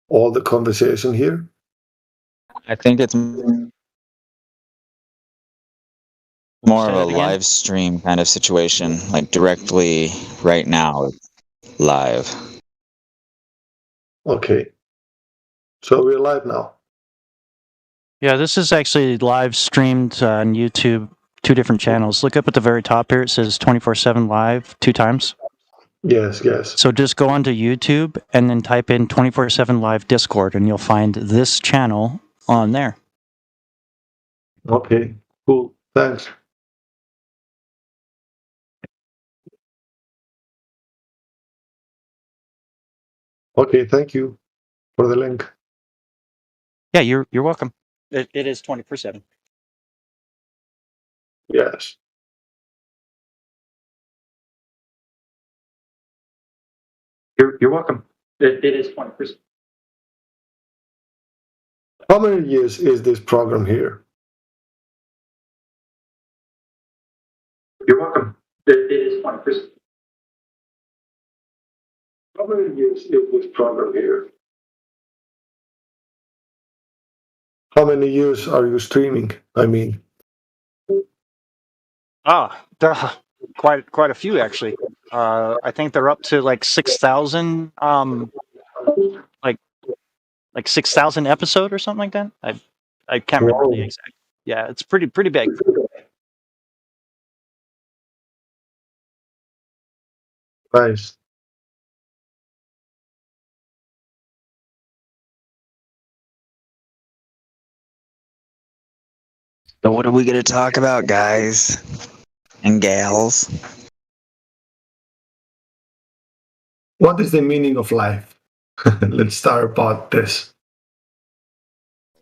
all the conversation here? I think it's more of Say a that again? live stream kind of situation, like directly right now, live. Okay. So we're live now. Yeah, this is actually live streamed on YouTube, 2 different channels. Look up at the very top here. It says 24/7 live 2 times. Yes, yes. So just go onto YouTube and then type in 24/7 live Discord, and you'll find this channel on there. Okay, cool. Thanks. Okay, thank you for the link. Yeah, you're welcome. It is 24/7. Yes. You're welcome. It is 20%. How many years is this program here? You're welcome. It is 20%. How many years is this program here? How many years are you streaming? I mean, Quite a few actually. I think they're up to like 6,000 like 6,000 episode or something like that. I can't remember the wow, exact. Yeah, it's pretty big. nice. So what are we gonna talk about, guys and gals? What is the meaning of life? Let's start about this.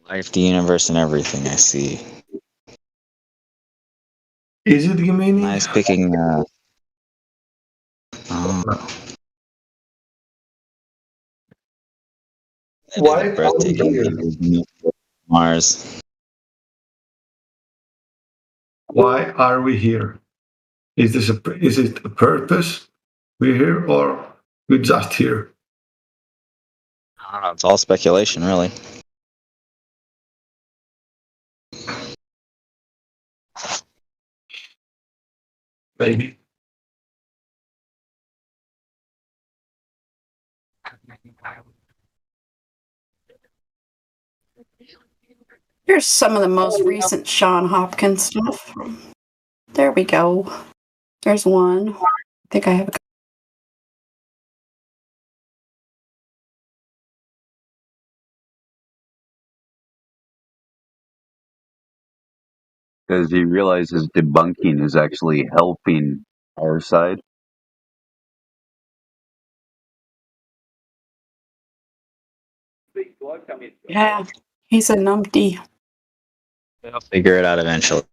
Life, the universe, and everything I see. Is it the meaning? Nice picking. Oh, Why the are we breathtaking here? view of Mars. Why are we here? Is it a purpose? We're here or we're just here? I don't know. It's all speculation, really. Maybe. Here's some of the most recent Sean Hopkins stuff. There we go. There's one. I think I have a Because he realizes debunking is actually helping our side. Yeah, he's a numpty. They'll figure it out eventually.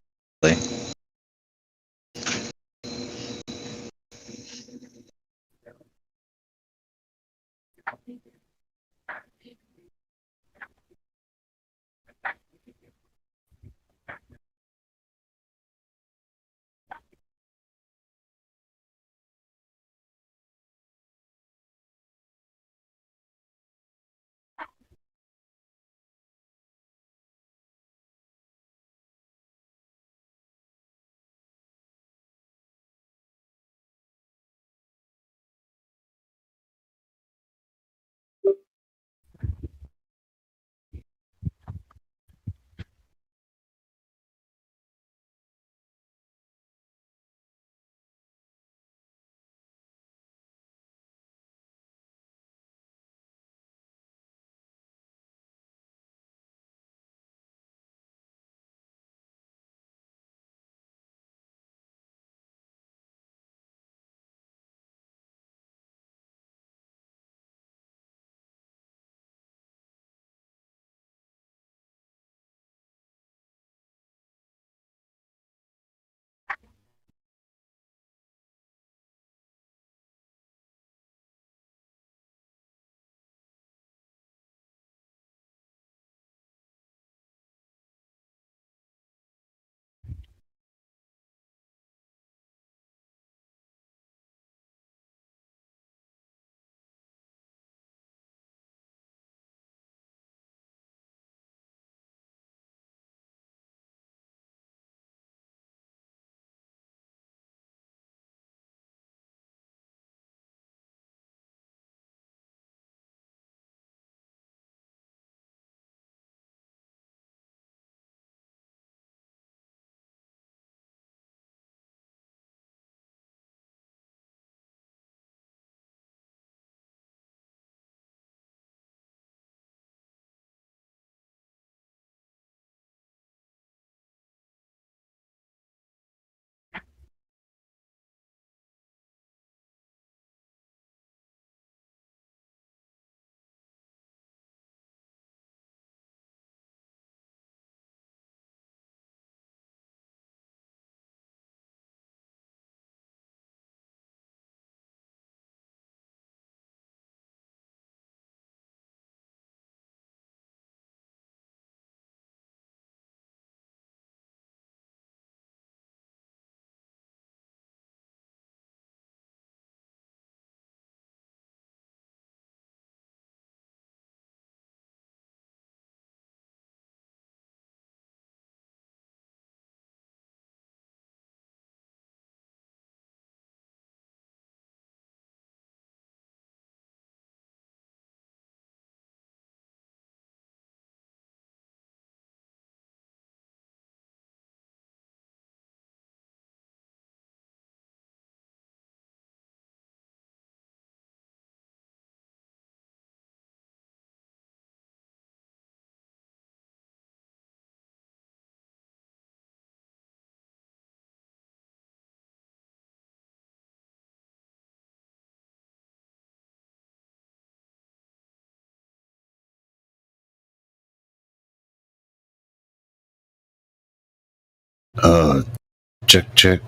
Check.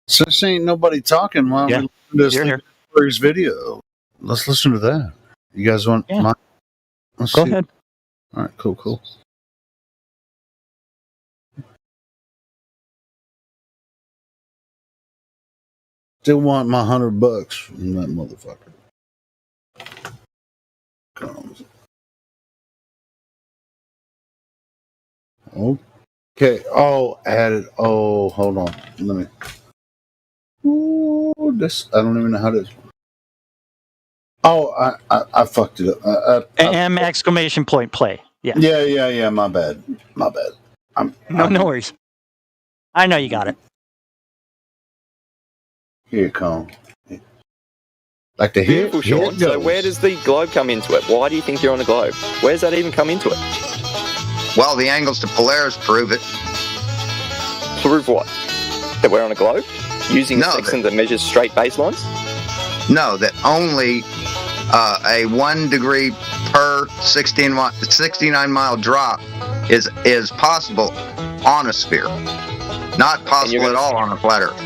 Since ain't nobody talking, why don't we listen you're to here. this video? Let's listen to that. You guys want Yeah. mine? Let's Go see. ahead. All right, cool. Still want my $100 from that motherfucker. Comes. Okay. Oh, added. Oh, hold on. Let me. Ooh, this. I don't even know how to. Oh, I fucked it up. M exclamation point play. Yeah. Yeah. My bad. No worries. I know you got it. Here it comes. Like the hit. Beautiful, Sean. So where does the globe come into it? Why do you think you're on a globe? Where does that even come into it? Well, the angles to Polaris prove it. Prove what? That we're on a globe? Using a No, sextant that measures straight baselines? No, that only a 1 degree per 69 mile drop is possible on a sphere. Not possible at all on a flat Earth.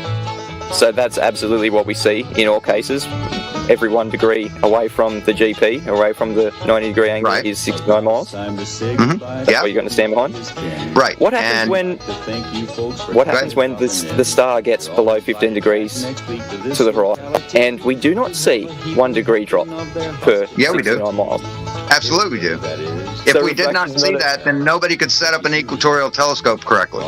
So that's absolutely what we see in all cases. Every 1 degree away from the GP, away from the 90 degree angle, Right. is 69 miles. That's what you're going to stand behind. Right. What happens when the star gets below 15 degrees to the horizon? And we do not see 1 degree drop per Yeah, we do. 69 miles. Absolutely we do. If So we did not refraction's see not a- that, then nobody could set up an equatorial telescope correctly.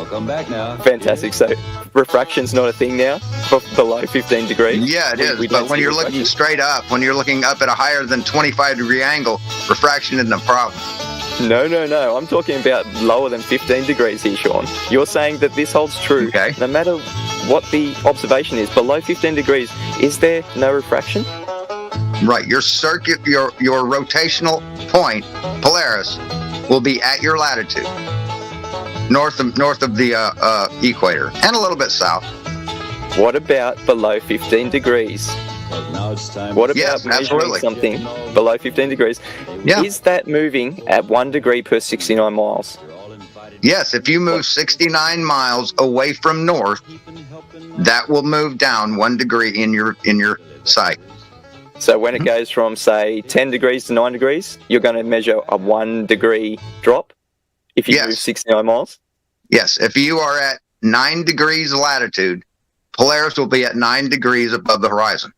Fantastic. So refraction's not a thing now for below 15 degrees? Yeah, it is. We But don't when see you're looking refraction. straight up, when you're looking up at a higher than 25 degree angle, refraction isn't a problem. No. I'm talking about lower than 15 degrees here, Sean. You're saying that this holds true. Okay. No matter what the observation is, below 15 degrees, is there no refraction? Right. Your rotational point, Polaris, will be at your latitude, north of the equator, and a little bit south. What about below 15 degrees? What about Yes, measuring absolutely. something below 15 degrees? Yeah. Is that moving at 1 degree per 69 miles? Yes, if you move 69 miles away from north, that will move down 1 degree in your sight. So when it goes from, say, 10 degrees to 9 degrees, you're going to measure a 1 degree drop if you Yes. move 69 miles? Yes, if you are at 9 degrees latitude, Polaris will be at 9 degrees above the horizon.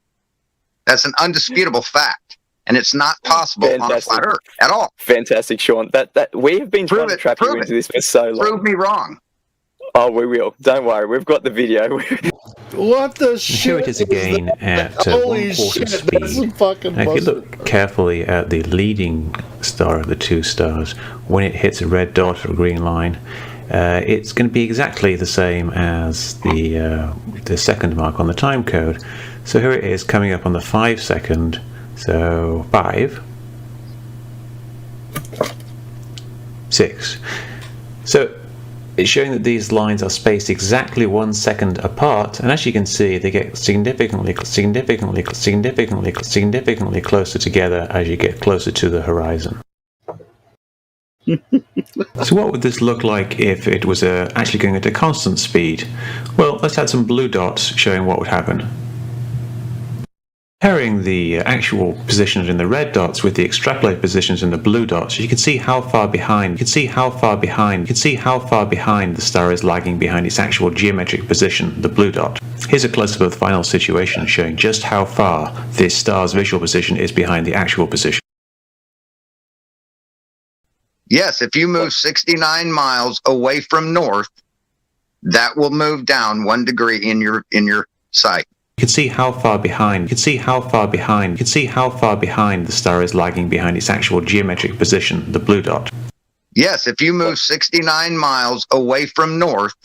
That's an undisputable fact, and it's not possible on a Fantastic. flat Earth at all. Fantastic, Sean. That we have been trying to trap you into this for so long. Prove me wrong. Oh, we will. Don't worry. We've got the video. What the shit? Here it is again at Holy 1/4 shit, that's speed. a fucking Now, if you buster. look carefully at the leading star of the two stars, when it hits a red dot or green line, it's going to be exactly the same as the second mark on the time code. So here it is coming up on the 5 second. So 5, 6. So it's showing that these lines are spaced exactly 1 second apart, and as you can see, they get significantly closer together as you get closer to the horizon. So what would this look like if it was actually going at a constant speed? Well, let's add some blue dots showing what would happen. Pairing the actual positions in the red dots with the extrapolate positions in the blue dots, you can see how far behind the star is lagging behind its actual geometric position, the blue dot. Here's a close-up of the final situation showing just how far this star's visual position is behind the actual position. Yes, if you move 69 miles away from north, that will move down 1 degree in your sight. You can see how far behind the star is lagging behind its actual geometric position, the blue dot. Yes, if you move 69 miles away from north,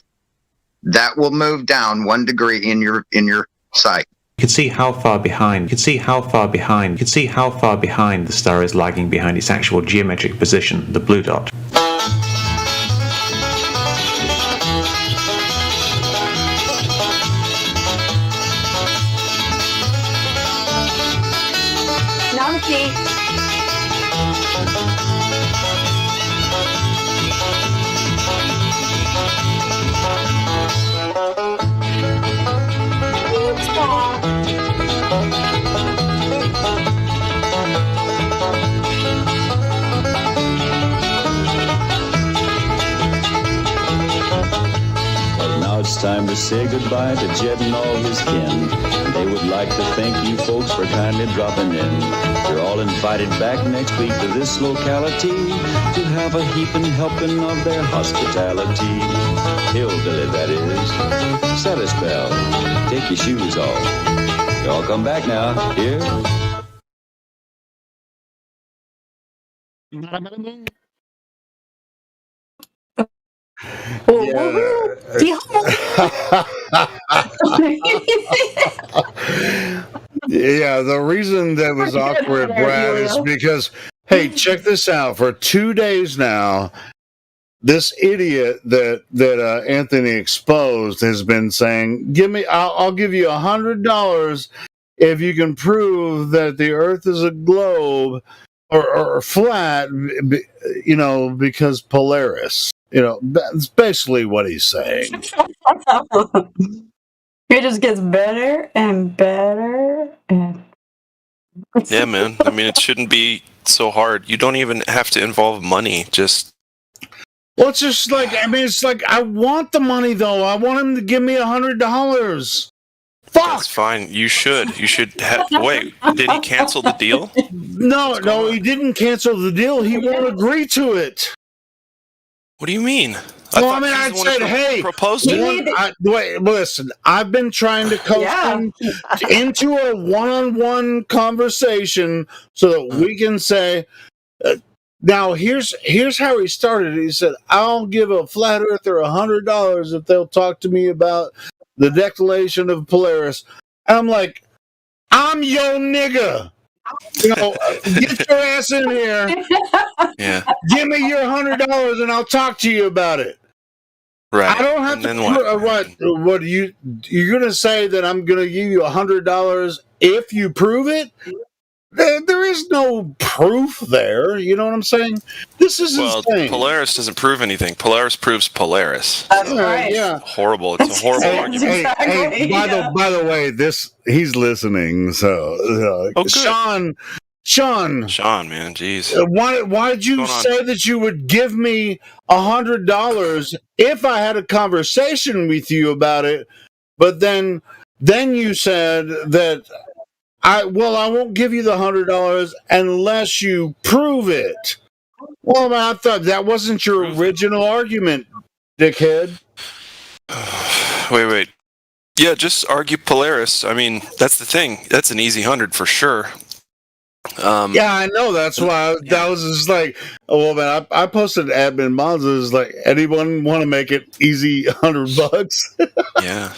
that will move down 1 degree in your sight. You can see how far behind the star is lagging behind its actual geometric position, the blue dot. Namaste. Now it's time to say goodbye to Jed and all his kin. And they would like to thank you folks for kindly dropping in. You're all invited back next week to this locality to have a heaping helping of their hospitality. Hillbilly, that is. Set a spell. Take your shoes off. Y'all come back now. Here. Yeah, the reason that was awkward, Brad, is because, hey, check this out. For 2 days now, this idiot that Anthony exposed has been saying, I'll give you $100 if you can prove that the Earth is a globe or flat, because Polaris. That's basically what he's saying. It just gets better and better. Yeah, man. I mean, it shouldn't be so hard. You don't even have to involve money. Well, it's just like, it's like, I want the money, though. I want him to give me $100. Fuck! That's fine. You should. Wait, did he cancel the deal? No, he didn't cancel the deal. He won't agree to it. What do you mean? I said, hey, wait, listen, I've been trying to coach him into a one-on-one conversation so that we can say, now here's how he started. He said, I'll give a flat earther $100 if they'll talk to me about the declaration of Polaris. And I'm like, I'm your nigga. Get your ass in here. Yeah. Give me your $100 and I'll talk to you about it. Right. I don't have to. What you're going to say that I'm going to give you $100 if you prove it? There is no proof there. You know what I'm saying? This is insane. Polaris doesn't prove anything. Polaris proves Polaris. That's right. Yeah. Horrible. It's a horrible argument. Hey, by the way, he's listening. So, Sean, man, jeez. Why did you say that you would give me $100 if I had a conversation with you about it? But then you said that I won't give you the $100 unless you prove it. Well, I thought that wasn't your original argument, dickhead. Wait. Yeah, just argue Polaris. I mean, that's the thing. That's an easy 100 for sure. Yeah, I know. That's why that was just like, man, I posted admin mods. It was like, anyone want to make it easy $100? Yeah.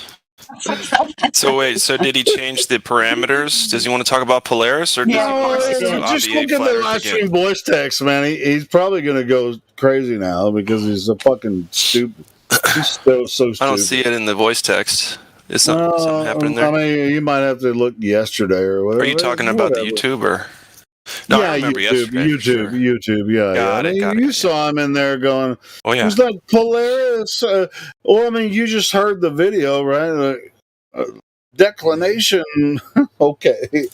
So did he change the parameters? Does he want to talk about Polaris, or just look at the live stream voice text, man. He's probably going to go crazy now because he's a fucking stupid. He's so stupid. I don't see it in the voice text. Is something happening there? I mean, you might have to look yesterday or whatever. Are you talking about the YouTube or? No, yeah, I remember YouTube. Yeah, Got it. You saw him in there going. Oh yeah. He's like Polaris. You just heard the video, right? Declination. Okay.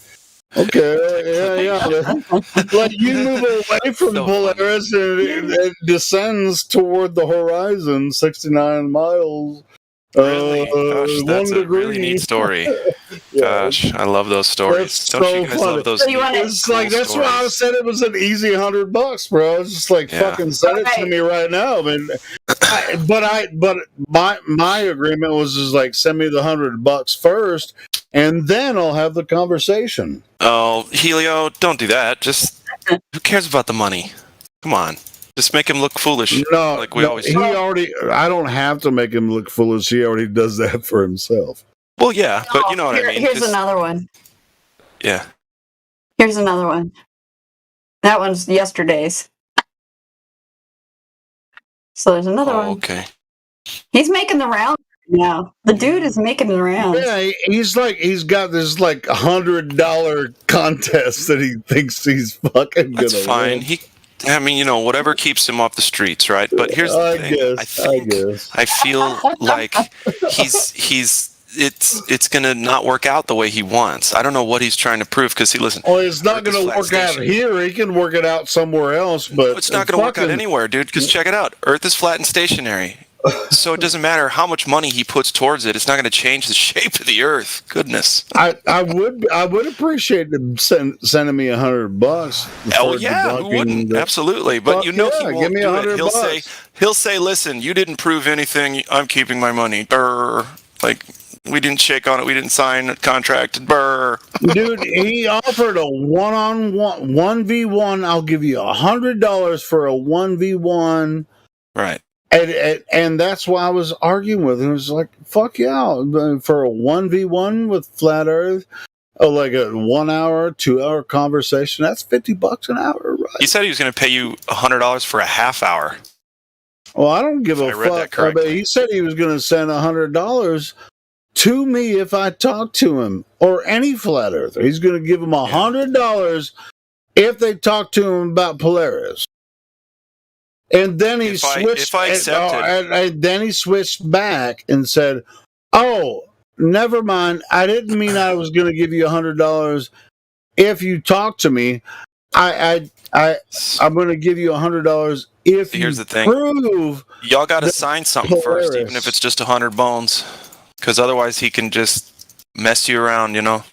Yeah. Like you move away from Polaris and it descends toward the horizon, 69 miles. Really? Gosh, that's a really neat story. Gosh, I love those stories. Don't you guys love those? It's like that's why I said it was an easy $100, bro. It's just like fucking send it to me right now, man. But my agreement was just like send me the $100 first, and then I'll have the conversation. Oh, Helio, don't do that. Just who cares about the money? Come on. Just make him look foolish. Always do. I don't have to make him look foolish. He already does that for himself. Well, yeah, but you know what I mean. Here's another one. Yeah. Here's another one. That one's yesterday's. So there's another one. Okay. He's making the rounds now. The dude is making the rounds. Yeah, he's got this like $100 contest that he thinks he's fucking gonna That's fine. win. Whatever keeps him off the streets, right? But here's the thing. I feel like it's gonna not work out the way he wants. I don't know what he's trying to prove because it's not gonna work out here. He can work it out somewhere else, but it's not gonna work out anywhere, dude. Because check it out, Earth is flat and stationary. So it doesn't matter how much money he puts towards it. It's not going to change the shape of the Earth. Goodness. I would appreciate them sending me $100. Oh yeah, who wouldn't? Absolutely. But he won't give me do it. $100. He'll say, "Listen, you didn't prove anything. I'm keeping my money." Brr. Like we didn't shake on it. We didn't sign a contract. Brr. Dude, he offered a 1v1. I'll give you $100 for a 1v1. Right. And that's why I was arguing with him. It was like, fuck yeah, for a 1v1 with Flat Earth, like a 1 hour, 2 hour conversation, that's $50 an hour, right? He said he was going to pay you $100 for a half hour. Well, I don't give a fuck. But he said he was going to send $100 to me if I talk to him or any Flat Earther. He's going to give him $100 if they talk to him about Polaris. And then he switched. And then he switched back and said, "Oh, never mind. I didn't mean I was going to give you $100 if you talk to me. I'm going to give you $100 if Here's you the thing. prove Y'all got to sign something Polaris. first, even if it's just 100 bones, because otherwise he can just mess you around. You know,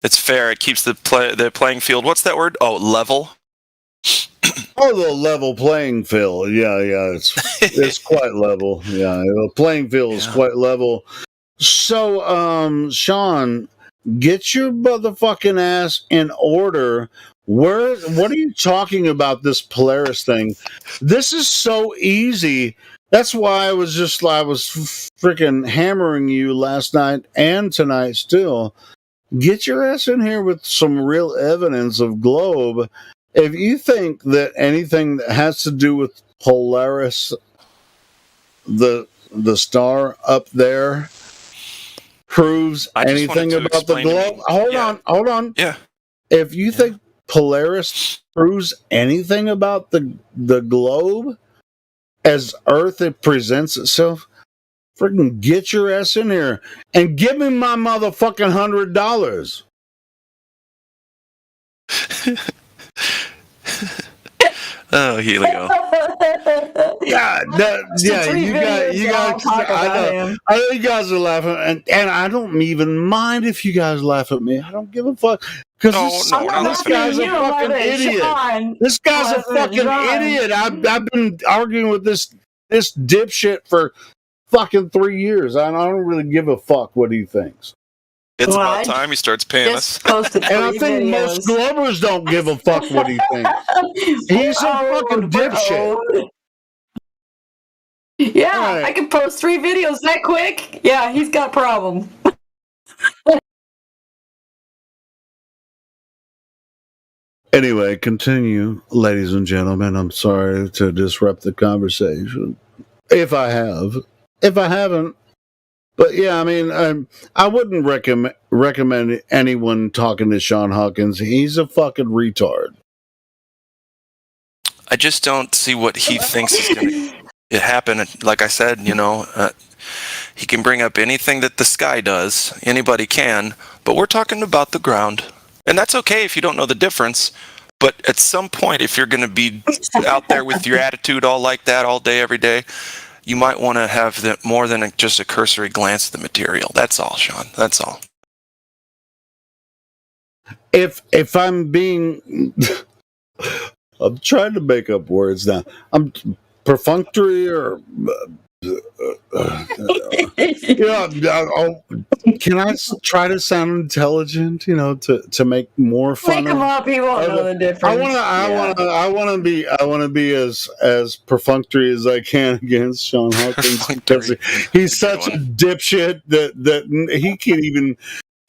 it's fair. It keeps the playing field. What's that word? Oh, level." Oh, the level playing field. Yeah, it's quite level. Yeah, the playing field is quite level. So, Sean, get your motherfucking ass in order. What are you talking about, this Polaris thing? This is so easy. That's why I was freaking hammering you last night and tonight still. Get your ass in here with some real evidence of globe. If you think that anything that has to do with Polaris, the star up there, proves anything about the globe, hold on. Yeah. If you think Polaris proves anything about the globe as Earth it presents itself, freaking get your ass in here and give me my motherfucking $100. Oh, Helio. Yeah, you guys. I know you guys are laughing, and I don't even mind if you guys laugh at me. I don't give a fuck because this guy's a fucking idiot. This guy's a fucking idiot. I've been arguing with this dipshit for fucking 3 years. I don't really give a fuck what he thinks. It's about time he starts paying us. And I think most Globers don't give a fuck what he thinks. He's a fucking dipshit. Yeah, right. I can post 3 videos that quick. Yeah, he's got a problem. Anyway, continue, ladies and gentlemen. I'm sorry to disrupt the conversation. If I haven't. But yeah, I mean, I wouldn't recommend anyone talking to Sean Hawkins. He's a fucking retard. I just don't see what he thinks is going to happen. Like I said, he can bring up anything that the sky does. Anybody can. But we're talking about the ground. And that's okay if you don't know the difference. But at some point, if you're going to be out there with your attitude all like that all day, every day, you might want to have more than just a cursory glance at the material. That's all, Sean. That's all. If I'm being... I'm trying to make up words now. I'm perfunctory or... can I try to sound intelligent? To make more fun. Make him up. He won't know the difference. I want to be as perfunctory as I can against Sean Hawkins because he's such a dipshit that he can't even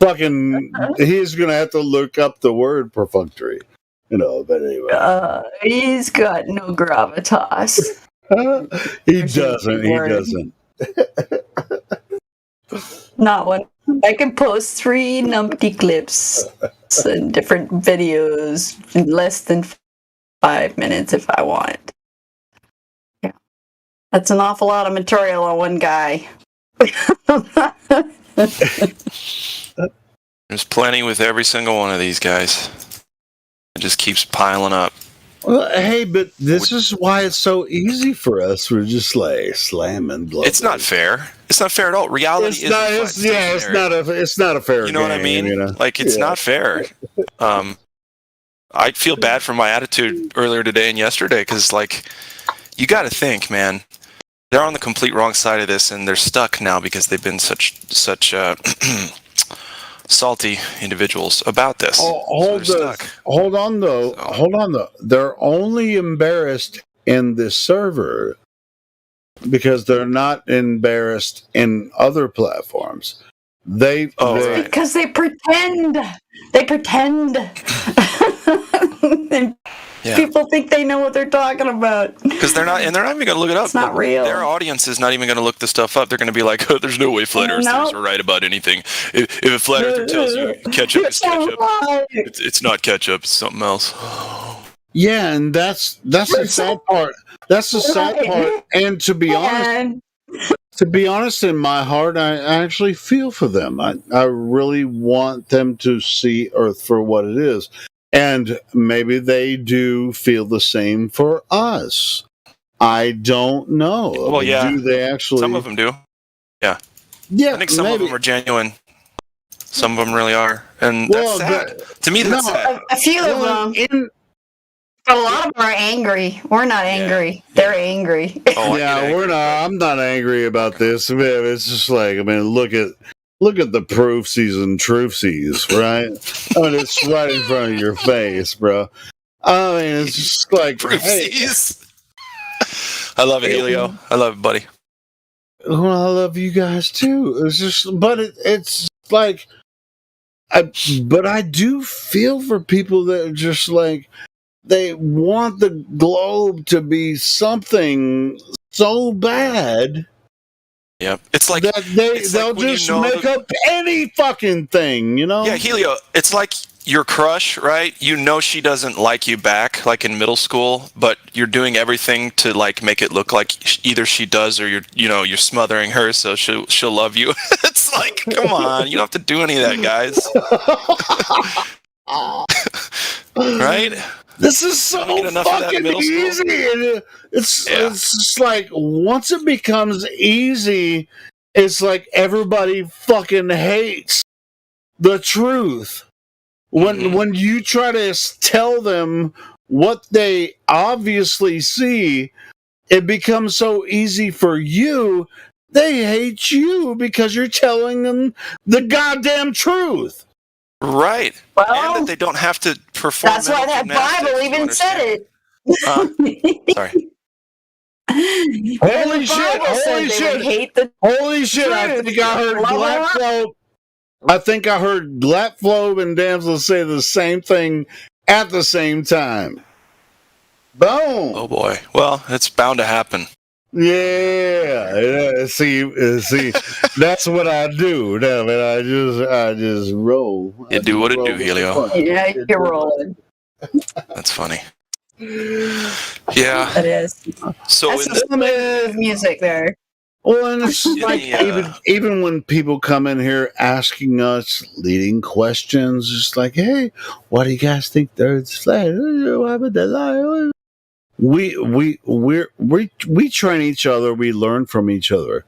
fucking. He's gonna have to look up the word perfunctory. But anyway, he's got no gravitas. He doesn't. Not one. I can post 3 numpty clips in different videos in less than 5 minutes if I want. Yeah. That's an awful lot of material on one guy. There's plenty with every single one of these guys. It just keeps piling up. Well, hey, but this is why it's so easy for us. We're just like slamming. It's not fair. It's not fair at all. Reality is not. It's not a fair. You know what I mean? You know? Like it's not fair. I feel bad for my attitude earlier today and yesterday because, like, you got to think, man. They're on the complete wrong side of this, and they're stuck now because they've been such salty individuals about this. Hold on though. They're only embarrassed in this server because they're not embarrassed in other platforms. Because they pretend. They pretend. People think they know what they're talking about. Because they're not even going to look it up. It's not real. Their audience is not even going to look the stuff up. They're going to be like, oh, there's no way flat earthers are right about anything. If a flat earther tells you ketchup is ketchup, it's not ketchup, it's something else. Yeah, and that's the sad part. That's the sad part. And to be honest, in my heart, I actually feel for them. I really want them to see Earth for what it is. And maybe they do feel the same for us. I don't know. Well, yeah. Do they actually? Some of them do. Yeah. Yeah. I think some of them are genuine. Some of them really are. And that's sad. To me, that's sad. A few of them. But a lot of them are angry. We're not angry. They're angry. We're not. I'm not angry about this. I mean, it's just like, I mean, look at the proofsies and truthsies, right? I mean, it's right in front of your face, bro. I mean, it's just like proofsies. I love it, Helio. I love it, buddy. Well, I love you guys too. It's just, but it's like, but I do feel for people that are just like, they want the globe to be something so bad. Yep. It's like that they'll just make up any fucking thing, you know? Yeah, Helio, it's like your crush, right? You know she doesn't like you back, like in middle school, but you're doing everything to like make it look like either she does or you're smothering her so she'll love you. It's like, come on, you don't have to do any of that, guys. Right? This is so fucking easy. It's just like once it becomes easy, it's like everybody fucking hates the truth. When you try to tell them what they obviously see, it becomes so easy for you. They hate you because you're telling them the goddamn truth. Right. Well, and that they don't have to perform. That's why that Bible even said it. Sorry. Holy shit! Holy shit! I think I heard Glatflow. I think I heard Glatflow and Damsel say the same thing at the same time. Boom! Oh boy. Well, it's bound to happen. Yeah. See, that's what I do. I just roll. You do what it do, Helio. Yeah, you're rolling. That's funny. Yeah. That is. So that's some smooth music there. Well, and it's like even when people come in here asking us leading questions, it's like, hey, why do you guys think the Earth's flat? Why would they lie? We train each other. We learn from each other.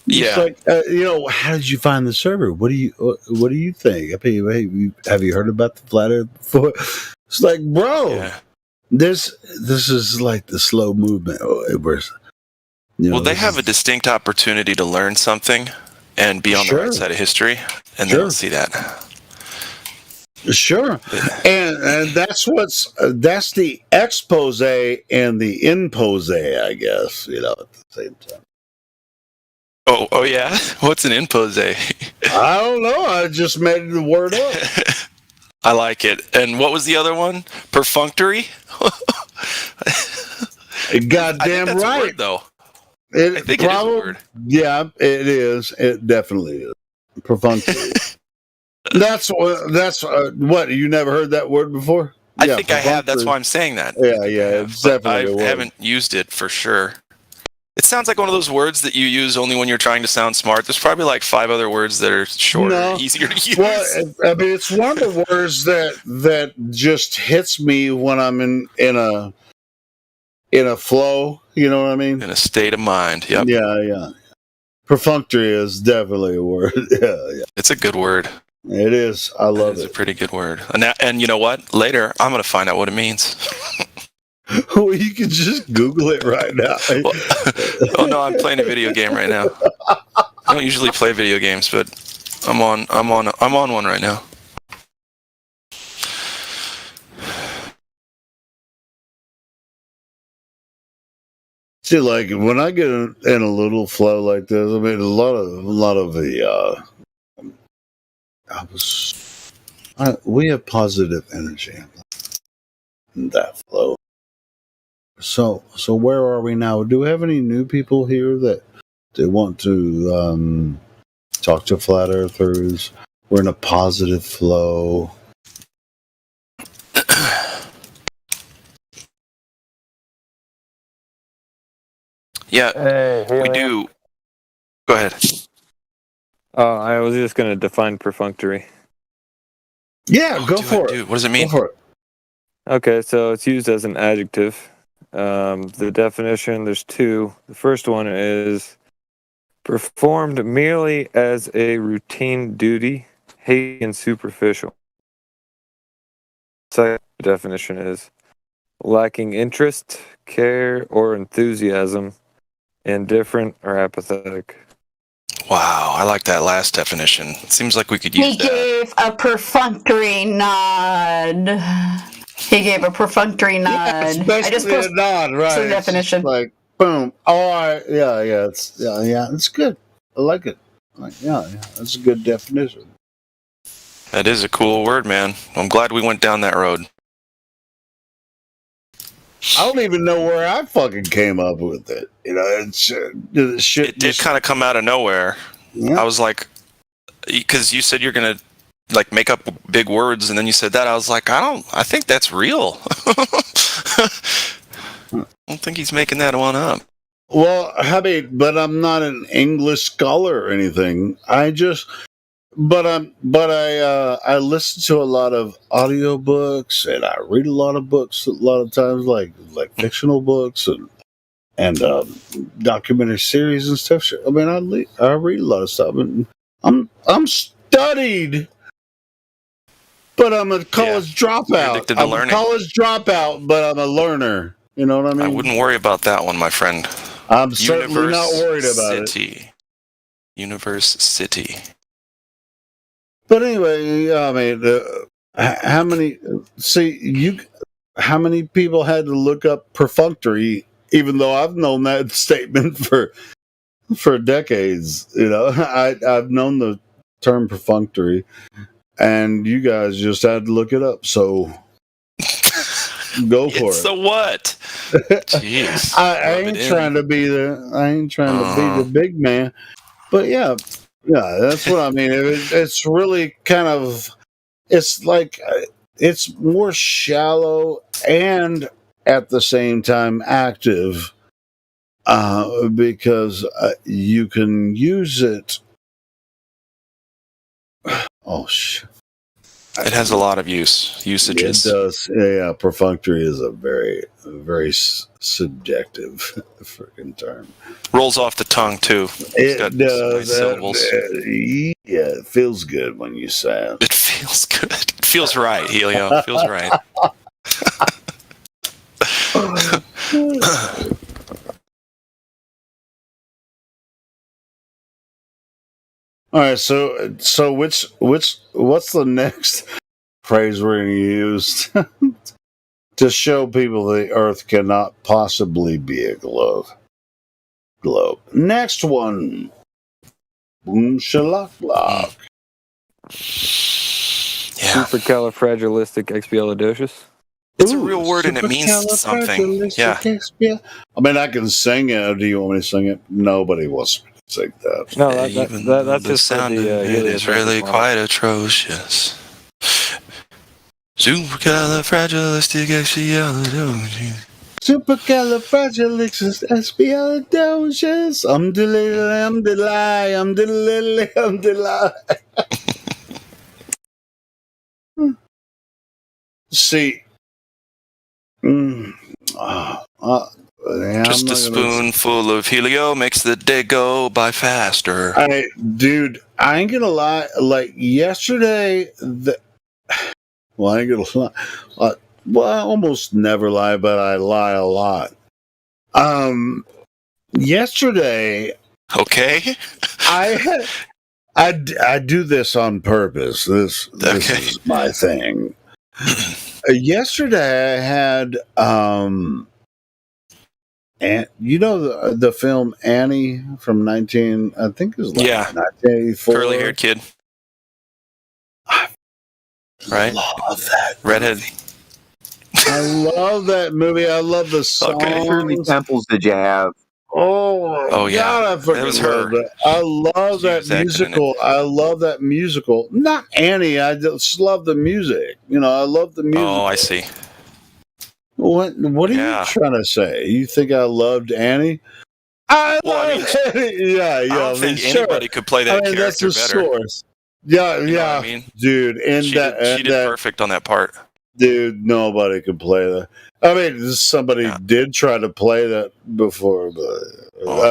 Yeah. Like, how did you find the server? What do you think? Have you heard about the flat Earth before? It's like, bro, this is like the slow movement. Well, they have a distinct opportunity to learn something and be on the right side of history, and they don't see that. Sure, and that's the expose and the impose, I guess. At the same time. Oh yeah. What's an impose? I don't know. I just made the word up. I like it. And what was the other one? Perfunctory. Goddamn that's right. A word, though. I think it is a word. Yeah, it is. It definitely is. Perfunctory. That's what you never heard that word before? I think I have. That's why I'm saying that. Yeah, it's definitely. I haven't used it for sure. It sounds like one of those words that you use only when you're trying to sound smart. There's probably like 5 other words that are shorter, easier to use. Well, I mean, it's one of the words that just hits me when I'm in a flow. You know what I mean? In a state of mind. Yep. Yeah. Perfunctory is definitely a word. Yeah. It's a good word. It is. I love it. It's a pretty good word. And you know what? Later, I'm going to find out what it means. Well, you can just Google it right now. Oh no, I'm playing a video game right now. I don't usually play video games, but I'm on one right now. See, like when I get in a little flow like this, I mean, a lot of the we have positive energy in that flow. So where are we now? Do we have any new people here that they want to talk to flat earthers? We're in a positive flow. Yeah, we do. Go ahead. Oh, I was just going to define perfunctory. Yeah, go for it. What does it mean? Go for it. Okay, so it's used as an adjective. The definition, there's 2. The first one is performed merely as a routine duty, hasty and superficial. Second definition is lacking interest, care, or enthusiasm, indifferent or apathetic. Wow, I like that last definition. It seems like we could use that. He gave a perfunctory nod. Yeah, it's basically a nod, right? The definition. Like boom. All right. Yeah. It's good. I like it. Yeah. That's a good definition. That is a cool word, man. I'm glad we went down that road. I don't even know where I fucking came up with it. You know, It did kind of come out of nowhere. Yeah. I was like, because you said you're gonna like make up big words, and then you said that. I was like, I think that's real. I don't think he's making that one up. Well, but I'm not an English scholar or anything. I listen to a lot of audiobooks and I read a lot of books a lot of times, like fictional books and documentary series and stuff. I mean, I read a lot of stuff, and I'm studied, but I'm a college dropout. I'm a college dropout, but I'm a learner. You know what I mean? I wouldn't worry about that one, my friend. I'm certainly not worried about it. University. But anyway, I mean, how many people had to look up perfunctory, even though I've known that statement for decades? You know, I've known the term perfunctory, and you guys just had to look it up. So go for it. So what? Jeez. I ain't trying to be the big man, but yeah, that's what I mean. It's really kind of, it's like, it's more shallow and at the same time active, because you can use it. Oh shit. It has a lot of usages. It does. Yeah, perfunctory is a very, very subjective freaking term. Rolls off the tongue too. It does. Nice syllables. Yeah, it feels good when you say it. It feels good. It feels right, Helio. It feels right. All right, so what's the next phrase we're going to use to show people the Earth cannot possibly be a globe? Next one. Boom shalak block. Yeah. Supercalifragilisticexpialidocious. It's a real word and it means something. Yeah. I mean, I can sing it. Do you want me to sing it? Nobody wants me to sing that. No, that's the just sound the, of it is really quite atrocious. Supercalifragilisticexpialidocious. Supercalifragilisticexpialidocious. I'm delilah. See, just a spoonful of Helio makes the day go by faster. Dude, I ain't gonna lie. Like yesterday, I ain't gonna lie. Well, I almost never lie, but I lie a lot. Yesterday, okay, I do this on purpose. This is my thing. Yesterday, I had and you know the film Annie from 1984. Curly-haired kid. Right, love that redhead. I love that movie. I love the songs. How many samples did you have? Oh yeah, God, I fucking it was love her. that. I love that musical. I love that musical. Not Annie. I just love the music. You know, I love the music. Oh, I see. What are you trying to say? You think I loved Annie? I don't think anybody could play that character that's the better. Source. Yeah, You know what I mean? Dude, and she did perfect on that part. Dude, nobody could play that. I mean, somebody did try to play that before, but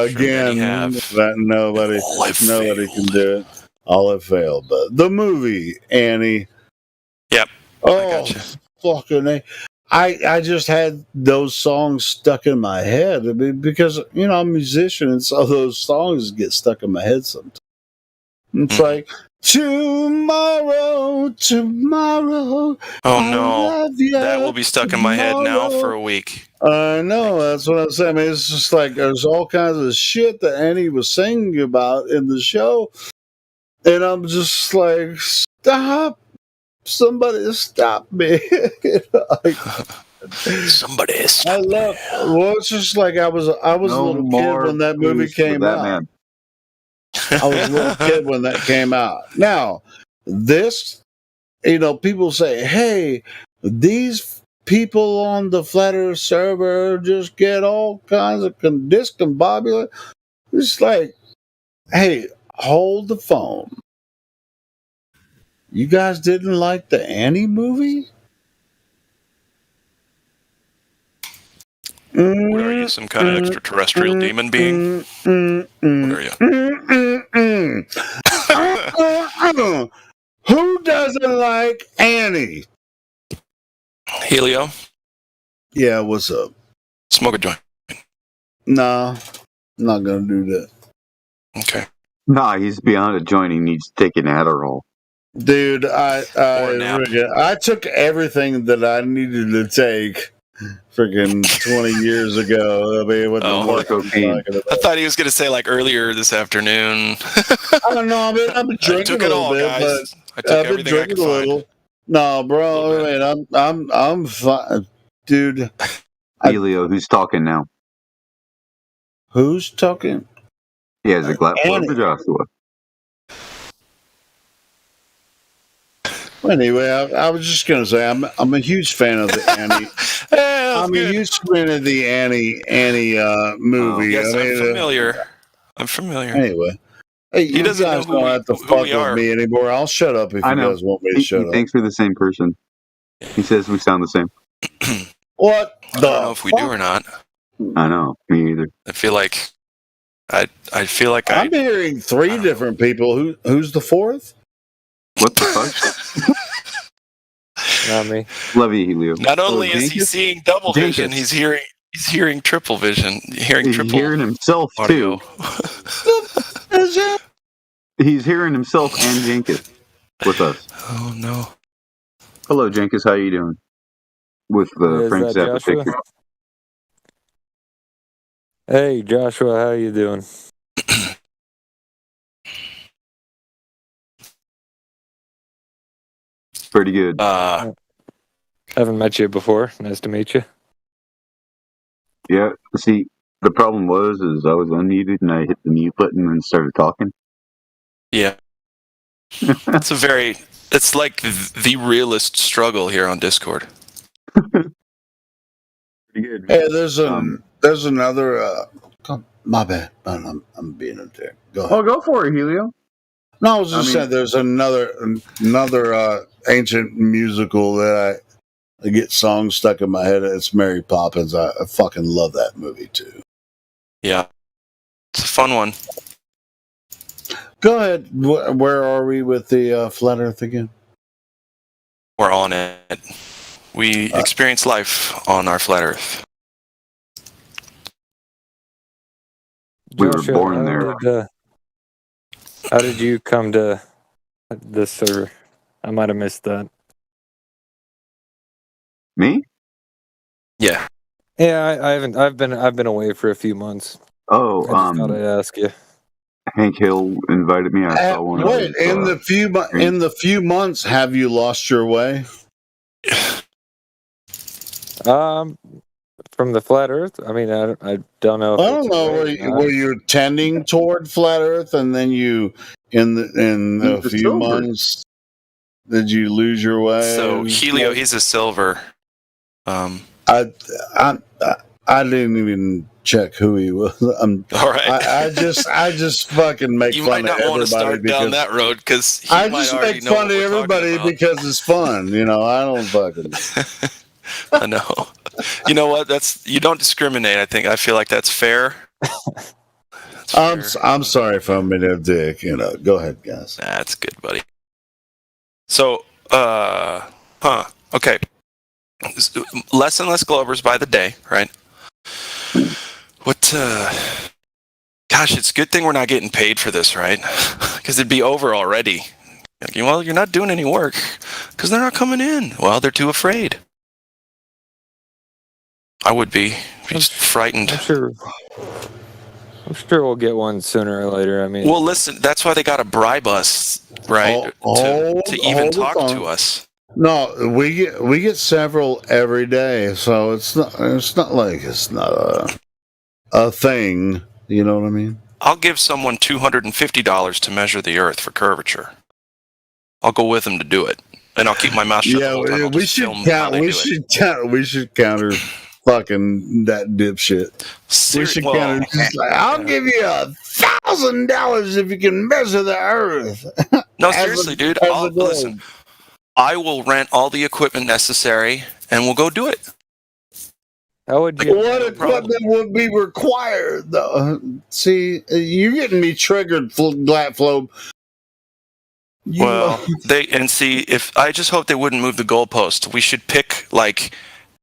again, that nobody can do it. All have failed. But the movie Annie. Yep. Oh, fucking A. I just had those songs stuck in my head. I mean, because you know I'm a musician, and so those songs get stuck in my head sometimes. It's like tomorrow. Oh no, that will be stuck in my head now for a week. I know, that's what I'm saying. I mean, it's just like there's all kinds of shit that Annie was singing about in the show, and I'm just like, stop. Somebody stop me. Somebody stop me. Well, it's just like I was a little kid when that movie came out. I was a little kid when that came out. Now, this, you know, people say, hey, these people on the Flat Earth server just get all kinds of discombobulated. It's like, hey, hold the phone. You guys didn't like the Annie movie? What are you, some kind of extraterrestrial demon being? What are you? Who doesn't like Annie? Helio? Yeah, what's up? Smoke a joint. Nah, I'm not gonna do that. Okay. Nah, he's beyond a joint. He needs to take an Adderall. Dude, I took everything that I needed to take freaking 20 years ago. I mean, what the work cocaine. I thought he was going to say like earlier this afternoon. I don't know. I mean, I've been drinking a little bit, guys. but I've been drinking a little. No, bro. I mean, I'm fine, dude. Helio, who's talking now? Who's talking? Yeah, is it Gladford or Joshua? Anyway, I was just gonna say I'm a huge fan of the Annie. I'm a huge fan of the Annie movie. Yes, I'm familiar. I'm familiar. Anyway, hey, you guys don't have to fuck with me anymore. I'll shut up if you guys want me to shut up. He thinks we're the same person. He says we sound the same. What? I don't know if we do or not. I know. Me either. I feel like I'm hearing three different people. Who's the fourth? What the fuck? Not me. Love you, Helio. Not only is he seeing double vision, he's hearing triple vision. He's hearing himself audio. Too. He's hearing himself and Jenkins with us. Oh no. Hello, Jenkins. How you doing? With the Frank Zappa picture. Hey, Joshua. How you doing? Pretty good. Haven't met you before. Nice to meet you. Yeah. See, the problem was I was unmuted and I hit the mute button and started talking. Yeah. It's like the realist struggle here on Discord. Pretty good. Hey, there's another. My bad. I'm being a dick. Go ahead. Oh, go for it, Helio. No, I was just saying there's another ancient musical that I get songs stuck in my head. It's Mary Poppins. I fucking love that movie too. Yeah, it's a fun one. Go ahead. Where are we with the flat Earth again? We're on it. We experience life on our flat Earth. We were born there. How did you come to this server? I might have missed that. Me? Yeah. Yeah, I haven't. I've been away for a few months. Oh, I just thought I'd ask you. Hank Hill invited me. I saw one. Wait, in the few months, have you lost your way? From the flat Earth. I mean, I don't know. I don't know. Were you tending toward flat Earth, and then you in a few months did you lose your way? So Helio, he's a silver. I didn't even check who he was. All right. I just fucking make You fun might of not want to everybody start down that road because I just make fun of everybody because it's fun. You know, I don't fucking. I know. You know what? You don't discriminate. I feel like that's fair. I'm sorry if I'm being a dick. You know, go ahead, guys. That's good, buddy. So, okay. Less and less Glovers by the day, right? Gosh, it's a good thing we're not getting paid for this, right? Because it'd be over already. Well, you're not doing any work because they're not coming in. Well, they're too afraid. I would be just frightened. I'm sure we'll get one sooner or later. I mean, well, listen, that's why they got to bribe us, right? To even talk to us. No, we get several every day, so it's not like it's not a thing. You know what I mean? I'll give someone $250 to measure the Earth for curvature. I'll go with them to do it, and I'll keep my mouth shut. Yeah, we should counter fucking that dipshit. We should counter. I'll give you $1,000 if you can measure the Earth. No, seriously, dude. Listen. I will rent all the equipment necessary, and we'll go do it. How would you? What equipment would be required, though? See, you're getting me triggered, Glat Flobe. Well, if I just hope they wouldn't move the goalpost. We should pick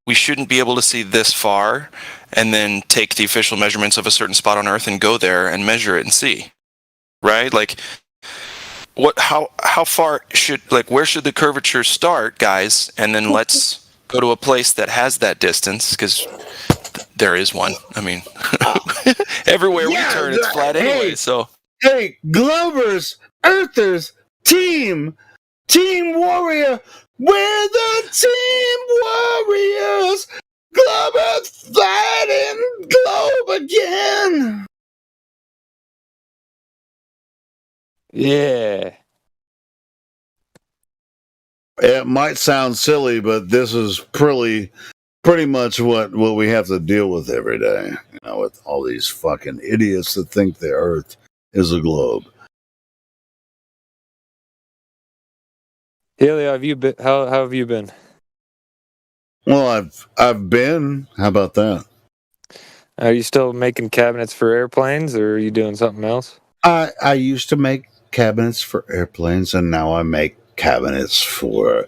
we shouldn't be able to see this far, and then take the official measurements of a certain spot on Earth and go there and measure it and see, right? How far where should the curvature start, guys? And then let's go to a place that has that distance, because there is one. I mean, everywhere we turn, it's flat anyway. So, hey, Glovers, Earthers, Team Warrior, we're the Team Warriors. Globe flat and globe again. Yeah. It might sound silly, but this is pretty much what we have to deal with every day. You know, with all these fucking idiots that think the Earth is a globe. Helio, have you been? How have you been? Well, I've been. How about that? Are you still making cabinets for airplanes, or are you doing something else? I used to make cabinets for airplanes, and now I make cabinets for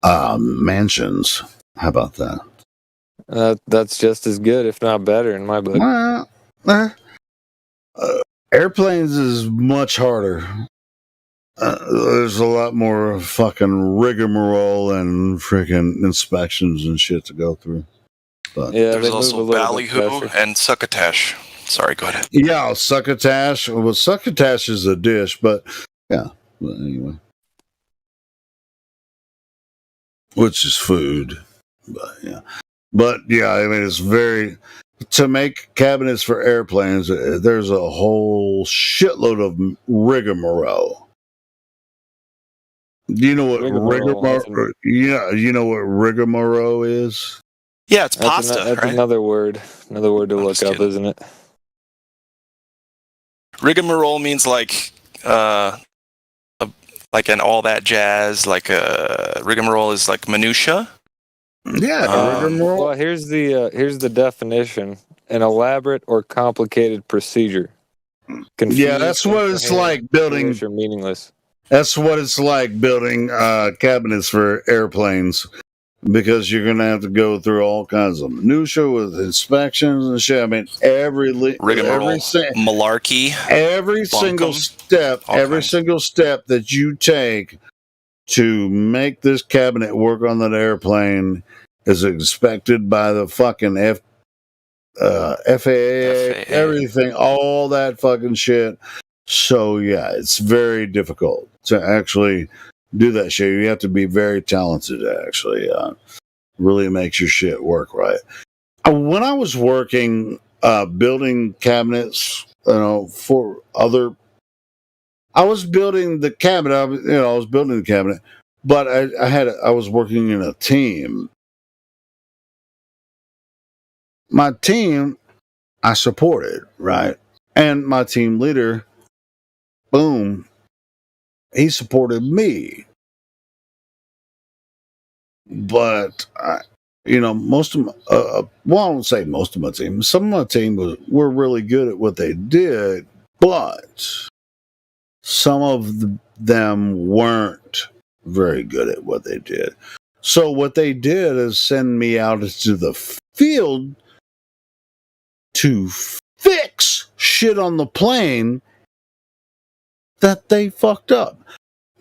mansions. How about that? That's just as good, if not better, in my book. Airplanes is much harder. There's a lot more fucking rigmarole and freaking inspections and shit to go through. But yeah, there's also ballyhoo and succotash. Sorry, go ahead. Yeah, succotash. Well, succotash is a dish, but yeah. But anyway, which is food. But yeah, I mean, it's very to make cabinets for airplanes. There's a whole shitload of rigmarole. Do you know what rigmarole? Yeah, you know what rigmarole is? Yeah, it's pasta, That's right? another word. Another word to look up, isn't it? Rigmarole means like and all that jazz. Like rigmarole is like minutia. Yeah, rigmarole. Well, here's the definition: an elaborate or complicated procedure. Yeah, that's what it's like building. Or meaningless. That's what it's like building cabinets for airplanes, because you're gonna have to go through all kinds of minutia with inspections and shit. I mean, rigmarole, malarkey, every single step that you take to make this cabinet work on that airplane is inspected by the fucking FAA, everything, all that fucking shit. So yeah, it's very difficult to actually do that shit. You have to be very talented to actually really make your shit work right. When I was working building cabinets, for other, I was building the cabinet. I was building the cabinet, but I was working in a team. My team, I supported, right? And my team leader, boom, he supported me. But, most of my, I won't say most of my team, some of my team were really good at what they did, but some of them weren't very good at what they did. So what they did is send me out into the field to fix shit on the plane that they fucked up.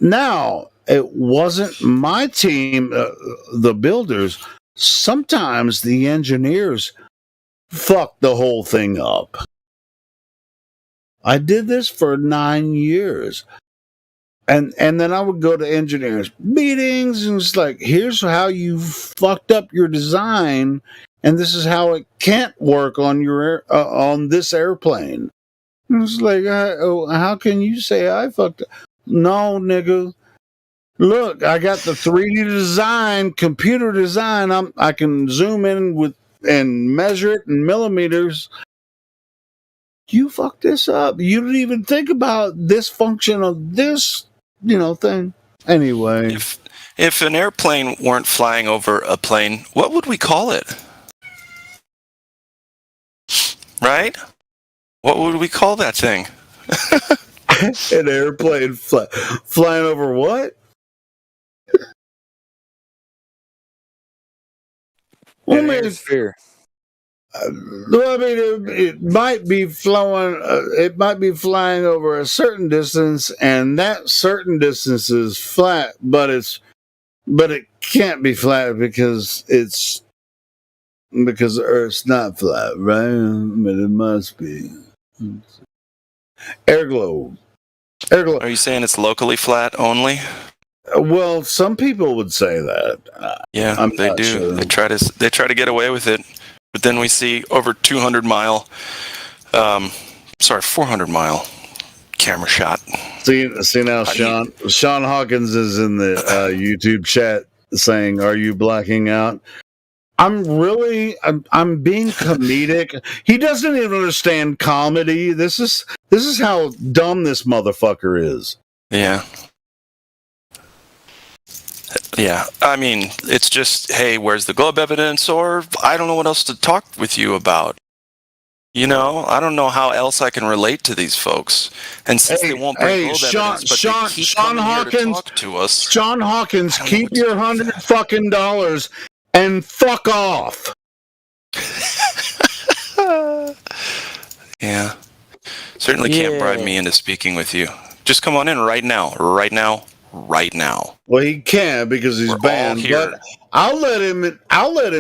Now, it wasn't my team, the builders. Sometimes the engineers fucked the whole thing up. I did this for 9 years. And then I would go to engineers meetings and it's like, here's how you fucked up your design, and this is how it can't work on your on this airplane. And it's like, how can you say I fucked up? No, nigga. Look, I got the 3D design, computer design. I can zoom in with and measure it in millimeters. You fucked this up. You didn't even think about this function of this, thing. Anyway, if an airplane weren't flying over a plane, what would we call it? Right? What would we call that thing? An airplane flying over what? An atmosphere. It might be flowing. It might be flying over a certain distance, and that certain distance is flat. But it can't be flat because the Earth's not flat, right? But it must be. Air globe. Are you saying it's locally flat only? Well, some people would say that. Yeah, they do. Sure. They try to get away with it. But then we see over 400 mile camera shot. See now, Sean Hawkins is in the YouTube chat saying, "Are you blacking out?" I'm being comedic. He doesn't even understand comedy. This is how dumb this motherfucker is. Yeah. Yeah, I mean, it's just, hey, where's the globe evidence? Or I don't know what else to talk with you about. I don't know how else I can relate to these folks. And since they won't bring globe evidence, but they keep coming here to talk to us. Sean Hawkins, keep your $100 fucking and fuck off. Yeah. Certainly can't bribe me into speaking with you. Just come on in right now. Right now. Well, he can because he's banned. But I'll let him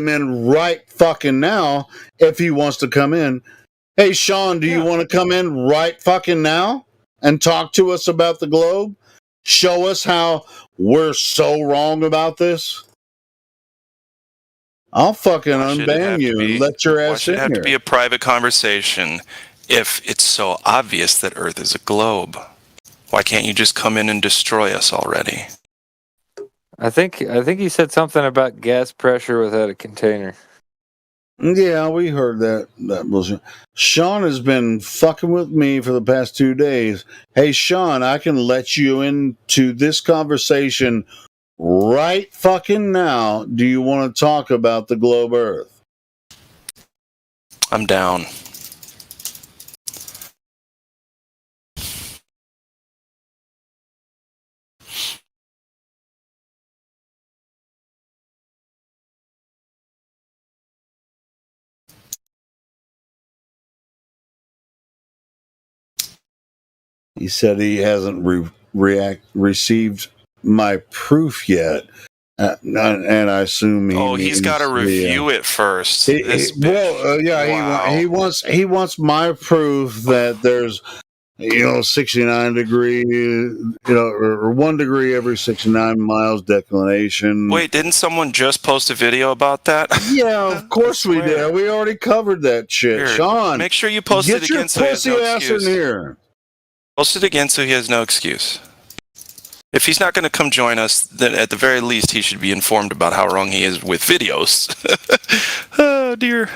in right fucking now if he wants to come in. Hey, Sean, do you want to come in right fucking now and talk to us about the globe? Show us how we're so wrong about this. I'll fucking unban you and let your ass in here. Why should it have to be a private conversation if it's so obvious that Earth is a globe? Why can't you just come in and destroy us already? I think he said something about gas pressure without a container. Yeah, we heard that bullshit. Sean has been fucking with me for the past 2 days. Hey, Sean, I can let you into this conversation right fucking now. Do you want to talk about the globe Earth? I'm down. He said he hasn't received my proof yet, and I assume he's got to review it first. He wants my proof that there's 69 degree, or 1 degree every 69 miles declination. Wait, didn't someone just post a video about that? Yeah, of course we did. We already covered that shit. Here, Sean, make sure you post it again so he has no excuse. In here. Post it again so he has no excuse. If he's not going to come join us, then at the very least he should be informed about how wrong he is with videos. Oh, dear.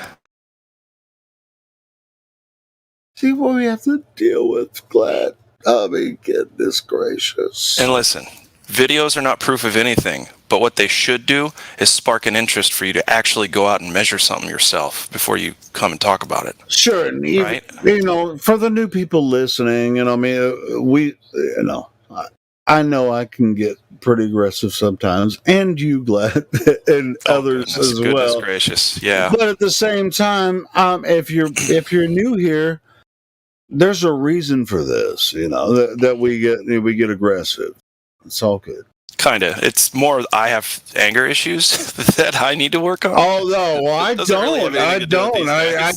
See what we have to deal with, Glad. I mean, goodness gracious. And listen, videos are not proof of anything, but what they should do is spark an interest for you to actually go out and measure something yourself before you come and talk about it. Sure, and right? For the new people listening, I know I can get pretty aggressive sometimes, and you, Glad, and others as well. Goodness gracious, yeah. But at the same time, if you're new here, there's a reason for this, that we get aggressive. It's all good. Kinda. It's more I have anger issues that I need to work on. Oh no, well, I don't. I don't. I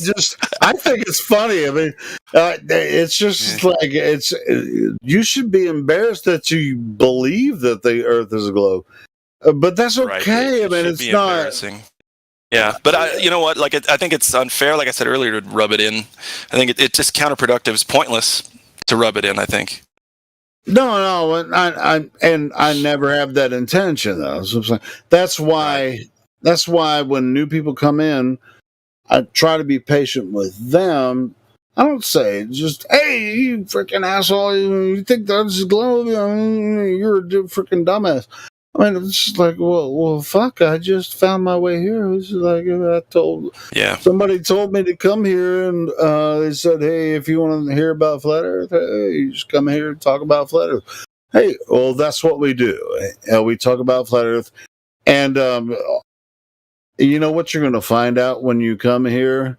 think it's funny. I mean, it's just like you should be embarrassed that you believe that the Earth is a globe, but that's okay. Right. I mean, it's not embarrassing. Yeah, but you know what? Like, I think it's unfair. Like I said earlier, to rub it in. I think it's just counterproductive. It's pointless to rub it in. I think. No, I never have that intention though. So that's why when new people come in, I try to be patient with them. I don't say just, "Hey, you freaking asshole! You think that's a globe? You're a freaking dumbass." I mean, it's just like, well, fuck! I just found my way here. It's like somebody told me to come here, and they said, "Hey, if you want to hear about flat Earth, hey, you just come here and talk about flat Earth." Hey, well, that's what we do. We talk about flat Earth, and you know what you're going to find out when you come here,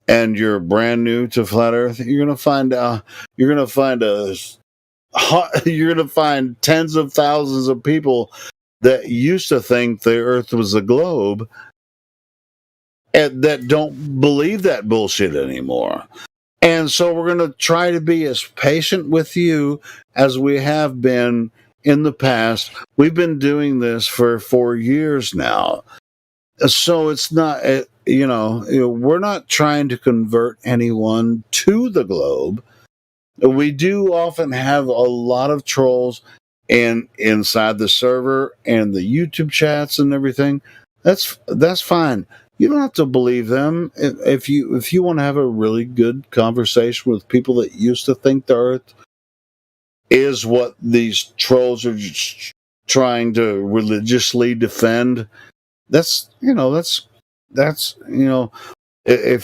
and you're brand new to flat Earth. You're going to find out. You're going to find tens of thousands of people that used to think the Earth was a globe and that don't believe that bullshit anymore. And so we're going to try to be as patient with you as we have been in the past. We've been doing this for 4 years now. So it's not, we're not trying to convert anyone to the globe. We do often have a lot of trolls inside the server and the YouTube chats and everything. That's fine. You don't have to believe them. If you want to have a really good conversation with people that used to think the Earth is what these trolls are trying to religiously defend, if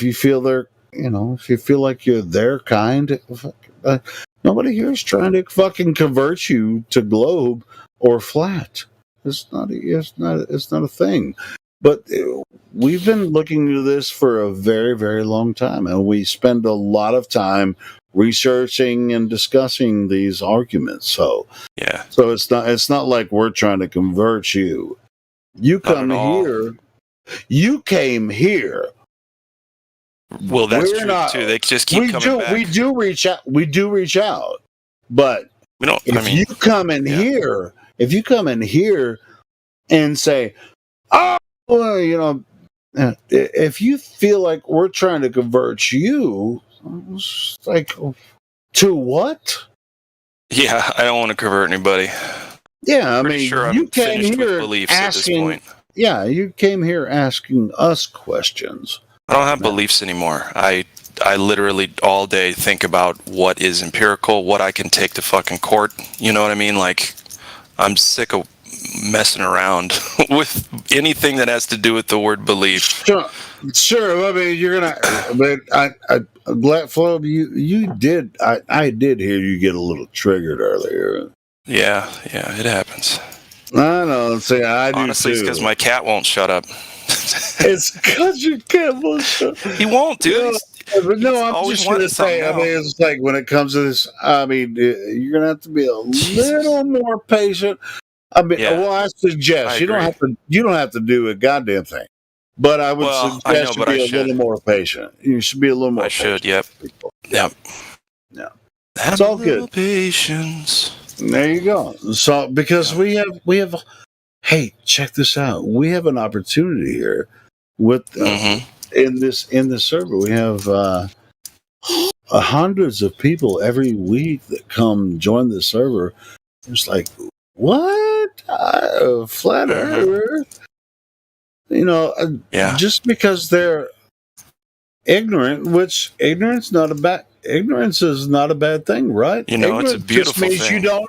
you feel if you feel like you're their kind. Nobody here is trying to fucking convert you to globe or flat. It's not a thing. But we've been looking into this for a very, very long time, and we spend a lot of time researching and discussing these arguments. So it's not like we're trying to convert you. You come here. You came here. Well, that's true too. They just keep coming back. We do reach out. But we don't. If you come in here and say, "Oh, well, if you feel like we're trying to convert you, it's like, to what?" Yeah, I don't want to convert anybody. Yeah, you came here asking. Yeah, you came here asking us questions. I don't have beliefs anymore. I literally all day think about what is empirical, what I can take to fucking court. You know what I mean? Like, I'm sick of messing around with anything that has to do with the word belief. Sure. I mean, you're gonna. But I'm glad, Flo. You did. I did hear you get a little triggered earlier. Yeah, it happens. I know. See, I do honestly, too. It's because my cat won't shut up. It's because your cat won't shut up. He won't, dude. No, I'm just going to say, I mean, it's like when it comes to this, I mean, you're going to have to be a little more patient. I mean, well, I suggest you don't have to do a goddamn thing, but I would suggest you be a little more patient. You should be a little more. I should. Yep. Yeah. It's all good. Patience. There you go. So because we have. Hey, check this out. We have an opportunity here with in this server. We have hundreds of people every week that come join the server. It's like, what? Flat Earth? You know, just because they're ignorant, which ignorance is not a bad thing, right? You know, ignorance it's a beautiful just means thing. You don't.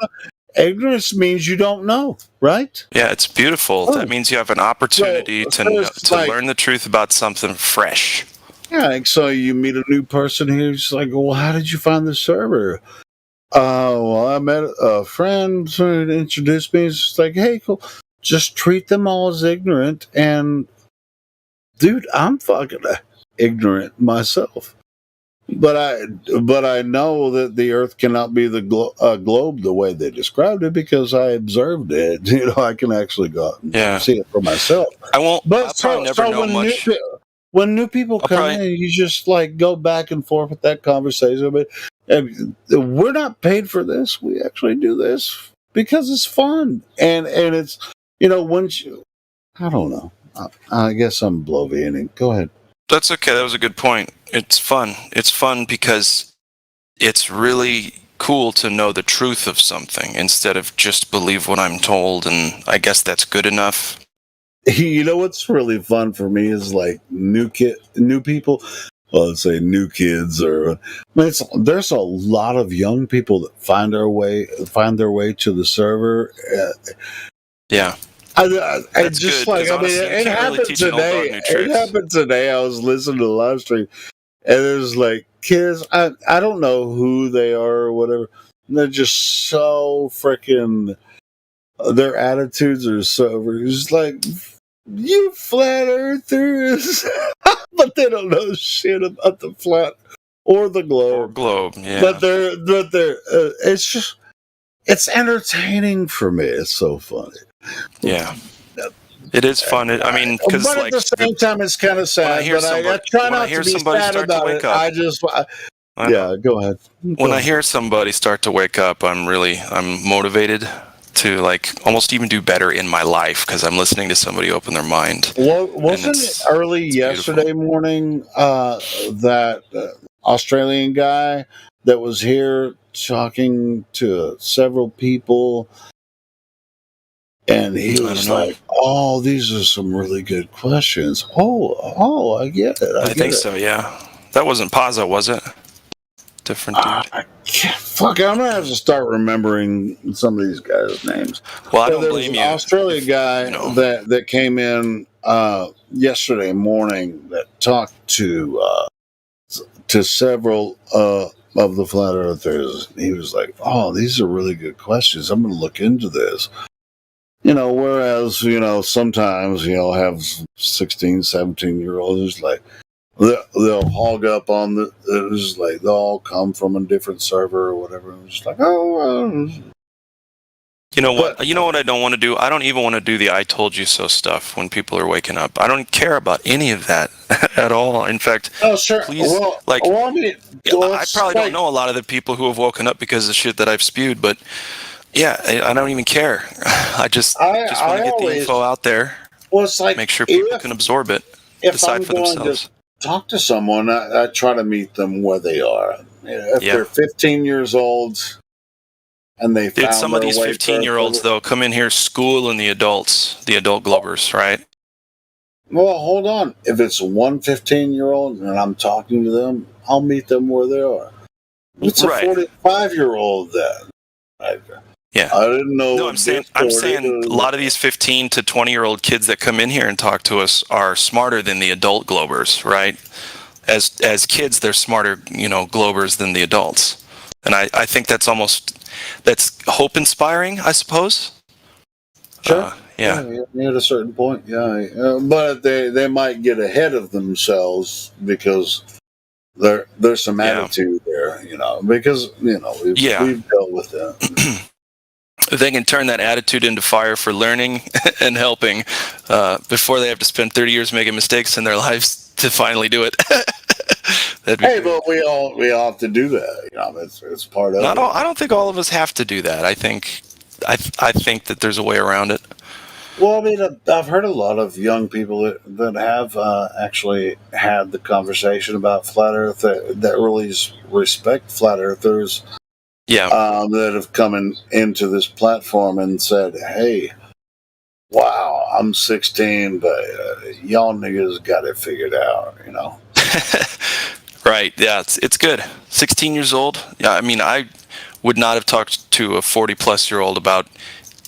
Ignorance means you don't know, right? Yeah, it's beautiful. That means you have an opportunity to learn the truth about something fresh. Yeah, like, so you meet a new person here. It's like, well, how did you find the server? Well, I met a friend who introduced me. It's like, hey, cool. Just treat them all as ignorant. And, dude, I'm fucking ignorant myself. But I know that the Earth cannot be the globe the way they described it because I observed it. You know, I can actually go out and see it for myself. I won't. But I'll probably never know much. When new people come in, you just like go back and forth with that conversation. But we're not paid for this. We actually do this because it's fun, and it's I don't know. I guess I'm bloviating. Go ahead. That's okay. That was a good point. It's fun. It's fun because it's really cool to know the truth of something instead of just believe what I'm told, and I guess that's good enough. You know what's really fun for me is like new people. Well, let's say new kids, or there's a lot of young people that find their way to the server. Yeah. It's just good, like, I mean, it happened today. It happened today. I was listening to the live stream, and there's like kids. I don't know who they are or whatever. And they're just so freaking. Their attitudes are so. It's like, you flat earthers, but they don't know shit about the flat or the globe. Yeah. But they're. It's just. It's entertaining for me. It's so funny. Yeah, it is fun. I mean, because but at the same time, it's kind of sad. But I try not to be sad about it. I just, go ahead. When I hear somebody start to wake up, I'm motivated to like almost even do better in my life because I'm listening to somebody open their mind. Well, wasn't it early yesterday morning that Australian guy that was here talking to several people? And he was like, "Oh, these are some really good questions." Oh, I get it. I think so. Yeah, that wasn't Pazza, was it? Different dude. Fuck, I'm gonna have to start remembering some of these guys' names. Well, I don't blame you. There was an Australian guy that came in yesterday morning that talked to several of the flat earthers. He was like, "Oh, these are really good questions. I'm gonna look into this." You know, whereas, sometimes, have 16, 17-year-olds, like, they'll hog up on it's like, they'll all come from a different server or whatever. And it's like, You know what? You know what I don't want to do? I don't even want to do the I told you so stuff when people are waking up. I don't care about any of that at all. In fact, please, I probably don't know a lot of the people who have woken up because of the shit that I've spewed, but yeah, I don't even care. I just want to get the info out there. Well, it's like, make sure people can absorb it, decide for themselves. To talk to someone, I try to meet them where they are. If they're 15 years old and they found some of these 15-year-olds though come in here schooling the adult Globers, right? Well, hold on. If it's one 15-year-old and I'm talking to them, I'll meet them where they are. It's a 45-year-old then. Yeah. I didn't know. No, I'm saying a lot of these 15 to 20-year-old kids that come in here and talk to us are smarter than the adult Globers, right? As kids, they're smarter, Globers than the adults. And I think that's hope inspiring, I suppose. Sure. Yeah. At a certain point, but they might get ahead of themselves because there's some attitude there, because we've dealt with that. If they can turn that attitude into fire for learning and helping before they have to spend 30 years making mistakes in their lives to finally do it. But we all have to do that. It's part of it. I don't think all of us have to do that. I think that there's a way around it. Well, I mean, I've heard a lot of young people that have actually had the conversation about Flat Earth that really respect Flat Earthers. Yeah. That have come into this platform and said, "Hey, wow, I'm 16, but y'all niggas got it figured out," Right. Yeah, it's good. 16 years old. Yeah, I mean, I would not have talked to a 40-plus-year-old about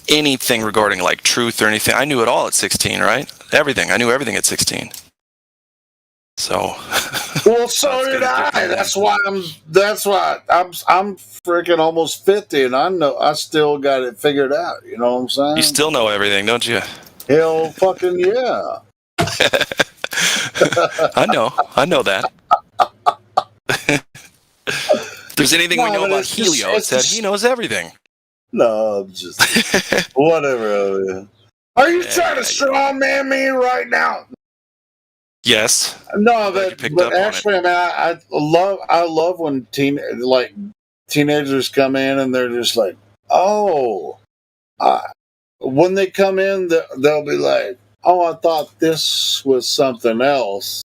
anything regarding like truth or anything. I knew it all at 16, right? Everything. I knew everything at 16. So. Well, so did I. That's why I'm freaking almost 50, and I still got it figured out. You know what I'm saying? You still know everything, don't you? Hell, fucking yeah. I know that. If there's anything we know about Helio, it's that he knows everything. No, I'm just whatever. Are you trying to strawman me right now? Yes. No, but actually, I mean, I love when teenagers come in and they're just like, oh, when they come in, they'll be like, oh, I thought this was something else,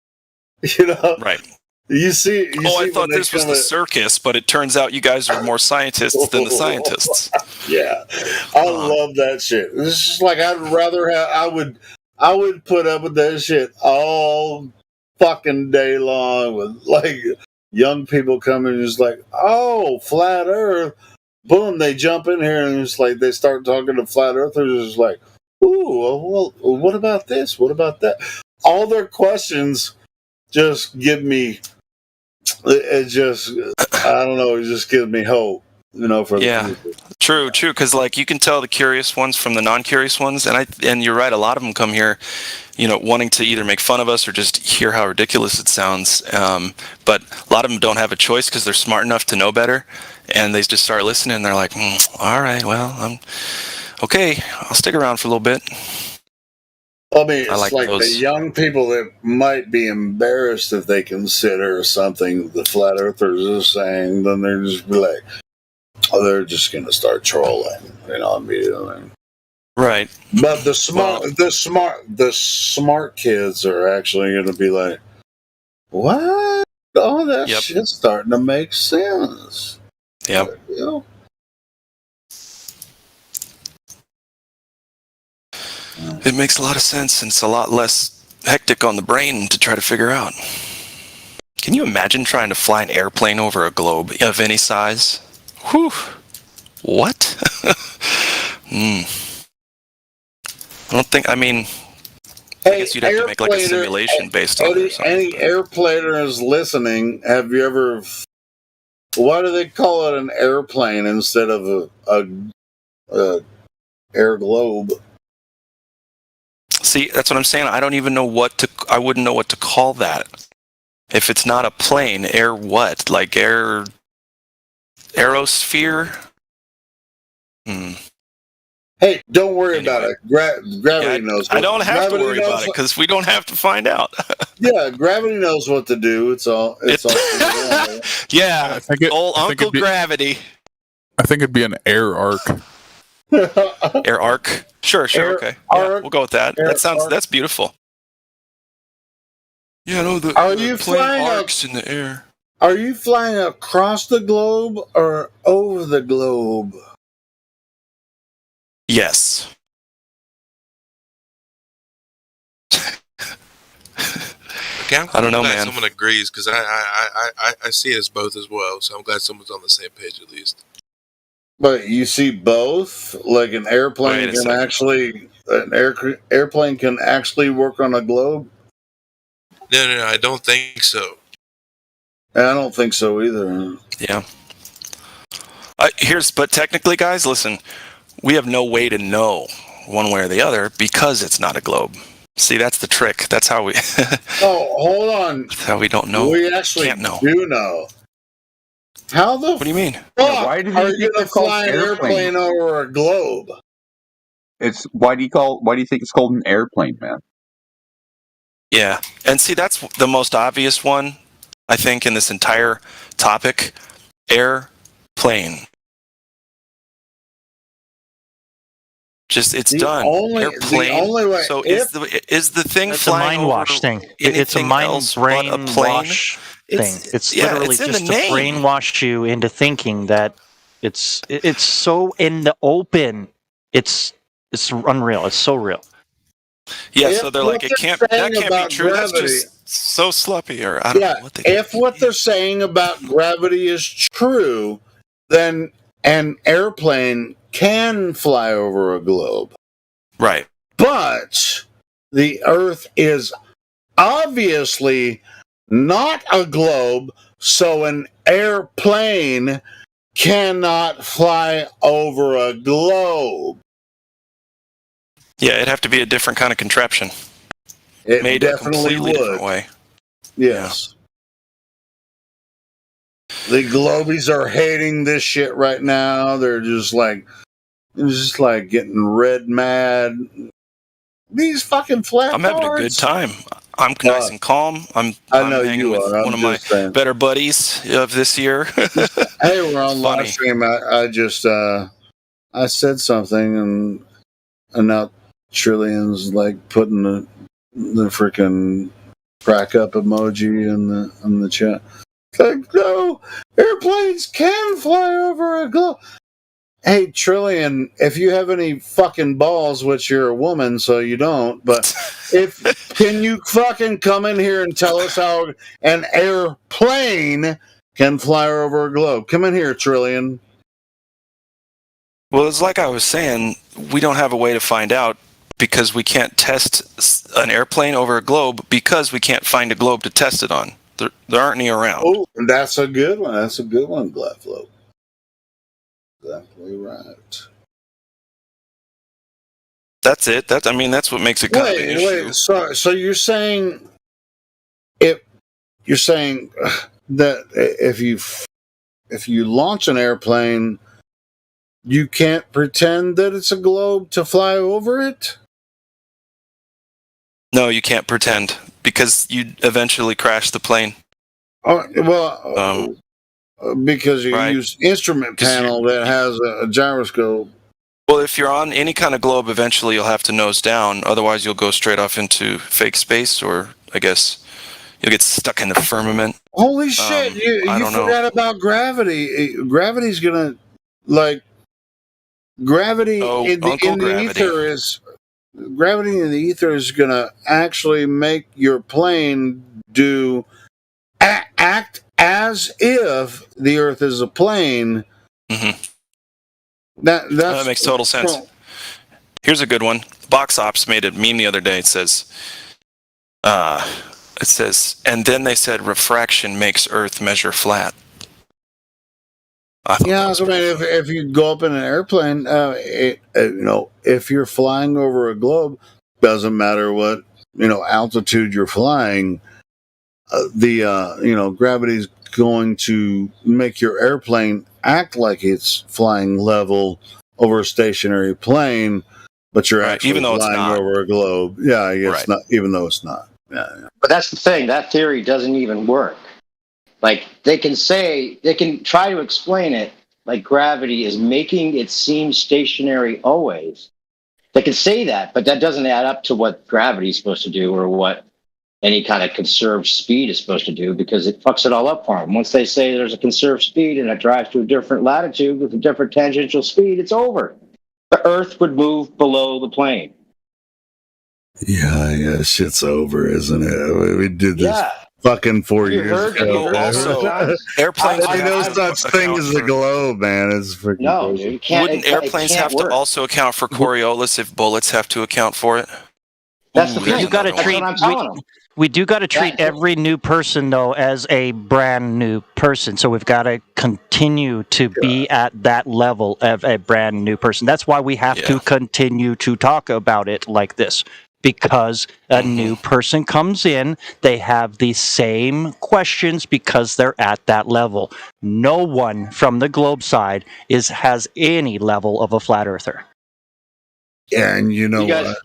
Right. I thought this was the circus, but it turns out you guys are more scientists than the scientists. Yeah, I love that shit. It's just like I would put up with that shit all fucking day long with like young people coming just like, oh, Flat Earth. Boom, they jump in here and it's like they start talking to Flat Earthers. It's like, ooh, well, what about this? What about that? All their questions just give me, I don't know, it just gives me hope, for the future. True, because like you can tell the curious ones from the non-curious ones, and you're right, a lot of them come here, wanting to either make fun of us or just hear how ridiculous it sounds. But a lot of them don't have a choice because they're smart enough to know better, and they just start listening. And they're like, all right, well, I'm okay. I'll stick around for a little bit. I mean, it's like the young people that might be embarrassed if they consider something the Flat Earthers are saying, then they're just be like, oh, they're just going to start trolling, immediately. Right. But the smart kids are actually going to be like, what? Oh, that shit's starting to make sense. Yep. It makes a lot of sense, and it's a lot less hectic on the brain to try to figure out. Can you imagine trying to fly an airplane over a globe of any size? Whew. What? I guess you'd have to make like a simulation based on it or something. Any airplaners listening, have you ever... Why do they call it an airplane instead of a air globe? See, that's what I'm saying. I don't even know I wouldn't know what to call that. If it's not a plane, air what? Like aerosphere? Hey, don't worry about it. Gravity knows. I don't have to worry about it because we don't have to find out. Yeah, gravity knows what to do. It's all. Yeah, old Uncle Gravity. I think it'd be an air arc. Air arc. Sure, okay. Yeah, we'll go with that. That's beautiful. Yeah, no, are you flying arcs in the air? Are you flying across the globe or over the globe? Yes. Okay, I don't know, glad man. someone agrees because I see it as both as well. So I'm glad someone's on the same page at least. But you see both, like an airplane can actually airplane can actually work on a globe. No, I don't think so. I don't think so either. Yeah. But technically, guys, listen, we have no way to know one way or the other because it's not a globe. See, that's the trick. That's how we. Oh, hold on. That's how we don't know. We actually can't know. do know. How the? What do you mean? Why are you going to fly an airplane over a globe? Why do you think it's called an airplane, man? Yeah, and see, that's the most obvious one, I think, in this entire topic. Airplane. Just it's done. Airplane. The only way. So is the thing It's flying a mind wash thing. It's a mind brain wash thing. It's literally just to brainwash you into thinking that it's so in the open. It's unreal. It's so real. Yeah, so they're like, that can't be true. That's just so sloppy. Or I don't know what they if what they're saying about gravity is true, then an airplane can fly over a globe. Right. But the Earth is obviously not a globe, so an airplane cannot fly over a globe. Yeah, it'd have to be a different kind of contraption. It made definitely a completely would. different way. Yes. The Globies are hating this shit right now. They're just like getting red mad. These fucking flat. I'm having a good time. I'm nice and calm. I'm hanging with one of my better buddies of this year. Hey, we're on live stream. I said something and now Trillian's like putting the freaking crack up emoji in the chat. Like, no, airplanes can fly over a globe. Hey, Trillian, if you have any fucking balls, which you're a woman, so you don't, but can you fucking come in here and tell us how an airplane can fly over a globe? Come in here, Trillian. Well, it's like I was saying, we don't have a way to find out because we can't test an airplane over a globe because we can't find a globe to test it on. There aren't any around. Oh, that's a good one. That's a good one, Gladflow. Exactly right. That's it. That's what makes it kind of an issue. Wait. So you're saying that if you launch an airplane, you can't pretend that it's a globe to fly over it? No, you can't pretend because you'd eventually crash the plane. Oh, well, because you use instrument panel that has a gyroscope. Well, if you're on any kind of globe, eventually you'll have to nose down. Otherwise, you'll go straight off into fake space, or I guess you'll get stuck in the firmament. Holy shit! You forgot about gravity. Gravity's gonna gravity in the ether is. Gravity in the ether is going to actually make your plane act as if the Earth is a plane. Mm-hmm. That makes total sense. Here's a good one. Box Ops made a meme the other day. It says, and then they said refraction makes Earth measure flat. If you go up in an airplane, if you're flying over a globe, doesn't matter what altitude you're flying. Gravity's going to make your airplane act like it's flying level over a stationary plane, but you're actually flying over a globe. Yeah, it's not, even though it's not. Yeah. But that's the thing. That theory doesn't even work. Like, they can try to explain it like gravity is making it seem stationary always. They can say that, but that doesn't add up to what gravity is supposed to do or what any kind of conserved speed is supposed to do, because it fucks it all up for them. Once they say there's a conserved speed and it drives to a different latitude with a different tangential speed, it's over. The Earth would move below the plane. Yeah, shit's over, isn't it? We did this fucking 4 years ago. Also, airplanes. There's no such thing as the globe, man. It's freaking crazy. You can't. Wouldn't airplanes have to also account for Coriolis if bullets have to account for it? That's the thing. You got to treat. We do got to treat every new person though as a brand new person. So we've got to continue to be at that level of a brand new person. That's why we have to continue to talk about it like this. Because a new person comes in, they have the same questions because they're at that level. No one from the globe side has any level of a flat earther. Yeah, and you know what?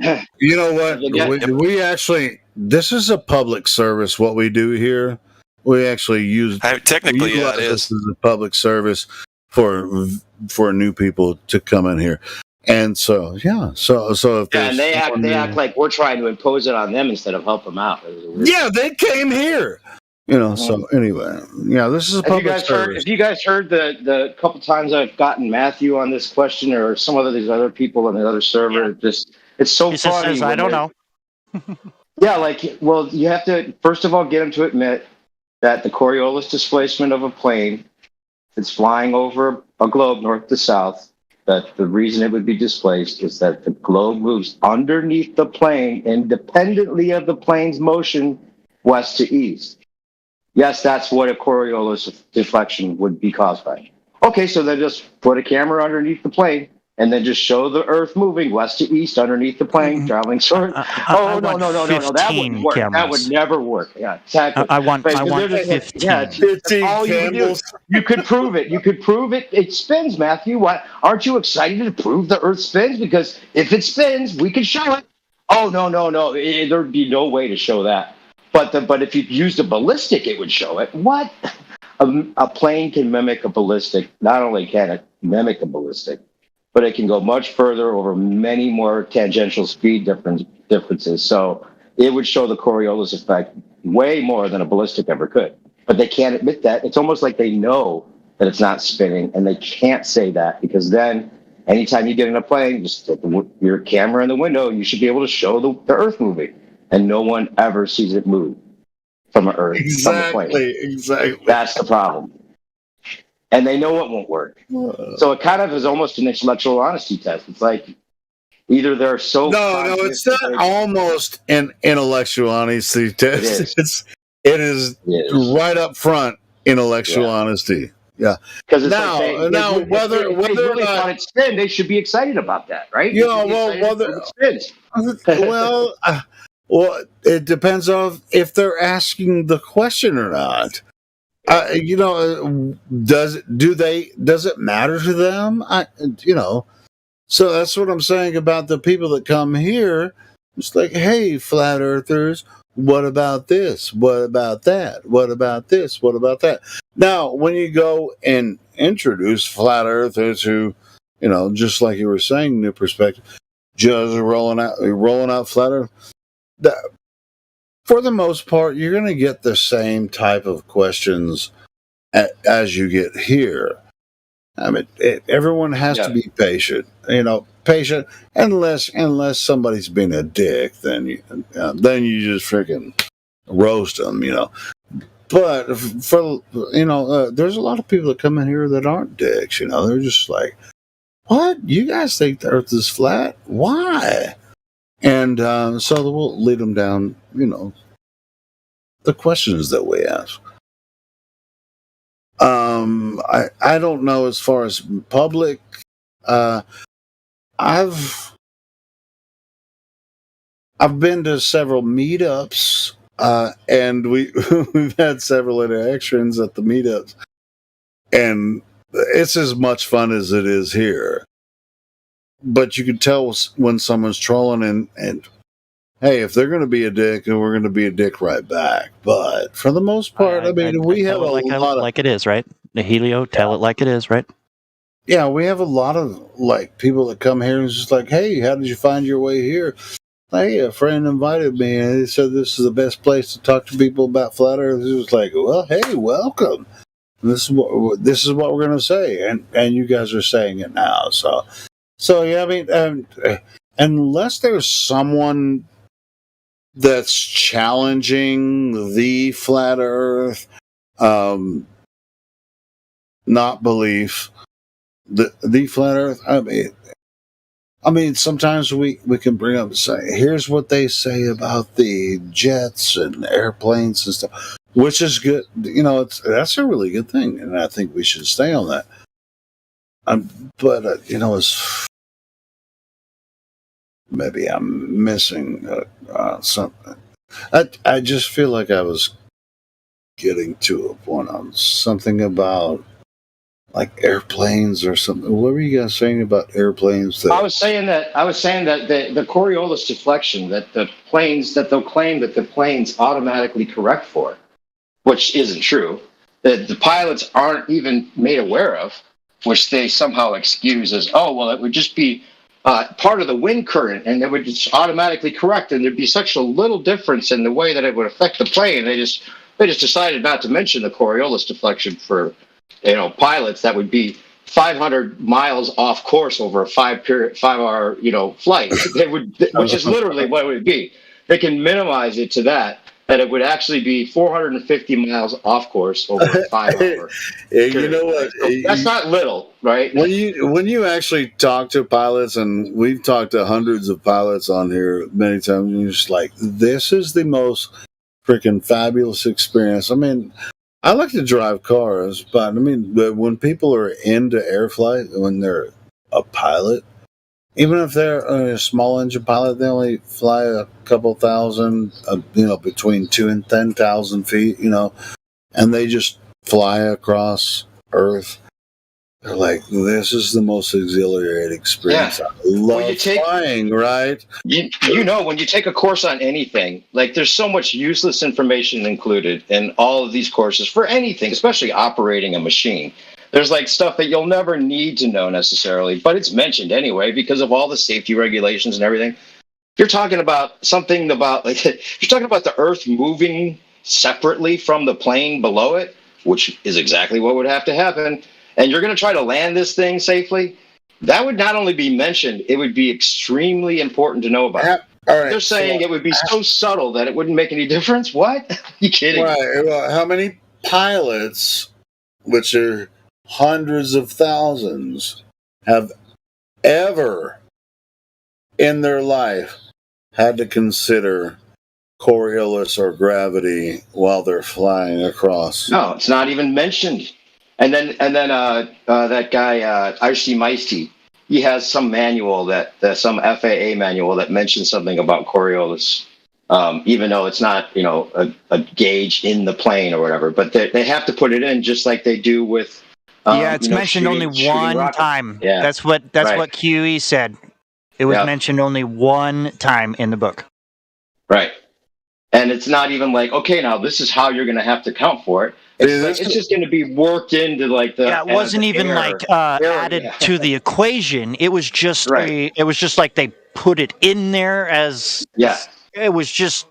We actually, this is a public service. What we do here, we actually use. Technically, yeah, it is. This is a public service for new people to come in here. And so, if and they act like we're trying to impose it on them instead of help them out. Yeah, they came here. So anyway, this is a public service. Have you guys heard the couple times I've gotten Matthew on this question or some of these other people on the other server? It's so funny. Says, I don't know. You have to first of all get them to admit that the Coriolis displacement of a plane that's flying over a globe north to south, that the reason it would be displaced is that the globe moves underneath the plane independently of the plane's motion west to east. Yes, that's what a Coriolis deflection would be caused by. Okay, so then just put a camera underneath the plane and then just show the Earth moving west to east underneath the plane, traveling sort. No, that wouldn't work. Cameras. That would never work. Yeah, exactly. I want 15. 15 cameras. You could prove it. You could prove it. It spins, Matthew. Why aren't you excited to prove the Earth spins? Because if it spins, we can show it. Oh no. There'd be no way to show that. But if you used a ballistic, it would show it. What? A plane can mimic a ballistic. Not only can it mimic a ballistic, but it can go much further over many more tangential speed differences. So it would show the Coriolis effect way more than a ballistic ever could. But they can't admit that. It's almost like they know that it's not spinning, and they can't say that because then anytime you get in a plane, just put your camera in the window, you should be able to show the Earth moving. And no one ever sees it move from an Earth. Exactly. That's the problem. And they know it won't work. So it kind of is almost an intellectual honesty test. It's like either they're so... No, it's not almost an intellectual honesty test. It is right up front intellectual honesty. Yeah. Because it's whether or not it spin, they should be excited about that, right? Well, it depends on if they're asking the question or not. Does it matter to them? So that's what I'm saying about the people that come here. It's like, hey, flat earthers, what about this? What about that? What about this? What about that? Now, when you go and introduce flat earthers who, just like you were saying, new perspective, just rolling out flat earth. For the most part, you're going to get the same type of questions as you get here. I mean, everyone has to be patient. Patient unless somebody's being a dick, then you just freaking roast them. But there's a lot of people that come in here that aren't dicks. They're just like, what? You guys think the Earth is flat? Why? And so we'll lead them down, the questions that we ask. I don't know as far as public. I've been to several meetups, and we've had several interactions at the meetups, and it's as much fun as it is here. But you can tell when someone's trolling and hey, if they're going to be a dick, then we're going to be a dick right back. But for the most part, we have a lot of... Like it is, right? The Helio, tell it like it is, right? Yeah, we have a lot of people that come here and it's just like, hey, how did you find your way here? Hey, a friend invited me and he said this is the best place to talk to people about flat earth. It was like, well, hey, welcome. This is what we're going to say. And you guys are saying it now. So yeah, I mean, unless there's someone that's challenging the flat Earth, not belief, the flat Earth. I mean, sometimes we can bring up and say, here's what they say about the jets and airplanes and stuff, which is good. You know, that's a really good thing, and I think we should stay on that. But you know, it's maybe I'm missing something. I just feel like I was getting to a point on something about like airplanes or something. What were you guys saying about airplanes? I was saying that the Coriolis deflection that they'll claim that the planes automatically correct for, which isn't true, that the pilots aren't even made aware of, which they somehow excuse as, oh, well, it would just be part of the wind current and it would just automatically correct, and there'd be such a little difference in the way that it would affect the plane. They just decided not to mention the Coriolis deflection for, you know, pilots. That would be 500 miles off course over a 5-hour, you know, flight. Which is literally what it would be. They can minimize it to that it would actually be 450 miles off course over a 5-hour. You know what? So that's not little, right? When you actually talk to pilots, and we've talked to hundreds of pilots on here many times, and you're just like, this is the most freaking fabulous experience. I mean, I like to drive cars, but I mean, when people are into air flight, when they're a pilot, even if they're a small engine pilot, they only fly a couple thousand, you know, between 2,000 and 10,000 feet, you know, and they just fly across Earth. They're like, this is the most exhilarating experience. Yeah. I love flying, right? You know, when you take a course on anything, like there's so much useless information included in all of these courses for anything, especially operating a machine. There's like stuff that you'll never need to know necessarily, but it's mentioned anyway because of all the safety regulations and everything. You're talking about something about like you're talking about the Earth moving separately from the plane below it, which is exactly what would have to happen. And you're going to try to land this thing safely. That would not only be mentioned, it would be extremely important to know about. All right, they're saying it would be so subtle that it wouldn't make any difference. What? Are you kidding? Right. Well, how many pilots, which are hundreds of thousands, have ever in their life had to consider Coriolis or gravity while they're flying across? No, it's not even mentioned. And then that guy RC Meisty, he has some manual some FAA manual that mentions something about Coriolis, even though it's not, you know, a gauge in the plane or whatever. But they have to put it in just like they do with. It's mentioned only one time. Yeah. That's what QE said. It was mentioned only one time in the book. Right. And it's not even like, okay, now this is how you're going to have to account for it. It's just going to be worked into like the. Yeah, it wasn't even added to the equation. It was just it was just like they put it in there as. Yeah. It was just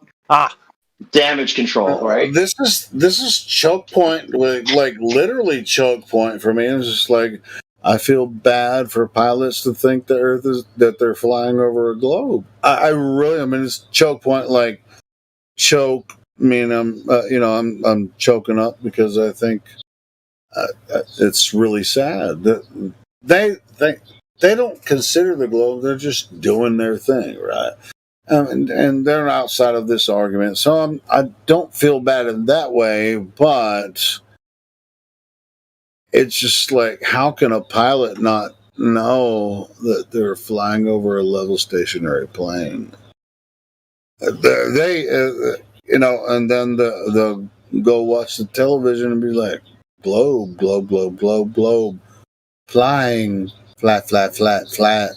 damage control, right? This is choke point, like literally choke point for me. It's just like I feel bad for pilots to think the Earth is that they're flying over a globe. I mean, it's choke point, like choke. I mean, I'm choking up because I think it's really sad that they don't consider the globe. They're just doing their thing, right? And they're outside of this argument, so I don't feel bad in that way. But it's just like, how can a pilot not know that they're flying over a level stationary plane? They you know, and then they'll go watch the television and be like, globe, globe, globe, globe, globe, flying, flat, flat, flat, flat.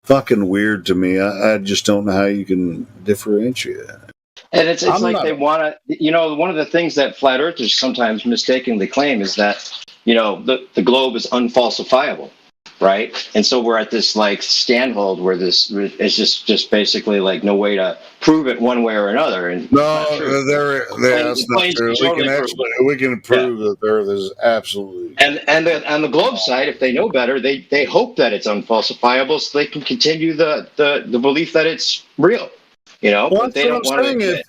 Fucking weird to me. I just don't know how you can differentiate. And it's like they want to, you know, one of the things that flat earthers sometimes mistakenly claim is that, you know, the globe is unfalsifiable, right? And so we're at this like standhold where this is just basically like no way to prove it one way or another. And that's not true. We can prove that the Earth is absolutely. And on the globe side, if they know better, they hope that it's unfalsifiable so they can continue the belief that it's real. But they don't want to admit.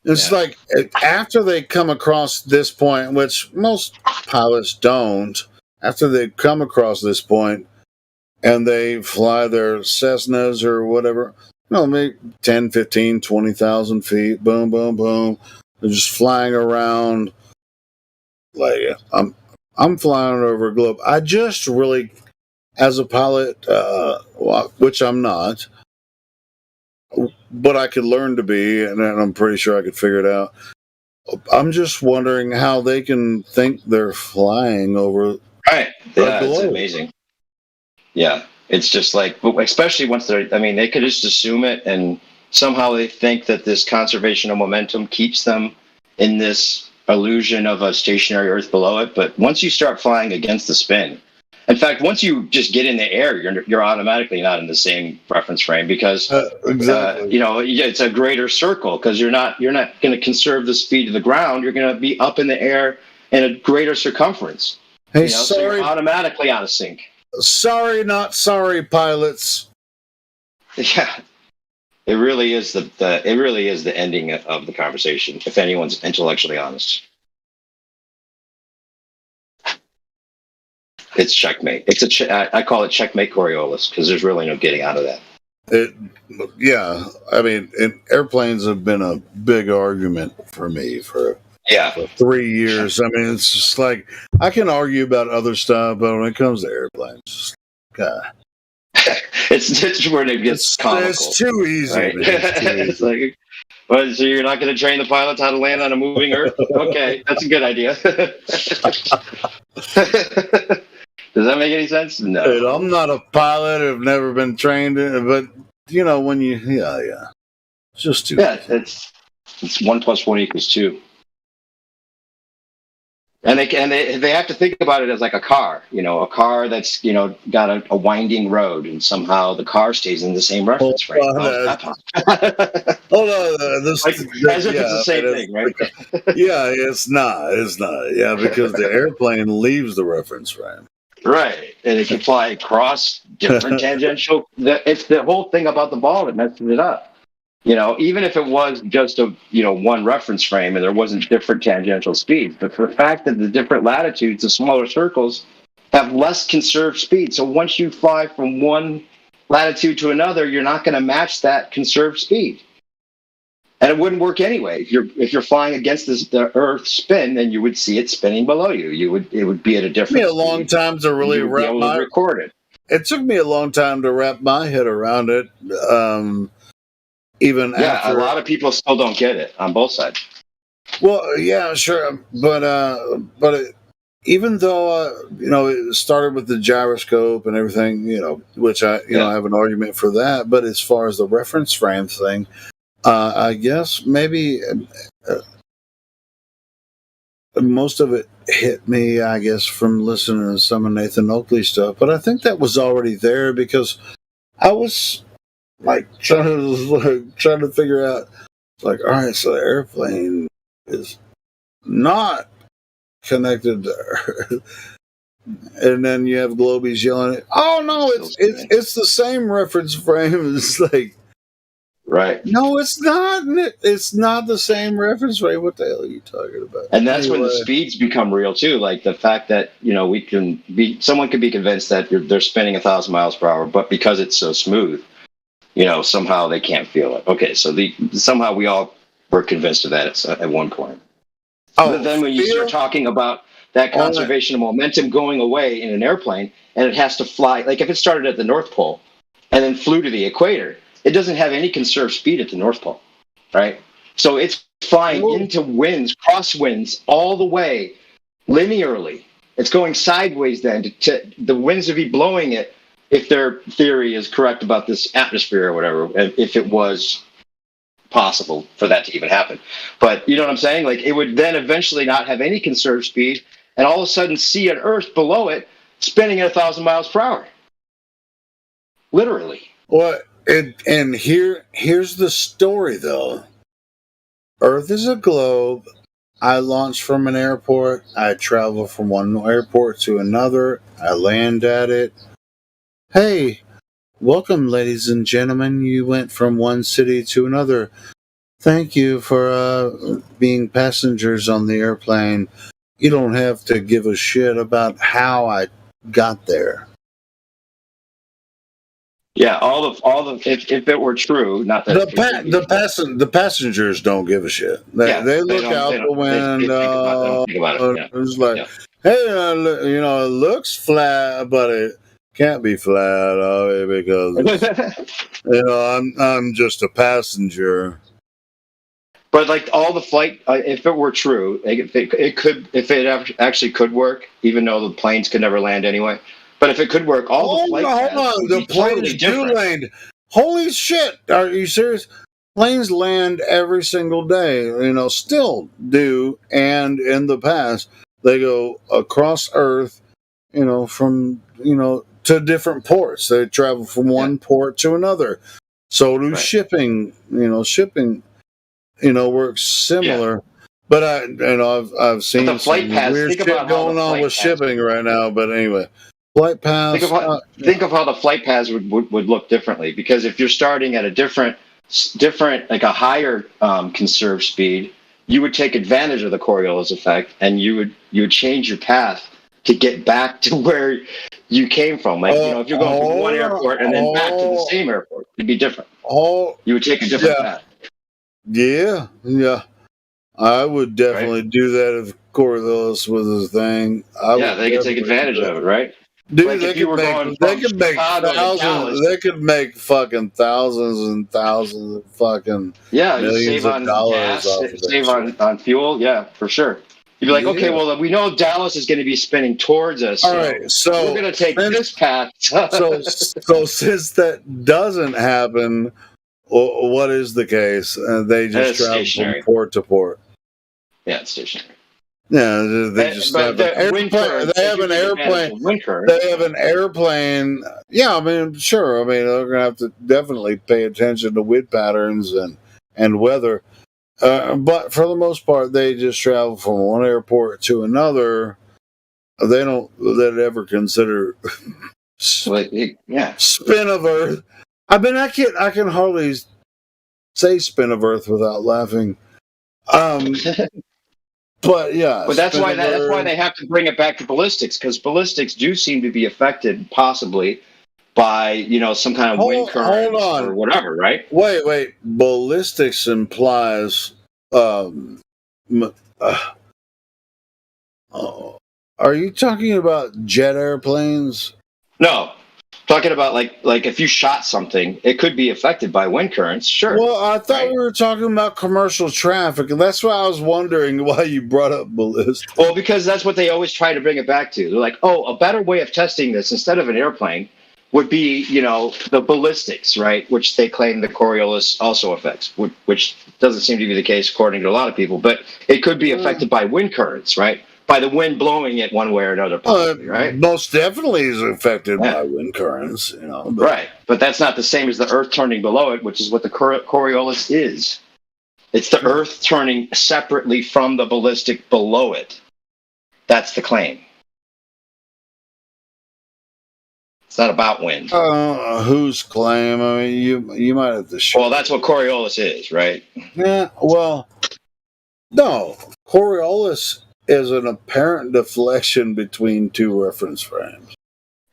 It's like after they come across this point, which most pilots don't, after they come across this point and they fly their Cessnas or whatever, maybe 10, 15, 20,000 feet, boom, boom, boom. They're just flying around like I'm flying over a globe. I just really, as a pilot, which I'm not, but I could learn to be, and I'm pretty sure I could figure it out. I'm just wondering how they can think they're flying over. Right. Yeah, it's amazing. Yeah. It's just like, especially once they could just assume it, and somehow they think that this conservation of momentum keeps them in this illusion of a stationary Earth below it. But once you start flying against the spin, in fact, once you just get in the air, you're automatically not in the same reference frame because it's a greater circle because you're not going to conserve the speed of the ground. You're going to be up in the air in a greater circumference. Hey, so you're automatically out of sync. Sorry, not sorry, pilots. Yeah, it really is the ending of the conversation. If anyone's intellectually honest. It's checkmate. I call it checkmate Coriolis because there's really no getting out of that. And airplanes have been a big argument for me for 3 years. I mean, it's just like I can argue about other stuff, but when it comes to airplanes, God, it's where it gets comical. It's too easy. Right? It's like, well, so you're not going to train the pilots how to land on a moving Earth? Okay, that's a good idea. Does that make any sense? No. Dude, I'm not a pilot. I've never been trained in it, but when you, it's just too. Yeah, it's 1 + 1 = 2. And they have to think about it as like a car, a car that's got a winding road, and somehow the car stays in the same reference frame. Hold on, as if it's the same thing, right? Yeah, it's not. Yeah, because the airplane leaves the reference frame. Right, and it can fly across different tangential. It's the whole thing about the ball that messes it up. Even if it was just one reference frame and there wasn't different tangential speeds, but for the fact that the different latitudes, the smaller circles, have less conserved speed. So once you fly from one latitude to another, you're not going to match that conserved speed. And it wouldn't work anyway. If you're flying against the Earth spin, then you would see it spinning below you. It would be at a different. It took me a long time to really record it. It took me a long time to wrap my head around it. After, a lot of people still don't get it on both sides. Well, yeah, sure, but even though it started with the gyroscope and everything, which I have an argument for that. But as far as the reference frame thing. I guess maybe most of it hit me, I guess, from listening to some of Nathan Oakley stuff. But I think that was already there because I was like trying to figure out, like, all right, so the airplane is not connected to Earth. And then you have Globies yelling, "Oh no, it's the same reference frame." It's like. Right. No, it's not. It's not the same reference frame. What the hell are you talking about? And that's when the speeds become real too. Like the fact that someone could be convinced that they're spinning 1,000 miles per hour, but because it's so smooth, somehow they can't feel it. Okay, so somehow we all were convinced of that at one point. But then when you start talking about that conservation of momentum going away in an airplane, and it has to fly, like if it started at the North Pole and then flew to the equator. It doesn't have any conserved speed at the North Pole, right? So it's flying into winds, crosswinds, all the way linearly. It's going sideways then. The winds would be blowing it if their theory is correct about this atmosphere or whatever, if it was possible for that to even happen. But you know what I'm saying? Like it would then eventually not have any conserved speed and all of a sudden see an Earth below it spinning at 1,000 miles per hour. Literally. What? And here's the story, though. Earth is a globe. I launch from an airport. I travel from one airport to another. I land at it. Hey, welcome, ladies and gentlemen. You went from one city to another. Thank you for being passengers on the airplane. You don't have to give a shit about how I got there. Yeah, all the if it were true, not that the passengers don't give a shit. They look out the window. It's like, hey, it looks flat, but it can't be flat, because I'm just a passenger. But like all the flight, if it were true, if it actually could work, even though the planes could never land anyway. But if it could work, all the flight paths would be totally different. Land. Holy shit! Are you serious? Planes land every single day. Still do, and in the past they go across Earth. From to different ports. They travel from one port to another. So do shipping. Shipping. Works similar. But I've seen the flight paths, weird shit going on with shipping right now. But anyway, flight paths. Think of how the flight paths would look differently, because if you're starting at a different like a higher conserved speed, you would take advantage of the Coriolis effect, and you would change your path to get back to where you came from. Like if you're going from one airport and then back to the same airport, it'd be different. You would take a different path. Yeah. I would definitely do that if Coriolis was a thing. They could take advantage of it, right? Dude, like they could make fucking thousands and thousands of fucking millions of dollars off of that. Save on fuel, for sure. You'd be like, okay, well, we know Dallas is going to be spinning towards us. All right, so we're going to take this path. so since that doesn't happen, what is the case? They just travel from port to port. Yeah, it's stationary. Yeah, they just have an airplane. They have an airplane. They have an airplane. Yeah, I mean, sure. I mean, they're gonna have to definitely pay attention to wind patterns and weather. But for the most part, they just travel from one airport to another. They don't ever consider spin of Earth. I mean, I can hardly say spin of Earth without laughing. But yeah, but that's why they have to bring it back to ballistics, because ballistics do seem to be affected possibly by some kind of wind current or whatever, right? Wait, ballistics implies. Are you talking about jet airplanes? No. Talking about like if you shot something, it could be affected by wind currents. Sure. Well, I thought we were talking about commercial traffic, and that's why I was wondering why you brought up ballistics. Well, because that's what they always try to bring it back to. They're like, a better way of testing this instead of an airplane would be, the ballistics, right? Which they claim the Coriolis also affects, which doesn't seem to be the case according to a lot of people. But it could be affected by wind currents, right? By the wind blowing it one way or another, possibly, right? Most definitely is affected by wind currents, Right, but that's not the same as the Earth turning below it, which is what the Coriolis is. It's the Earth turning separately from the ballistic below it. That's the claim. It's not about wind. Whose claim? I mean, you might have to show. Well, that's what Coriolis is, right? Yeah. Well, no, Coriolis is an apparent deflection between two reference frames.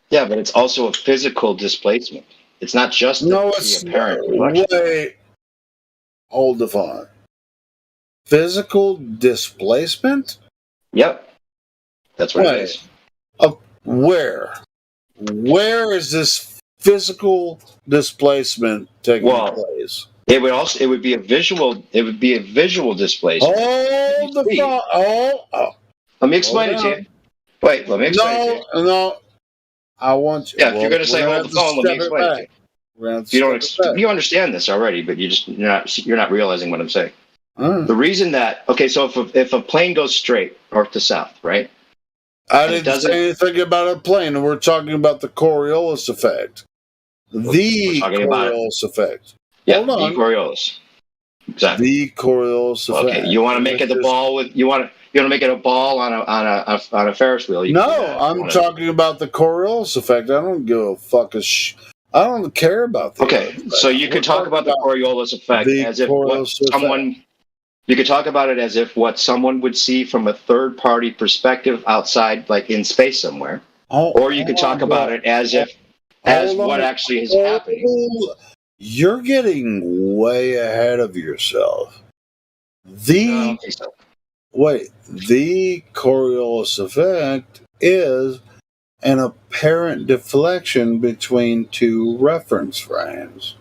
Yeah, but it's also a physical displacement. It's not just the apparent reflection. Wait, hold the phone. Physical displacement? Yep, that's what it is. Where? Where is this physical displacement taking place? It would be a visual displacement. Let me explain it to you. Wait, let me explain it to you. No. I want you. Yeah, if you're going to say hold the phone, let me explain it to you. You understand this already, but you're not realizing what I'm saying. The reason that so if a plane goes straight north to south, right? I didn't say anything about a plane. We're talking about the Coriolis effect. The Coriolis effect. Yeah, the Coriolis. Exactly. The Coriolis effect. Okay, you want to make it the ball with you want to make it a ball on a Ferris wheel? No, I'm talking about the Coriolis effect. I don't give a fuck I don't care about that. Okay, so you could talk about the Coriolis effect as if you could talk about it as if what someone would see from a third-party perspective outside, like in space somewhere, or you could talk about it as what actually is happening. You're getting way ahead of yourself. The Coriolis effect is an apparent deflection between two reference frames.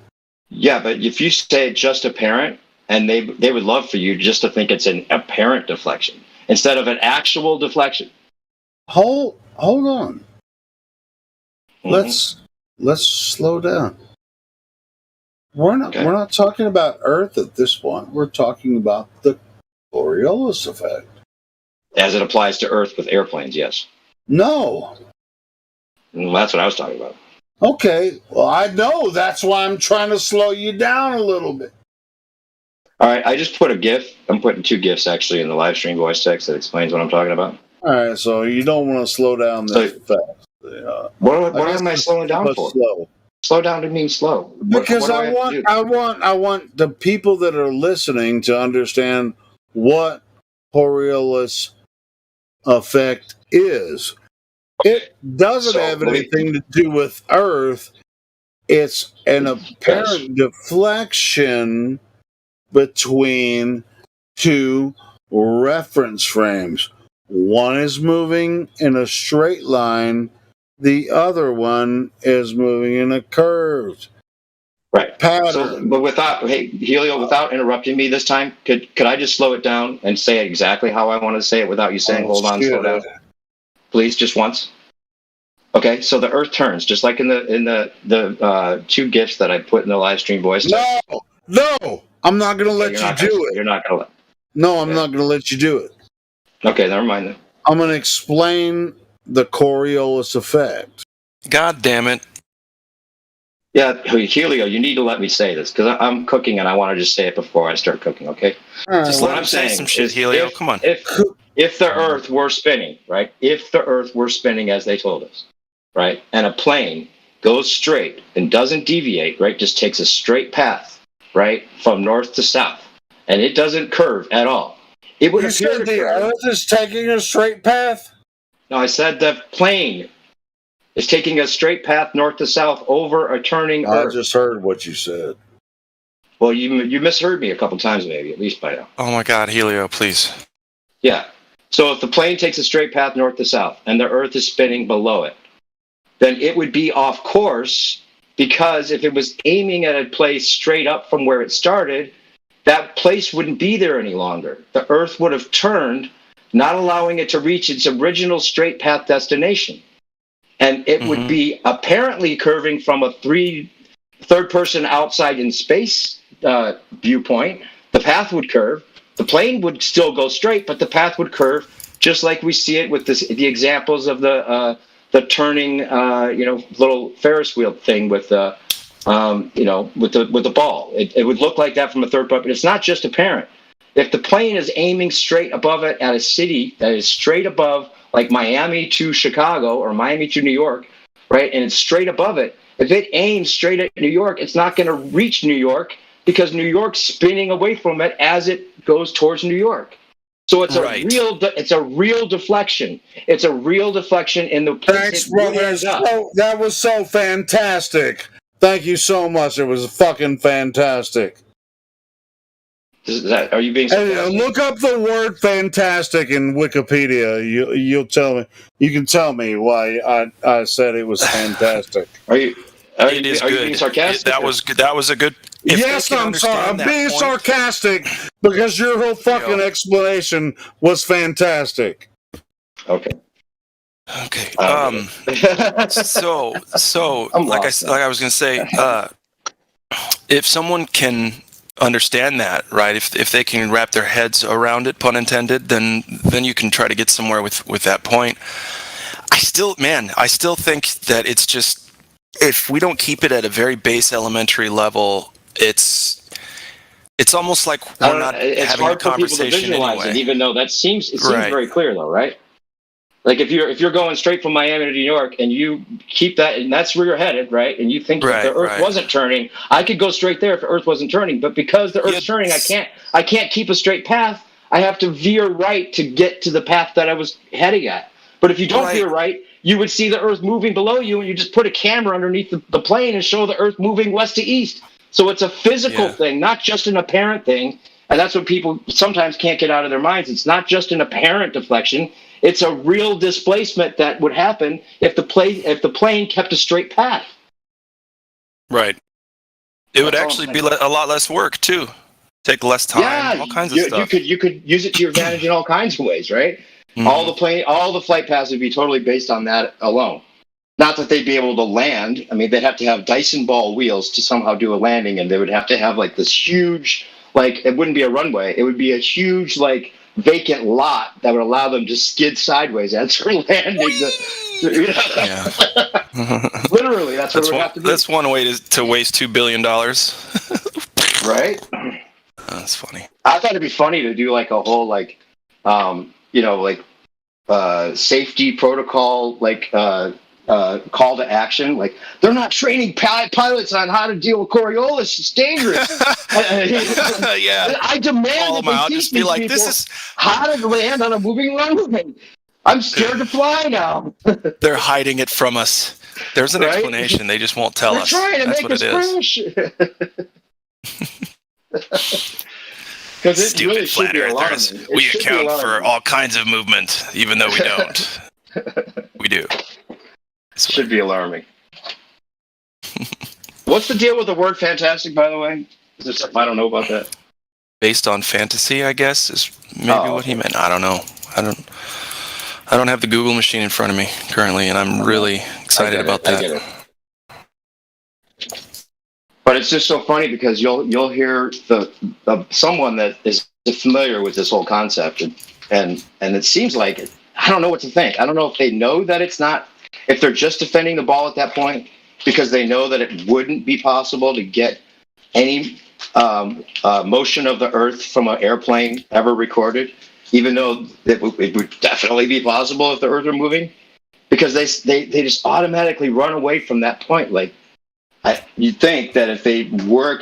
Yeah, but if you say just apparent, and they would love for you just to think it's an apparent deflection instead of an actual deflection. Hold on. Let's slow down. We're not talking about Earth at this point. We're talking about the Coriolis effect. As it applies to Earth with airplanes, yes. No. Well, that's what I was talking about. Okay. Well, I know. That's why I'm trying to slow you down a little bit. All right. I just put a GIF. I'm putting 2 GIFs actually in the live stream voice text that explains what I'm talking about. All right. So you don't want to slow down this fast. What am I slowing down for? Slow down to mean slow. Because I want the people that are listening to understand what Coriolis effect is. It doesn't have anything to do with Earth. It's an apparent deflection between two reference frames. One is moving in a straight line. The other one is moving in a curved pattern. So, but without interrupting me this time, could I just slow it down and say it exactly how I want to say it without you saying, hold on, slow down? Please, just once. Okay, so the Earth turns, just like in the 2 GIFs that I put in the live stream voice. No, I'm not going to let you do it. You're not going to let. No, I'm not going to let you do it. Okay, never mind then. I'm going to explain the Coriolis effect. God damn it. Yeah, Helio, you need to let me say this because I'm cooking and I want to just say it before I start cooking, okay? Just let him say some shit, Helio. Come on. If the Earth were spinning, right? If the Earth were spinning as they told us, right? And a plane goes straight and doesn't deviate, right? Just takes a straight path, right? From north to south. And it doesn't curve at all. It would appear said the Earth is taking a straight path? No, I said the plane is taking a straight path north to south over a turning Earth. I just heard what you said. Well, you misheard me a couple times, maybe, at least by now. Oh my God, Helio, please. Yeah. So if the plane takes a straight path north to south and the Earth is spinning below it, then it would be off course because if it was aiming at a place straight up from where it started, that place wouldn't be there any longer. The Earth would have turned, not allowing it to reach its original straight path destination. And it would be apparently curving from a third person outside in space viewpoint. The path would curve. The plane would still go straight, but the path would curve, just like we see it with the examples of the turning, little Ferris wheel thing with the ball. It would look like that from a third part, but it's not just apparent. If the plane is aiming straight above it at a city that is straight above, like Miami to Chicago or Miami to New York, right, and it's straight above it, if it aims straight at New York, it's not going to reach New York because New York's spinning away from it as it goes towards New York. So it's a real deflection. It's a real deflection in the place. Thanks, brother. That was so fantastic. Thank you so much. It was fucking fantastic. Are you being sarcastic? Hey, look up the word "fantastic" in Wikipedia. You'll tell me. You can tell me why I said it was fantastic. Are you being sarcastic? That was a good. Yes, I'm sorry. I'm being sarcastic because your whole fucking explanation was fantastic. Okay. So like I was going to say, if someone can understand that, right? If they can wrap their heads around it, pun intended, then you can try to get somewhere with that point. I still think that it's just, if we don't keep it at a very base elementary level, it's almost like we're not having a conversation anyway. It, even though it seems very clear though, right? Like if you're going straight from Miami to New York and you keep that, and that's where you're headed, right? And you think that the Earth wasn't turning, I could go straight there if the Earth wasn't turning. But because the Earth's turning, I can't keep a straight path. I have to veer right to get to the path that I was heading at. But if you don't veer right, you would see the Earth moving below you, and you just put a camera underneath the plane and show the Earth moving west to east. So it's a physical thing, not just an apparent thing. And that's what people sometimes can't get out of their minds. It's not just an apparent deflection. It's a real displacement that would happen if the plane kept a straight path. Right. It would actually be a lot less work too. Take less time. All kinds of stuff. You could use it to your advantage in all kinds of ways, right? Mm-hmm. All the flight paths would be totally based on that alone. Not that they'd be able to land. I mean, they'd have to have Dyson ball wheels to somehow do a landing, and they would have to have like this huge, like it wouldn't be a runway. It would be a huge like vacant lot that would allow them to skid sideways as they're landing. Literally, that's what it would have to be. That's one way to waste $2 billion. Right? That's funny. I thought it'd be funny to do like a whole like, safety protocol, like call to action. Like they're not training pilots on how to deal with Coriolis. It's dangerous. Yeah. I demand that they teach these people how to land on a moving runway. I'm scared to fly now. They're hiding it from us. There's an explanation. They just won't tell us. They're trying to make us crash. Stupid really flat earthers. We account for all kinds of movement, even though we don't. We do. Should be alarming. What's the deal with the word fantastic, by the way? Is there something I don't know about that? Based on fantasy, I guess, is maybe what he meant. I don't know. I don't have the Google machine in front of me currently, and I'm really excited about that. I get it. But it's just so funny because you'll hear someone that is familiar with this whole concept, and it seems like I don't know what to think. I don't know if they know that it's not, if they're just defending the ball at that point because they know that it wouldn't be possible to get any motion of the Earth from an airplane ever recorded, even though it would definitely be possible if the Earth were moving, because they just automatically run away from that point. Like you'd think that if they were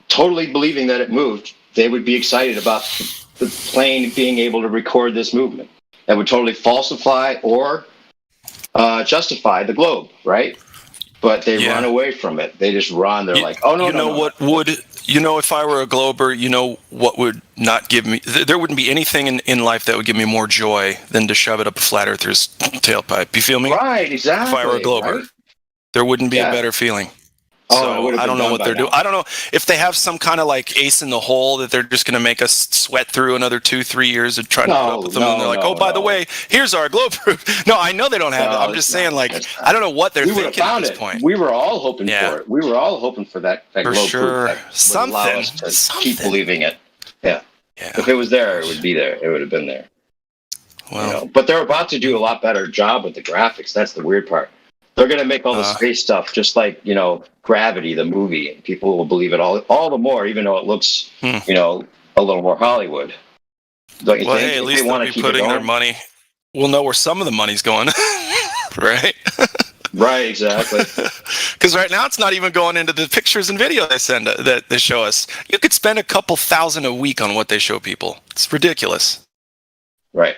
totally believing that it moved, they would be excited about the plane being able to record this movement. That would totally falsify or justify the globe, right? But they run away from it. They just run. They're like, oh, no, if I were a glober, what would not give me, there wouldn't be anything in life that would give me more joy than to shove it up a flat earther's tailpipe. You feel me? Right, exactly. If I were a glober, right? There wouldn't be a better feeling. So I don't know what they're doing. I don't know if they have some kind of like ace in the hole that they're just going to make us sweat through another 2-3 years of trying to put up with them. And they're like, by the way, here's our globe proof. No, I know they don't have it. I'm just saying, like, I don't know what they're thinking at this point. We were all hoping for it. We were all hoping for that globe proof. That would allow us to keep believing it. Yeah. If it was there, it would be there. It would have been there. Well, but they're about to do a lot better job with the graphics. That's the weird part. They're going to make all the space stuff just like, Gravity, the movie, and people will believe it all the more, even though it looks, a little more Hollywood. Don't you think? Hey, at least they'll be putting their money. We'll know where some of the money's going, right? Right, exactly. Because right now it's not even going into the pictures and video they send that they show us. You could spend a couple $1,000 a week on what they show people. It's ridiculous. Right.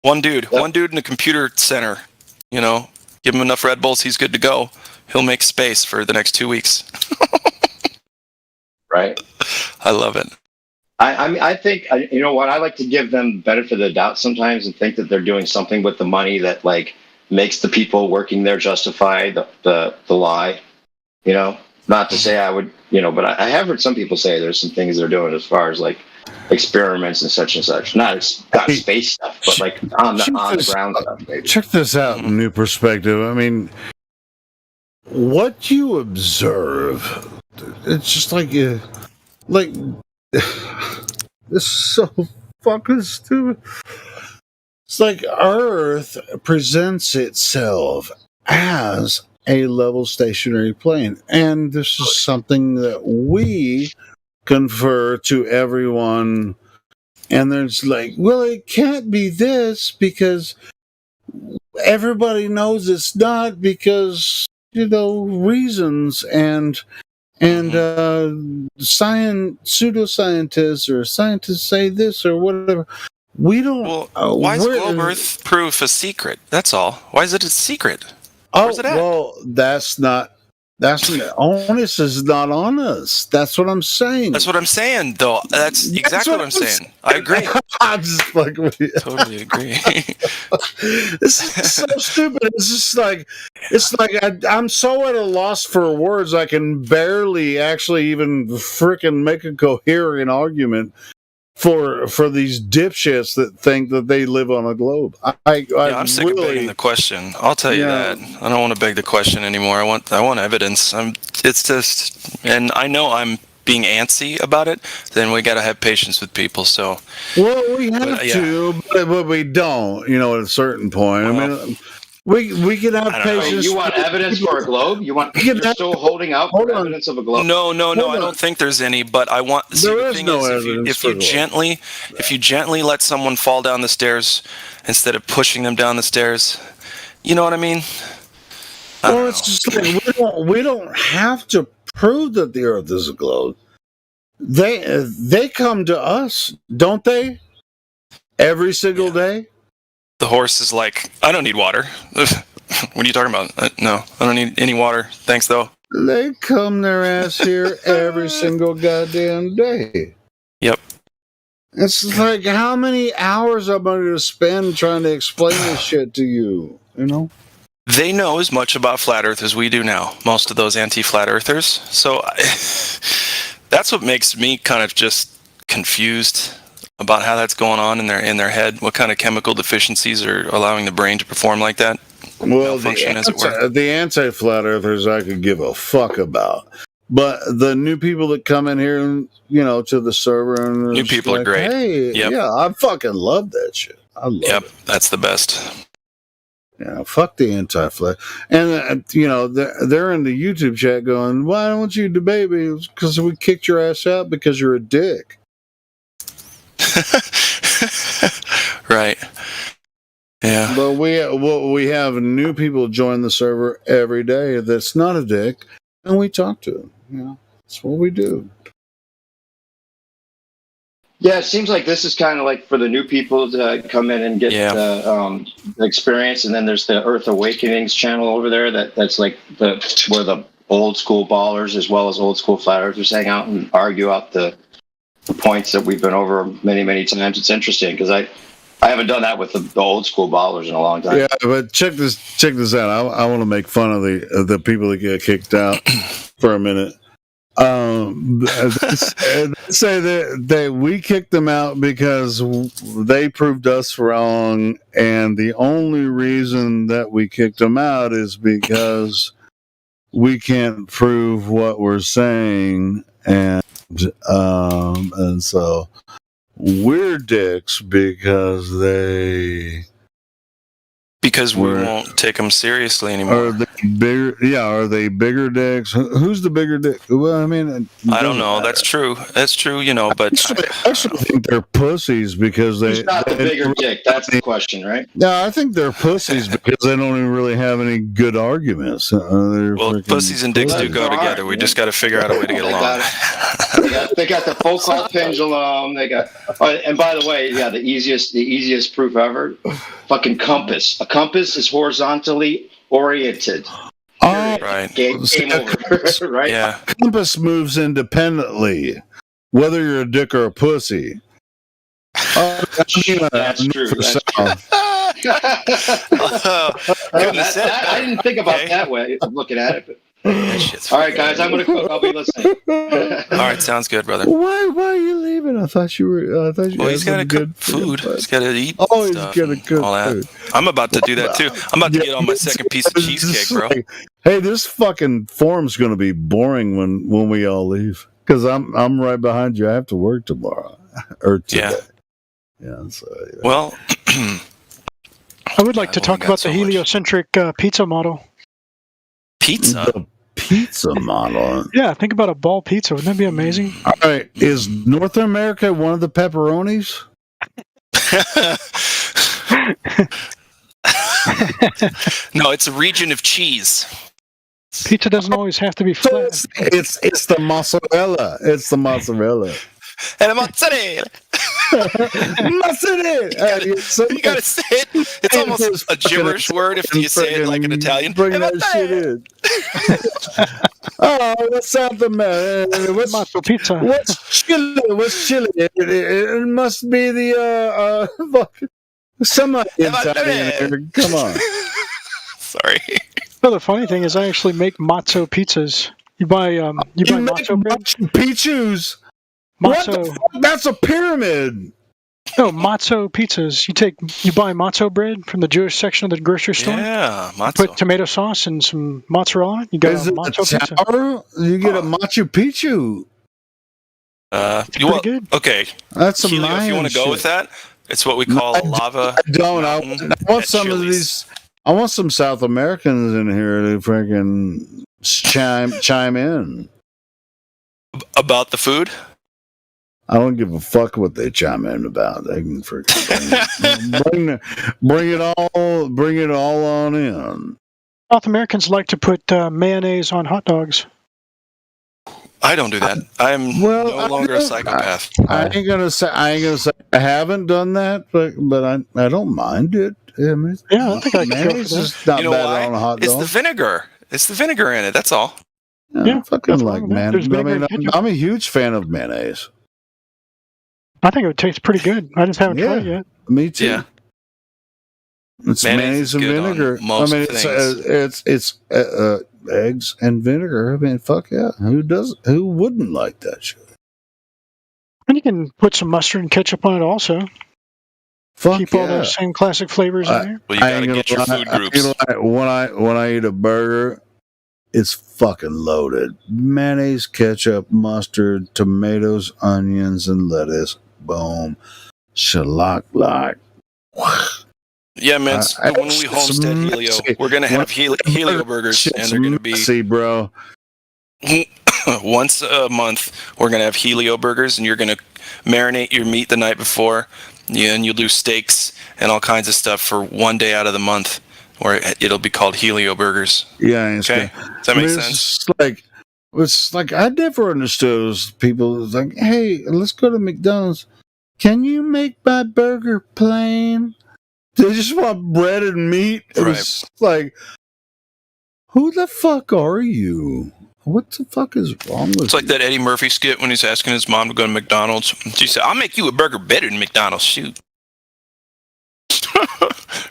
One dude in a computer center. Give him enough Red Bulls, he's good to go. He'll make space for the next 2 weeks. Right. I love it. I think, you know what, I like to give them benefit of the doubt sometimes and think that they're doing something with the money that, like, makes the people working there justify the lie. Not to say I would, but I have heard some people say there's some things they're doing as far as, like, experiments and such. Not space stuff, but like on the ground stuff. Maybe. Check this out, New Perspective. I mean, what you observe, it's just like it's so fucking stupid. It's like Earth presents itself as a level stationary plane, and this is something that we confer to everyone and there's like, well, it can't be this because everybody knows it's not because reasons and pseudoscientists or scientists say this or whatever. We don't. Well, why is globe Earth proof a secret? That's all. Why is it a secret? Where's it at? Well, that's not. Onus is not on us. That's what I'm saying. That's what I'm saying, though. That's exactly what I'm saying. I agree. I just fucking with you. Totally agree. This is so stupid. It's like I'm so at a loss for words. I can barely actually even freaking make a coherent argument for these dipshits that think that they live on a globe. I'm sick of begging the question. I'll tell you that. I don't want to beg the question anymore. I want evidence. It's just, and I know I'm being antsy about it. Then we got to have patience with people. So, well, we have to, but we don't. At a certain point. I mean. We can have patience. You want evidence for a globe? You're still holding out for evidence of a globe? No. I don't think there's any. But I want. If you gently let someone fall down the stairs instead of pushing them down the stairs, you know what I mean? It's just like we don't have to prove that the Earth is a globe. They come to us, don't they? Every single day. The horse is like, I don't need water. What are you talking about? No, I don't need any water. Thanks, though. They come their ass here every single goddamn day. Yep. It's like, how many hours am I going to spend trying to explain this shit to you? They know as much about flat Earth as we do now. Most of those anti-flat earthers. So that's what makes me kind of just confused about how that's going on in their head. What kind of chemical deficiencies are allowing the brain to perform like that? Well, the anti-flat earthers I could give a fuck about, but the new people that come in here and to the server and new people are great. Hey, yeah, I fucking love that shit. I love it. That's the best. Yeah, fuck the anti-flat, and they're in the YouTube chat going, "Why don't you debate me? Because we kicked your ass out because you're a dick." Right. Yeah. But we have new people join the server every day that's not a dick, and we talk to them. That's what we do. Yeah, it seems like this is kind of like for the new people to come in and get the experience, and then there's the Earth Awakenings channel over there that's like where the old school ballers as well as old school flat earthers hang out and argue out the points that we've been over many, many times. It's interesting because I haven't done that with the old school ballers in a long time. Yeah, but check this out. I want to make fun of the people that get kicked out for a minute. Say that we kicked them out because they proved us wrong, and the only reason that we kicked them out is because we can't prove what we're saying, and so we're dicks because we won't take them seriously anymore. Are they bigger dicks? Who's the bigger dick? Well, I mean, I don't know. That's true. But I actually think they're pussies because Who's not the bigger dick? That's the question, right? No, I think they're pussies because they don't even really have any good arguments. Pussies and dicks do go together. We just got to figure out a way to get along. They got the Foucault pendulum. They got, and by the way, the easiest proof ever. Fucking compass. A compass is horizontally oriented. Oh, right. Game over. Right? Yeah. A compass moves independently, whether you're a dick or a pussy. That's true. That's true. I didn't think about that way of looking at it. But. All right, guys, I'm going to cook. I'll be listening. All right, sounds good, brother. Why are you leaving? I thought you were. Well, he's got to cook food. He's got to eat. Oh, he's got to cook all that. Food. I'm about to do that too. I'm about to get on my second piece of cheesecake, bro. Like, hey, this fucking forum's going to be boring when we all leave because I'm right behind you. I have to work tomorrow or today. Yeah. So, yeah. Well, I would like to talk about the heliocentric pizza model. Pizza? The pizza model. Yeah, think about a ball pizza. Wouldn't that be amazing? All right. Is North America one of the pepperonis? No, it's a region of cheese. Pizza doesn't always have to be flat. So it's the mozzarella. It's the mozzarella. And mozzarella. Mozzarella. You gotta say it. It's almost a gibberish word if you say it like an Italian. Bring that shit in. Oh, what's up, the man? What's Matzo pizza? What's chili? What's chili? It must be the semi-Italian. Come on. Sorry. No, the funny thing is, I actually make matzo pizzas. You buy matzo bread. Pizzas. Matzo. What the fuck? That's a pyramid. No, matzo pizzas. You buy matzo bread from the Jewish section of the grocery store. Yeah, matzo. Put tomato sauce and some mozzarella on it. You got a matzo pizza. You get a Machu Picchu. Good. Okay. That's some Helio, if you want to go with that, it's what we call a lava. I don't. I want some of these. I want some South Americans in here to freaking chime in about the food. I don't give a fuck what they chime in about. They can freaking bring it all on in. South Americans like to put mayonnaise on hot dogs. I don't do that. I'm no longer a psychopath. I ain't gonna say I haven't done that, but I don't mind it. I mean, yeah, I think I can go for that. Is not you know bad why? on a hot dog. It's the vinegar. It's the vinegar in it. That's all. Yeah, I fucking like mayonnaise. I mean, I'm a huge fan of mayonnaise. I think it would taste pretty good. I just haven't tried it yet. Me too. Yeah. It's mayonnaise and vinegar. I mean, it's eggs and vinegar. I mean, fuck yeah. Who wouldn't like that shit? And you can put some mustard and ketchup on it also. Fuck Keep all those same classic flavors in there. Well, you gotta get your food groups. When I eat a burger, it's fucking loaded. Mayonnaise, ketchup, mustard, tomatoes, onions, and lettuce. Boom. Shalock like. Yeah, man. When we homestead Helio, we're gonna have Helio burgers, and they're gonna be. See, bro. Once a month, we're gonna have Helio burgers, and you're gonna marinate your meat the night before. Yeah, and you'll do steaks and all kinds of stuff for one day out of the month, where it'll be called Helio burgers. Yeah, okay. Does that make sense? It's like I never understood those people. It's like, hey, let's go to McDonald's. Can you make my burger plain? They just want bread and meat. It's like, who the fuck are you? What the fuck is wrong with It's like that Eddie Murphy skit when he's asking his mom to go to McDonald's. She said, I'll make you a burger better than McDonald's. Shoot.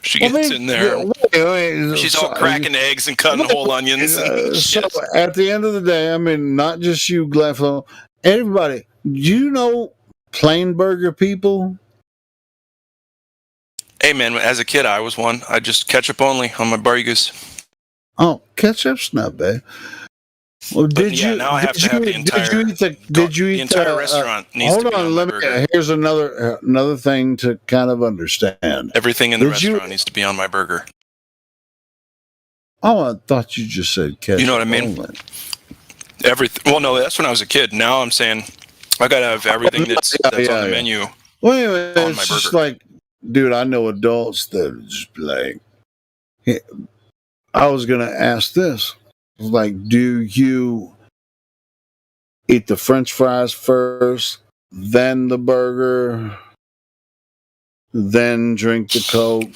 She gets in there. She's all cracking eggs and cutting whole onions. So at the end of the day, I mean, not just you, Gleffo, everybody, do you know plain burger people? Hey, man, as a kid, I was one. I just ketchup only on my burgers. Oh, ketchup's not bad. Well, now I have to have the entire. Did you eat the entire restaurant? Needs to be on my burger. Here's another thing to kind of understand. Everything in the restaurant needs to be on my burger. Oh, I thought you just said ketchup. You know what I mean? Everything. Well, no, that's when I was a kid. Now I'm saying I gotta have everything that's on the menu. Well, anyway, it's just like, dude, I know adults that just like. I was gonna ask this. Like, do you eat the French fries first, then the burger, then drink the Coke?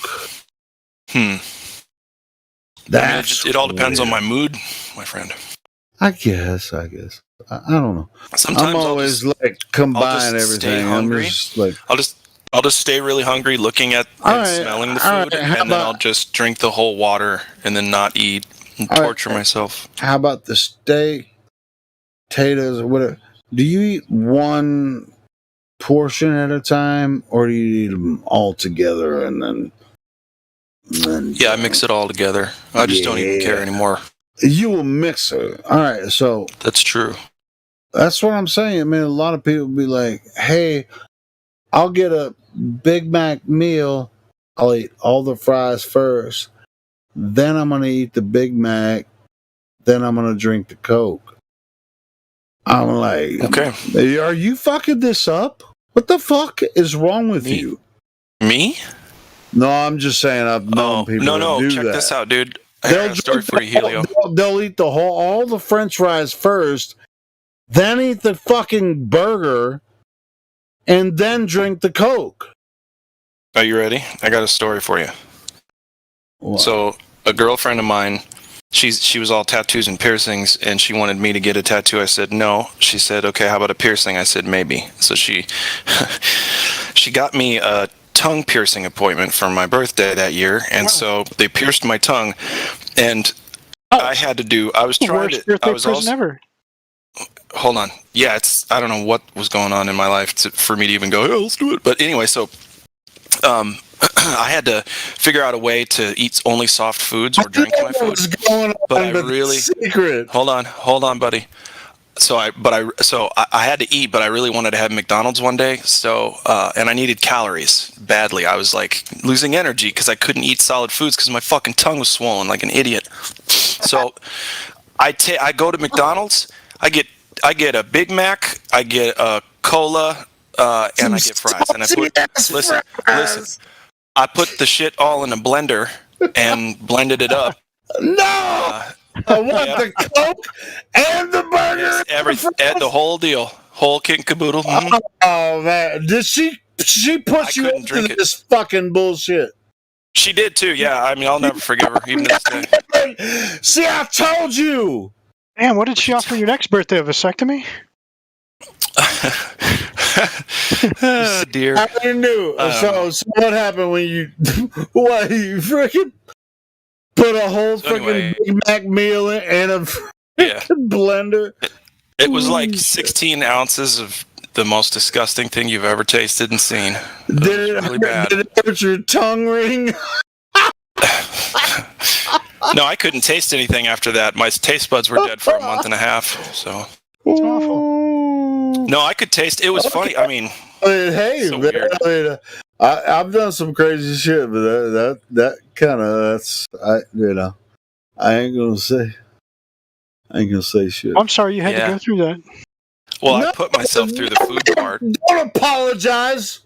It all depends on my mood, my friend. I guess. I don't know. Sometimes I'm always like combine everything. I'm just like I'll just stay really hungry looking at and smelling the food, and then I'll just drink the whole water and then not eat. And torture myself. How about the steak, potatoes, or whatever? Do you eat one portion at a time, or do you eat them all together and then? Yeah, I mix it all together. I just don't even care anymore. You will mix it. All right, so that's true. That's what I'm saying. I mean, a lot of people be like, "Hey, I'll get a Big Mac meal. I'll eat all the fries first." Then I'm going to eat the Big Mac. Then I'm going to drink the Coke. I'm like, okay. Are you fucking this up? What the fuck is wrong with you? Me? No, I'm just saying I've known people No, that do check that. this out, dude. I got a story for you, Helio. They'll eat all the French fries first, then eat the fucking burger, and then drink the Coke. Are you ready? I got a story for you. What? So, a girlfriend of mine, she was all tattoos and piercings, and she wanted me to get a tattoo. I said no. She said, okay, how about a piercing? I said maybe. So she got me a tongue piercing appointment for my birthday that year, and so they pierced my tongue, and I had to do. I was trying Worst to. birthday I was present also. ever. Hold on. Yeah, I don't know what was going on in my life for me to even go, oh, let's do it. But anyway, so I had to figure out a way to eat only soft foods or drink my food. But I really secret. Hold on, buddy. So I had to eat, but I really wanted to have McDonald's one day. So and I needed calories badly. I was like losing energy because I couldn't eat solid foods because my fucking tongue was swollen like an idiot. So I go to McDonald's. I get a Big Mac. I get a cola, and I get fries. And I put listen. I put the shit all in a blender and blended it up. No. I want the Coke and the burger. Yes, the whole deal, whole kit and caboodle. Mm-hmm. Oh man, did she push you into this fucking bullshit? She did too. Yeah, I mean, I'll never forgive her even to this day. See, I told you. Man, what did she offer your next birthday? A vasectomy? Oh, dear. I knew. So what happened when you freaking put a whole freaking Big Mac meal in a blender? It was like 16 ounces of the most disgusting thing you've ever tasted and seen. Did it really bad. Did it hurt your tongue ring? No, I couldn't taste anything after that. My taste buds were dead for a month and a half. So it's awful. No, I could taste. It was funny. I mean, hey, so man, I've done some crazy shit, but that kind of I ain't gonna say shit. I'm sorry you had to go through that. Well, I put myself through the food part. Don't apologize.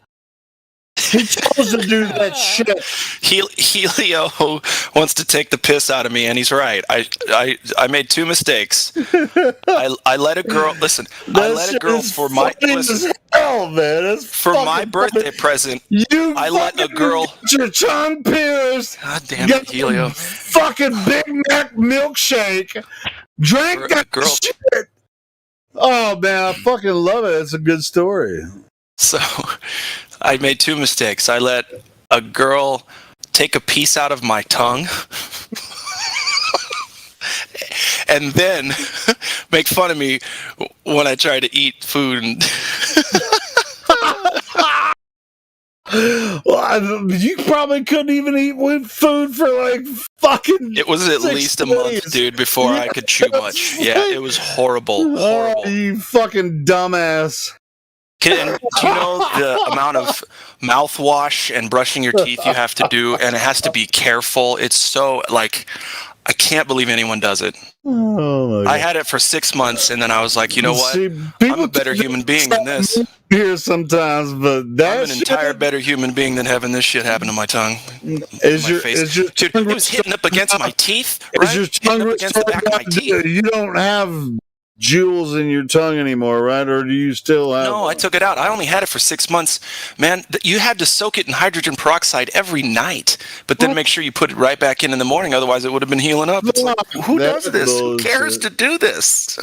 He chose to do that shit. Helio wants to take the piss out of me, and he's right. I made two mistakes. I let a girl listen. I let a girl for my hell, man. That's for my birthday present. I let a girl get your tongue pierced. God damn it, Helio! Fucking Big Mac milkshake. Drink that shit. Oh man, I fucking love it. It's a good story. So, I made two mistakes. I let a girl take a piece out of my tongue and then make fun of me when I try to eat food. Well, you probably couldn't even eat food for like fucking. It was at least a month, dude, before I could chew much. Yeah, it was horrible. Horrible. Oh, you fucking dumbass. Do you know the amount of mouthwash and brushing your teeth you have to do? And it has to be careful. It's so, like, I can't believe anyone does it. Oh, I had it for 6 months, and then I was like, you know what? I'm a better human being than this. Here sometimes, but I'm an entire better human being than having this shit happen to my tongue. Dude, it was hitting up against my teeth, right? Is your tongue against the back of my teeth. You don't have jewels in your tongue anymore, right? Or do you still have? No, I took it out. I only had it for 6 months. Man, you had to soak it in hydrogen peroxide every night, but then make sure you put it right back in the morning. Otherwise, it would have been healing up. It's like, who does this? Who cares to do this?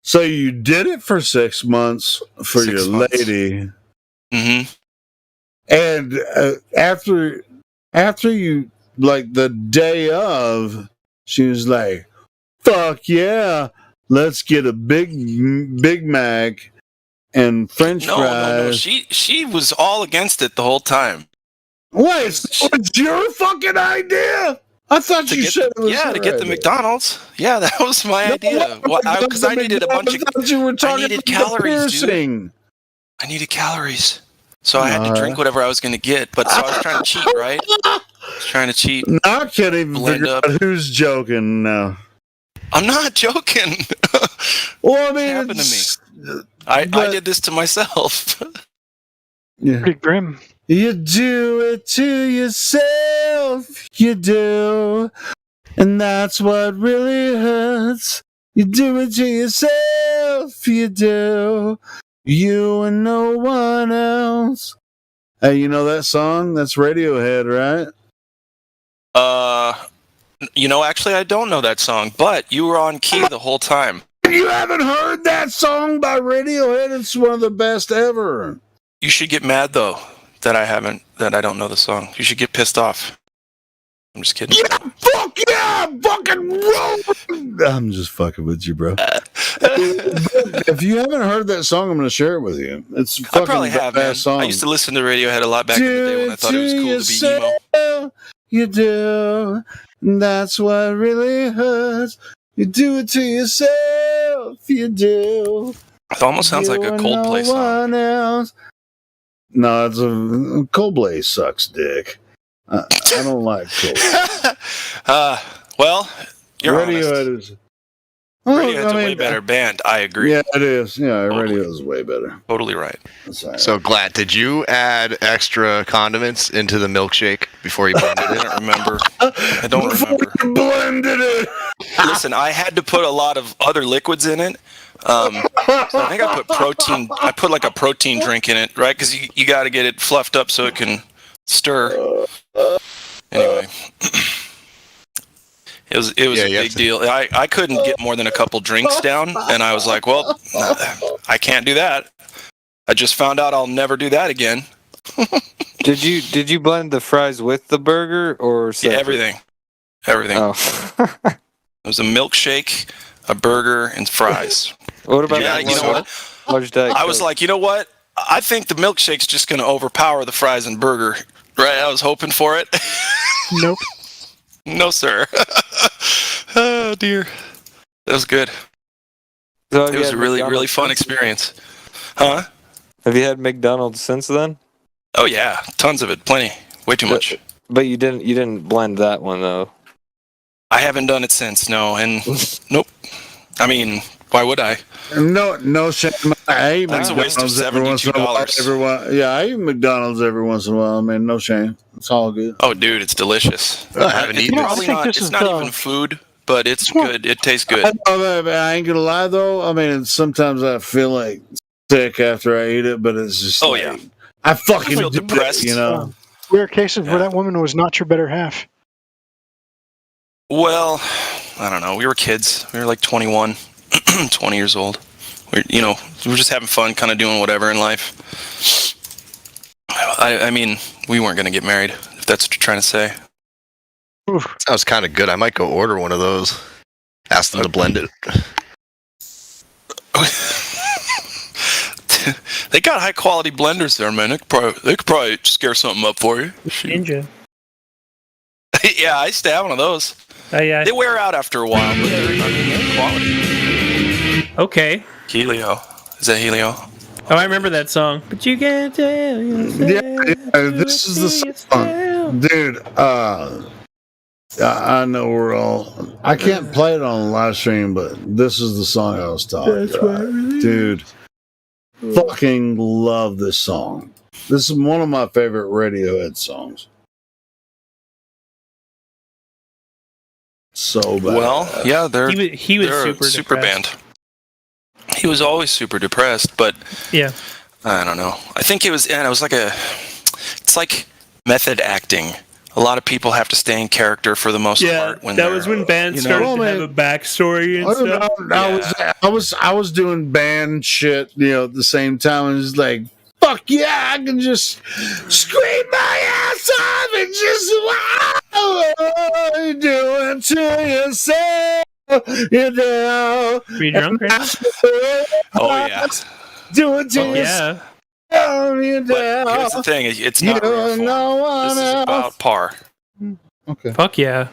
So you did it for 6 months for your lady. Mm-hmm. And after you, like the day of, she was like, fuck yeah. Let's get a Big Mac and French fries. No. She was all against it the whole time. Wait, so it's your fucking idea? I thought you said it was to get the McDonald's. Yeah, that was my idea. Because I needed a bunch of. I needed calories, dude. I needed calories, so I had to drink whatever I was going to get. But so I was trying to cheat, right? I was trying to cheat. No, I can't even figure out who's joking now. I'm not joking. Well, I mean, it happened to me. I did this to myself. Yeah. Pretty grim. You do it to yourself, you do. And that's what really hurts. You do it to yourself, you do. You and no one else. Hey, you know that song? That's Radiohead, right? Actually, I don't know that song, but you were on key the whole time. You haven't heard that song by Radiohead? It's one of the best ever. You should get mad, though, that I don't know the song. You should get pissed off. I'm just kidding. Yeah, fuck yeah! Fucking roll! I'm just fucking with you, bro. If you haven't heard that song, I'm going to share it with you. It's fucking I probably have, man. song. I used to listen to Radiohead a lot back in the day when I thought it was cool to be emo. You do. That's what really hurts. You do it to yourself. You do. It almost sounds like a Coldplay song. Else. No, it's Coldplay sucks dick. I don't like Coldplay. Well, you're Radiohead honest. Radiohead's a way better band. I agree. Yeah, it is. Yeah, Radiohead is way better. Totally right. So, Glatt, did you add extra condiments into the milkshake before you blended it? I don't remember. Blended it. Listen, I had to put a lot of other liquids in it. So I think I put protein. I put like a protein drink in it, right? Because you got to get it fluffed up so it can stir. Anyway. It was a big deal. I couldn't get more than a couple drinks down, and I was like, well, I can't do that. I just found out I'll never do that again. Did you blend the fries with the burger or separate? Yeah, everything. Oh. It was a milkshake, a burger, and fries. What about that? You know what? I was like, you know what? I think the milkshake's just going to overpower the fries and burger. Right? I was hoping for it. Nope. No, sir. Oh, dear. That was good. So it was a really, really fun experience. Huh? Have you had McDonald's since then? Oh, yeah. Tons of it. Plenty. Way too much. But you didn't blend that one, though. I haven't done it since, no. And nope. I mean, why would I? No shame. I eat That's McDonald's a waste of $72. Yeah, I eat McDonald's every once in a while. I mean, no shame. It's all good. Oh, dude, it's delicious. I haven't eaten it. It's not even food, but it's good. It tastes good. I ain't gonna lie though. I mean, sometimes I feel like sick after I eat it, but it's just. Oh yeah. I fucking feel depressed. You know. Rare cases where that woman was not your better half. Well, I don't know. We were kids. We were like 21, 20 years old. We were just having fun, kind of doing whatever in life. I mean, we weren't going to get married, if that's what you're trying to say. Sounds kind of good. I might go order one of those. Ask them to blend it. They got high quality blenders there, man. They could probably scare something up for you. Ninja. Yeah, I used to have one of those. Oh yeah. They wear out after a while, but they're quality. Okay. Helio. Is that Helio? Oh, I remember that song. But you can't tell yourself. Yeah, this is the song, dude. I know we're all. I can't play it on the live stream, but this is the song I was talking about, dude. Fucking love this song. This is one of my favorite Radiohead songs. So bad. Well, yeah, he was they're super band. He was always super depressed, but yeah, I don't know. I think it was it's like method acting. A lot of people have to stay in character for the most part. When that was when bands started to have a backstory and stuff. I was doing band shit, at the same time. It was like, fuck yeah, I can just scream my ass off and just do it to yourself. Were you drunk, Chris? Oh yeah. Do it to yourself. But here's the thing: it's not real form. This is about Par. Okay. Fuck yeah.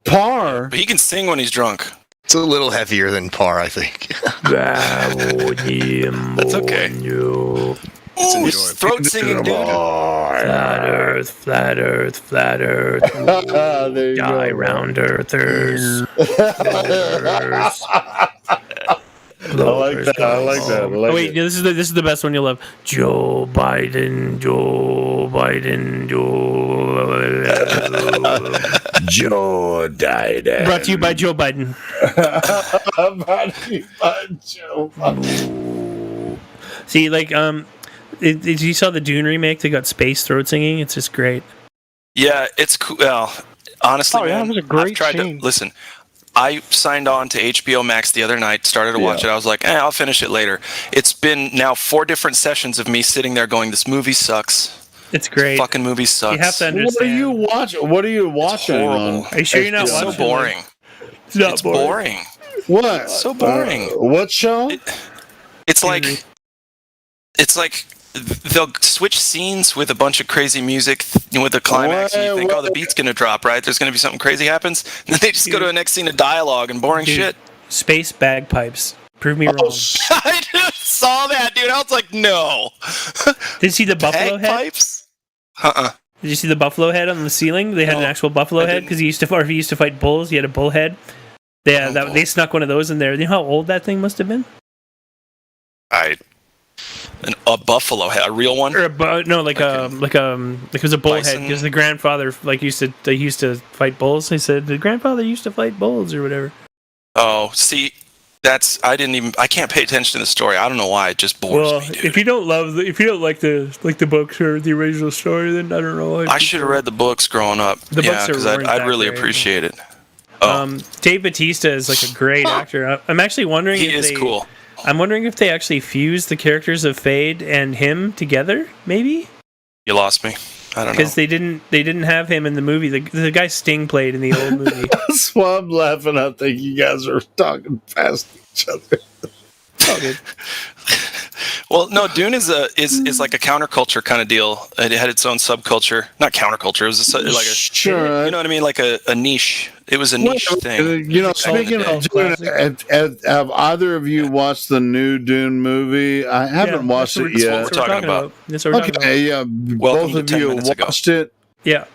Par. But he can sing when he's drunk. It's a little heavier than Par, I think. That's okay. Oh, he's throat singing, dude. Flat Earth, flat Earth, flat Earth. Die round Earthers. I like I like that. I like wait, it. this is the best one you'll love. Joe Biden. Joe Biden. Brought to you by Joe Biden. Brought to you by Joe Biden. See, like, did you saw the Dune remake? They got space throat singing. It's just great. Yeah, it's cool. Well, honestly, yeah, man, it was a great I've tried scene. to listen. I signed on to HBO Max the other night, started to watch it. I was like, I'll finish it later. It's been now 4 different sessions of me sitting there going, this movie sucks. It's great. This fucking movie sucks. You have to understand. What are you watching? It's horrible. Are you sure you're not It's watching? so boring. It's not It's boring. What? It's so boring. What show? It's like they'll switch scenes with a bunch of crazy music with a climax, and you think, the beat's gonna drop, right? There's gonna be something crazy happens, and then they just go to the next scene of dialogue and boring shit. Space bagpipes. Prove me wrong. I just saw that, dude. I was like, no. Did you see the buffalo head? Bagpipes? Did you see the buffalo head on the ceiling? They had an actual buffalo head because he used to fight bulls. He had a bull head. They snuck one of those in there. You know how old that thing must have been? A buffalo head, a real one? Or it was a bull bison? head because the grandfather used to fight bulls. They said the grandfather used to fight bulls or whatever. Oh, see, I can't pay attention to the story. I don't know why. It just bores me, dude. If you don't like the books or the original story, then I don't know. I should have read the books growing up. The books because weren't I'd that really great. appreciate it. Dave Bautista is like a great actor. I'm actually wondering He is cool. I'm wondering if they actually fused the characters of Fade and him together, maybe? You lost me. I don't know. Because they didn't have him in the movie. The guy Sting played in the old movie. That's why I'm laughing. I think you guys are talking past each other. Oh, good. Well, no, Dune is like a counterculture kind of deal. It had its own subculture, not counterculture. It was Sure. You know what I mean, like a niche. It was a niche thing. You know, speaking of Dune, have either of you watched the new Dune movie? I haven't watched it yet. That's what we're talking about. That's what we're talking about. Yeah, both of you watched it. Yeah.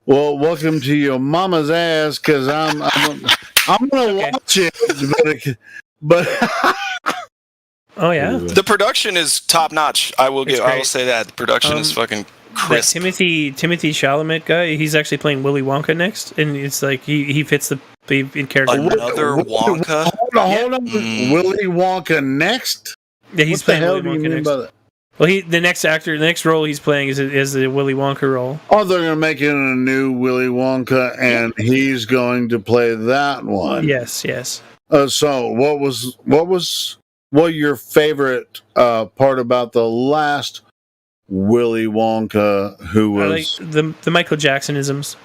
Well, welcome to your mama's ass, because I'm gonna watch it, but oh yeah, the production is top notch. I will say that the production is fucking crisp. Timothy Chalamet guy, he's actually playing Willy Wonka next, and it's like he fits the in character. Another Wonka. Hold on. Willy Wonka next. Yeah, he's playing Willy Wonka next. By that? Well, the next role he's playing is the Willy Wonka role. Oh, they're gonna make it a new Willy Wonka, and he's going to play that one. Yes. So, what was your favorite part about the last Willy Wonka? Who was I like the Michael Jackson-isms.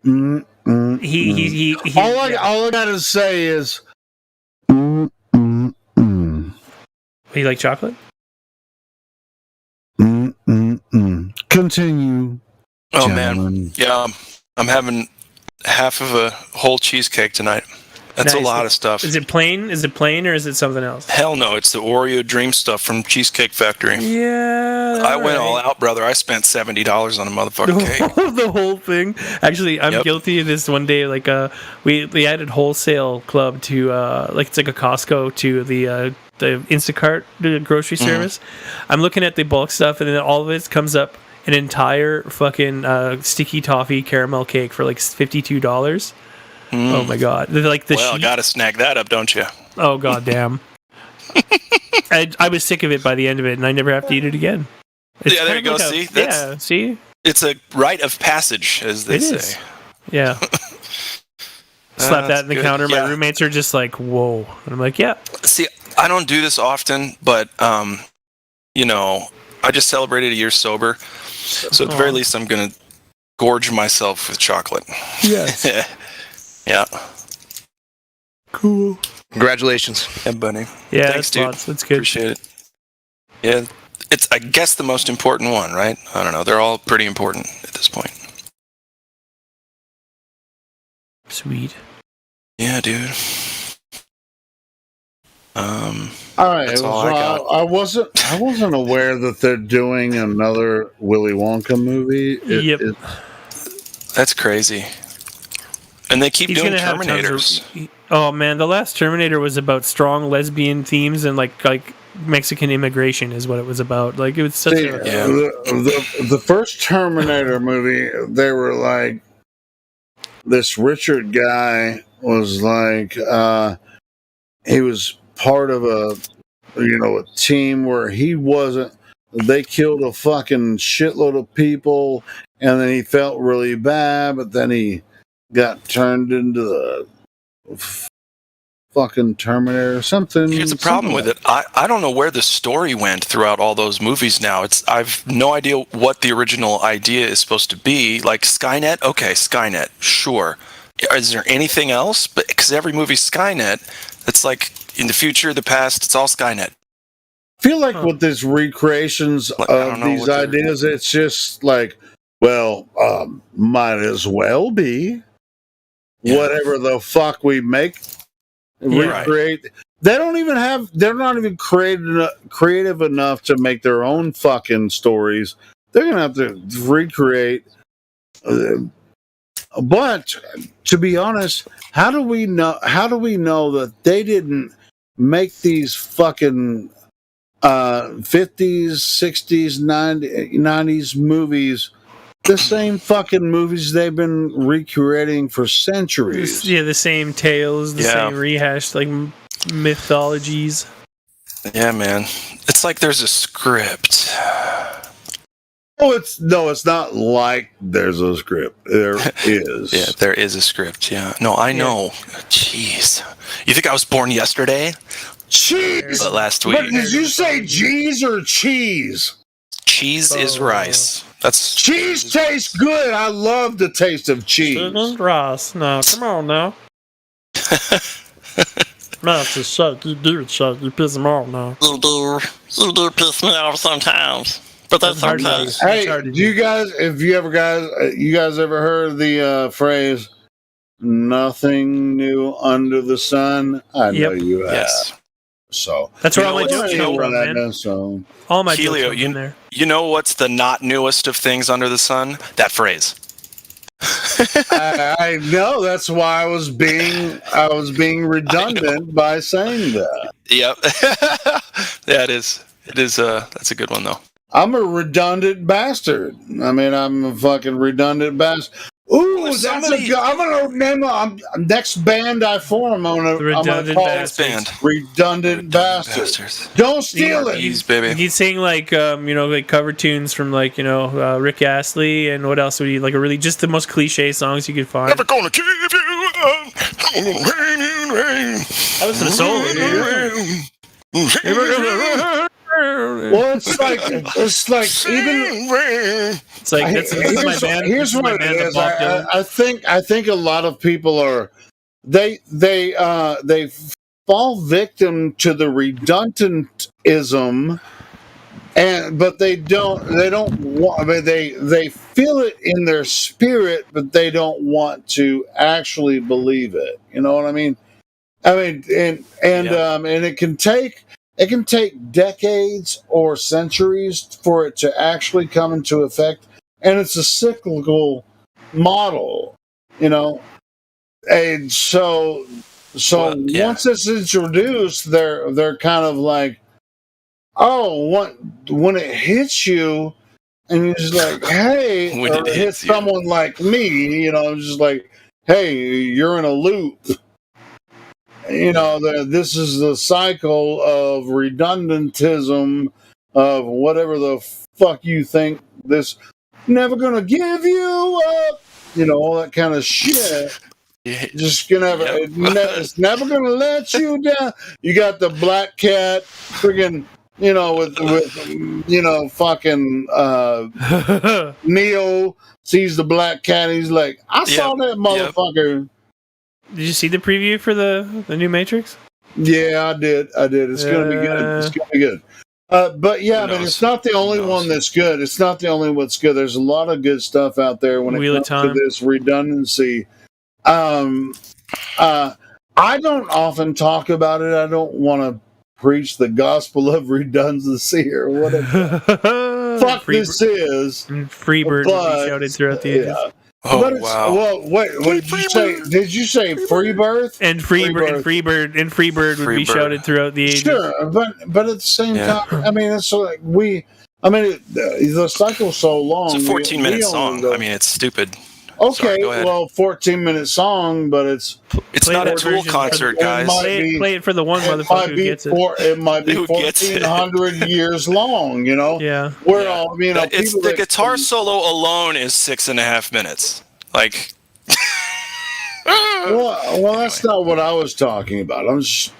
He all I gotta say is. You like chocolate? Continue. Oh gentlemen. man, yeah, I'm having half of a whole cheesecake tonight. That's Nice. a lot of stuff. Is it plain? Is it plain or is it something else? Hell no, it's the Oreo Dream stuff from Cheesecake Factory. Yeah, I went all out, brother. I spent $70 on a motherfucking cake. The whole thing. Actually, I'm guilty of this. One day, like we added wholesale club to it's like a Costco to the Instacart, the grocery service. I'm looking at the bulk stuff, and then all of it comes up an entire fucking sticky toffee caramel cake for like $52. Oh my god! Well, gotta snag that up, don't you? Oh god damn! I was sick of it by the end of it, and I never have to eat it again. It's Yeah, there you kind go. of like See, see, it's a rite of passage, as they It say. is. Yeah. Slap that in the good. counter. Yeah. My roommates are just like, "Whoa!" And I'm like, "Yeah." See, I don't do this often, but you know, I just celebrated a year sober, so at the very least, I'm gonna gorge myself with chocolate. Yes. Yeah. Cool. Congratulations. Yeah, buddy. Yeah, Thanks, that's dude. lots. That's good. Appreciate it. Yeah, it's, I guess, the most important one, right? I don't know. They're all pretty important at this point. Sweet. Yeah, dude. All right. That's all I got. I wasn't aware that they're doing another Willy Wonka movie. Yep. That's crazy. And they keep doing Terminators. Oh man, the last Terminator was about strong lesbian themes and like Mexican immigration is what it was about. Like it was such the first Terminator movie. They were like, this Richard guy was like, he was part of a team where he wasn't. They killed a fucking shitload of people, and then he felt really bad, but then he got turned into the fucking Terminator or something. Here's the problem with it. I don't know where the story went throughout all those movies now. I've no idea what the original idea is supposed to be. Like Skynet? Okay, Skynet. Sure. Is there anything else? But because every movie's Skynet, it's like in the future, the past, it's all Skynet. I feel like with these recreations of these ideas, it's just like, well, might as well be whatever the fuck we make. Recreate. Right. They're not even creative enough to make their own fucking stories. They're gonna have to recreate. But to be honest, how do we know that they didn't make these fucking 50s, 60s, 90s movies the same fucking movies they've been recreating for centuries? Yeah, the same tales, the same rehashed like mythologies. Yeah, man. It's like there's a script. It's not like there's a script. There is. Yeah, there is a script. Yeah. No, I know. Jeez. You think I was born yesterday? Cheese. Last week. But did you say G's or cheese? Cheese is rice. That's cheese tastes good. I love the taste of cheese. Rice. No, come on now. Master Shake, you do it, Shake. You piss him off now. You do piss me off sometimes. But that's okay. Hey, do you guys, you guys ever heard the phrase, nothing new under the sun? I know you have. Yes. So that's where all my jokes come from, man. So all my jokes come in there. You know what's the not newest of things under the sun? That phrase. I know. That's why I was being redundant by saying that. Yep. Yeah, it is. That's a good one though. I'm a redundant bastard. I mean, I'm a fucking redundant bastard. Ooh, that's I'm gonna name next band I form. I'm gonna call it Redundant Bastards. Don't steal it, baby. He's saying like like cover tunes from like Rick Astley and what else would you like? Just the most cliche songs you could find. Never gonna give you. That was some soul. Well, it's like that's my band. Here's what it is. I think a lot of people are they fall victim to the redundantism, but they don't want. I mean, they feel it in their spirit, but they don't want to actually believe it. You know what I mean? I mean, and it can take. It can take decades or centuries for it to actually come into effect, and it's a cyclical model, And so once it's introduced, they're kind of like, when it hits you, and you're just like, hey, or it hits someone like me, just like, hey, you're in a loop. This is the cycle of redundantism of whatever the fuck you think this never gonna give you up, all that kind of shit. Just gonna it's never gonna let you down. You got the black cat friggin' with fucking Neo sees the black cat, he's like, I saw that motherfucker. Did you see the preview for the new Matrix? Yeah, I did. It's gonna be good. But yeah, I mean, it's not the only one that's good. It's not the only one that's good. There's a lot of good stuff out there when it comes to this redundancy. I don't often talk about it. I don't want to preach the gospel of redundancy or whatever. Fuck this is. Freebird would be shouted throughout the ages. Oh but wow! Well, what did you say? Did you say Freebird? And Freebird would be shouted throughout the ages. Sure, but at the same time, I mean, it's like the cycle's so long. It's a 14-minute song. I mean, it's stupid. Okay, Sorry, go ahead. well, 14-minute song, but it's not a Tool concert, guys. Play it for the one motherfucker who gets it. It might be 1,400 years long. You know. Yeah. We're all It's the guitar solo alone is 6.5 minutes. Like. Well, that's not what I was talking about.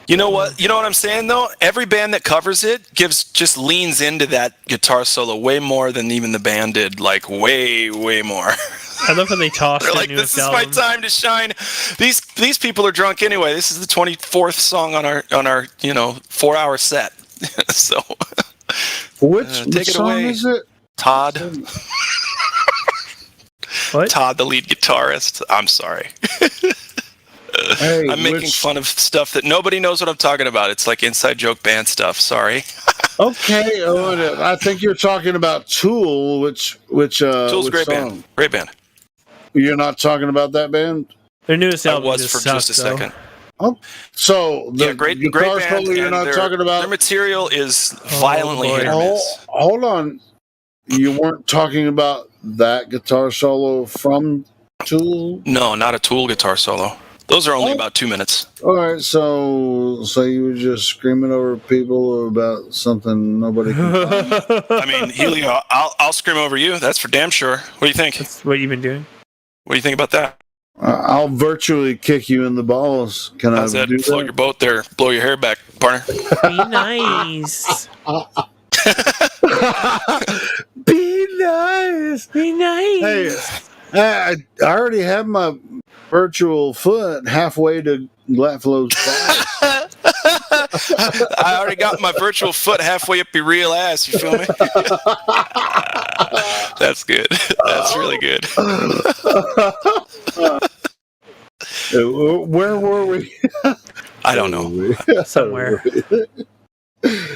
You know what I'm saying though? Every band that covers it just leans into that guitar solo way more than even the band did. Like way more. I love when they toss. They're like, this is my time to shine. These people are drunk anyway. This is the 24th song on our 4-hour set. So, which take it song away, is it? Todd. What? Todd, the lead guitarist. I'm sorry. Hey, I'm making fun of stuff that nobody knows what I'm talking about. It's like inside joke band stuff. Sorry. Okay, I think you're talking about Tool, which Tool's a great song? band. Great band. You're not talking about that band? Their newest album was for just a second. Oh, so the great guitar band. solo you're not talking about? Their material is violently hit or miss. Hold on, you weren't talking about that guitar solo from Tool? No, not a Tool guitar solo. Those are only about 2 minutes. All right, so you were just screaming over people about something nobody can find? I mean, Helio, I'll scream over you. That's for damn sure. What do you think? That's what you've been doing. What do you think about that? I'll virtually kick you in the balls. Can How's I that? do Float that? your boat there. Blow your hair back, partner. Be nice. Be nice. Be nice. Hey, I already have my virtual foot halfway to Glatflow's body. I already got my virtual foot halfway up your real ass. You feel me? That's good. That's really good. Where were we? I don't know. Somewhere. I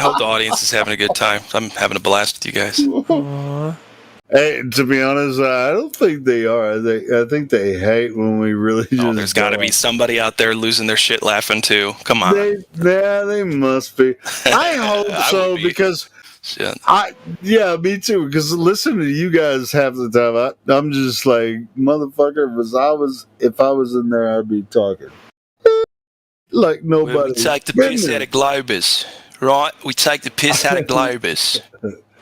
hope the audience is having a good time. I'm having a blast with you guys. Aww. Hey, to be honest, I don't think they are. I think they hate when we really just. There's got to be somebody out there losing their shit laughing too. Come on. They must be. I hope so because. Shit. Me too. Because listening to you guys half the time, I'm just like, motherfucker. If I was in there, I'd be talking like nobody. We take the piss out of Globus, right? We take the piss out of Globus.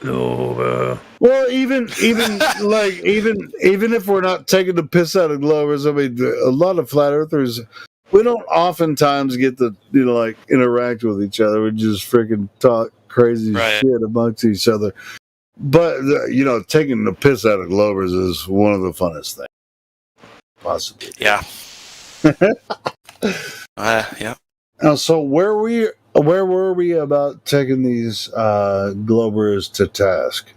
No. Well, even if we're not taking the piss out of Globers, I mean, a lot of flat earthers, we don't oftentimes get to interact with each other. We just freaking talk crazy shit amongst each other. But taking the piss out of Globers is one of the funnest things, possibly. Yeah. Yeah. So where were we about taking these Globers to task?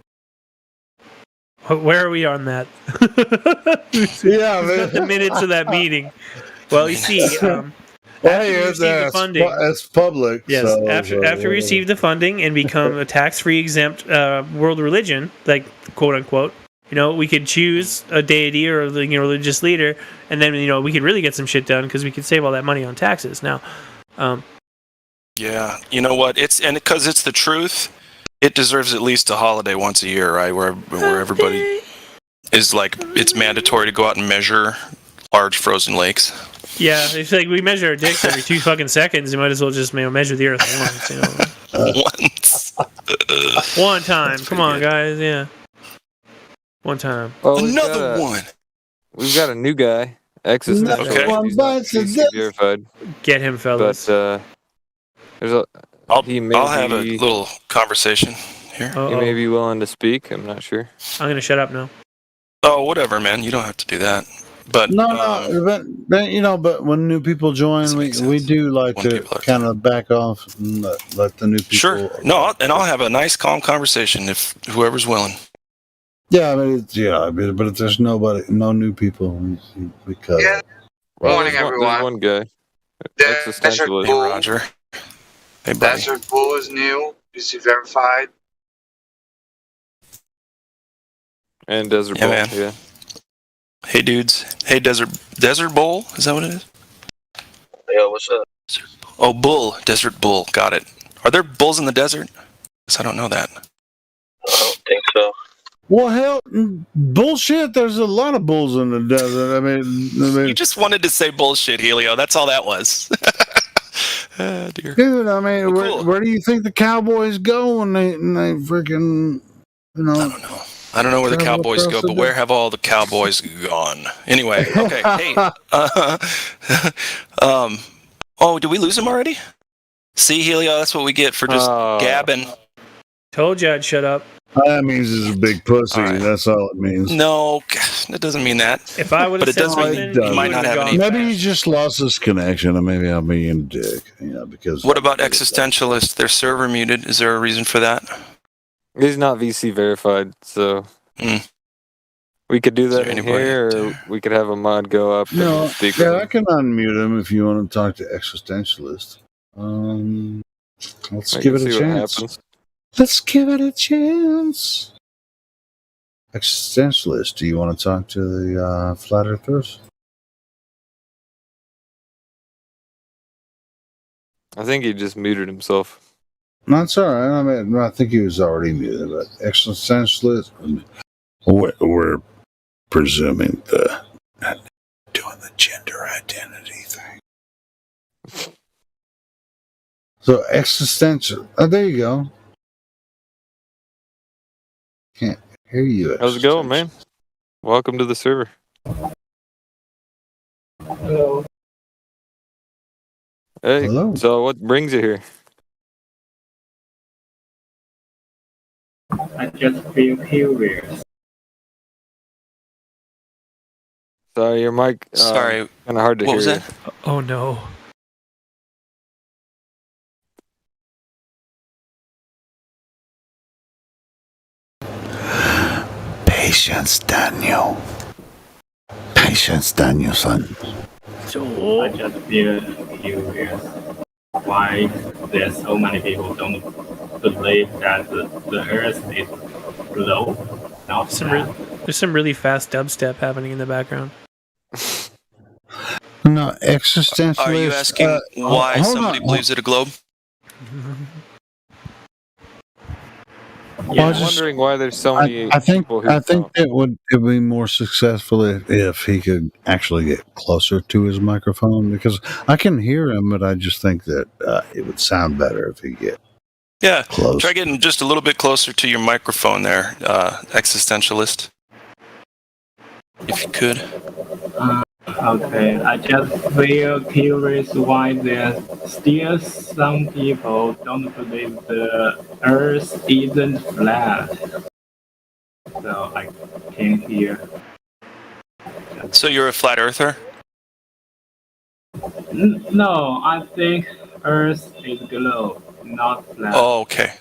Where are we on that? Yeah, man. The minutes of that meeting. Well, you see, after we receive the funding, it's public. Yes, so, after we receive the funding and become a tax-free exempt world religion, like quote unquote, we could choose a deity or religious leader, and then we could really get some shit done because we could save all that money on taxes. Now, yeah, you know what? Because it's the truth. It deserves at least a holiday once a year, right? Where everybody is like, it's mandatory to go out and measure large frozen lakes. Yeah, it's like we measure our dicks every 2 fucking seconds. You might as well just measure the earth once. Once. One time. Come on, guys. Yeah. One time. Well, another one. We've got a new guy. Existential. Okay. He's not PC verified. Get him, fellas. But I'll have a little conversation here. He may be willing to speak. I'm not sure. I'm gonna shut up now. Oh, whatever, man. You don't have to do that. But but when new people join, we do like to kind of back off and let the new people. Sure. No, and I'll have a nice, calm conversation if whoever's willing. Yeah, but if there's no new people, because Morning, everyone. There's one guy. Existentialist. Hey, Roger. Hey, buddy. Desert Bull is new. Is he verified? And Desert Yeah, Bowl. man. Yeah. Hey, dudes. Hey, Desert Bowl. Is that what it is? Yeah, what's up? Oh, bull. Desert Bull. Got it. Are there bulls in the desert? Guess I don't know that. I don't think so. Well, hell, bullshit. There's a lot of bulls in the desert. I mean, You just wanted to say bullshit, Helio. That's all that was. Oh, dear. dude. I mean, where do you think the Cowboys go when they freaking, you know? I don't know where the Cowboys go, but where have all the Cowboys gone? Anyway, okay. Hey. Oh, did we lose him already? See, Helio, that's what we get for just gabbing. Told you I'd shut up. That means he's a big pussy. Right. That's all it means. No, that doesn't mean that. If I would have said something, he might not have any. Maybe he just lost his connection, and maybe I'm being a dick. Because what about Existentialist? Their server muted. Is there a reason for that? He's not VC verified, so we could do that in here, or we could have a mod go up. No, speak yeah, I can unmute him if you want to talk to Existentialist. Let's give it a chance. Let's give it a chance. Existentialist, do you want to talk to the Flat Earthers? I think he just muted himself. That's all right. I mean, I think he was already muted, but Existentialist, we're presuming doing the gender identity thing. So existential. Oh, there you go. Can't hear you. How's it going, man? Welcome to the server. Hello. Hey. Hello. So what brings you here? I just feel curious. Sorry, your mic. Sorry. Kind of hard to hear. What was that? Oh no. Patience, Daniel. Patience, Danielson. I just feel curious why there's so many people don't believe that the Earth is globe. There's some really fast dubstep happening in the background. No, existentialist. Are you asking why somebody believes it a globe? Yeah, I'm wondering why there's so many people who I think it would be more successful if he could actually get closer to his microphone, because I can hear him, but I just think that it would sound better if he get close. Try getting just a little bit closer to your microphone there, Existentialist. If you could. Okay, I just feel curious why there's still some people don't believe the Earth isn't flat. So I came here. So you're a flat earther? No, I think Earth is globe, not flat. Oh, okay.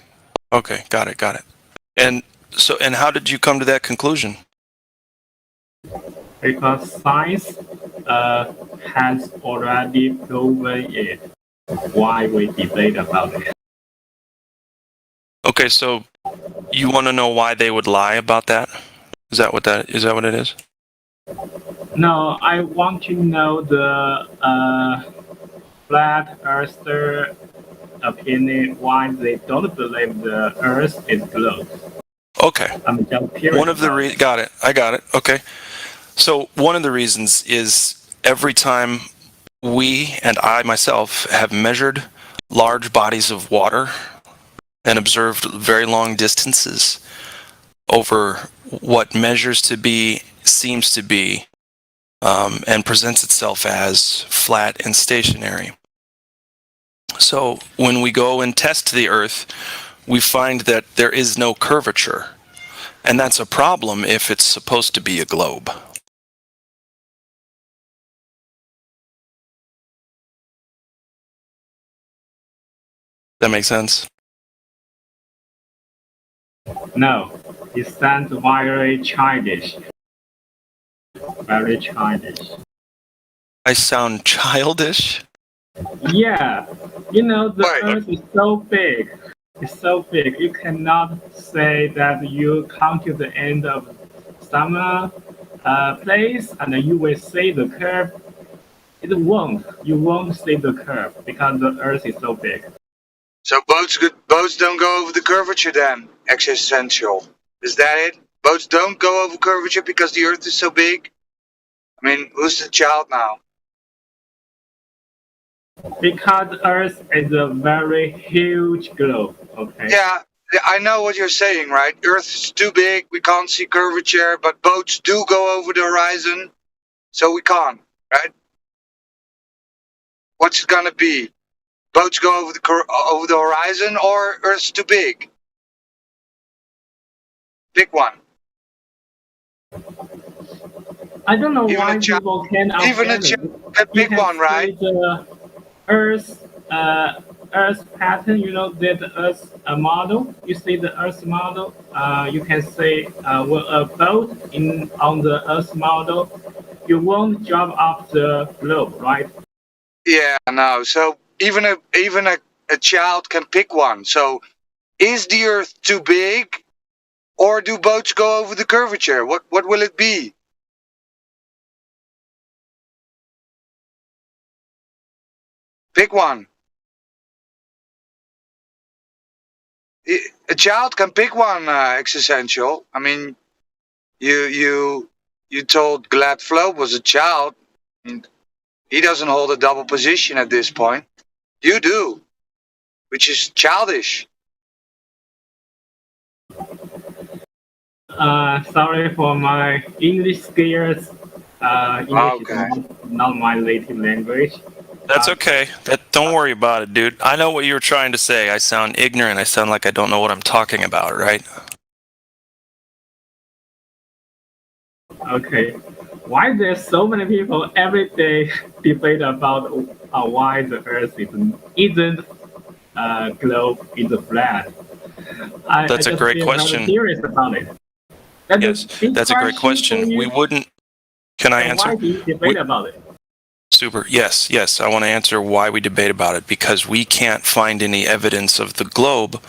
Okay, got it. And how did you come to that conclusion? Because science has already proven it. Why we debate about it? Okay, so you want to know why they would lie about that? Is that what it is? No, I want to know the flat earther opinion why they don't believe the Earth is globe. Okay. I'm just curious. Got it. I got it. Okay. So one of the reasons is every time we and I myself have measured large bodies of water and observed very long distances over what seems to be, and presents itself as flat and stationary. So when we go and test the Earth, we find that there is no curvature. And that's a problem if it's supposed to be a globe. That makes sense? No, it sounds very childish. Very childish. I sound childish? Yeah, the Earth is so big. It's so big. You cannot say that you come to the end of some place, and you will see the curve. You won't see the curve because the Earth is so big. So boats don't go over the curvature then, existential. Is that it? Boats don't go over curvature because the Earth is so big? I mean, who's the child now? Because Earth is a very huge globe, okay? Yeah, I know what you're saying, right? Earth is too big, we can't see curvature, but boats do go over the horizon, so we can't, right? What's it gonna be? Boats go over the horizon, or Earth's too big? Pick one. I don't know why people can even a child can pick one, right? The Earth pattern, the Earth model. You see the Earth model. You can say when a boat on the Earth model, you won't drop off the globe, right? Yeah, no. So even a child can pick one. So is the Earth too big, or do boats go over the curvature? What will it be? Pick one. A child can pick one, existential. I mean, you told Glad Flow was a child, and he doesn't hold a double position at this point. You do, which is childish. Sorry for my English skills. English is not my native language. That's okay. Don't worry about it, dude. I know what you were trying to say. I sound ignorant. I sound like I don't know what I'm talking about, right? Okay. Why there's so many people every day debate about why the Earth isn't globe, is flat? That's a great question. Curious about it. Yes, that's a great question. We wouldn't. Can I answer? Why do you debate about it? Super. Yes. I want to answer why we debate about it, because we can't find any evidence of the globe.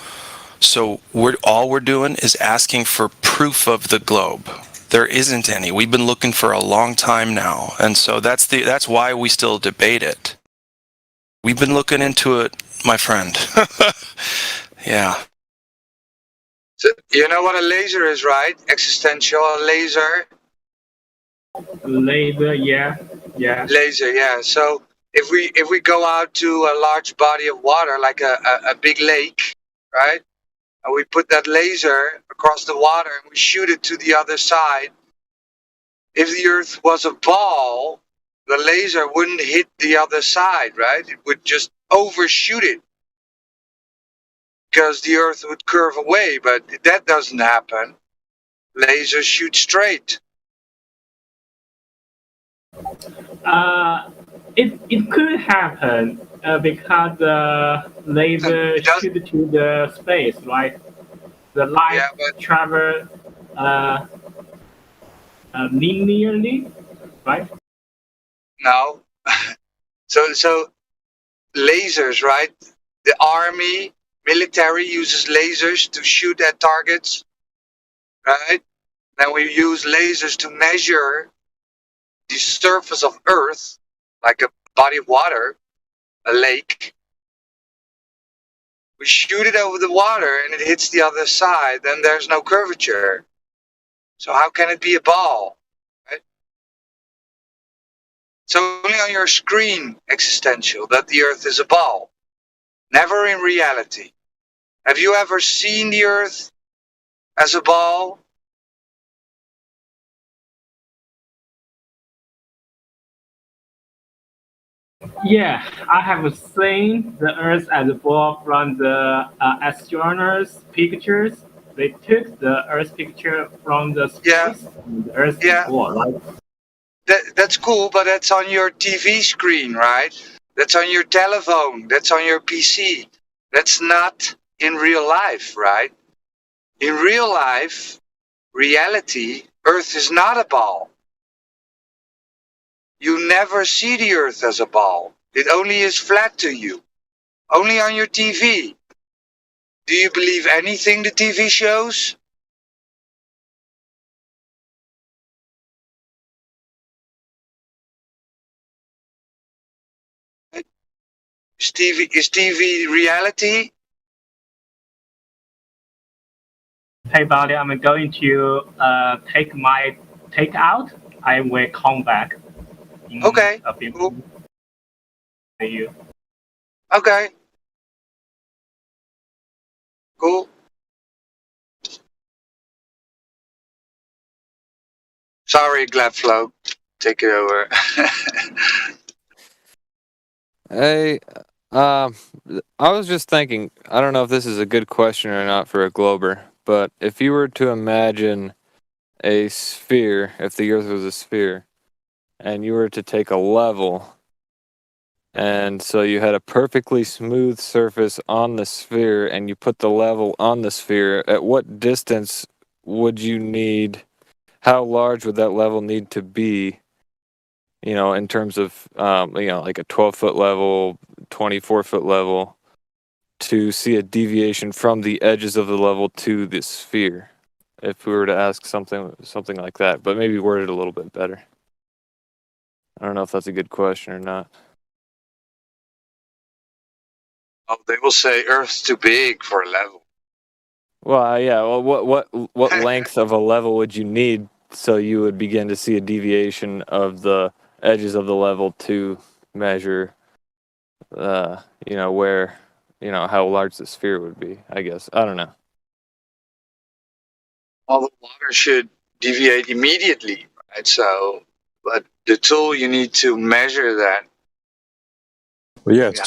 So all we're doing is asking for proof of the globe. There isn't any. We've been looking for a long time now, and so that's why we still debate it. We've been looking into it, my friend. Yeah. So, you know what a laser is, right? Existential, a laser. Laser, yeah. Laser, yeah. So if we go out to a large body of water, like a big lake, right? And we put that laser across the water and we shoot it to the other side. If the Earth was a ball, the laser wouldn't hit the other side, right? It would just overshoot it, because the Earth would curve away, but that doesn't happen. Lasers shoot straight. It could happen because the laser shoot to the space, right? The light travel linearly, right? No. So lasers, right? The army, military uses lasers to shoot at targets, right? Then we use lasers to measure the surface of Earth, like a body of water, a lake. We shoot it over the water and it hits the other side, then there's no curvature. So how can it be a ball? Right? It's only on your screen, existential, that the Earth is a ball. Never in reality. Have you ever seen the Earth as a ball? Yeah, I have seen the Earth as a ball from the astronauts' pictures. They took the Earth picture from the space. And the Earth is a ball, right? That's cool, but that's on your TV screen, right? That's on your telephone. That's on your PC. That's not in real life, right? In real life, reality, Earth is not a ball. You never see the Earth as a ball. It only is flat to you. Only on your TV. Do you believe anything the TV shows? Is TV reality? Hey, buddy, I'm going to take my takeout. I will come back. Okay. Cool. See you. Okay. Cool. Sorry, Gladflow. Take it over. Hey, I was just thinking, I don't know if this is a good question or not for a Glober, but if you were to imagine a sphere, if the Earth was a sphere, and you were to take a level, and so you had a perfectly smooth surface on the sphere, and you put the level on the sphere, at what distance would you need, how large would that level need to be, in terms of, like a 12-foot level, 24-foot level, to see a deviation from the edges of the level to the sphere? If we were to ask something like that, but maybe word it a little bit better. I don't know if that's a good question or not. Oh, they will say Earth's too big for a level. Well, yeah. Well, what length of a level would you need so you would begin to see a deviation of the edges of the level to measure, where, how large the sphere would be? I guess I don't know. All the water should deviate immediately, right? So, but the tool you need to measure that. Well, yeah, it's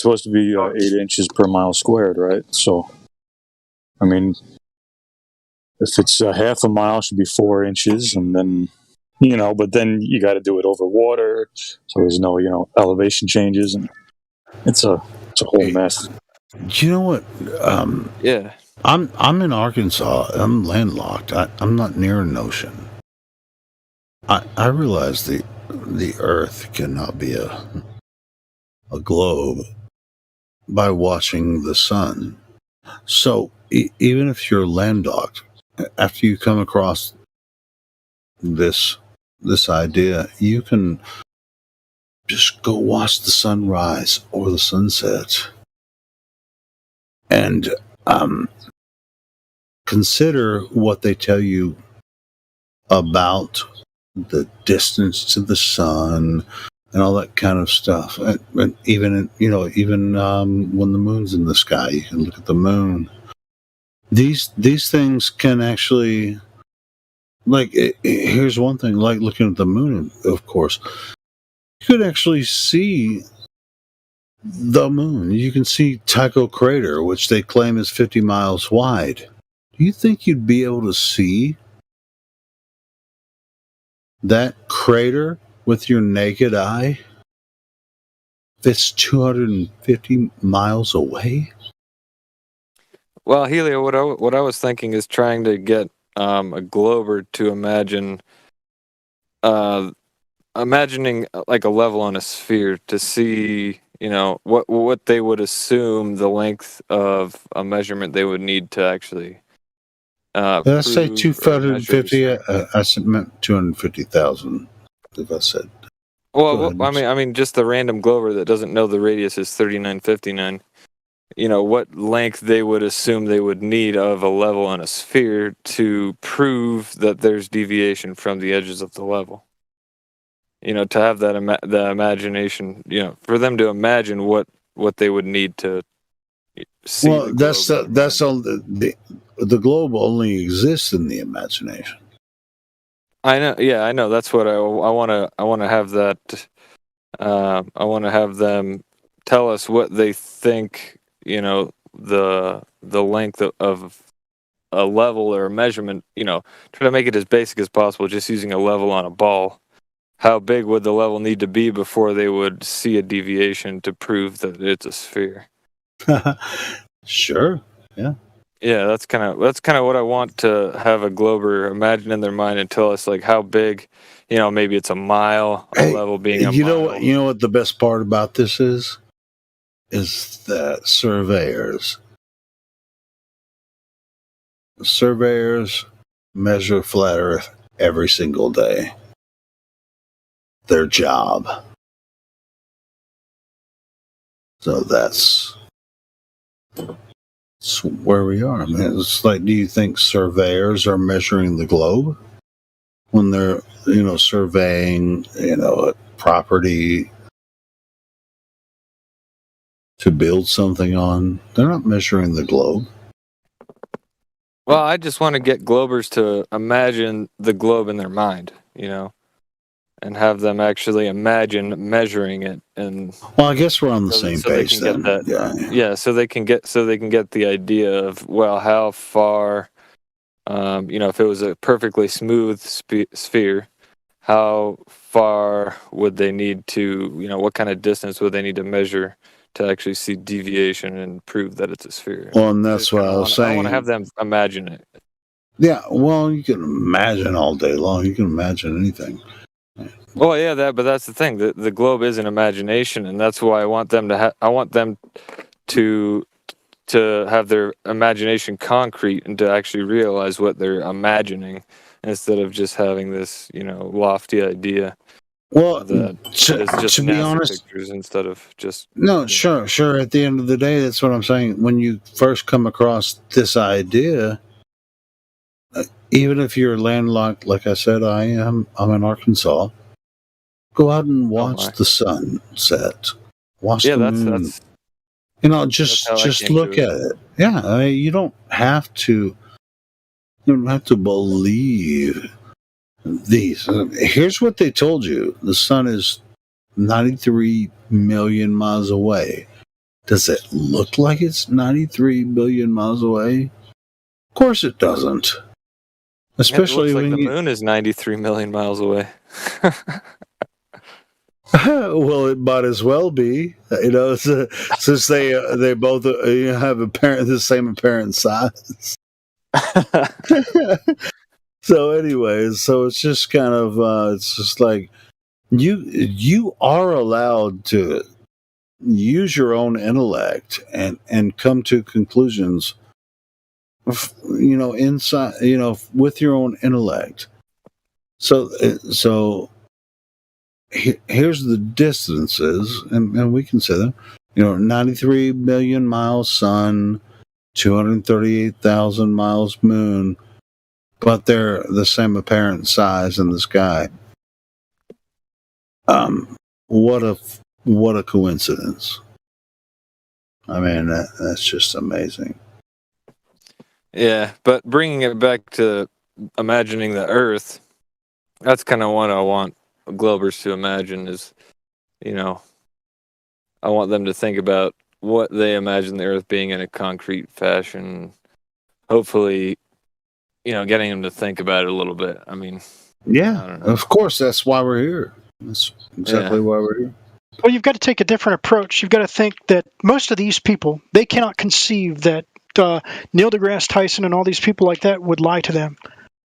supposed to be 8 inches per mile squared, right? So, I mean, if it's half a mile, it should be 4 inches, and then, but then you got to do it over water, so there's no, elevation changes, and it's a whole mess. Do you know what? Yeah. I'm in Arkansas. I'm landlocked. I'm not near an ocean. I realize the Earth cannot be a globe by watching the sun. So even if you're landlocked, after you come across this idea, you can just go watch the sunrise or the sunset, and consider what they tell you about the distance to the sun and all that kind of stuff. And even when the moon's in the sky, you can look at the moon. These things can actually, here's one thing, like looking at the moon, of course, you could actually see the moon. You can see Tycho Crater, which they claim is 50 miles wide. Do you think you'd be able to see that crater with your naked eye that's 250 miles away? Well, Helio, what I was thinking is trying to get a Glober to imagining like a level on a sphere to see, what they would assume the length of a measurement they would need to actually. Did I say 250? I meant 250,000. If I said. Well, I mean, just the random Glober that doesn't know the radius is 3959. What length they would assume they would need of a level on a sphere to prove that there's deviation from the edges of the level. To have that the imagination, for them to imagine what they would need to see. Well, that's all. The globe only exists in the imagination. I know. Yeah, I know. That's what I want to have that. I want to have them tell us what they think. The length of a level or a measurement. Try to make it as basic as possible, just using a level on a ball. How big would the level need to be before they would see a deviation to prove that it's a sphere? Sure. Yeah. Yeah, that's kind of what I want to have a Glober imagine in their mind and tell us, like, how big, maybe it's a mile, level being a mile. You know what the best part about this is that surveyors measure flat Earth every single day. Their job. So that's where we are. I mean, it's like, do you think surveyors are measuring the globe when they're, surveying, a property to build something on? They're not measuring the globe. Well, I just want to get Globers to imagine the globe in their mind, and have them actually imagine measuring it. And well, I guess we're on the same page then. So they can get the idea of, well, how far, if it was a perfectly smooth sphere, how far would they need to, what kind of distance would they need to measure to actually see deviation and prove that it's a sphere? Well, and that's what I was saying. I want to have them imagine it. Yeah, well, you can imagine all day long. You can imagine anything. Well, yeah, but that's the thing. The globe is an imagination, and that's why I want them to I want them to have their imagination concrete and to actually realize what they're imagining, instead of just having this, lofty idea. Well, that it's just to be honest, pictures instead of just sure. At the end of the day, that's what I'm saying. When you first come across this idea, even if you're landlocked, like I said, I'm in Arkansas. Go out and watch the sunset. Watch the moon. Just look at it. Yeah, you don't have to. You don't have to believe these. Here's what they told you: the sun is 93 million miles away. Does it look like it's 93 billion miles away? Of course, it doesn't. Especially it looks when like the moon is 93 million miles away. Well, it might as well be, since they both have the same apparent size. So, anyways, it's just kind of it's just like you are allowed to use your own intellect and come to conclusions, inside, with your own intellect. So. Here's the distances, and we can say them. 93 million miles sun, 238,000 miles moon, but they're the same apparent size in the sky. What a coincidence! I mean, that's just amazing. Yeah, but bringing it back to imagining the Earth, that's kind of what I want Globers to imagine is, I want them to think about what they imagine the Earth being in a concrete fashion. Hopefully, getting them to think about it a little bit. I mean, yeah, of course, that's why we're here. That's exactly why we're here. Well, you've got to take a different approach. You've got to think that most of these people, they cannot conceive that Neil deGrasse Tyson and all these people like that would lie to them.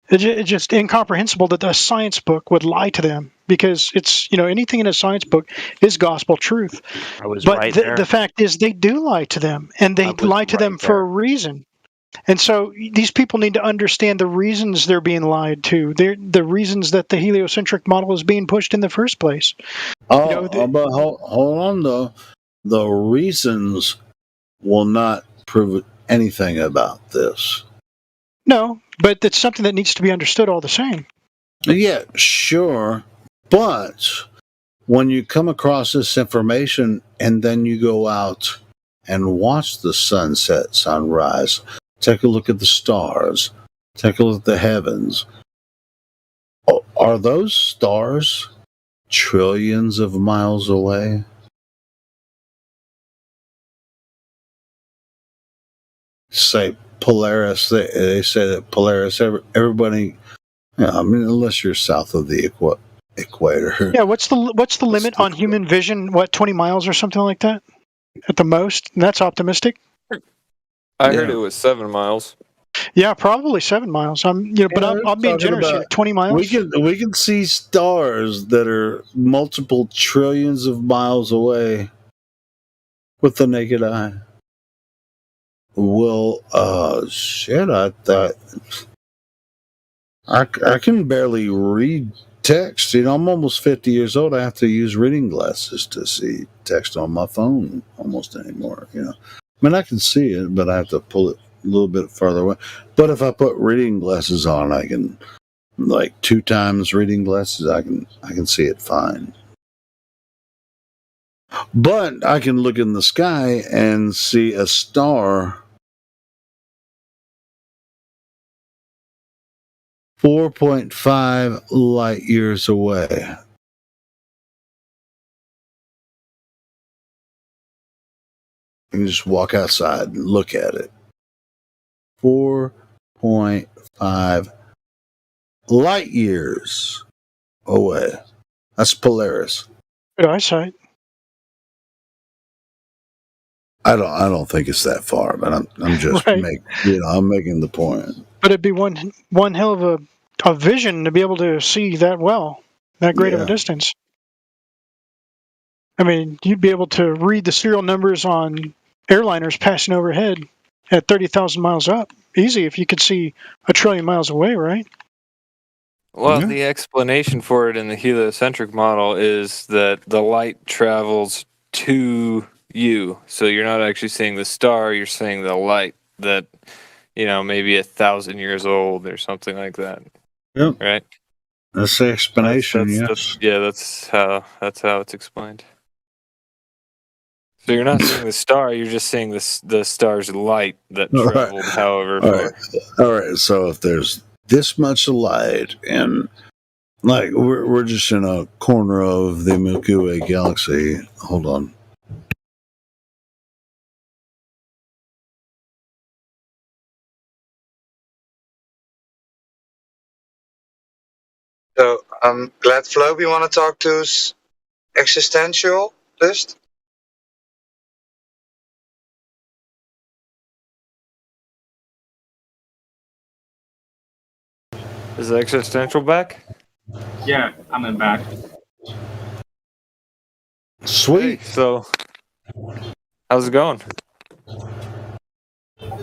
It's just incomprehensible that a science book would lie to them, because it's, anything in a science book is gospel truth. But the fact is they do lie to them, and they lie to them for a reason. And so these people need to understand the reasons they're being lied to. The reasons that the heliocentric model is being pushed in the first place. But hold on, though. The reasons will not prove anything about this. No, but it's something that needs to be understood all the same. Yeah, sure. But when you come across this information and then you go out and watch the sunset, sunrise, take a look at the stars, take a look at the heavens, are those stars trillions of miles away? Say Polaris, they say that Polaris, everybody, unless you're south of the equator. Yeah, what's the limit on human vision? 20 miles or something like that at the most? And that's optimistic. I heard it was 7 miles. Yeah, probably 7 miles. I'm being generous here. 20 miles. We can see stars that are multiple trillions of miles away with the naked eye. Well, shit, I thought I can barely read text. You know, I'm almost 50 years old. I have to use reading glasses to see text on my phone almost anymore. You know, I mean, I can see it, but I have to pull it a little bit farther away. But if I put reading glasses on, I can, like 2 times reading glasses, I can see it fine. But I can look in the sky and see a star 4.5 light years away. You can just walk outside and look at it. 4.5 light years away. That's Polaris. Good eyesight. I don't think it's that far, but I'm just Right. I'm making the point. But it'd be one hell of a vision to be able to see that well, that great of a Yeah. distance. I mean, you'd be able to read the serial numbers on airliners passing overhead at 30,000 miles up. Easy if you could see 1 trillion miles away, right? Well, the explanation for it in the heliocentric model is that the light travels to you. So you're not actually seeing the star, you're seeing the light that, maybe 1,000 years old or something like that. Yep. Right? That's the explanation, yes. That's how it's explained. So you're not seeing the star, you're just seeing the star's light that All right. traveled however far. All right. So if there's this much light, and like we're just in a corner of the Milky Way galaxy. Hold on. So, Glad Flobe, you want to talk to existentialist? Is the existential back? Yeah, I'm back. Sweet. So, how's it going?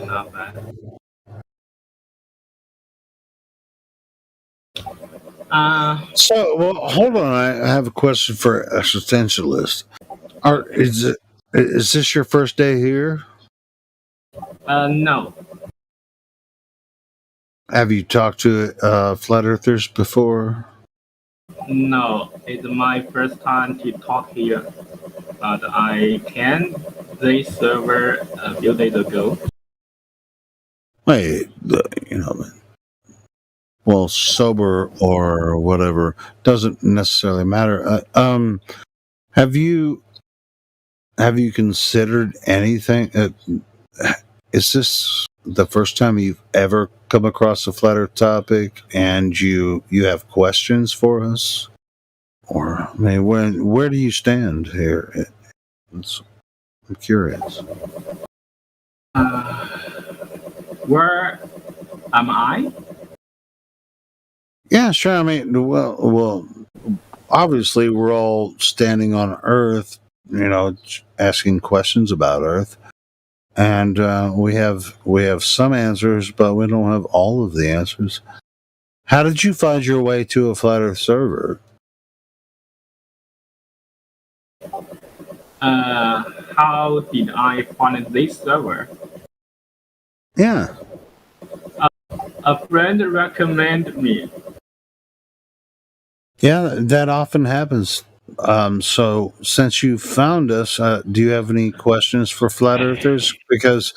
Not bad. Well, hold on. I have a question for existentialist. Is this your first day here? No. Have you talked to flat earthers before? No, it's my first time to talk here, but I can this server a few days ago. Wait, well, sober or whatever doesn't necessarily matter. Have you considered anything? Is this the first time you've ever come across a flat earth topic, and you have questions for us? Or I mean, where do you stand here? I'm curious. Where am I? Yeah, sure. I mean, well, obviously we're all standing on Earth, asking questions about Earth, and we have some answers, but we don't have all of the answers. How did you find your way to a flat Earth server? How did I find this server? Yeah. A friend recommended me. Yeah, that often happens. So since you found us, do you have any questions for flat earthers? Because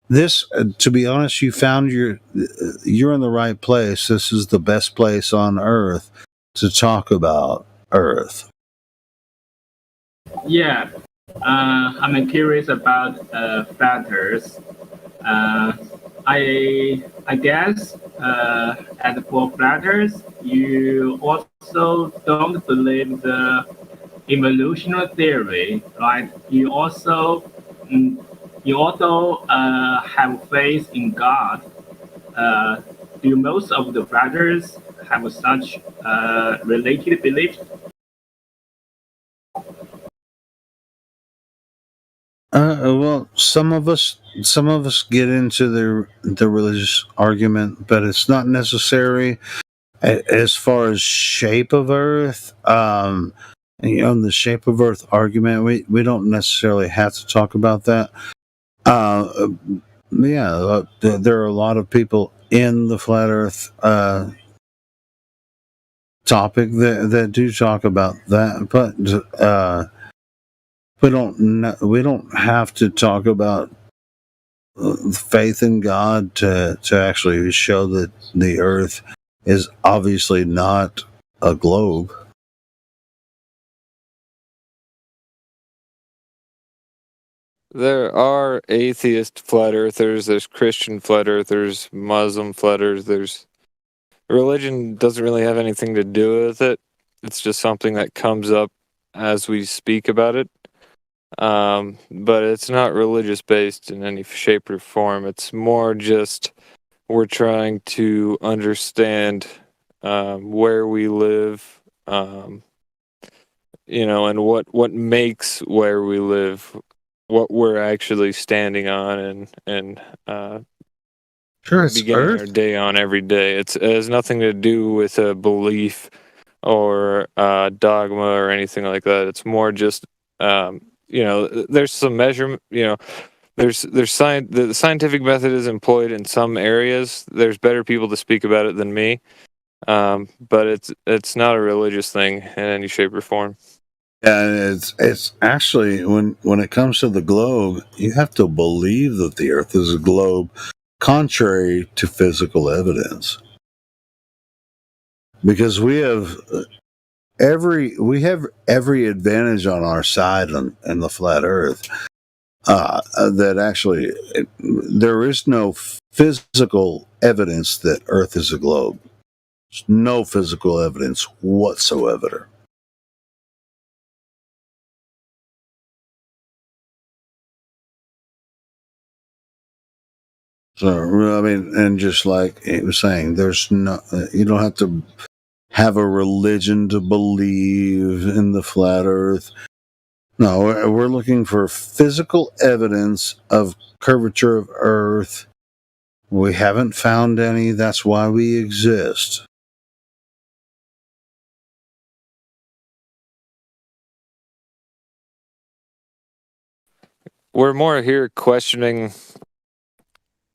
this, to be honest, you're in the right place. This is the best place on Earth to talk about Earth. Yeah, I'm curious about flat Earth. I guess as for flat Earth, you also don't believe the evolutionary theory, right? You also have faith in God. Do most of the flat Earthers have such related beliefs? Well, some of us get into the religious argument, but it's not necessary. As far as shape of Earth, the shape of Earth argument, we don't necessarily have to talk about that. There are a lot of people in the flat Earth topic that do talk about that, but we don't have to talk about faith in God to actually show that the Earth is obviously not a globe. There are atheist flat earthers, there's Christian flat earthers, Muslim flat earthers. Religion doesn't really have anything to do with it. It's just something that comes up as we speak about it. But it's not religious based in any shape or form. It's more just we're trying to understand where we live, and what makes where we live, what we're actually standing on, and sure, it's beginning Earth. our day on every day. It has nothing to do with a belief or dogma or anything like that. It's more just there's some measurement. There's the scientific method is employed in some areas. There's better people to speak about it than me, but it's not a religious thing in any shape or form. And it's actually when it comes to the globe, you have to believe that the Earth is a globe, contrary to physical evidence, because we have every advantage on our side in the flat Earth. That actually there is no physical evidence that Earth is a globe. There's no physical evidence whatsoever. So, I mean, and just like he was saying, you don't have to have a religion to believe in the flat Earth. No, we're looking for physical evidence of curvature of Earth. We haven't found any. That's why we exist. We're more here questioning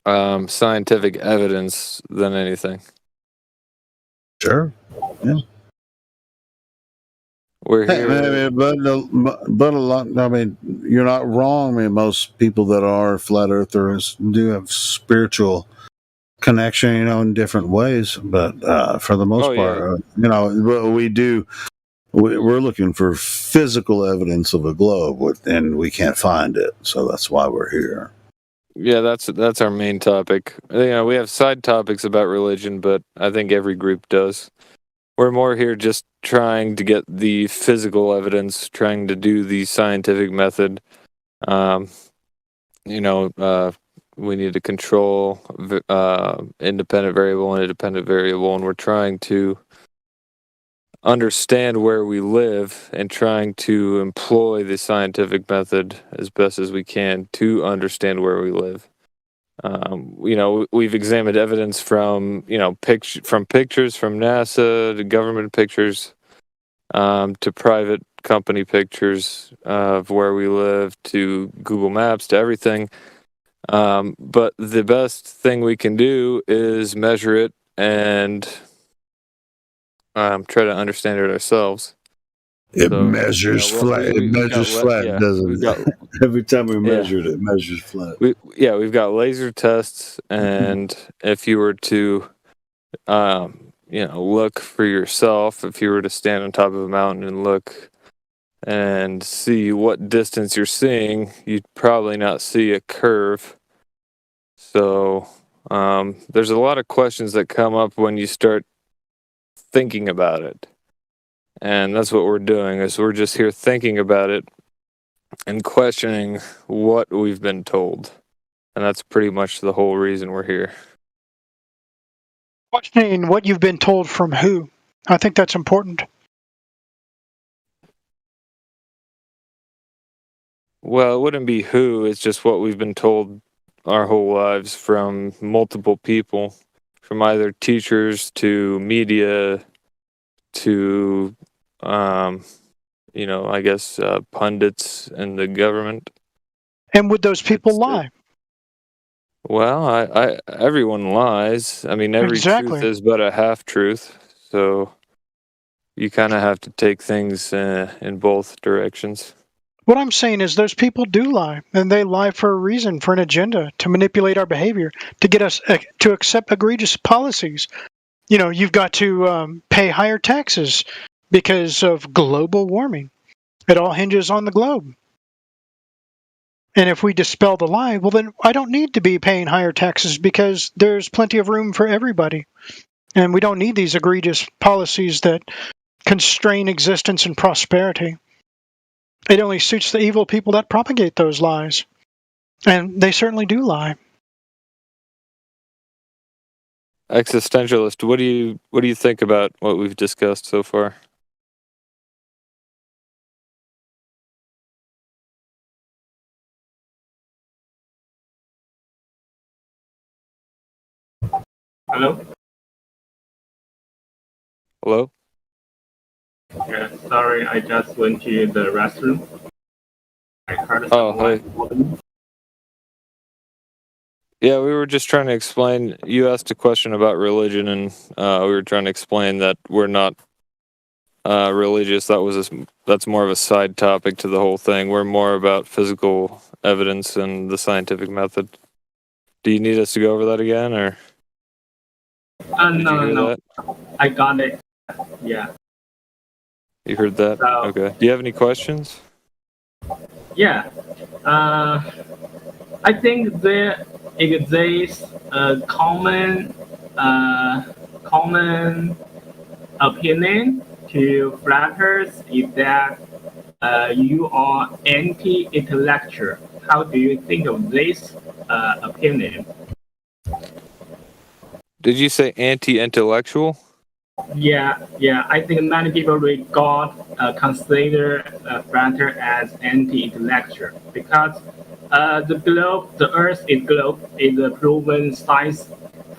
scientific evidence than anything. Sure. Yeah. We're here. But a lot. I mean, you're not wrong. I mean, most people that are flat earthers do have spiritual connection, in different ways. But for the most part, we do. We're looking for physical evidence of a globe, and we can't find it. So that's why we're here. Yeah, that's our main topic. We have side topics about religion, but I think every group does. We're more here just trying to get the physical evidence, trying to do the scientific method. We need to control independent variable and independent variable, and we're trying to understand where we live and trying to employ the scientific method as best as we can to understand where we live. We've examined evidence from pictures from NASA to government pictures, to private company pictures of where we live, to Google Maps, to everything. But the best thing we can do is measure it and try to understand it ourselves. It measures flat. It measures flat, doesn't it? Every time we measure it, it measures flat. We've got laser tests, and if you were to, look for yourself, if you were to stand on top of a mountain and look and see what distance you're seeing, you'd probably not see a curve. So there's a lot of questions that come up when you start thinking about it. And that's what we're doing, is we're just here thinking about it and questioning what we've been told. And that's pretty much the whole reason we're here. Questioning what you've been told from who? I think that's important. Well, it wouldn't be who, it's just what we've been told our whole lives from multiple people. from either teachers to media to, I guess, pundits and the government. And would those people lie? Well, everyone lies. I mean, every truth is but a half truth. So you kind of have to take things in both directions. What I'm saying is those people do lie, and they lie for a reason, for an agenda, to manipulate our behavior, to get us to accept egregious policies. You've got to pay higher taxes because of global warming. It all hinges on the globe. And if we dispel the lie, well, then I don't need to be paying higher taxes because there's plenty of room for everybody. And we don't need these egregious policies that constrain existence and prosperity. It only suits the evil people that propagate those lies. And they certainly do lie. Existentialist, what do you think about what we've discussed so far? Hello? Hello? Yeah, sorry, I just went to the restroom. I heard hey. Yeah, we were just trying to explain. You asked a question about religion, and we were trying to explain that we're not religious. That's more of a side topic to the whole thing. We're more about physical evidence and the scientific method. Do you need us to go over that again, or? No. I got it. Yeah. You heard that? Okay. Do you have any questions? Yeah. I think there exists a common opinion to flat earth is that you are anti-intellectual. How do you think of this opinion? Did you say anti-intellectual? Yeah. I think many people consider flat earth as anti-intellectual because the Earth is globe is a proven science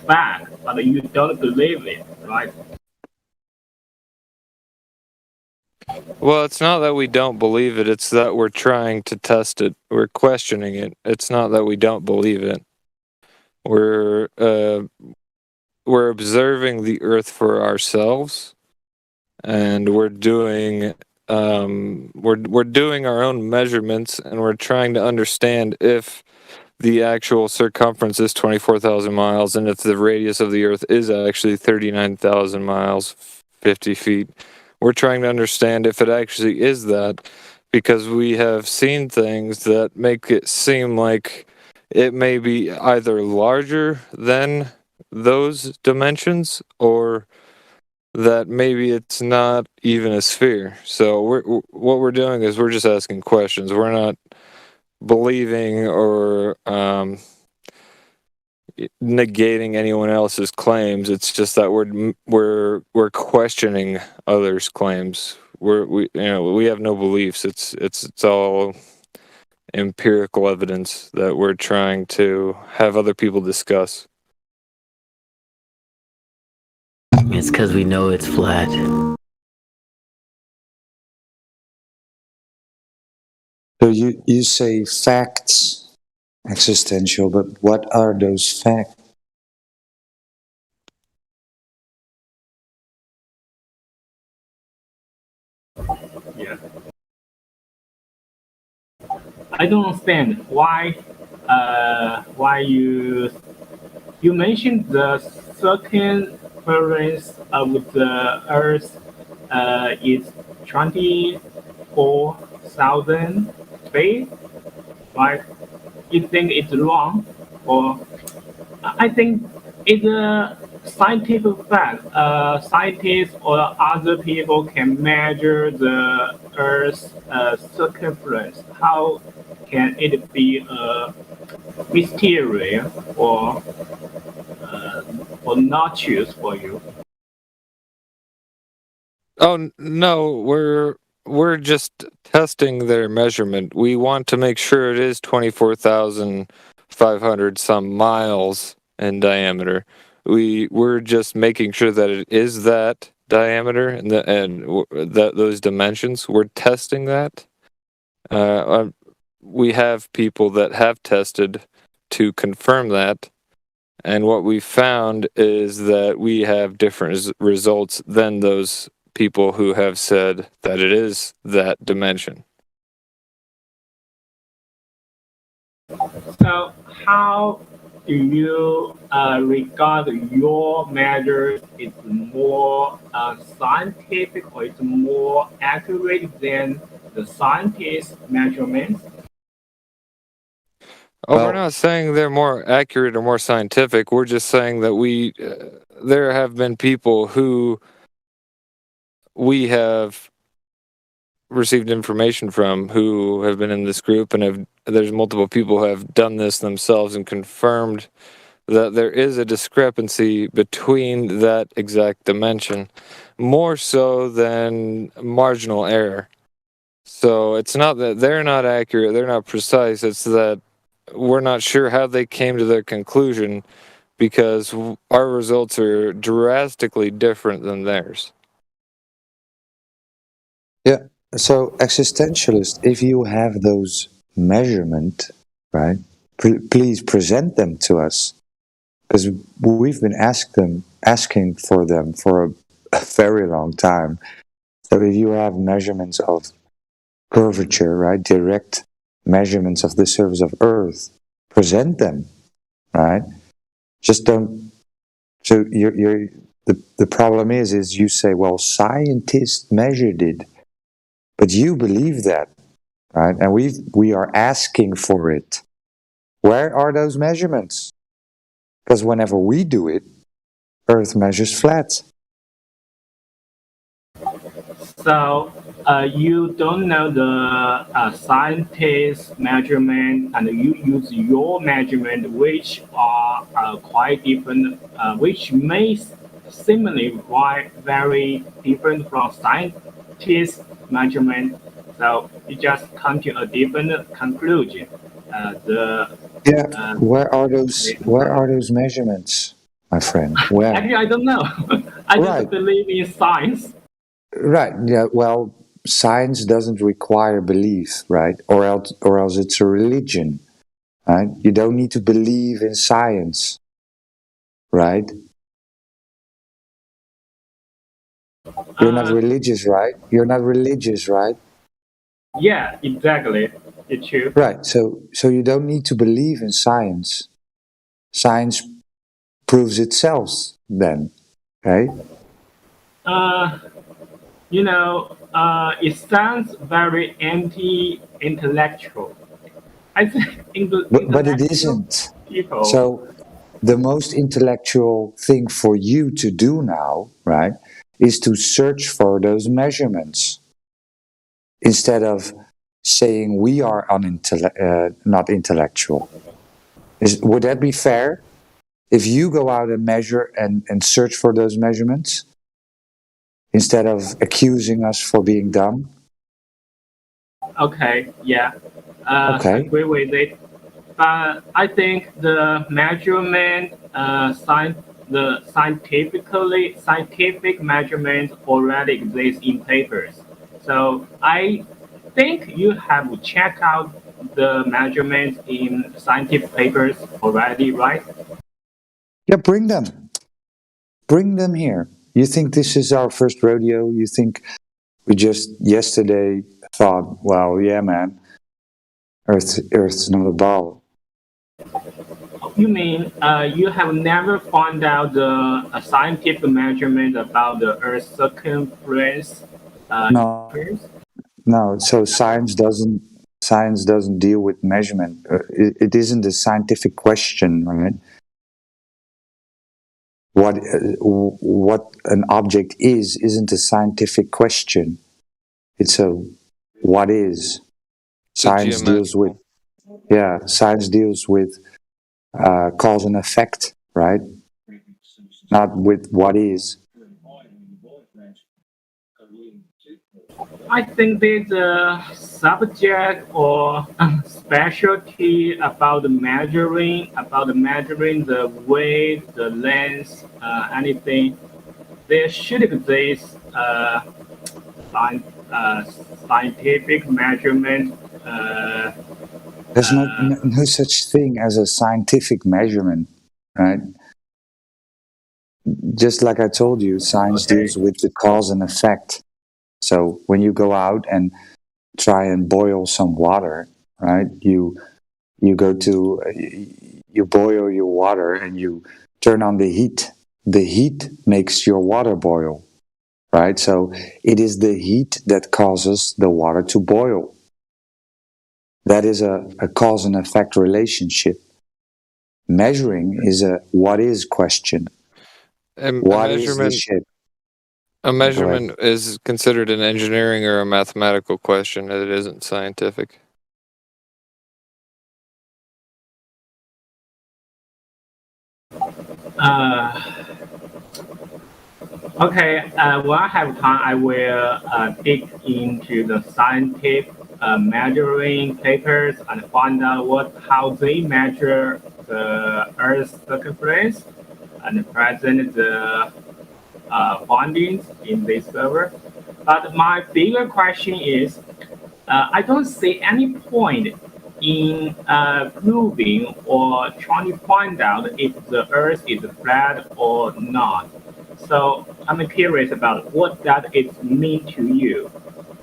fact, but you don't believe it, right? Well, it's not that we don't believe it, it's that we're trying to test it. We're questioning it. It's not that we don't believe it. We're observing the Earth for ourselves, and we're doing our own measurements, and we're trying to understand if the actual circumference is 24,000 miles, and if the radius of the Earth is actually 39,000 miles, 50 feet. We're trying to understand if it actually is that, because we have seen things that make it seem like it may be either larger than those dimensions, or that maybe it's not even a sphere. So what we're doing is we're just asking questions. We're not believing or negating anyone else's claims. It's just that we're questioning others' claims. We have no beliefs. It's all empirical evidence that we're trying to have other people discuss. It's because we know it's flat. So you say facts, existential, but what are those facts? Yeah. I don't understand why you mentioned the circumference of the Earth is 24,000 feet, right? You think it's wrong, or I think it's a scientific fact. Scientists or other people can measure the Earth's circumference. How can it be a mystery or not choose for you? Oh no, we're just testing their measurement. We want to make sure it is 24,500 some miles in diameter. we're just making sure that it is that diameter and that those dimensions. We're testing that. We have people that have tested to confirm that, and what we found is that we have different results than those people who have said that it is that dimension. So how do you regard your measures? It's more scientific or it's more accurate than the scientist's measurements? Oh, we're not saying they're more accurate or more scientific. We're just saying that there have been people who we have received information from who have been in this group, and there's multiple people who have done this themselves and confirmed that there is a discrepancy between that exact dimension, more so than marginal error. So it's not that they're not accurate, they're not precise, it's that we're not sure how they came to their conclusion because our results are drastically different than theirs. Yeah. So, existentialist, if you have those measurements, right, please present them to us, because we've been asking for them for a very long time. So, if you have measurements of curvature, right, direct measurements of the surface of Earth, present them, right? Just don't. So, the problem is you say, well, scientists measured it. But you believe that, right? And we are asking for it. Where are those measurements? Because whenever we do it, Earth measures flat. So you don't know the scientist's measurement, and you use your measurement, which are quite different, which may seemingly very different from scientist's measurement. So you just come to a different conclusion. Where are those measurements, my friend? Where? Actually, I don't know. I just believe in science. Right. Yeah. Well, science doesn't require belief, right? Or else it's a religion, right? You don't need to believe in science, right? You're not religious, right? You're not religious, right? Yeah, exactly. It's true. Right. So you don't need to believe in science. Science proves itself then, right? It sounds very anti-intellectual. I think but it isn't. People. So the most intellectual thing for you to do now, right, is to search for those measurements instead of saying we are not intellectual. Would that be fair? If you go out and measure and search for those measurements instead of accusing us for being dumb? Okay, yeah. Okay. I agree with it. But I think the measurement, the scientific measurement already exists in papers. So I think you have checked out the measurements in scientific papers already, right? Yeah, bring them. Bring them here. You think this is our first rodeo? You think we just yesterday thought, well, yeah, man, Earth's not a ball. You mean you have never found out the scientific measurement about the Earth's circumference? No. So science doesn't deal with measurement. It isn't a scientific question, right? What an object isn't a scientific question. It's a what is. Science deals with cause and effect, right? Not with what is. I think there's a subject or specialty about measuring the weight, the length, anything. There should be this scientific measurement. There's no such thing as a scientific measurement, right? Just like I told you, science deals with the cause and effect. So when you go out and try and boil some water, right? You boil your water and you turn on the heat. The heat makes your water boil, right? So it is the heat that causes the water to boil. That is a cause and effect relationship. Measuring is a what is question. What is the shape? A measurement is considered an engineering or a mathematical question. It isn't scientific. Okay, when I have time, I will dig into the scientific measuring papers and find out how they measure the Earth's circumference and present the findings in this server. But my bigger question is, I don't see any point in proving or trying to find out if the Earth is flat or not. So I'm curious about what does it mean to you.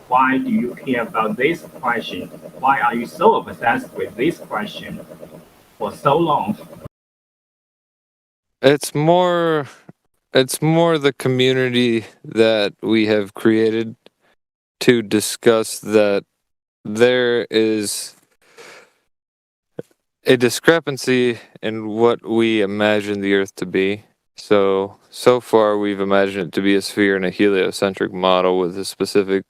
Why do you care about this question? Why are you so obsessed with this question for so long? It's more the community that we have created to discuss that there is a discrepancy in what we imagine the Earth to be. So far we've imagined it to be a sphere in a heliocentric model with a specific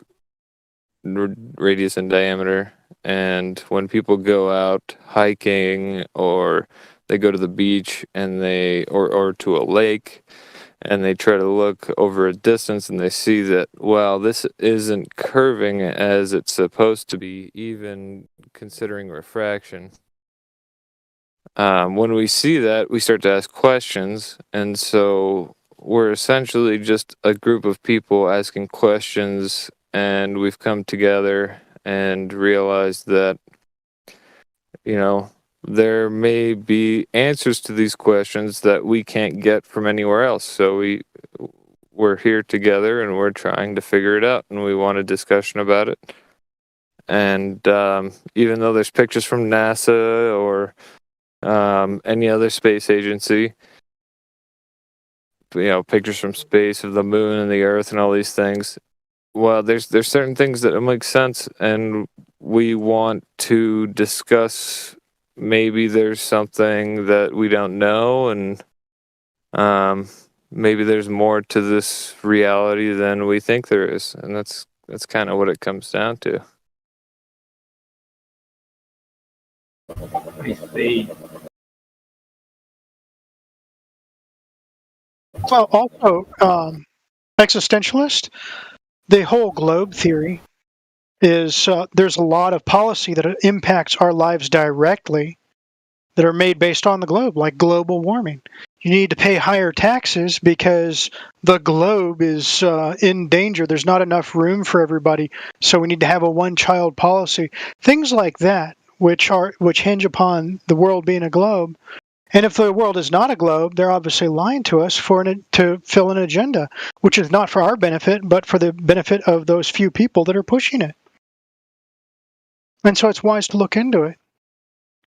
radius and diameter. And when people go out hiking or they go to the beach and or to a lake and they try to look over a distance and they see that, well, this isn't curving as it's supposed to be, even considering refraction. When we see that, we start to ask questions, and so we're essentially just a group of people asking questions, and we've come together and realized that, there may be answers to these questions that we can't get from anywhere else. So we're here together and we're trying to figure it out, and we want a discussion about it. And even though there's pictures from NASA or any other space agency, pictures from space of the moon and the Earth and all these things, well, there's certain things that don't make sense, and we want to discuss. Maybe there's something that we don't know, and maybe there's more to this reality than we think there is, and that's kind of what it comes down to. I see. Well, also, existentialist, the whole globe theory is there's a lot of policy that impacts our lives directly that are made based on the globe, like global warming. You need to pay higher taxes because the globe is in danger. There's not enough room for everybody, so we need to have a one-child policy. Things like that, which hinge upon the world being a globe. And if the world is not a globe, they're obviously lying to us to fill an agenda, which is not for our benefit, but for the benefit of those few people that are pushing it. And so it's wise to look into it,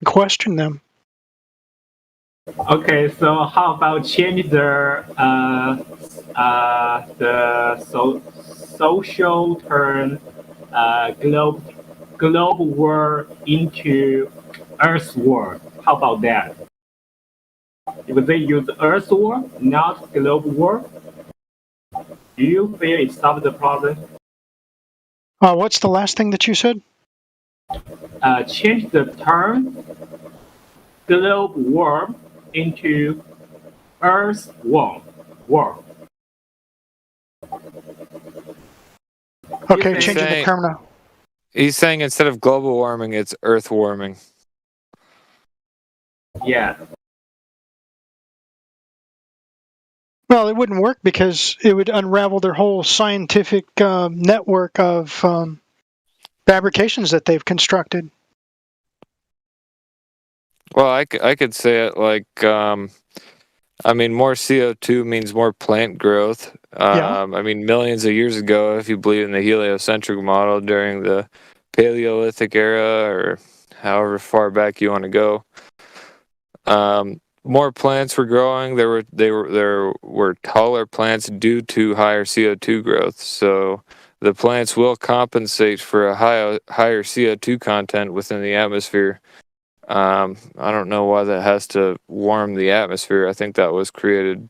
question them. Okay, so how about change the social term globe world into Earth world? How about that? If they use Earth world, not globe world, do you feel it solves the problem? What's the last thing that you said? Change the term globe world into Earth world. Okay, changing the term now. He's saying instead of global warming, it's earth warming. Yeah. Well, it wouldn't work because it would unravel their whole scientific network of fabrications that they've constructed. Well, I could say it like, I mean, more CO2 means more plant growth. I mean, millions of years ago, if you believe in the heliocentric model during the Paleolithic era, or however far back you want to go, more plants were growing. There were taller plants due to higher CO2 growth. So the plants will compensate for a higher CO2 content within the atmosphere. I don't know why that has to warm the atmosphere. I think that was created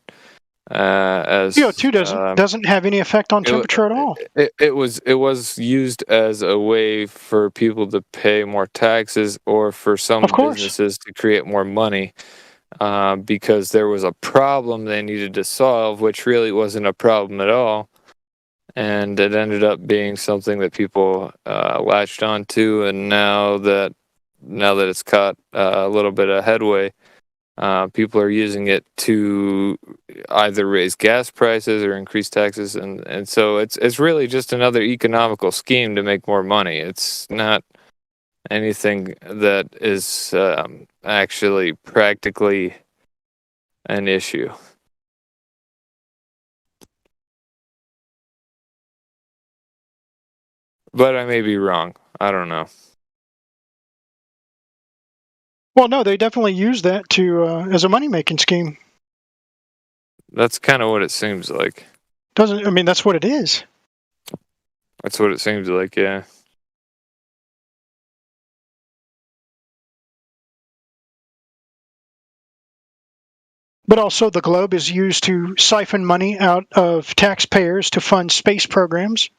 as CO2 doesn't have any effect on temperature at all. It was used as a way for people to pay more taxes, or for some businesses to create more money, because there was a problem they needed to solve, which really wasn't a problem at all. And it ended up being something that people latched onto, and now that it's caught a little bit of headway, people are using it to either raise gas prices or increase taxes, and so it's really just another economical scheme to make more money. It's not anything that is actually practically an issue. But I may be wrong. I don't know. Well, no, they definitely use that to as a money-making scheme. That's kind of what it seems like. I mean, that's what it is. That's what it seems like, yeah. But also, the globe is used to siphon money out of taxpayers to fund space programs,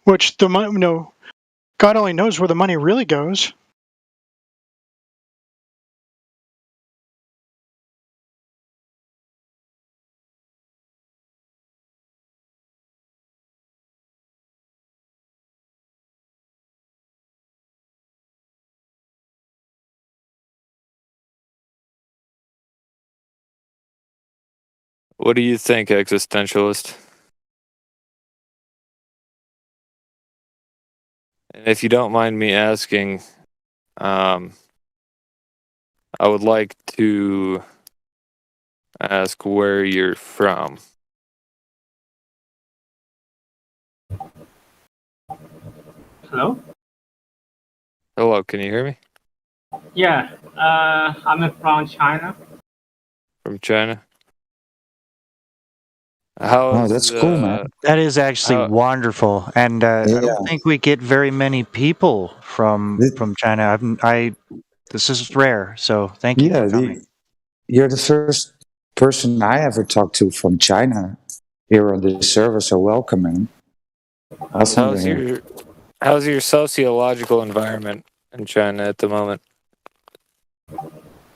which God only knows where the money really goes. What do you think, existentialist? And if you don't mind me asking, I would like to ask where you're from. Hello? Hello, can you hear me? Yeah, I'm from China. From China? How's, that's cool, man. That is actually wonderful, and I don't think we get very many people from China. This is rare, so thank you for coming. You're the first person I ever talked to from China here on this server, so welcome, man. Awesome. How's your sociological environment in China at the moment?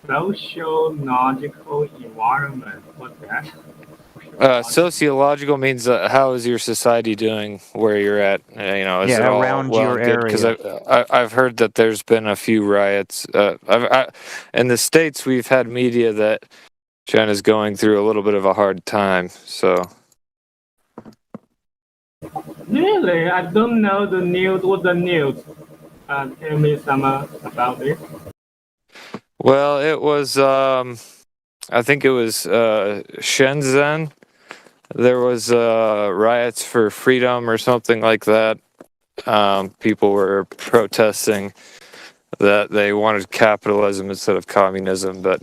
Sociological environment, what's that? Sociological means how is your society doing where you're at? Is it all around well your and good? area. Because I've heard that there's been a few riots. In the States, we've had media that China's going through a little bit of a hard time. So. Really? I don't know the news. What the news? Tell me some about it. Well, it was. I think it was Shenzhen. There was riots for freedom or something like that. People were protesting that they wanted capitalism instead of communism. But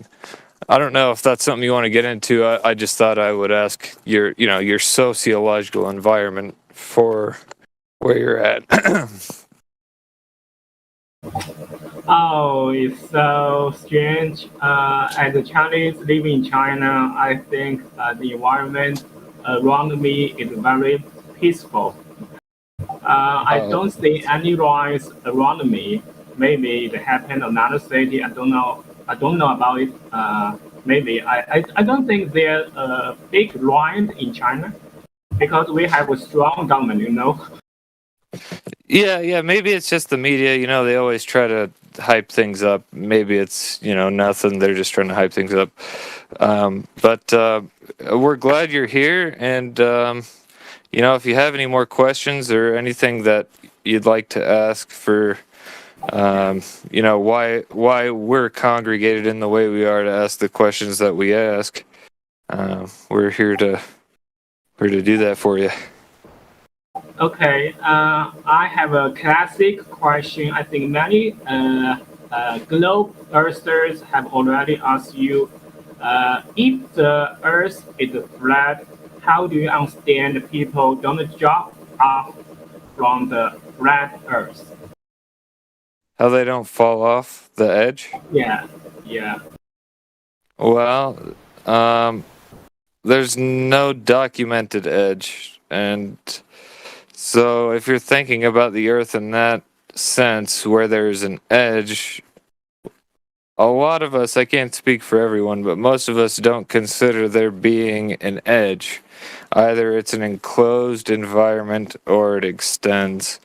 I don't know if that's something you want to get into. I just thought I would ask your sociological environment for where you're at. Oh, it's so strange. As a Chinese living in China, I think the environment around me is very peaceful. I don't see any riots around me. Maybe it happened in another city. I don't know about it. Maybe I don't think there's a big riot in China. because we have a strong government, you know. Yeah, maybe it's just the media. They always try to hype things up. Maybe it's nothing. They're just trying to hype things up. But we're glad you're here, and if you have any more questions or anything that you'd like to ask for, why we're congregated in the way we are to ask the questions that we ask, we're here to do that for you. Okay, I have a classic question. I think many globe earthers have already asked you, if the Earth is flat, how do you understand people don't drop off from the flat Earth? How they don't fall off the edge? Yeah. Well, there's no documented edge, and so if you're thinking about the Earth in that sense, where there's an edge, a lot of us, I can't speak for everyone, but most of us don't consider there being an edge. Either it's an enclosed environment or it extends.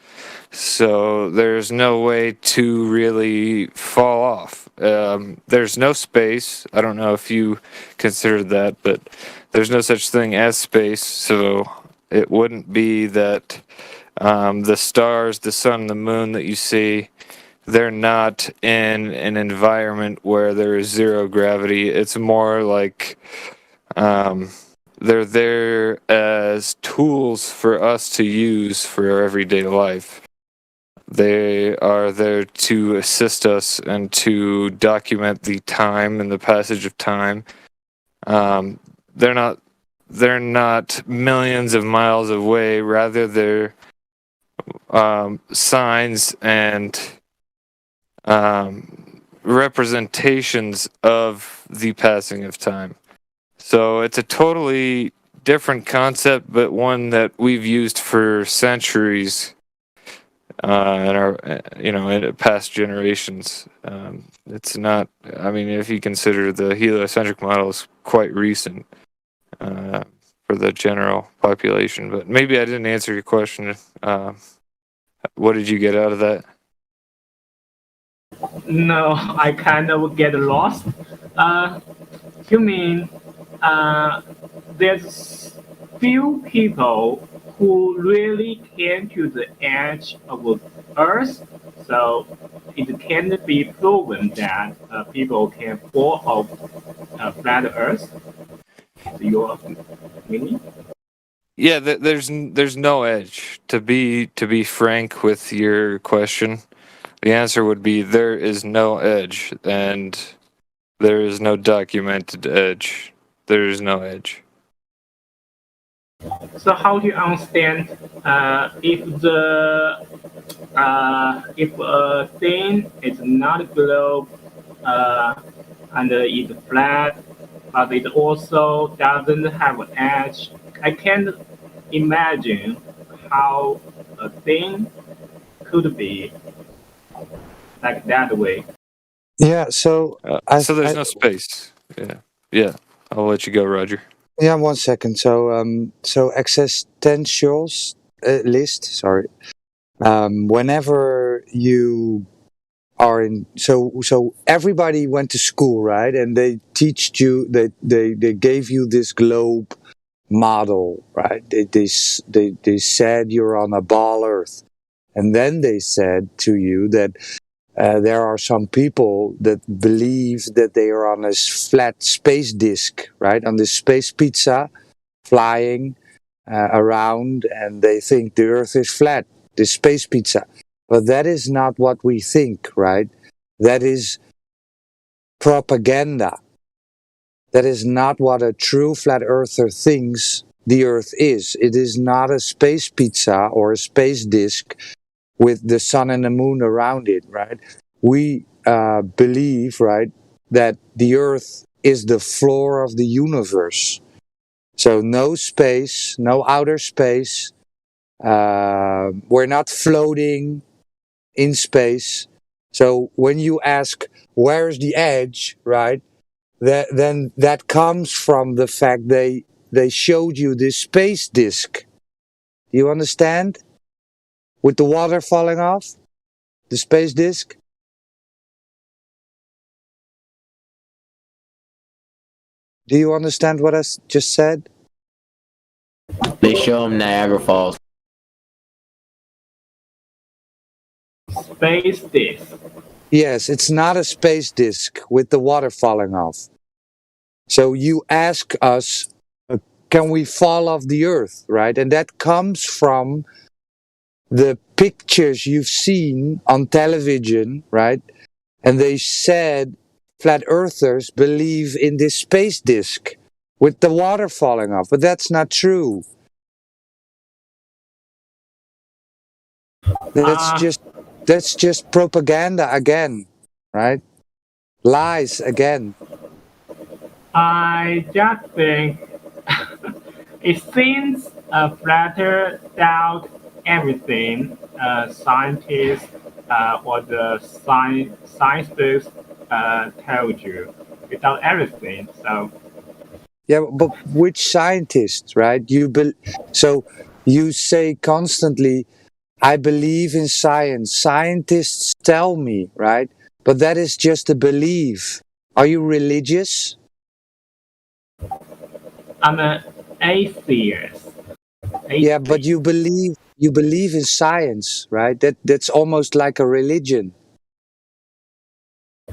So there's no way to really fall off. There's no space. I don't know if you considered that, but there's no such thing as space. So it wouldn't be that the stars, the sun, the moon that you see, they're not in an environment where there is zero gravity. It's more like they're there as tools for us to use for our everyday life. They are there to assist us and to document the time and the passage of time. They're not millions of miles away. Rather, they're signs and representations of the passing of time. So it's a totally different concept, but one that we've used for centuries in our, in past generations. It's not. I mean, if you consider the heliocentric model is quite recent for the general population, but maybe I didn't answer your question. What did you get out of that? No, I kind of get lost. You mean there's few people who really came to the edge of Earth, so it can be proven that people can fall off flat Earth. Your meaning? Yeah, there's no edge. To be frank with your question, the answer would be there is no edge, and there is no documented edge. There is no edge. So how do you understand if a thing is not a globe and it's flat, but it also doesn't have an edge? I can't imagine how a thing could be like that way. Yeah, so so there's no space. Yeah. I'll let you go, Roger. Yeah, 1 second. So existentials list. Sorry. Whenever you are in, so everybody went to school, right? And they teach you. They gave you this globe model, right? They said you're on a ball Earth, and then they said to you that. There are some people that believe that they are on a flat space disc, right? On this space pizza, flying around, and they think the Earth is flat, this space pizza. But that is not what we think, right? That is propaganda. That is not what a true flat earther thinks the Earth is. It is not a space pizza or a space disc with the sun and the moon around it, right? We believe, right, that the Earth is the floor of the universe. So no space, no outer space. We're not floating in space. So when you ask, where's the edge, right, then that comes from the fact they they showed you this space disk. Do you understand? With the water falling off? The space disk? Do you understand what I just said? They show them Niagara Falls. Space disk. Yes, it's not a space disk with the water falling off. So you ask us, can we fall off the Earth, right? And that comes from the pictures you've seen on television, right? And they said flat earthers believe in this space disk with the water falling off, but that's not true. That's just propaganda again, right? Lies again. I just think it seems flatter doubt everything scientists or the science books told you. Without everything, so. Yeah, but which scientists, right? So you say constantly, I believe in science. Scientists tell me, right? But that is just a belief. Are you religious? I'm an atheist. Yeah, but you believe in science, right? That's almost like a religion.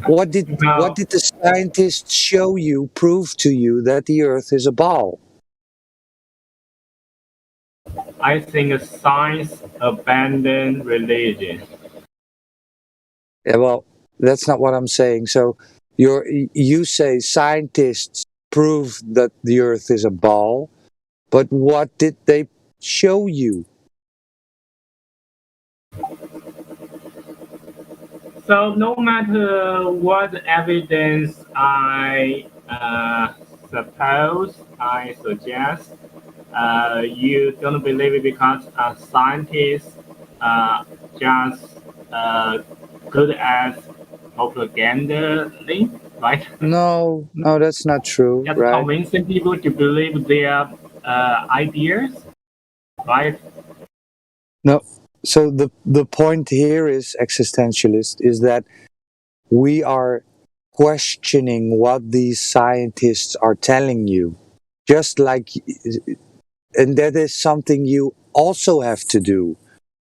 What did the scientists show you, prove to you that the Earth is a ball? I think science abandoned religion. Yeah, well, that's not what I'm saying. So you say scientists prove that the Earth is a ball, but what did they show you? So no matter what evidence I suggest, you don't believe it because scientists just good at propaganda link, right? No, that's not true, Just right? convincing people to believe their ideas, right? No. So the point here is existentialist is that we are questioning what these scientists are telling you, just like, and that is something you also have to do.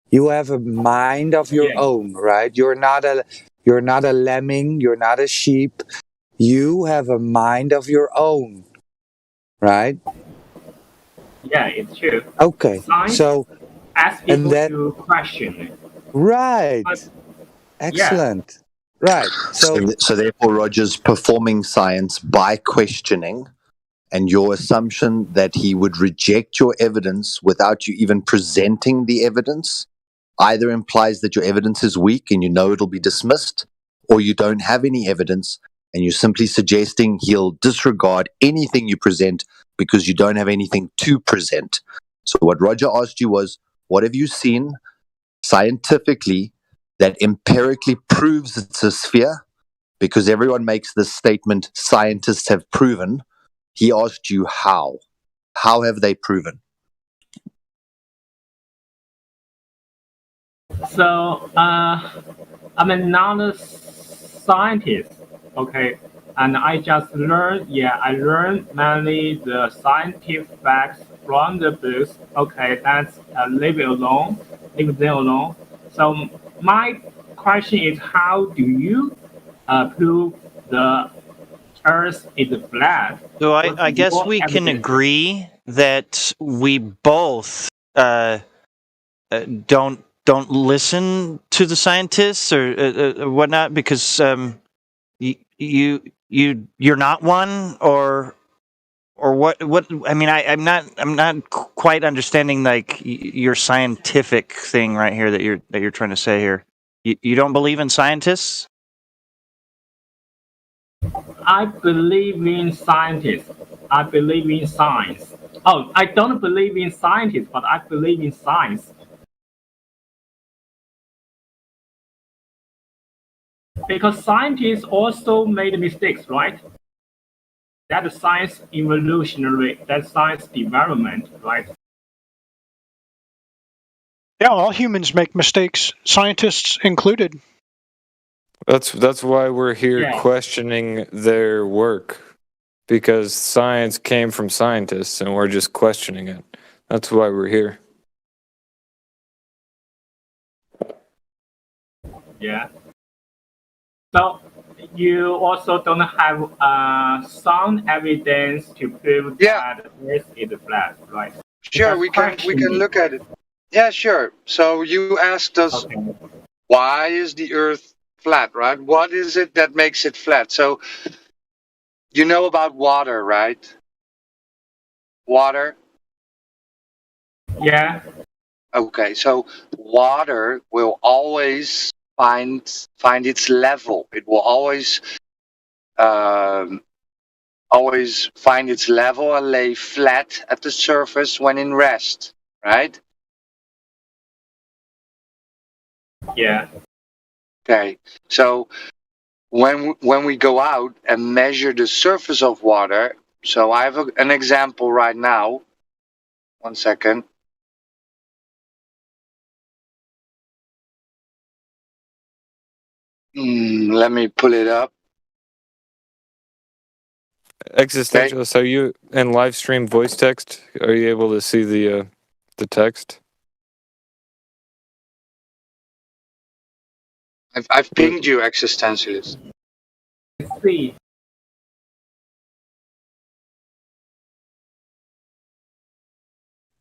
You have a mind of your own, right? You're not a lemming, you're not a sheep. You have a mind of your own, right? Yeah, it's true. Okay, Science so ask people to question it. Right. Excellent. Right. So therefore, Roger's performing science by questioning, and your assumption that he would reject your evidence without you even presenting the evidence either implies that your evidence is weak and you know it'll be dismissed, or you don't have any evidence and you're simply suggesting he'll disregard anything you present because you don't have anything to present. So what Roger asked you was, what have you seen scientifically that empirically proves it's a sphere? Because everyone makes this statement, scientists have proven. He asked you how. How have they proven? So I'm not a scientist, okay, and I just learned. I learned mainly the scientific facts from the books. Okay, that's leave them alone. So my question is, how do you prove the Earth is flat? So I guess we can agree that we both don't listen to the scientists or whatnot because you're not one, or what I mean, I'm not quite understanding like your scientific thing right here that you're trying to say here. You don't believe in scientists? I believe in scientists. I believe in science. Oh, I don't believe in scientists, but I believe in science. Because scientists also made mistakes, right? that's science evolutionary, that's science development, right? Yeah, all humans make mistakes, scientists included. That's why we're here Yeah. questioning their work, because science came from scientists and we're just questioning it. That's why we're here. Yeah. So you also don't have sound evidence to prove that Earth is flat, right? Sure, we can look at it. Yeah, sure. So you asked us, why is the Earth flat, right? What is it that makes it flat? So you know about water, right? Water. Yeah. Okay, so water will always find its level. It will always find its level and lay flat at the surface when in rest, right? Yeah. Okay, so when we go out and measure the surface of water, so I have an example right now. 1 second. Let me pull it up. Existentialist, are you in live stream voice text? Are you able to see the text? I've pinged you, existentialist. Let's see.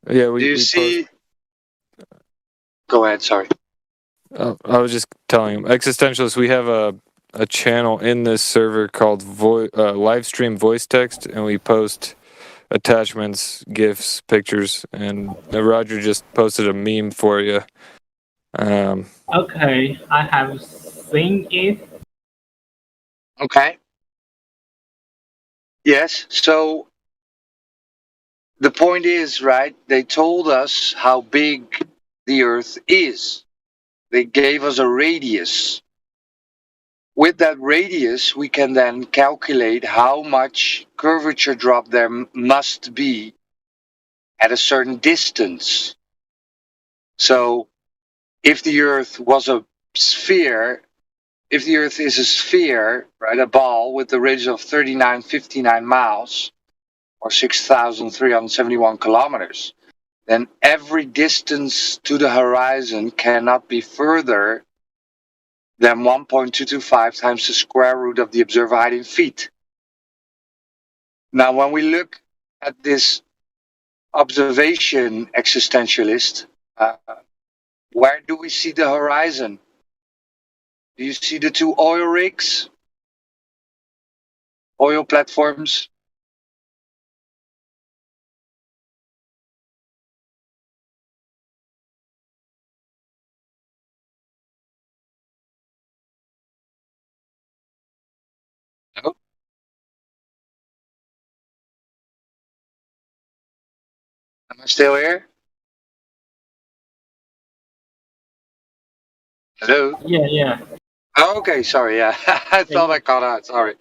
Yeah, Do you see? Go ahead. Sorry. I was just telling him, Existentialist, we have a channel in this server called live stream voice text, and we post attachments, GIFs, pictures, and Roger just posted a meme for you. Okay, I have seen it. Okay. Yes. So the point is, right? They told us how big the Earth is. They gave us a radius. With that radius, we can then calculate how much curvature drop there must be at a certain distance. So if the Earth was a sphere, if the Earth is a sphere, right, a ball with a radius of 3959 miles, or 6,371 kilometers, then every distance to the horizon cannot be further than 1.225 times the square root of the observer height in feet. Now, when we look at this observation, existentialist, where do we see the horizon? Do you see the two oil rigs? Oil platforms? No? Am I still here? Hello? Yeah, yeah. Oh, okay, sorry, yeah. I thought I caught out, sorry.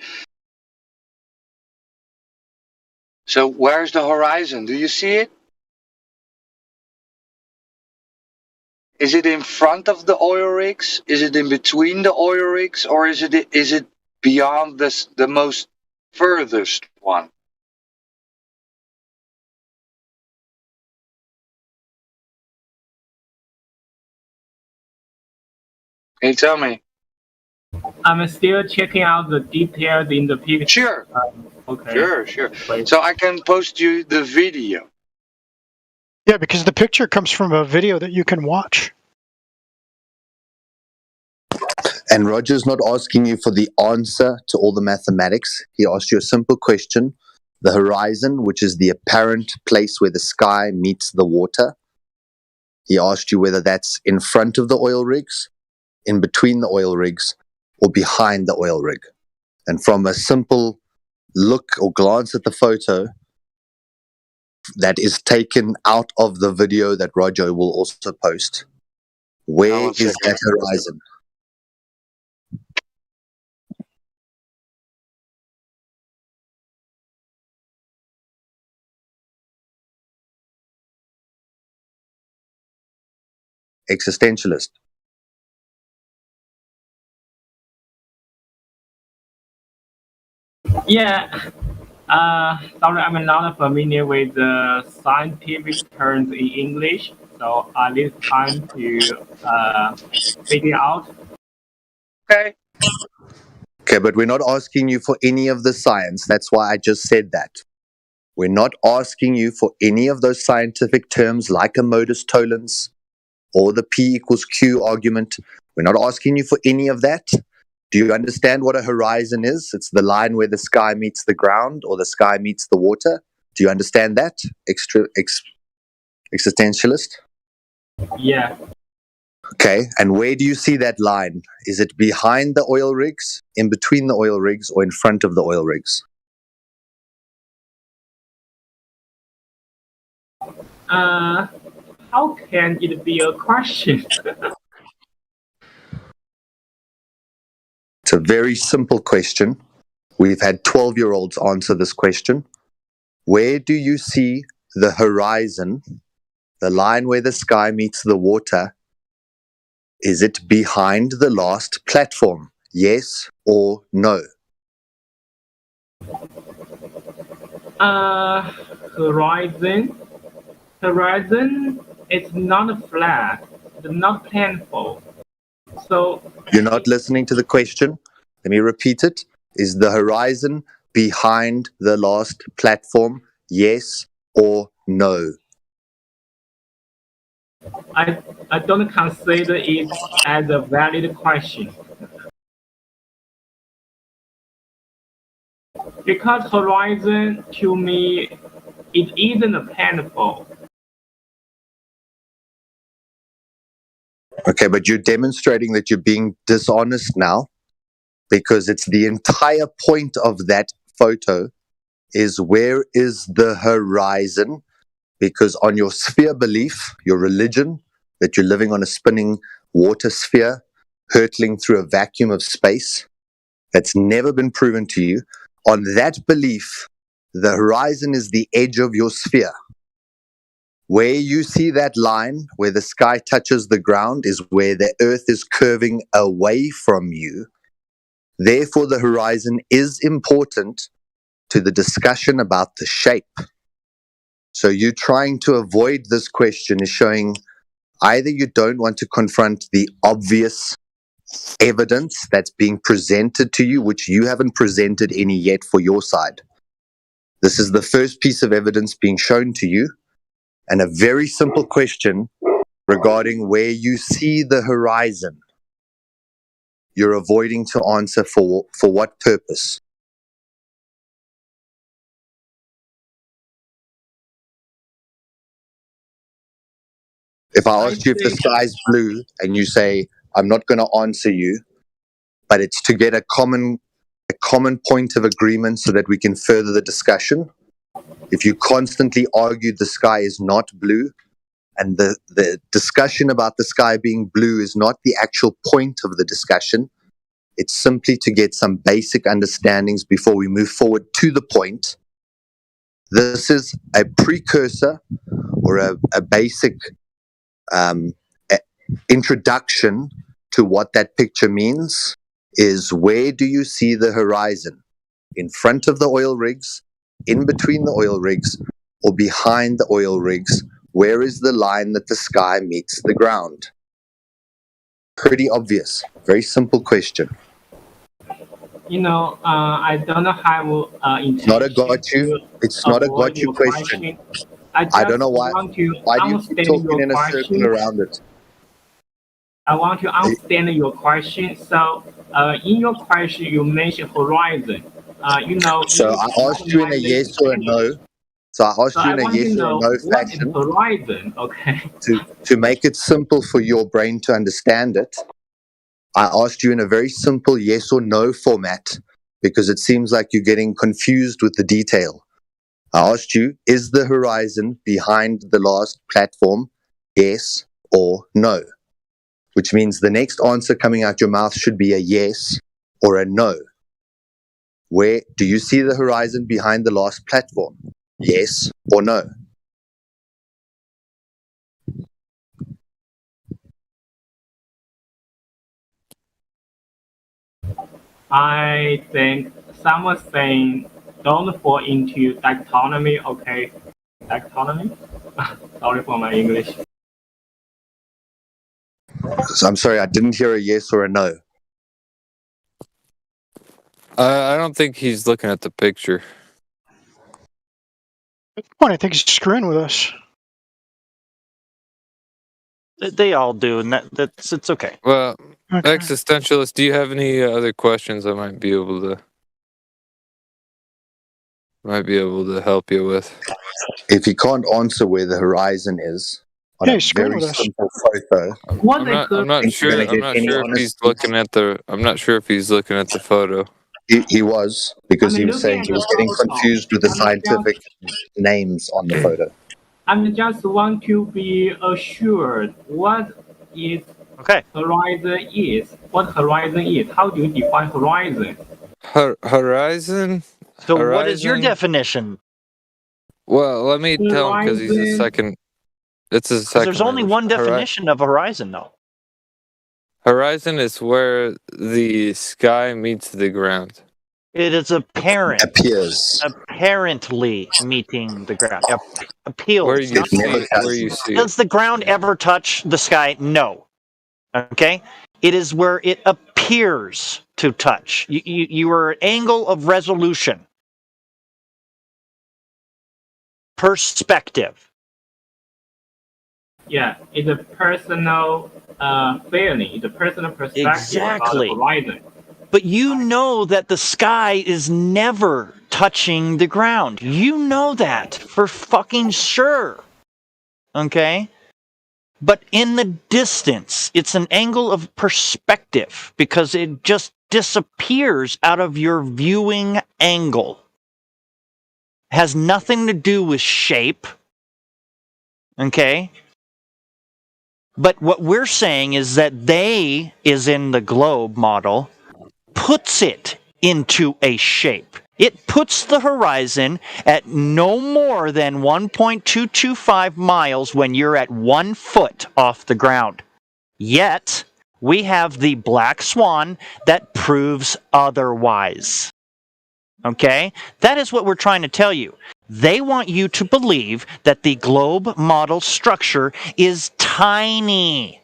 So where's the horizon? Do you see it? Is it in front of the oil rigs? Is it in between the oil rigs? Or is it beyond the most furthest one? Can you tell me? I'm still checking out the details in the picture. Sure. Okay. Sure. So I can post you the video. Yeah, because the picture comes from a video that you can watch. And Roger's not asking you for the answer to all the mathematics. He asked you a simple question. The horizon, which is the apparent place where the sky meets the water. He asked you whether that's in front of the oil rigs, in between the oil rigs, or behind the oil rig. And from a simple look or glance at the photo that is taken out of the video that Roger will also post, where is that horizon? existentialist? Yeah. Sorry, I'm not familiar with the scientific terms in English, so I need time to figure out. Okay. Okay, but we're not asking you for any of the science. That's why I just said that. We're not asking you for any of those scientific terms like a modus tollens or the P equals Q argument. We're not asking you for any of that. Do you understand what a horizon is? It's the line where the sky meets the ground or the sky meets the water. Do you understand that, existentialist? Yeah. Okay, and where do you see that line? Is it behind the oil rigs, in between the oil rigs, or in front of the oil rigs? How can it be a question? It's a very simple question. We've had 12-year-olds answer this question. Where do you see the horizon, the line where the sky meets the water? Is it behind the last platform? Yes or no? Horizon. Horizon is not flat. It's not planeful. So you're not listening to the question. Let me repeat it. Is the horizon behind the last platform? Yes or no? I don't consider it as a valid question. Because horizon to me, it isn't planeful. Okay, but you're demonstrating that you're being dishonest now, because it's the entire point of that photo is where is the horizon? Because on your sphere belief, your religion, that you're living on a spinning water sphere, hurtling through a vacuum of space, that's never been proven to you. On that belief, the horizon is the edge of your sphere. Where you see that line, where the sky touches the ground, is where the earth is curving away from you. Therefore, the horizon is important to the discussion about the shape. So you trying to avoid this question is showing either you don't want to confront the obvious evidence that's being presented to you, which you haven't presented any yet for your side. This is the first piece of evidence being shown to you, and a very simple question regarding where you see the horizon. You're avoiding to answer for what purpose? If I asked you if the sky's blue and you say, I'm not going to answer you, but it's to get a common point of agreement so that we can further the discussion. If you constantly argue the sky is not blue, and the discussion about the sky being blue is not the actual point of the discussion, it's simply to get some basic understandings before we move forward to the point. This is a precursor or a basic introduction to what that picture means. Is where do you see the horizon? In front of the oil rigs, in between the oil rigs, or behind the oil rigs? Where is the line that the sky meets the ground? Pretty obvious. Very simple question. I don't have intention. Not a got you. It's not a got you question. I don't know why. Why do you keep talking in a circle around it? I want to understand your question. So, in your question, you mentioned horizon. So I asked you in a yes or a no. So I asked you in a yes or a no fashion. Horizon, okay. To make it simple for your brain to understand it, I asked you in a very simple yes or no format, because it seems like you're getting confused with the detail. I asked you, is the horizon behind the last platform? Yes or no? Which means the next answer coming out your mouth should be a yes or a no. Where do you see the horizon behind the last platform? Yes or no? I think someone's saying don't fall into dichotomy. Okay, dichotomy. Sorry for my English. I'm sorry, I didn't hear a yes or a no. I don't think he's looking at the picture. At this point, I think he's screwing with us. They all do, and it's okay. Well, Okay. Existentialist, do you have any other questions I might be able to help you with? If he can't answer where the horizon is on Yeah, a he's screwing very with us. simple photo, I'm not sure if he's looking at the. I'm not sure if he's looking at the photo. he was, because he was saying he was getting confused with the scientific names on the photo. I just want to be assured what is horizon is. What horizon is? How do you define horizon? Horizon. So, what is your definition? Well, let me tell him because he's a second. It's a second. There's only one definition of horizon, though. Horizon is where the sky meets the ground. It is apparent. Appears. Apparently meeting the ground. Appeals. Where you see Does the ground ever touch the sky? No. Okay? It is where it appears to touch. You are an angle of resolution. Perspective. Yeah, it's a personal feeling. It's a personal perspective Exactly. about the horizon. But you know that the sky is never touching the ground. You know that for fucking sure. Okay? But in the distance, it's an angle of perspective because it just disappears out of your viewing angle. Has nothing to do with shape. Okay? But what we're saying is that they is in the globe model, puts it into a shape. It puts the horizon at no more than 1.225 miles when you're at 1 foot off the ground. Yet, we have the black swan that proves otherwise. Okay? That is what we're trying to tell you. They want you to believe that the globe model structure is tiny.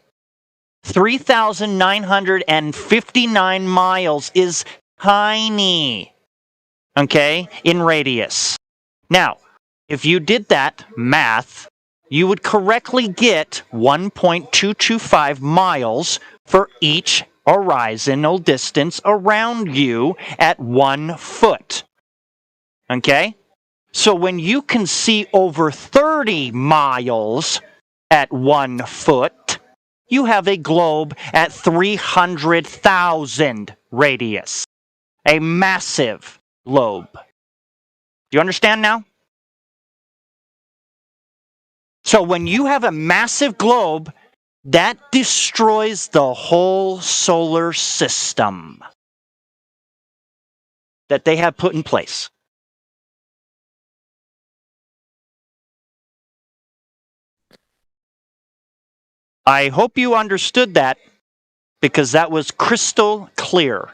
3,959 miles is tiny. Okay? In radius. Now, if you did that math, you would correctly get 1.225 miles for each horizontal distance around you at 1 foot. Okay? So when you can see over 30 miles at 1 foot, you have a globe at 300,000 radius. A massive globe. Do you understand now? So when you have a massive globe, that destroys the whole solar system that they have put in place. I hope you understood that because that was crystal clear.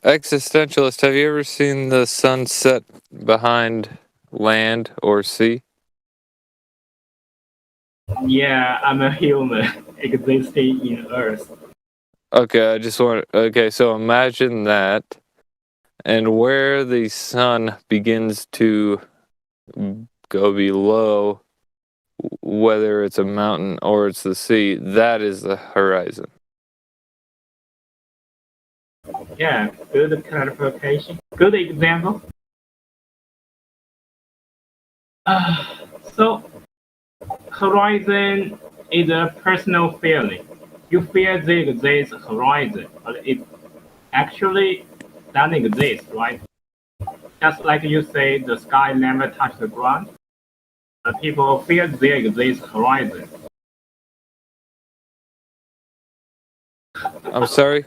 Existentialist, have you ever seen the sun set behind land or sea? Yeah, I'm a human existing in Earth. Okay, so imagine that, and where the sun begins to go below, whether it's a mountain or it's the sea, that is the horizon. Yeah, good clarification. Good example. So, horizon is a personal feeling. You feel there exists horizon, but it actually doesn't exist, right? Just like you say, the sky never touched the ground. But people feel there exists horizon. I'm sorry?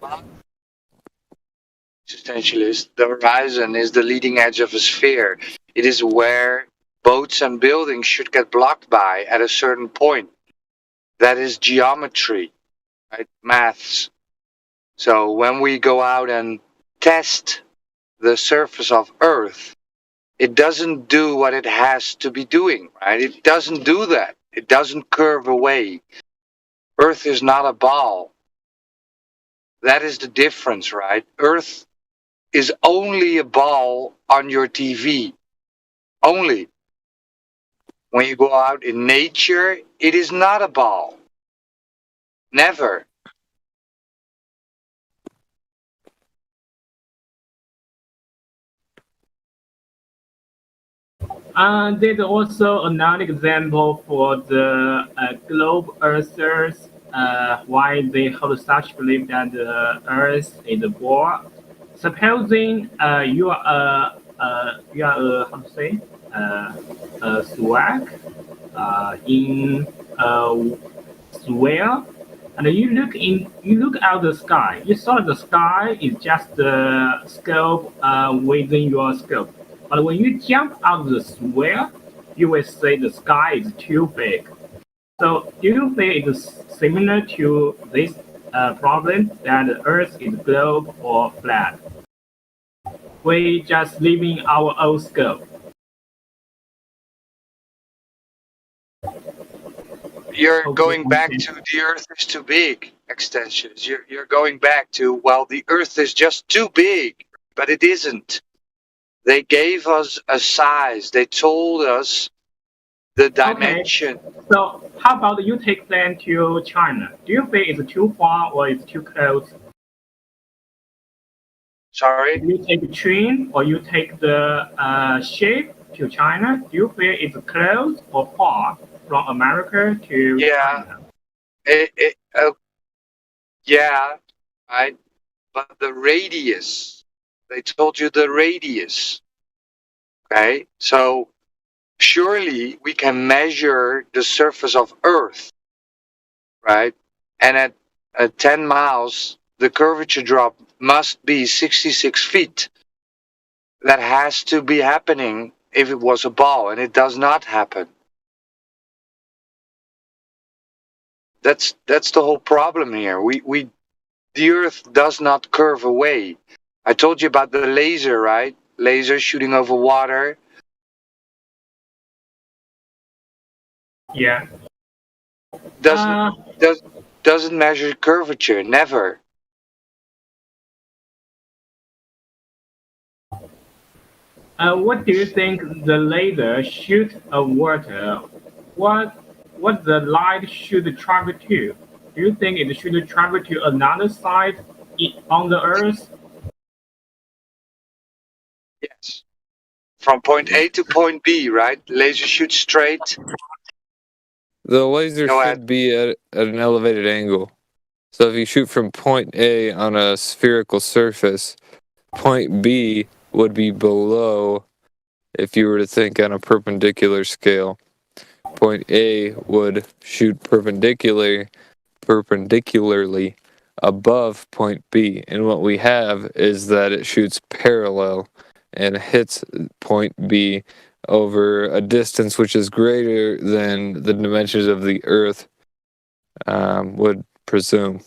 Existentialist, the horizon is the leading edge of a sphere. It is where boats and buildings should get blocked by at a certain point. That is geometry, right? Maths. So when we go out and test the surface of Earth, it doesn't do what it has to be doing, right? It doesn't do that. It doesn't curve away. Earth is not a ball. That is the difference, right? Earth is only a ball on your TV. Only. When you go out in nature, it is not a ball. Never. There's also another example for the globe earthers, why they hold such belief that the Earth is a ball. Supposing you are how to say a swag in swell, and you look out the sky. You saw the sky is just the scope within your scope. But when you jump out of the swell, you will say the sky is too big. So do you think it's similar to this problem that the Earth is globe or flat? We just live in our own scope. You're going back to the Earth is too big extensions. You're going back to, well, the Earth is just too big, but it isn't. They gave us a size. They told us the dimension. Okay. So how about you take them to China? Do you think it's too far or it's too close? Sorry? You take the train or you take the ship to China? Do you feel it's close or far from America to China? Yeah, right. But the radius, they told you the radius. Okay, so surely we can measure the surface of Earth, right? And at 10 miles, the curvature drop must be 66 feet. That has to be happening if it was a ball, and it does not happen. That's the whole problem here. The Earth does not curve away. I told you about the laser, right? Laser shooting over water. Yeah. Doesn't measure curvature. Never. What do you think the laser shoot of water? What the light should travel to? Do you think it should travel to another side on the Earth? Yes. From point A to point B, right? Laser shoots straight. The laser should be at an elevated angle. So if you shoot from point A on a spherical surface, point B would be below if you were to think on a perpendicular scale. Point A would shoot perpendicularly above point B. And what we have is that it shoots parallel and hits point B over a distance which is greater than the dimensions of the Earth would presume.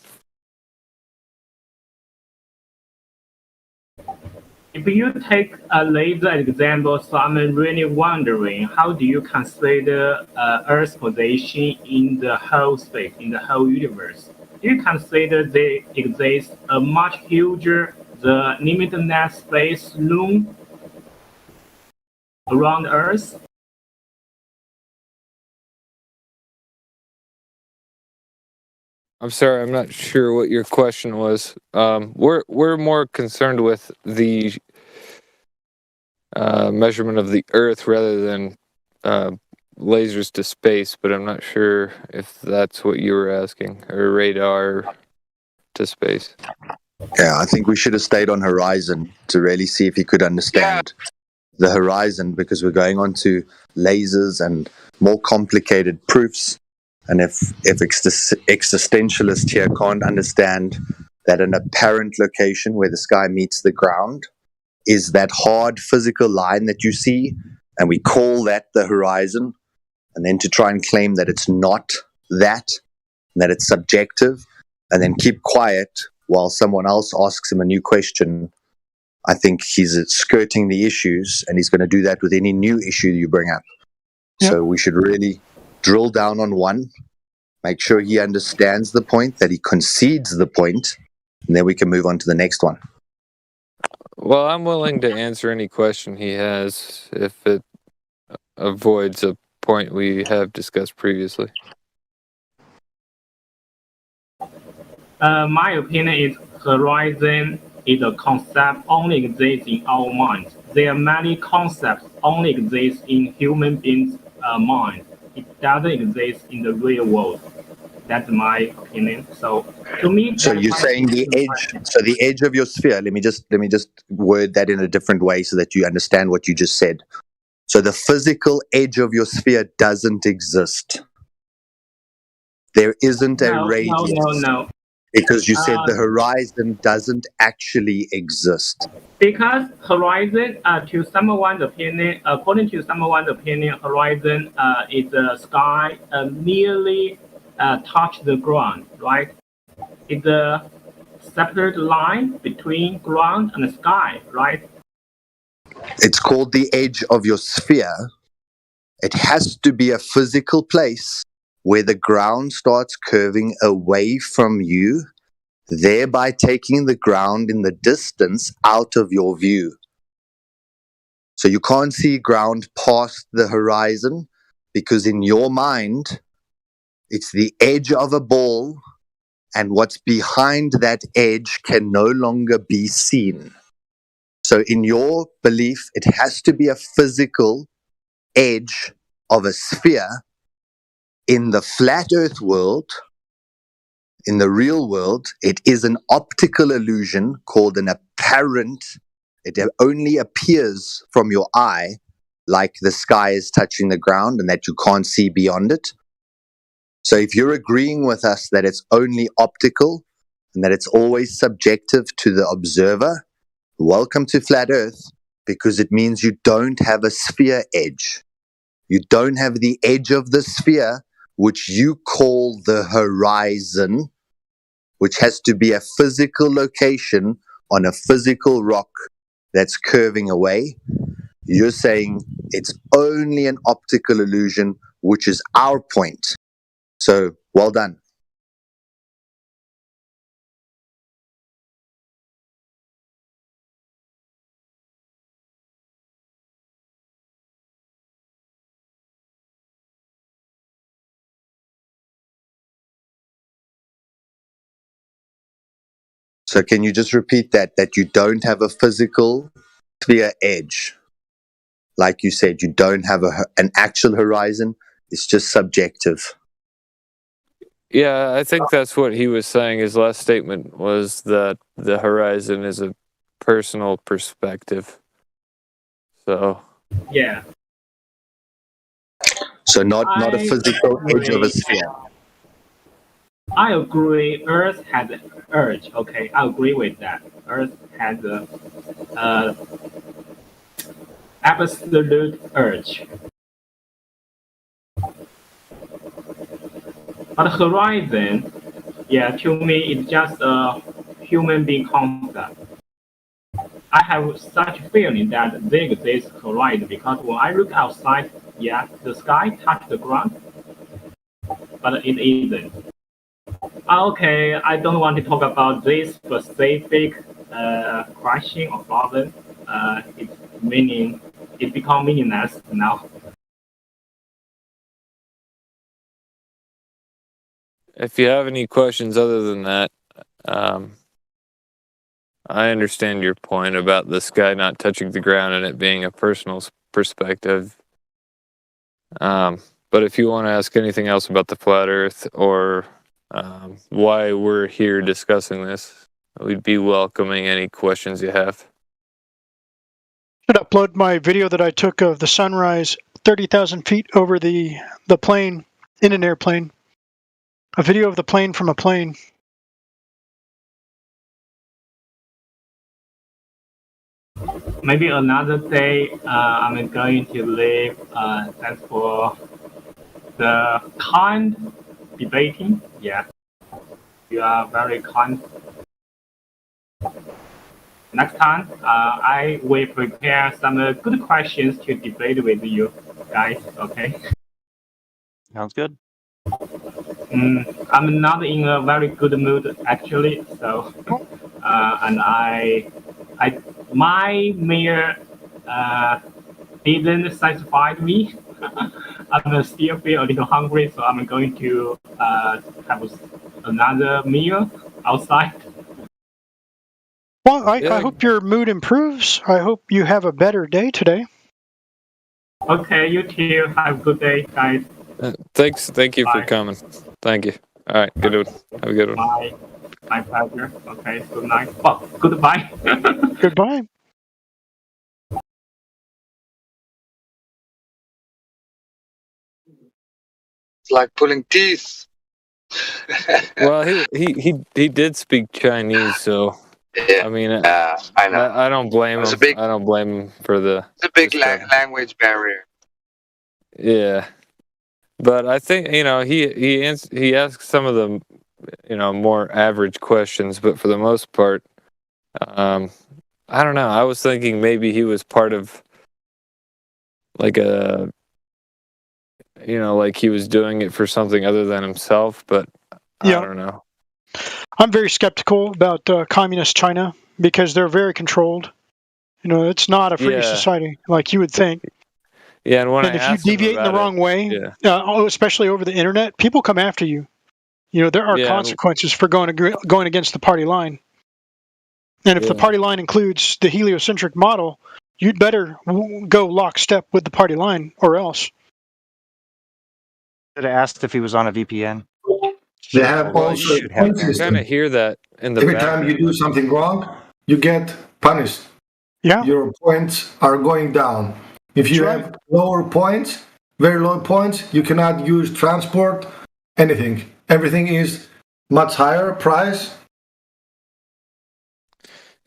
If you take a laser example, so I'm really wondering, how do you consider Earth's position in the whole space, in the whole universe? Do you consider there exists a much huger, the limitless space room around Earth? I'm sorry, I'm not sure what your question was. We're more concerned with the measurement of the Earth rather than lasers to space, but I'm not sure if that's what you were asking, or radar to space. Yeah, I think we should have stayed on horizon to really see if he could understand the horizon, because we're going on to lasers and more complicated proofs. And if existentialists here can't understand that an apparent location where the sky meets the ground is that hard physical line that you see, and we call that the horizon, and then to try and claim that it's not that, and that it's subjective, and then keep quiet while someone else asks him a new question, I think he's skirting the issues, and he's going to do that with any new issue you bring up. Yep. So we should really drill down on one, make sure he understands the point, that he concedes the point, and then we can move on to the next one. Well, I'm willing to answer any question he has if it avoids a point we have discussed previously. My opinion is horizon is a concept only exists in our mind. There are many concepts only exist in human beings' mind. It doesn't exist in the real world. That's my opinion. So to me, so you're saying the edge. So the edge of your sphere. Let me just word that in a different way so that you understand what you just said. So the physical edge of your sphere doesn't exist. There isn't a radius. No. Because you said the horizon doesn't actually exist. Because horizon, to someone's opinion, according to someone's opinion, horizon is the sky merely touch the ground, right? It's a separate line between ground and the sky, right? It's called the edge of your sphere. It has to be a physical place where the ground starts curving away from you, thereby taking the ground in the distance out of your view. So you can't see ground past the horizon because in your mind, it's the edge of a ball, and what's behind that edge can no longer be seen. So in your belief, it has to be a physical edge of a sphere. In the flat earth world, in the real world, it is an optical illusion called an apparent. It only appears from your eye like the sky is touching the ground and that you can't see beyond it. So if you're agreeing with us that it's only optical and that it's always subjective to the observer, welcome to flat earth, because it means you don't have a sphere edge. You don't have the edge of the sphere, which you call the horizon, which has to be a physical location on a physical rock that's curving away. You're saying it's only an optical illusion, which is our point. So, well done. So can you just repeat that you don't have a physical sphere edge? Like you said, you don't have an actual horizon. It's just subjective. Yeah, I think that's what he was saying. His last statement was that the horizon is a personal perspective. So yeah. So not a physical edge of a sphere. I agree. Earth has an urge. Okay, I agree with that. Earth has a absolute urge. But horizon, yeah, to me, it's just a human being concept. I have such a feeling that there exists horizon because when I look outside, yeah, the sky touches the ground, but it isn't. Okay, I don't want to talk about this specific question or problem. It become meaningless now. if you have any questions other than that, I understand your point about the sky not touching the ground and it being a personal perspective. But if you want to ask anything else about the flat earth or why we're here discussing this, we'd be welcoming any questions you have. I should upload my video that I took of the sunrise 30,000 feet over the plane in an airplane. A video of the plane from a plane. Maybe another day I'm going to leave. Thanks for the kind debating. Yeah, you are very kind. next time, I will prepare some good questions to debate with you guys. Okay. Sounds good. I'm not in a very good mood actually, so and my mayor didn't satisfy me. I'm still feel a little hungry, so I'm going to have another meal outside. Well, I hope your mood improves. I hope you have a better day today. Okay, you too. Have a good day, guys. Thank you for coming. Thank you. All right, good one. Have a good one. Bye. My pleasure. Okay, good night. Oh, goodbye. Goodbye. It's like pulling teeth. Well, he did speak Chinese, so Yeah, I mean, I know. I don't blame him. I don't blame him for the. It's a big language barrier. Yeah, but I think he asks some of the more average questions, but for the most part, I don't know. I was thinking maybe he was part of like a like he was doing it for something other than himself, but I don't know. I'm very skeptical about communist China because they're very controlled. It's not a free society like you would think. Yeah, and if you deviate in the wrong way, especially over the internet, people come after you. There are consequences for going against the party line. And if the party line includes the heliocentric model, you'd better go lockstep with the party line, or else. Should have asked if he was on a VPN. They have also a point You system. kind of hear that in the Every background. time you do something wrong, you get punished. Yeah. Your points are going down. If you have lower points, very low points, you cannot use transport, anything. Everything is much higher price.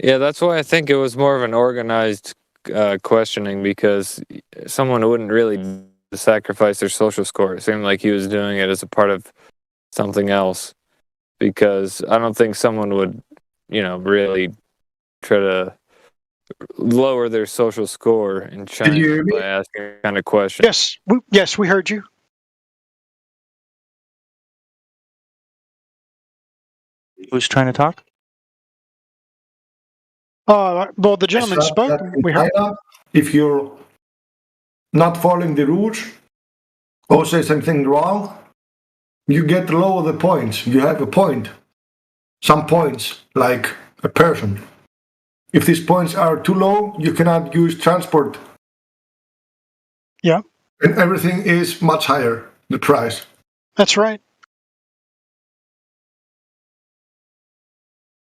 Yeah, that's why I think it was more of an organized questioning, because someone wouldn't really sacrifice their social score. It seemed like he was doing it as a part of something else, because I don't think someone would, really try to lower their social score in China by asking that kind of question. Yes, we heard you. Who's trying to talk? Well, the gentleman spoke. We heard. If you're not following the rules or say something wrong, you get lower the points. You have a point. Some points, like a person. If these points are too low, you cannot use transport. Yeah. And everything is much higher, the price. That's right.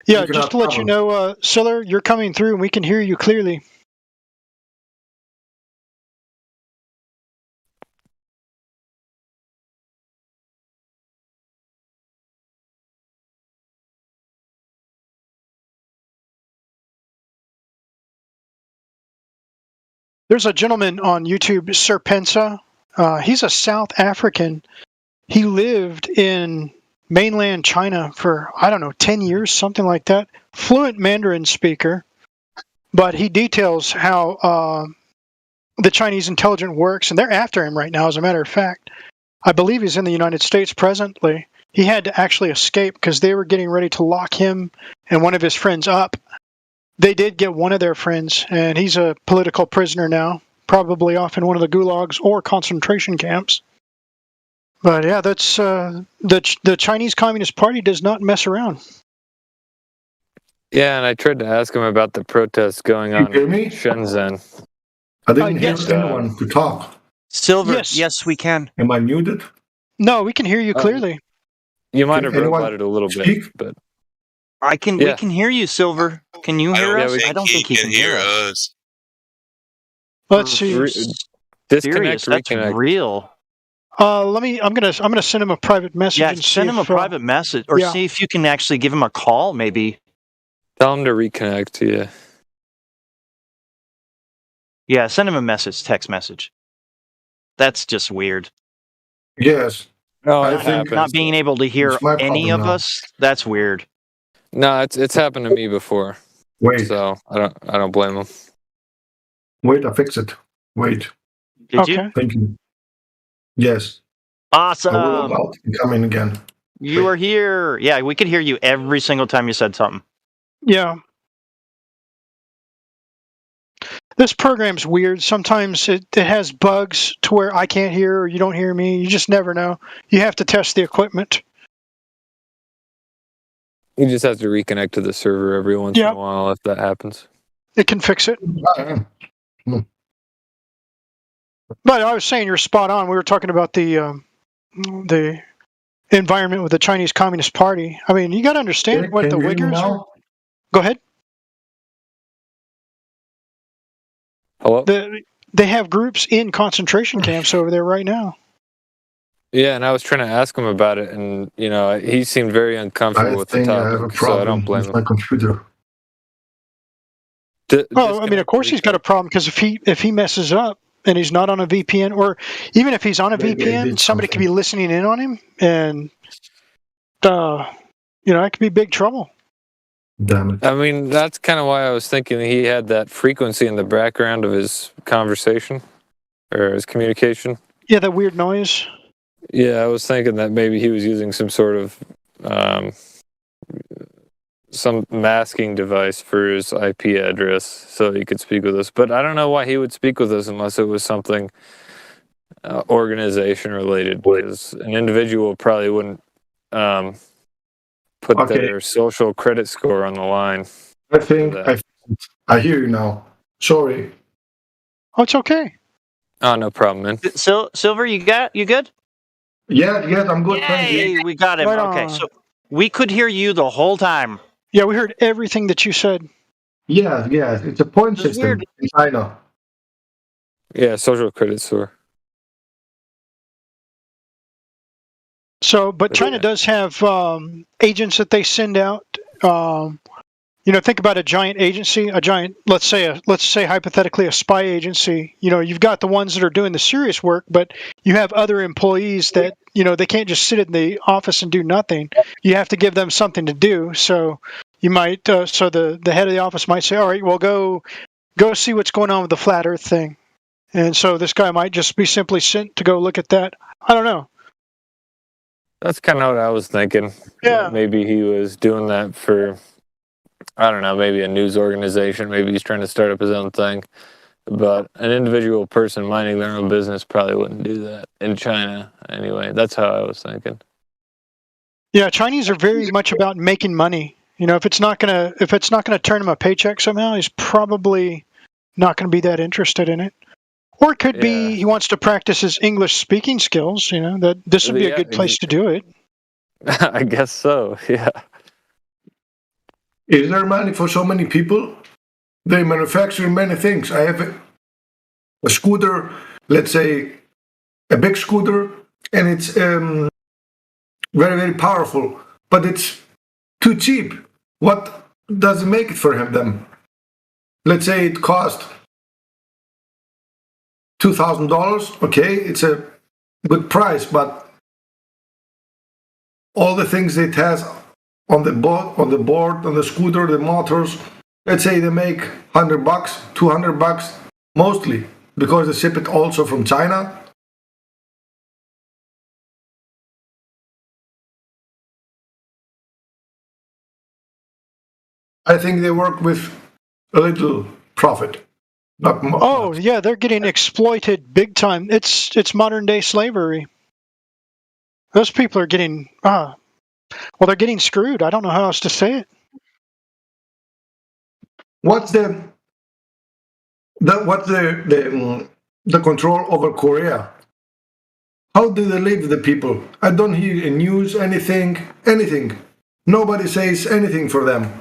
Yeah, just to let you know, Siller, you're coming through and we can hear you clearly. There's a gentleman on YouTube, Sir Pensa. He's a South African. He lived in mainland China for, 10 years, something like that. Fluent Mandarin speaker. But he details how the Chinese intelligence works, and they're after him right now, as a matter of fact. I believe he's in the United States presently. He had to actually escape because they were getting ready to lock him and one of his friends up. They did get one of their friends, and he's a political prisoner now, probably off in one of the gulags or concentration camps. But yeah, that's the Chinese Communist Party does not mess around. Yeah, and I tried to ask him about the protests going on in Shenzhen. I didn't hear anyone to talk. Silver, yes, we can. Am I muted? No, we can hear you clearly. You might have roboted a little bit, but we can hear you, Silver. Can you hear us? I don't think he can hear us. Let's see. Disconnect, that's reconnect. Real. I'm gonna send him a private message. Yeah, and send him a private message, or see if you can actually give him a call, maybe. Tell him to reconnect. Yeah. Yeah, send him a message, text message. That's just weird. Yes. No, I think not being able to hear any of now. us. That's weird. No, it's happened to me before. Wait. So I don't blame him. Wait, I fix it. Wait. Did you? Thank you. Yes. Awesome. I will log out and come in again. You are here. Yeah, we could hear you every single time you said something. Yeah. This program's weird. Sometimes it has bugs to where I can't hear or you don't hear me. You just never know. You have to test the equipment. You just have to reconnect to the server every once in a while if that happens. It can fix it. But I was saying you're spot on. We were talking about the environment with the Chinese Communist Party. I mean, you got to understand what the Uyghurs are. Go ahead. Hello? They have groups in concentration camps over there right now. Yeah, and I was trying to ask him about it, and he seemed very uncomfortable with the topic. I have a problem so I don't blame with him. my computer. I mean, of course he's got a problem because if he messes up and he's not on a VPN, or even if he's on a VPN, somebody could be listening in on him, and it could be big trouble. Damn it. I mean, that's kind of why I was thinking he had that frequency in the background of his conversation or his communication. Yeah, that weird noise. Yeah, I was thinking that maybe he was using some sort of some masking device for his IP address so he could speak with us. But I don't know why he would speak with us unless it was something organization related, because an individual probably wouldn't put their social credit score on the line. I think I hear you now. Sorry. Oh, it's okay. Oh, no problem, man. Silver, you good? Yeah, I'm good. Thank Yay, you. we got him. Right Okay, on. so we could hear you the whole time. Yeah, we heard everything that you said. Yeah, it's a point system in China. Yeah, social credit score. So, but China does have agents that they send out. Think about a giant agency, let's say hypothetically a spy agency. You've got the ones that are doing the serious work, but you have other employees that, they can't just sit in the office and do nothing. You have to give them something to do. So you might, so the head of the office might say, all right, well, go see what's going on with the flat earth thing. And so this guy might just be simply sent to go look at that. I don't know. That's kind of what I was thinking. Yeah. Maybe he was doing that for, I don't know, maybe a news organization. Maybe he's trying to start up his own thing. But an individual person minding their own business probably wouldn't do that in China anyway. That's how I was thinking. Yeah, Chinese are very much about making money. If it's not gonna turn him a paycheck somehow, he's probably not gonna be that interested in it. Or it could be he wants to practice his English speaking skills. That this would be a good place to do it. I guess so. Yeah. Is there money for so many people? They manufacture many things. I have a scooter, let's say a big scooter, and it's very, very powerful, but it's too cheap. What does it make it for them? Let's say it cost $2,000. Okay, it's a good price, but all the things it has on the board, on the scooter, the motors, let's say they make $100, $200, mostly because they ship it also from China. I think they work with a little profit. Not much. Oh yeah, they're getting exploited big time. It's modern day slavery. Those people are getting they're getting screwed. I don't know how else to say it. What's the control over Korea? How do they live, the people? I don't hear in news anything. Nobody says anything for them.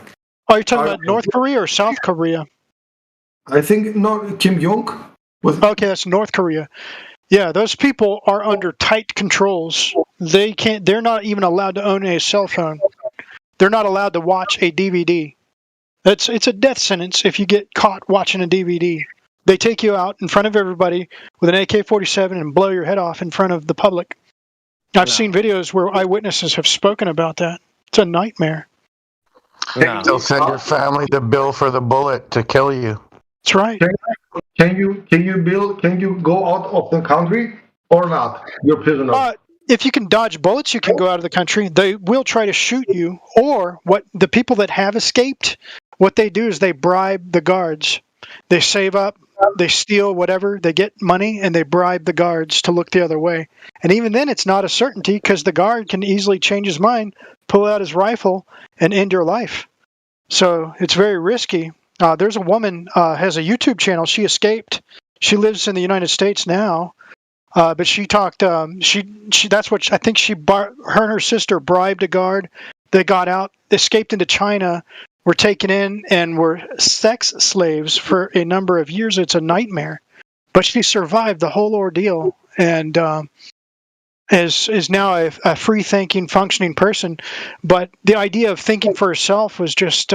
Oh, you're talking about North Korea or South Korea? I think not. Kim Jong. Okay, that's North Korea. Yeah, those people are under tight controls. They're not even allowed to own a cell phone. They're not allowed to watch a DVD. It's a death sentence if you get caught watching a DVD. They take you out in front of everybody with an AK-47 and blow your head off in front of the public. I've seen videos where eyewitnesses have spoken about that. It's a nightmare. No. They'll send your family the bill for the bullet to kill you. That's right. Can you go out of the country or not? You're prisoner. If you can dodge bullets, you can go out of the country. They will try to shoot you, or what the people that have escaped, what they do is they bribe the guards. They save up, they steal whatever, they get money, and they bribe the guards to look the other way. And even then, it's not a certainty because the guard can easily change his mind, pull out his rifle, and end your life. So it's very risky. There's a woman has a YouTube channel. She escaped. She lives in the United States now. But she talked. She that's what I think. Her and her sister bribed a guard. They got out, escaped into China, were taken in, and were sex slaves for a number of years. It's a nightmare, but she survived the whole ordeal and is now a free-thinking, functioning person. But the idea of thinking for herself was just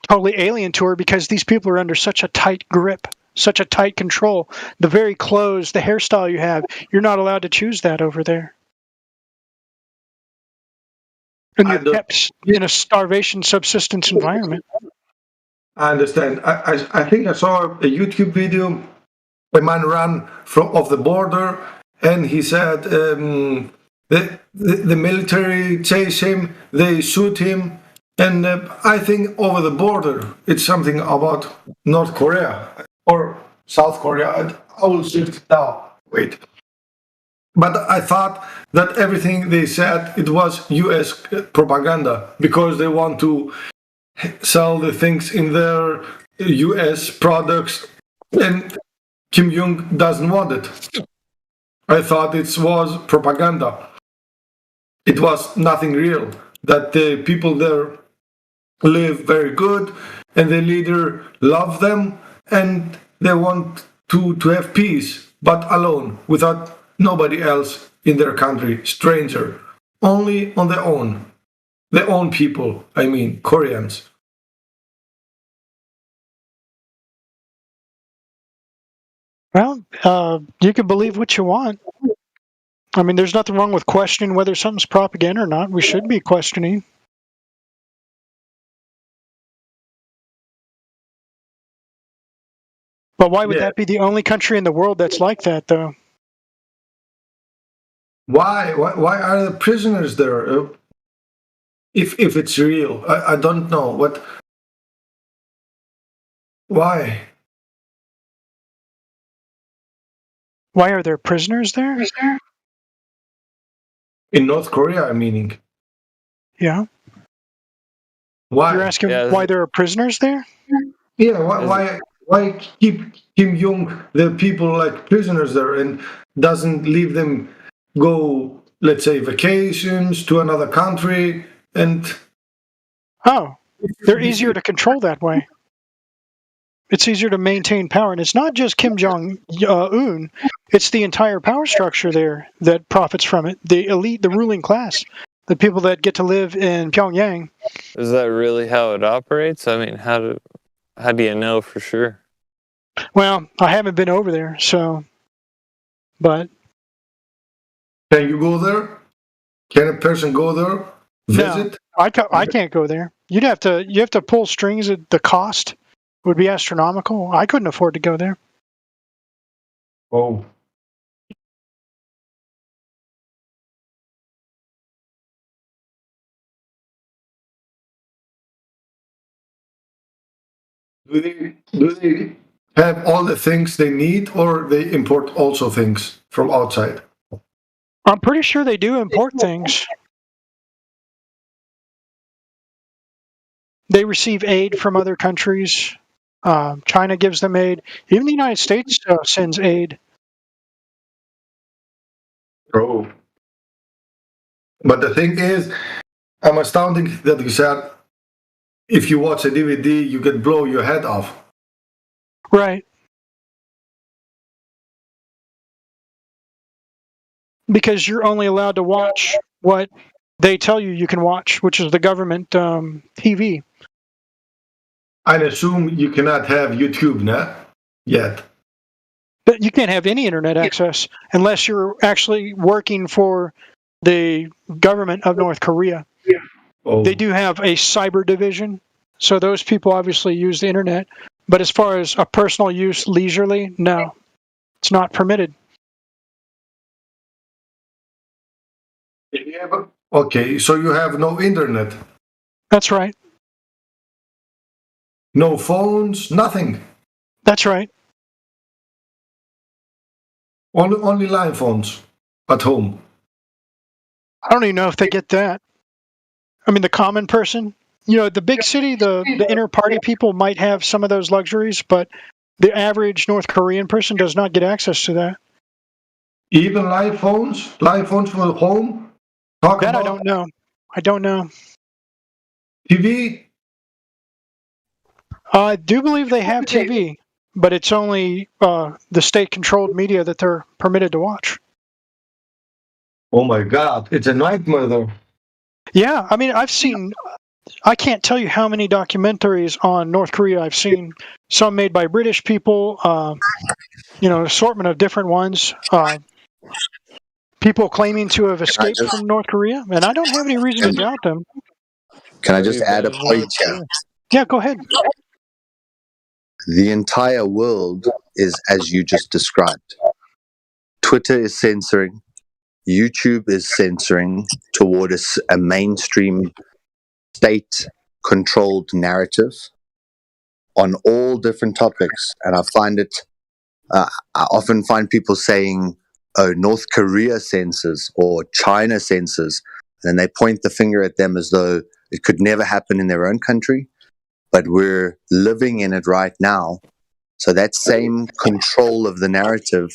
totally alien to her because these people are under such a tight grip. Such a tight control. The very clothes, the hairstyle you have, you're not allowed to choose that over there. And you're kept in a starvation subsistence environment. I understand. I think I saw a YouTube video. A man ran off the border, and he said the military chase him, they shoot him, and I think over the border it's something about North Korea. Or South Korea. I will shift it now. Wait. But I thought that everything they said, it was US propaganda because they want to sell the things in their US products and Kim Jong doesn't want it. I thought it was propaganda. It was nothing real. That the people there live very good and the leader love them and they want to have peace, but alone, without nobody else in their country, stranger, only on their own people, I mean, Koreans. Well, you can believe what you want. I mean, there's nothing wrong with questioning whether something's propaganda or not. We should be questioning. But why would that be the only country in the world that's like that, though? Why are the prisoners there? If it's real, I don't know. What? Why? Why are there prisoners there? In North Korea, I'm meaning. Yeah. Why? You're asking why there are prisoners there? Yeah. Why keep Kim Jong the people like prisoners there and doesn't leave them go, let's say, vacations to another country and? Oh, they're easier to control that way. It's easier to maintain power, and it's not just Kim Jong-un. It's the entire power structure there that profits from it. The elite, the ruling class, the people that get to live in Pyongyang. Is that really how it operates? I mean, how do you know for sure? Well, I haven't been over there, so. But. Can you go there? Can a person go there? Visit? No, I can't go there. You have to pull strings. At the cost would be astronomical. I couldn't afford to go there. Oh. Do they have all the things they need, or they import also things from outside? I'm pretty sure they do import things. They receive aid from other countries. China gives them aid. Even the United States sends aid. Oh. But the thing is, I'm astounded that you said if you watch a DVD, you can blow your head off. Right. Because you're only allowed to watch what they tell you can watch, which is the government TV. I assume you cannot have YouTube now yet. But you can't have any internet access unless you're actually working for the government of North Korea. They do have a cyber division, so those people obviously use the internet. But as far as a personal use leisurely, no, it's not permitted. Okay, so you have no internet? That's right. No phones, nothing? That's right. Only line phones at home? I don't even know if they get that. I mean, the common person, the big city, the inner party people might have some of those luxuries, but the average North Korean person does not get access to that. Even live phones? Live phones for home? I don't know. I don't know. TV? I do believe they have TV, but it's only the state-controlled media that they're permitted to watch. Oh my God, it's a nightmare though. Yeah, I mean, I can't tell you how many documentaries on North Korea I've seen. Some made by British people, an assortment of different ones. People claiming to have escaped from North Korea, and I don't have any reason to doubt them. Can I just add a point here? Yeah, go ahead. The entire world is as you just described. Twitter is censoring. YouTube is censoring toward a mainstream state-controlled narrative on all different topics. And I often find people saying, oh, North Korea censors or China censors, and they point the finger at them as though it could never happen in their own country, but we're living in it right now. So that same control of the narrative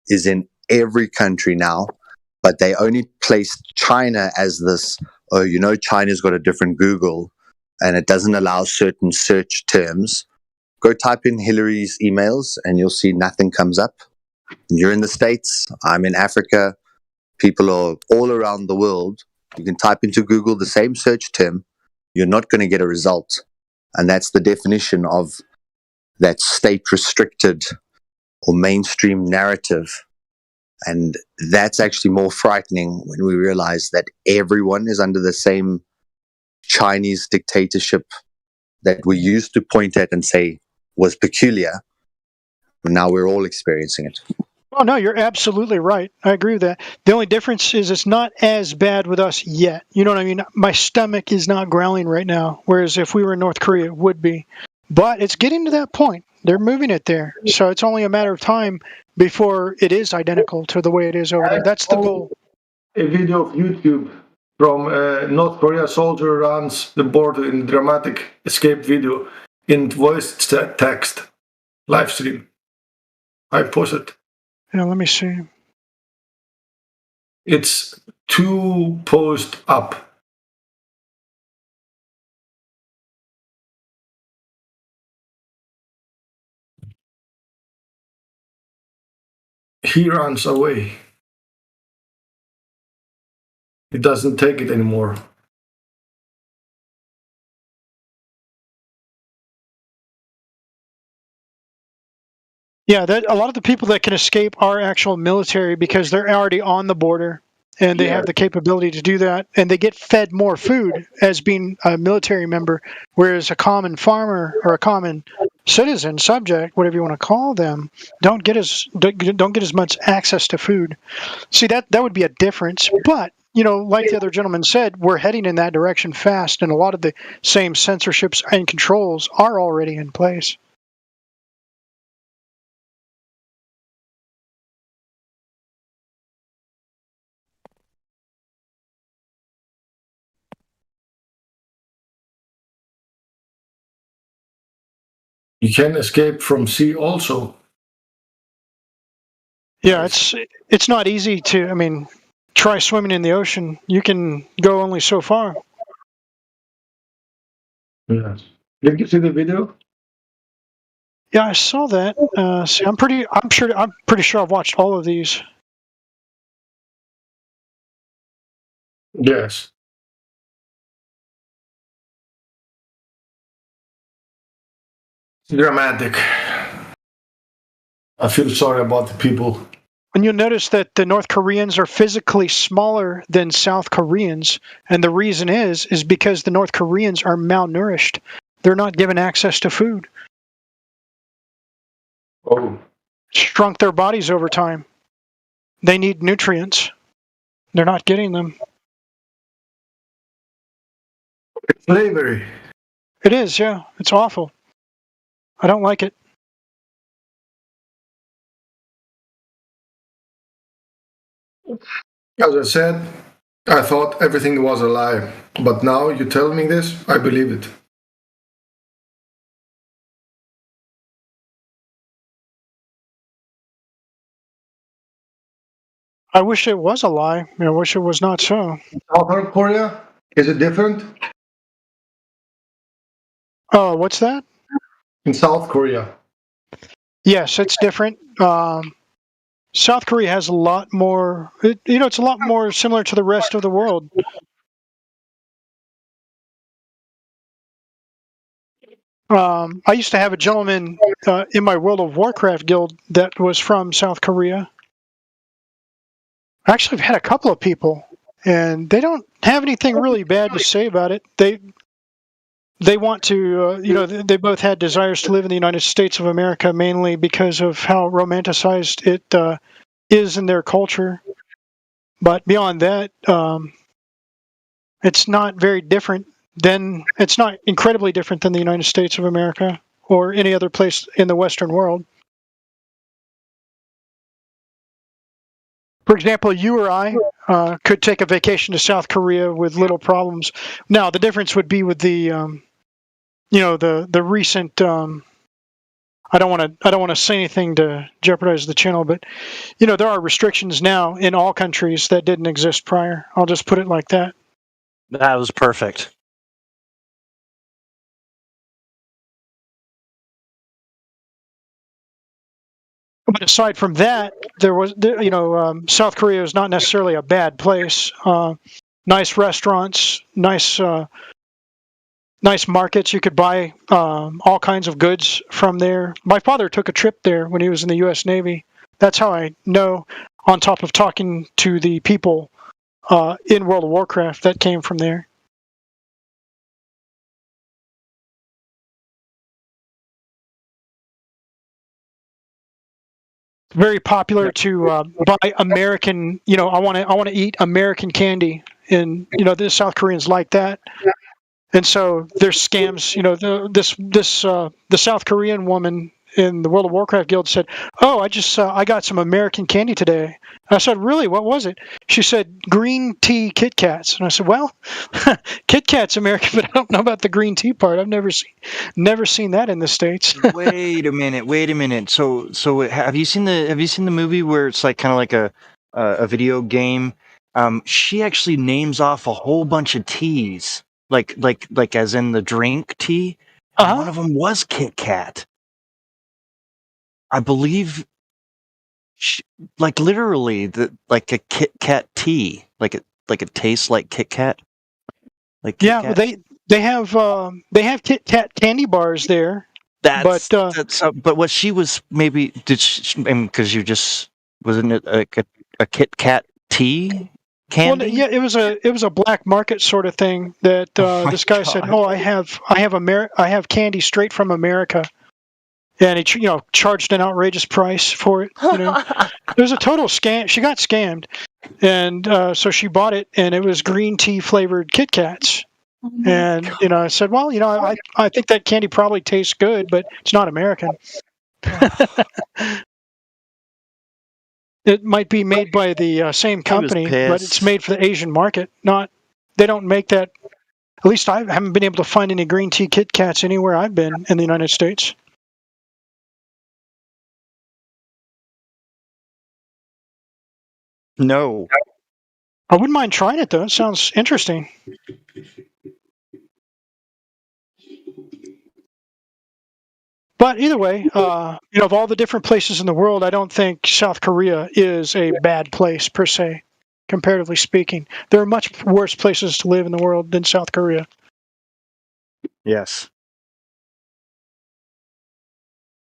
is in every country now, but they only placed China as this, China's got a different Google, and it doesn't allow certain search terms. Go type in Hillary's emails and you'll see nothing comes up. You're in the States, I'm in Africa, people are all around the world. You can type into Google the same search term, you're not going to get a result. And that's the definition of that state-restricted or mainstream narrative. And that's actually more frightening when we realize that everyone is under the same Chinese dictatorship that we used to point at and say was peculiar. But now we're all experiencing it. Oh, no, you're absolutely right. I agree with that. The only difference is it's not as bad with us yet. You know what I mean? My stomach is not growling right now, whereas if we were in North Korea, it would be. But it's getting to that point. They're moving it there. So it's only a matter of time before it is identical to the way it is over there. That's the goal. A video of YouTube from North Korea soldier runs the border in dramatic escape video in voice text live stream. I posted. Yeah, let me see. It's 2 posts up. He runs away. He doesn't take it anymore. Yeah, a lot of the people that can escape are actual military because they're already on the border and they have the capability to do that, and they get fed more food as being a military member, whereas a common farmer or a common citizen, subject, whatever you want to call them, don't get as much access to food. See, that would be a difference, but like the other gentleman said, we're heading in that direction fast, and a lot of the same censorships and controls are already in place. You can escape from sea also. Yeah, it's not easy to, try swimming in the ocean. You can go only so far. Yes. Did you see the video? Yeah, I saw that. See, I'm pretty sure I've watched all of these. Yes. Dramatic. I feel sorry about the people. And you'll notice that the North Koreans are physically smaller than South Koreans, and the reason is because the North Koreans are malnourished. They're not given access to food. Oh. Shrunk their bodies over time. They need nutrients. They're not getting them. It's slavery. It is, yeah. It's awful. I don't like it. As I said, I thought everything was a lie, but now you tell me this, I believe it. I wish it was a lie. I wish it was not so. South Korea, is it different? Oh, what's that? In South Korea. Yes, it's different. South Korea has a lot more, it's a lot more similar to the rest of the world. I used to have a gentleman in my World of Warcraft guild that was from South Korea. Actually, I've had a couple of people, and they don't have anything really bad to say about it. They want to, they both had desires to live in the United States of America, mainly because of how romanticized it is in their culture. But beyond that, it's not very different. It's not incredibly different than the United States of America or any other place in the Western world. For example, you or I could take a vacation to South Korea with little problems. Now, the difference would be with the, the recent. I don't want to say anything to jeopardize the channel, but there are restrictions now in all countries that didn't exist prior. I'll just put it like that. That was perfect. But aside from that, South Korea is not necessarily a bad place. Nice restaurants, nice markets. You could buy all kinds of goods from there. My father took a trip there when he was in the U.S. Navy. That's how I know, on top of talking to the people in World of Warcraft that came from there. Very popular to buy American. I want to eat American candy, and the South Koreans like that. And so there's scams. The South Korean woman in the World of Warcraft guild said, "Oh, I got some American candy today." I said, "Really? What was it?" She said, "Green tea Kit Kats." And I said, "Well, Kit Kat's American, but I don't know about the green tea part. I've never seen that in the States." Wait a minute. So have you seen the movie where it's like kind of like a video game? She actually names off a whole bunch of teas. Like as in the drink tea. One of them was Kit Kat. I believe, literally, like a Kit Kat tea, like it tastes like Kit Kat. Like Kit yeah, Kat. they have Kit Kat candy bars there. But what she was maybe because you just wasn't it a Kit Kat tea candy? Well, yeah, it was a black market sort of thing that this guy said, "Oh, I have candy straight from America," and he charged an outrageous price for it. It was a total scam. She got scammed, and so she bought it, and it was green tea flavored Kit Kats. And I said, "Well, I think that candy probably tastes good, but it's not American." It might be made by the same company, but it's made for the Asian market. They don't make that. At least I haven't been able to find any green tea Kit Kats anywhere I've been in the United States. No. I wouldn't mind trying it though. It sounds interesting. But either way, of all the different places in the world, I don't think South Korea is a bad place per se, comparatively speaking. There are much worse places to live in the world than South Korea. Yes.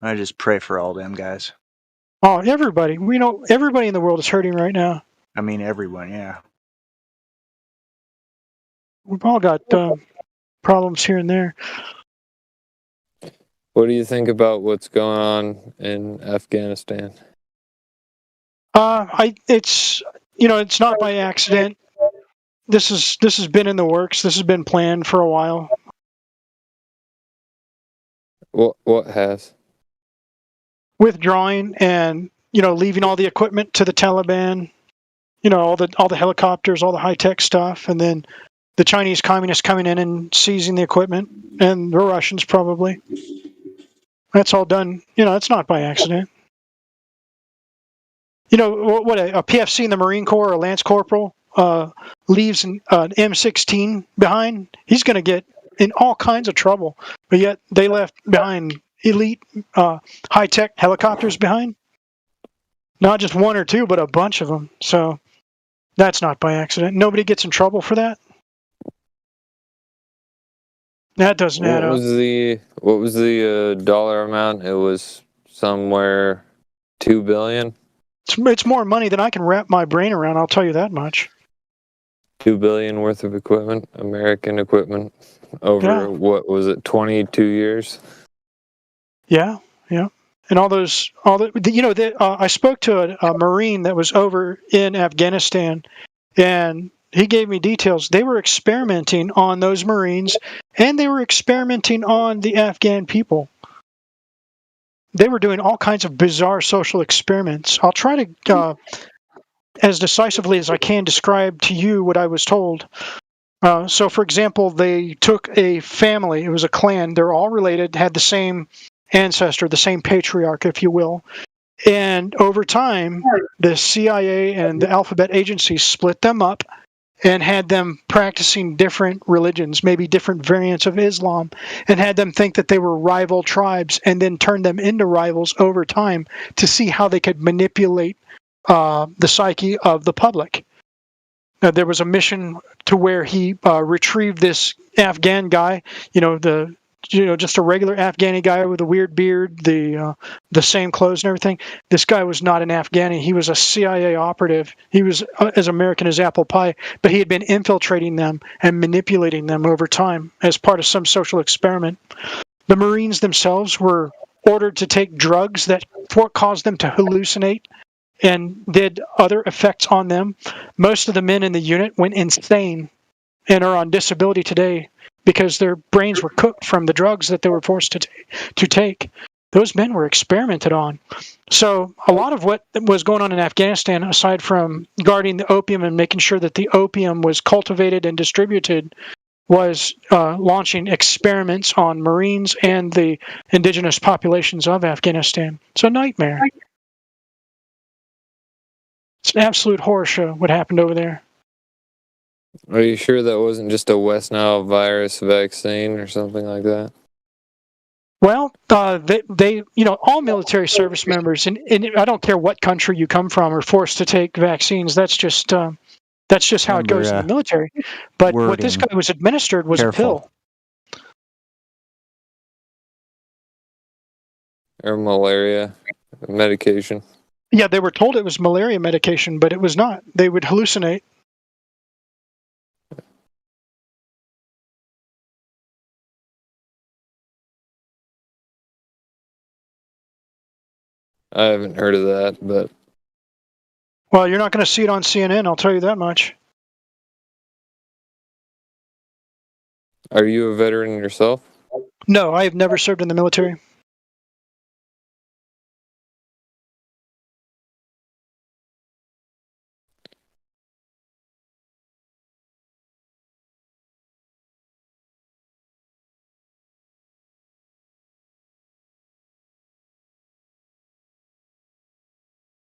I just pray for all them guys. Oh, everybody. We know everybody in the world is hurting right now. I mean, everyone, yeah. We've all got problems here and there. What do you think about what's going on in Afghanistan? It's not by accident. This has been in the works. This has been planned for a while. What has? Withdrawing and leaving all the equipment to the Taliban. All the helicopters, all the high tech stuff, and then the Chinese communists coming in and seizing the equipment, and the Russians probably. That's all done. It's not by accident. What a PFC in the Marine Corps, a Lance Corporal, leaves an M16 behind, he's going to get in all kinds of trouble. But yet they left behind elite high-tech helicopters behind. Not just one or two, but a bunch of them. So that's not by accident. Nobody gets in trouble for that. That doesn't add up. What was the dollar amount? It was somewhere $2 billion. It's more money than I can wrap my brain around. I'll tell you that much. $2 billion worth of equipment, American equipment, over what was it, 22 years? Yeah. And I spoke to a Marine that was over in Afghanistan, and he gave me details. They were experimenting on those Marines, and they were experimenting on the Afghan people. They were doing all kinds of bizarre social experiments. I'll try to, as decisively as I can, describe to you what I was told. So, for example, they took a family. It was a clan. They're all related, had the same ancestor, the same patriarch, if you will. And over time, the CIA and the alphabet agencies split them up and had them practicing different religions, maybe different variants of Islam, and had them think that they were rival tribes, and then turned them into rivals over time to see how they could manipulate the psyche of the public. Now, there was a mission to where he retrieved this Afghan guy, just a regular Afghani guy with a weird beard, the same clothes and everything. This guy was not an Afghani. He was a CIA operative. He was as American as apple pie, but he had been infiltrating them and manipulating them over time as part of some social experiment. The Marines themselves were ordered to take drugs that caused them to hallucinate and did other effects on them. Most of the men in the unit went insane and are on disability today because their brains were cooked from the drugs that they were forced to take. Those men were experimented on. So a lot of what was going on in Afghanistan, aside from guarding the opium and making sure that the opium was cultivated and distributed, was launching experiments on Marines and the indigenous populations of Afghanistan. It's a nightmare. It's an absolute horror show what happened over there. Are you sure that wasn't just a West Nile virus vaccine or something like that? Well, they all military service members, and I don't care what country you come from, are forced to take vaccines. That's just how it goes in the military. But what this guy was administered was a pill. Or malaria medication. Yeah, they were told it was malaria medication, but it was not. They would hallucinate. I haven't heard of that, but... Well, you're not going to see it on CNN, I'll tell you that much. Are you a veteran yourself? No, I have never served in the military.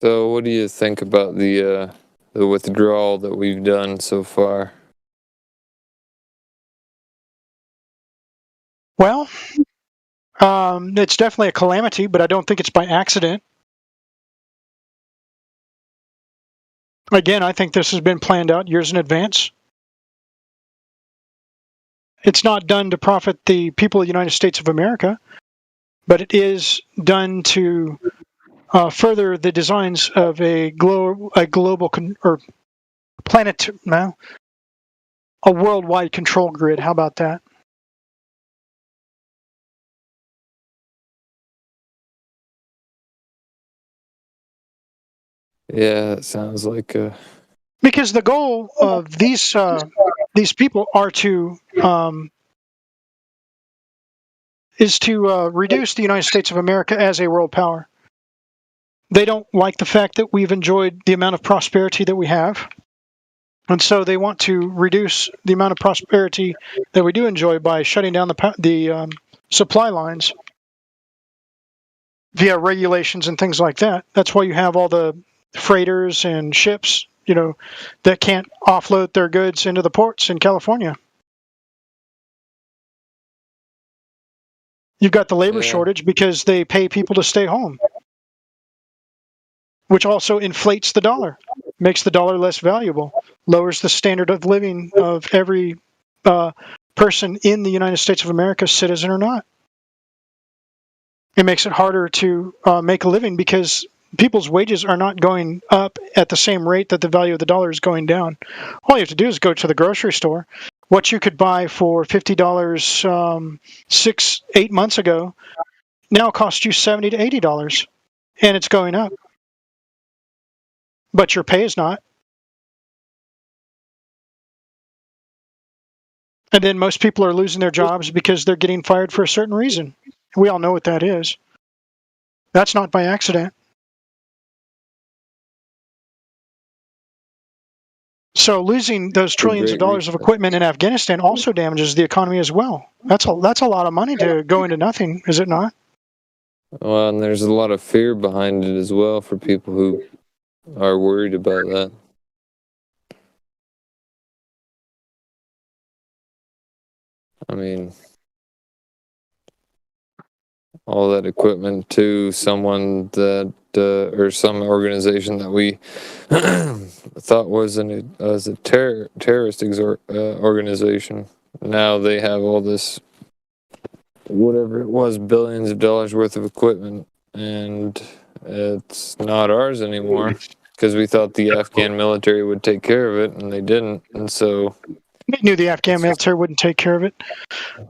So what do you think about the withdrawal that we've done so far? Well, it's definitely a calamity, but I don't think it's by accident. Again, I think this has been planned out years in advance. It's not done to profit the people of the United States of America, but it is done to further the designs of a global or planet, no, a worldwide control grid. How about that? Yeah, it sounds like because the goal of these people are to reduce the United States of America as a world power. They don't like the fact that we've enjoyed the amount of prosperity that we have. And so they want to reduce the amount of prosperity that we do enjoy by shutting down the supply lines via regulations and things like that. That's why you have all the freighters and ships, that can't offload their goods into the ports in California. You've got the labor shortage because they pay people to stay home, which also inflates the dollar, makes the dollar less valuable, lowers the standard of living of every person in the United States of America, citizen or not. It makes it harder to make a living because people's wages are not going up at the same rate that the value of the dollar is going down. All you have to do is go to the grocery store. What you could buy for $50 6-8 months ago now costs you $70 to $80, and it's going up. But your pay is not. And then most people are losing their jobs because they're getting fired for a certain reason. We all know what that is. That's not by accident. So losing those trillions of dollars of equipment in Afghanistan also damages the economy as well. That's a lot of money to go into nothing, is it not? Well, and there's a lot of fear behind it as well for people who are worried about that. I mean, all that equipment to someone that or some organization that we thought was a terrorist organization. Now they have all this, whatever it was, billions of dollars worth of equipment, and it's not ours anymore because we thought the Afghan military would take care of it, and they didn't, and so. They knew the Afghan military wouldn't take care of it.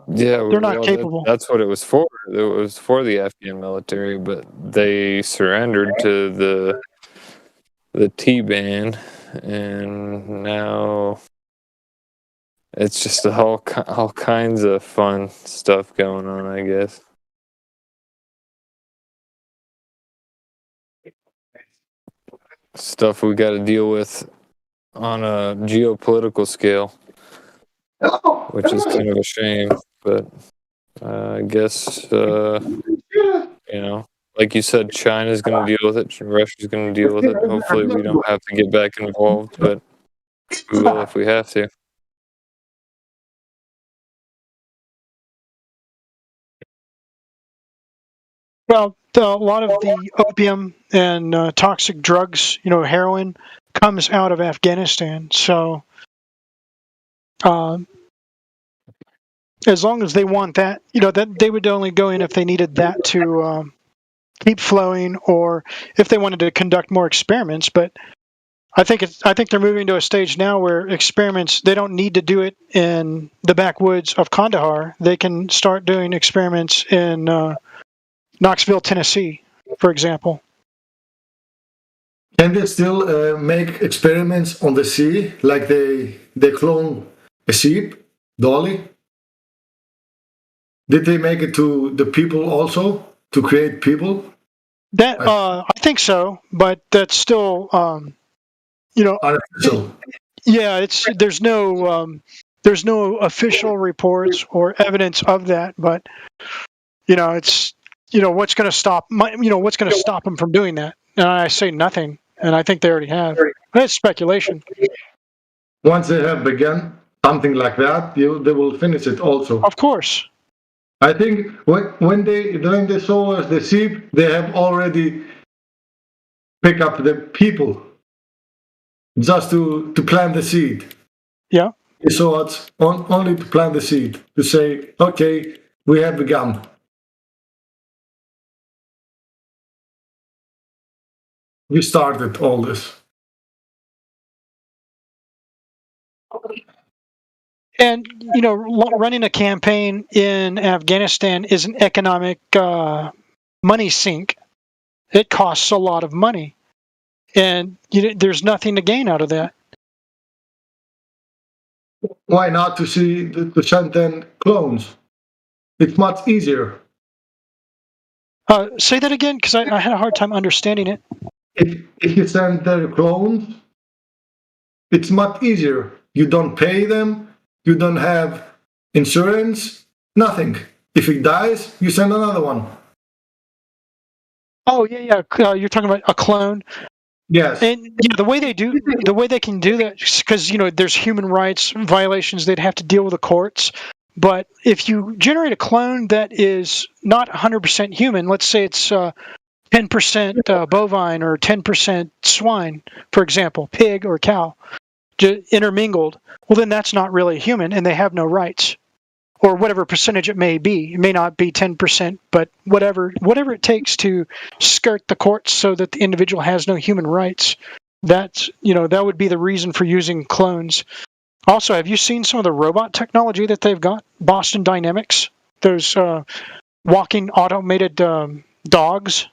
Yeah, they're not capable. That's what it was for. It was for the Afghan military, but they surrendered to the Taliban, and now it's just all kinds of fun stuff going on, I guess. Stuff we got to deal with on a geopolitical scale. Which is kind of a shame, but I guess, like you said, China's going to deal with it, Russia's going to deal with it. Hopefully we don't have to get back involved, but we will if we have to. Well, a lot of the opium and toxic drugs, heroin, comes out of Afghanistan, so as long as they want that, that they would only go in if they needed that to keep flowing, or if they wanted to conduct more experiments. But I think they're moving to a stage now where experiments, they don't need to do it in the backwoods of Kandahar. They can start doing experiments in Knoxville, Tennessee, for example. Can they still make experiments on the sea, like they clone a sheep, Dolly? Did they make it to the people also, to create people? That I think so, but that's still unofficial. Yeah, there's no official reports or evidence of that, but it's what's going to stop what's going to stop them from doing that? And I say nothing, and I think they already have. But it's speculation. Once they have begun something like that, they will finish it also. Of course. I think when they saw us the sheep, they have already picked up the people just to plant the seed. Yeah. They saw us only to plant the seed, to say, okay, we have begun. We started all this. And, you know, running a campaign in Afghanistan is an economic money sink. It costs a lot of money. And there's nothing to gain out of that. Why not to send in clones? It's much easier. Say that again, because I had a hard time understanding it. If you send their clones, it's much easier. You don't pay them. You don't have insurance. Nothing. If he dies, you send another one. Oh yeah. You're talking about a clone. Yes. And the way they can do that, because there's human rights violations they'd have to deal with the courts. But if you generate a clone that is not 100% human, let's say it's 10% bovine or 10% swine, for example, pig or cow, intermingled, well, then that's not really human, and they have no rights, or whatever percentage it may be. It may not be 10%, but whatever it takes to skirt the courts so that the individual has no human rights. That would be the reason for using clones. Also, have you seen some of the robot technology that they've got? Boston Dynamics, those walking automated dogs.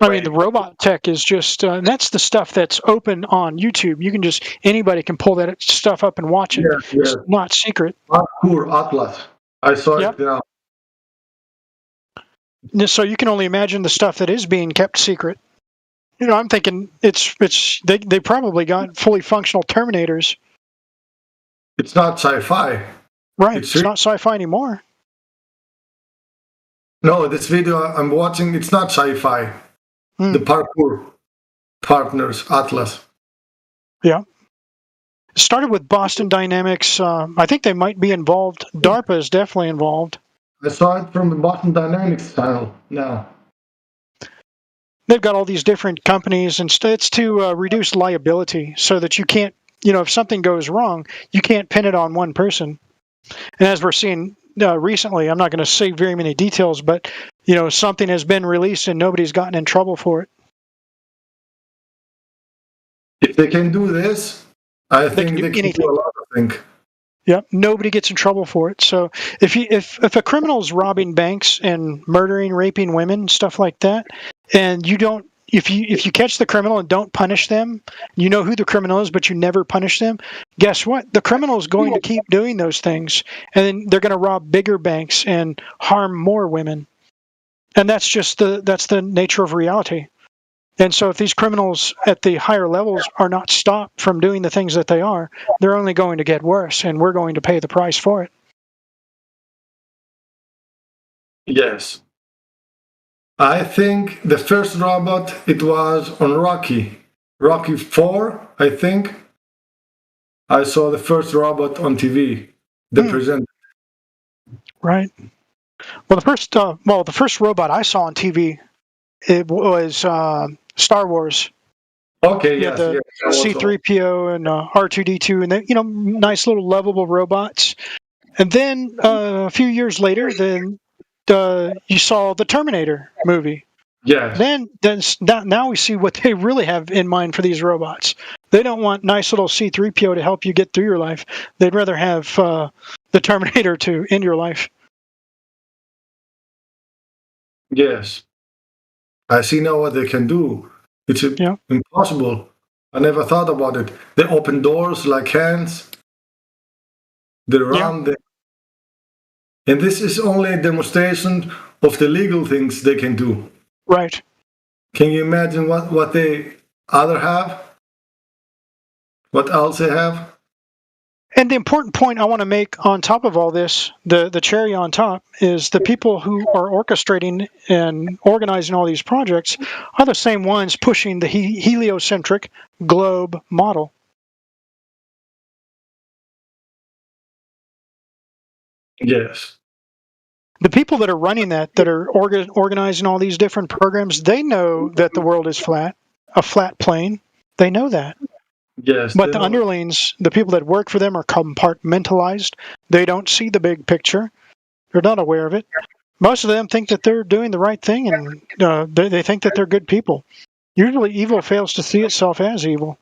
I mean, the robot tech is just, and that's the stuff that's open on YouTube. Anybody can pull that stuff up and watch it. Yeah. It's not secret. Parkour Atlas. I saw it now. So you can only imagine the stuff that is being kept secret. I'm thinking they probably got fully functional Terminators. It's not sci-fi. Right. It's not sci-fi anymore. No, this video I'm watching, it's not sci-fi. The Parkour Partners Atlas. Yeah. It started with Boston Dynamics. I think they might be involved. DARPA is definitely involved. I saw it from the Boston Dynamics channel now. They've got all these different companies, and it's to reduce liability so that you can't, if something goes wrong, you can't pin it on one person. And as we're seeing recently, I'm not going to say very many details, but, something has been released and nobody's gotten in trouble for it. If they can do this, I think they can do a lot of things. Yep, nobody gets in trouble for it. So if a criminal is robbing banks and murdering, raping women, stuff like that, and if you catch the criminal and don't punish them, you know who the criminal is, but you never punish them, guess what? The criminal is going to keep doing those things, and then they're going to rob bigger banks and harm more women. And that's just the nature of reality. And so if these criminals at the higher levels are not stopped from doing the things that they are, they're only going to get worse, and we're going to pay the price for it. Yes. I think the first robot, it was on Rocky 4, I think. I saw the first robot on TV, the presenter. Right. Well, the first robot I saw on TV, it was Star Wars. Okay, yes. C-3PO and R2-D2, and they, nice little lovable robots. And then a few years later, then you saw the Terminator movie. Yeah. Then now we see what they really have in mind for these robots. They don't want nice little C-3PO to help you get through your life. They'd rather have the Terminator to end your life. Yes. I see now what they can do. It's impossible. I never thought about it. They open doors like hands. They run. And this is only a demonstration of the legal things they can do. Right. Can you imagine what they other have? What else they have? And the important point I want to make on top of all this, the cherry on top, is the people who are orchestrating and organizing all these projects are the same ones pushing the heliocentric globe model. Yes. The people that are running that are organizing all these different programs, they know that the world is flat, a flat plane. They know that. Yes. But the underlings, the people that work for them, are compartmentalized. They don't see the big picture. They're not aware of it. Most of them think that they're doing the right thing, and they think that they're good people. Usually, evil fails to see itself as evil.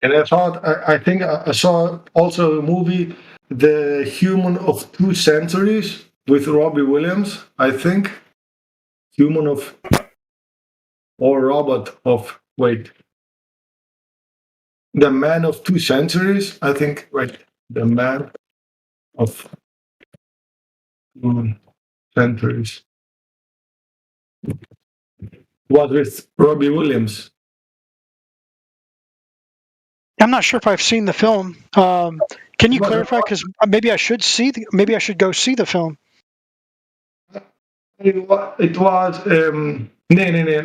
And I think I saw also a movie, The Human of Two Centuries, with Robbie Williams, I think. Human of, or Robot of, wait. The Man of Two Centuries, I think, wait. The Man of Two Centuries. Was with Robbie Williams. I'm not sure if I've seen the film. Can you clarify? Because maybe I should go see the film. It was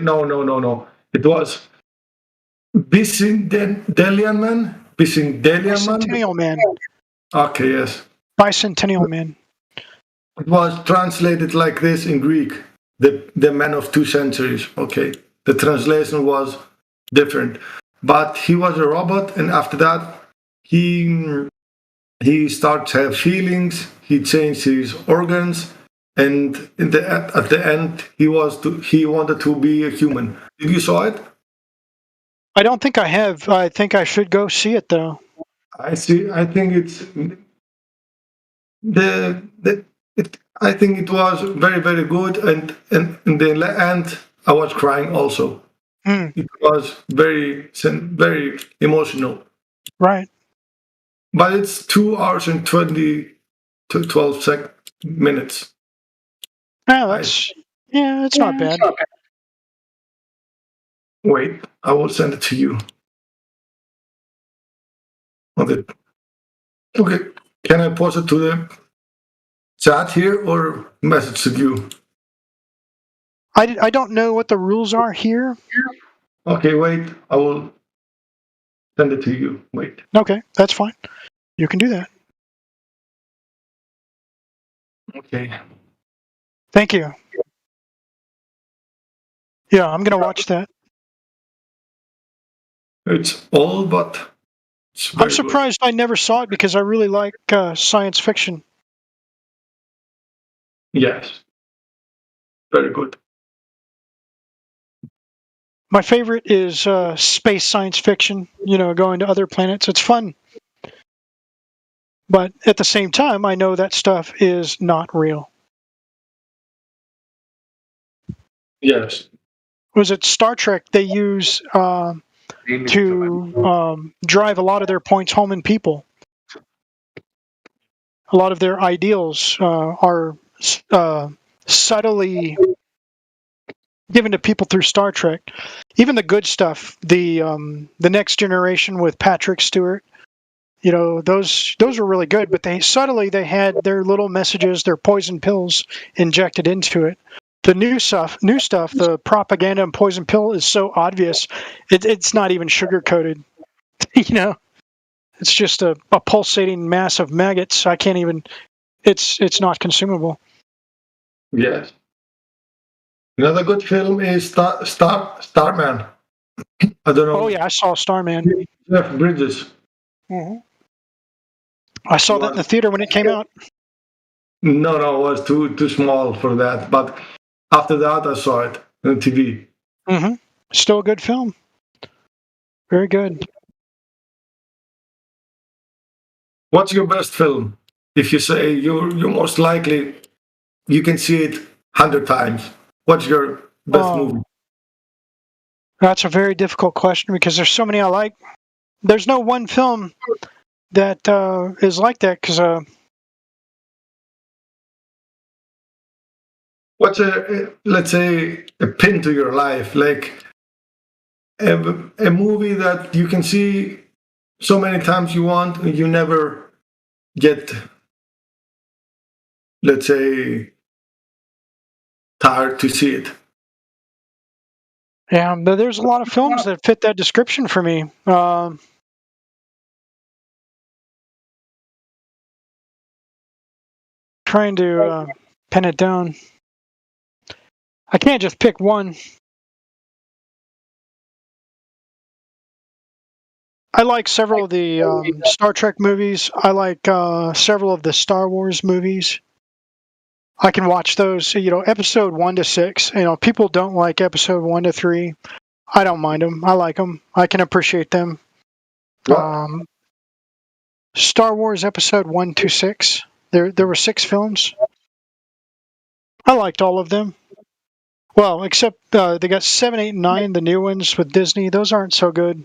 no. It was Bicentennial Man. Bicentennial Man. Okay, yes. Bicentennial Man. It was translated like this in Greek. The Man of Two Centuries. Okay, the translation was different, but he was a robot, and after that, he started to have feelings. He changed his organs. And at the end, he wanted to be a human. Did you saw it? I don't think I have. I think I should go see it though. I see. I think it's I think it was very, very good, and in the end, I was crying also. It was very emotional. Right. But it's 2 hours and 12 minutes. Oh, it's not bad. Wait, I will send it to you. Okay. Can I post it to the chat here or message to you? I don't know what the rules are here. Okay, wait. I will send it to you. Wait. Okay, that's fine. You can do that. Okay. Thank you. Yeah, I'm going to watch that. It's old, but I'm surprised I never saw it because I really like science fiction. Yes. Very good. My favorite is space science fiction, going to other planets. It's fun. But at the same time, I know that stuff is not real. Yes. Was it Star Trek? They use to drive a lot of their points home in people. A lot of their ideals are subtly given to people through Star Trek. Even the good stuff, the Next Generation with Patrick Stewart, those were really good. But they had their little messages, their poison pills injected into it. The new stuff, the propaganda and poison pill is so obvious. It's not even sugar coated. It's just a pulsating mass of maggots. I can't even. It's not consumable. Yes. Another good film is Starman. I don't know. Oh yeah, I saw Starman. Jeff Bridges. Mm-hmm. I saw that in the theater when it came out. No, it was too small for that. But after that, I saw it on TV. Mm-hmm. Still a good film. Very good. What's your best film? If you say you're most likely you can see it 100 times. What's your best movie? That's a very difficult question because there's so many I like. There's no one film that is like that because. What's let's say a pin to your life, like a movie that you can see so many times you want, and you never get, let's say, tired to see it. Yeah, but there's a lot of films that fit that description for me. Trying to pin it down. I can't just pick one. I like several of the Star Trek movies. I like several of the Star Wars movies. I can watch those, episode 1 to 6. People don't like episode 1 to 3. I don't mind them. I like them. I can appreciate them. Star Wars episode 1 to 6. There were 6 films. I liked all of them. Well, except they got 7, 8, and 9, the new ones with Disney. Those aren't so good.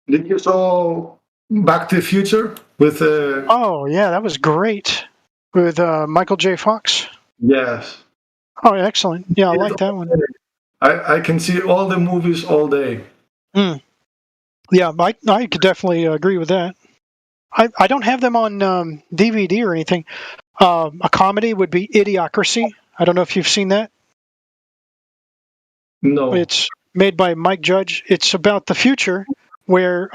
Did you saw Back to the Future with? Oh yeah, that was great with Michael J. Fox. Yes. Oh, excellent. Yeah, I like that one. I can see all the movies all day. Yeah, I could definitely agree with that. I don't have them on DVD or anything. A comedy would be Idiocracy. I don't know if you've seen that. No. It's made by Mike Judge. It's about the future where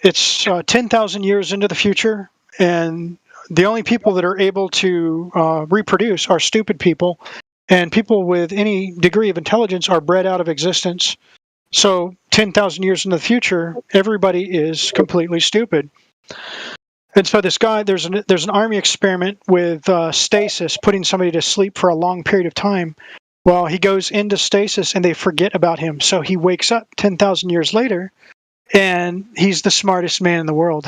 it's 10,000 years into the future, and the only people that are able to reproduce are stupid people, and people with any degree of intelligence are bred out of existence. So 10,000 years into the future, everybody is completely stupid. And so this guy, there's an army experiment with stasis, putting somebody to sleep for a long period of time. Well, he goes into stasis and they forget about him. So he wakes up 10,000 years later, and he's the smartest man in the world.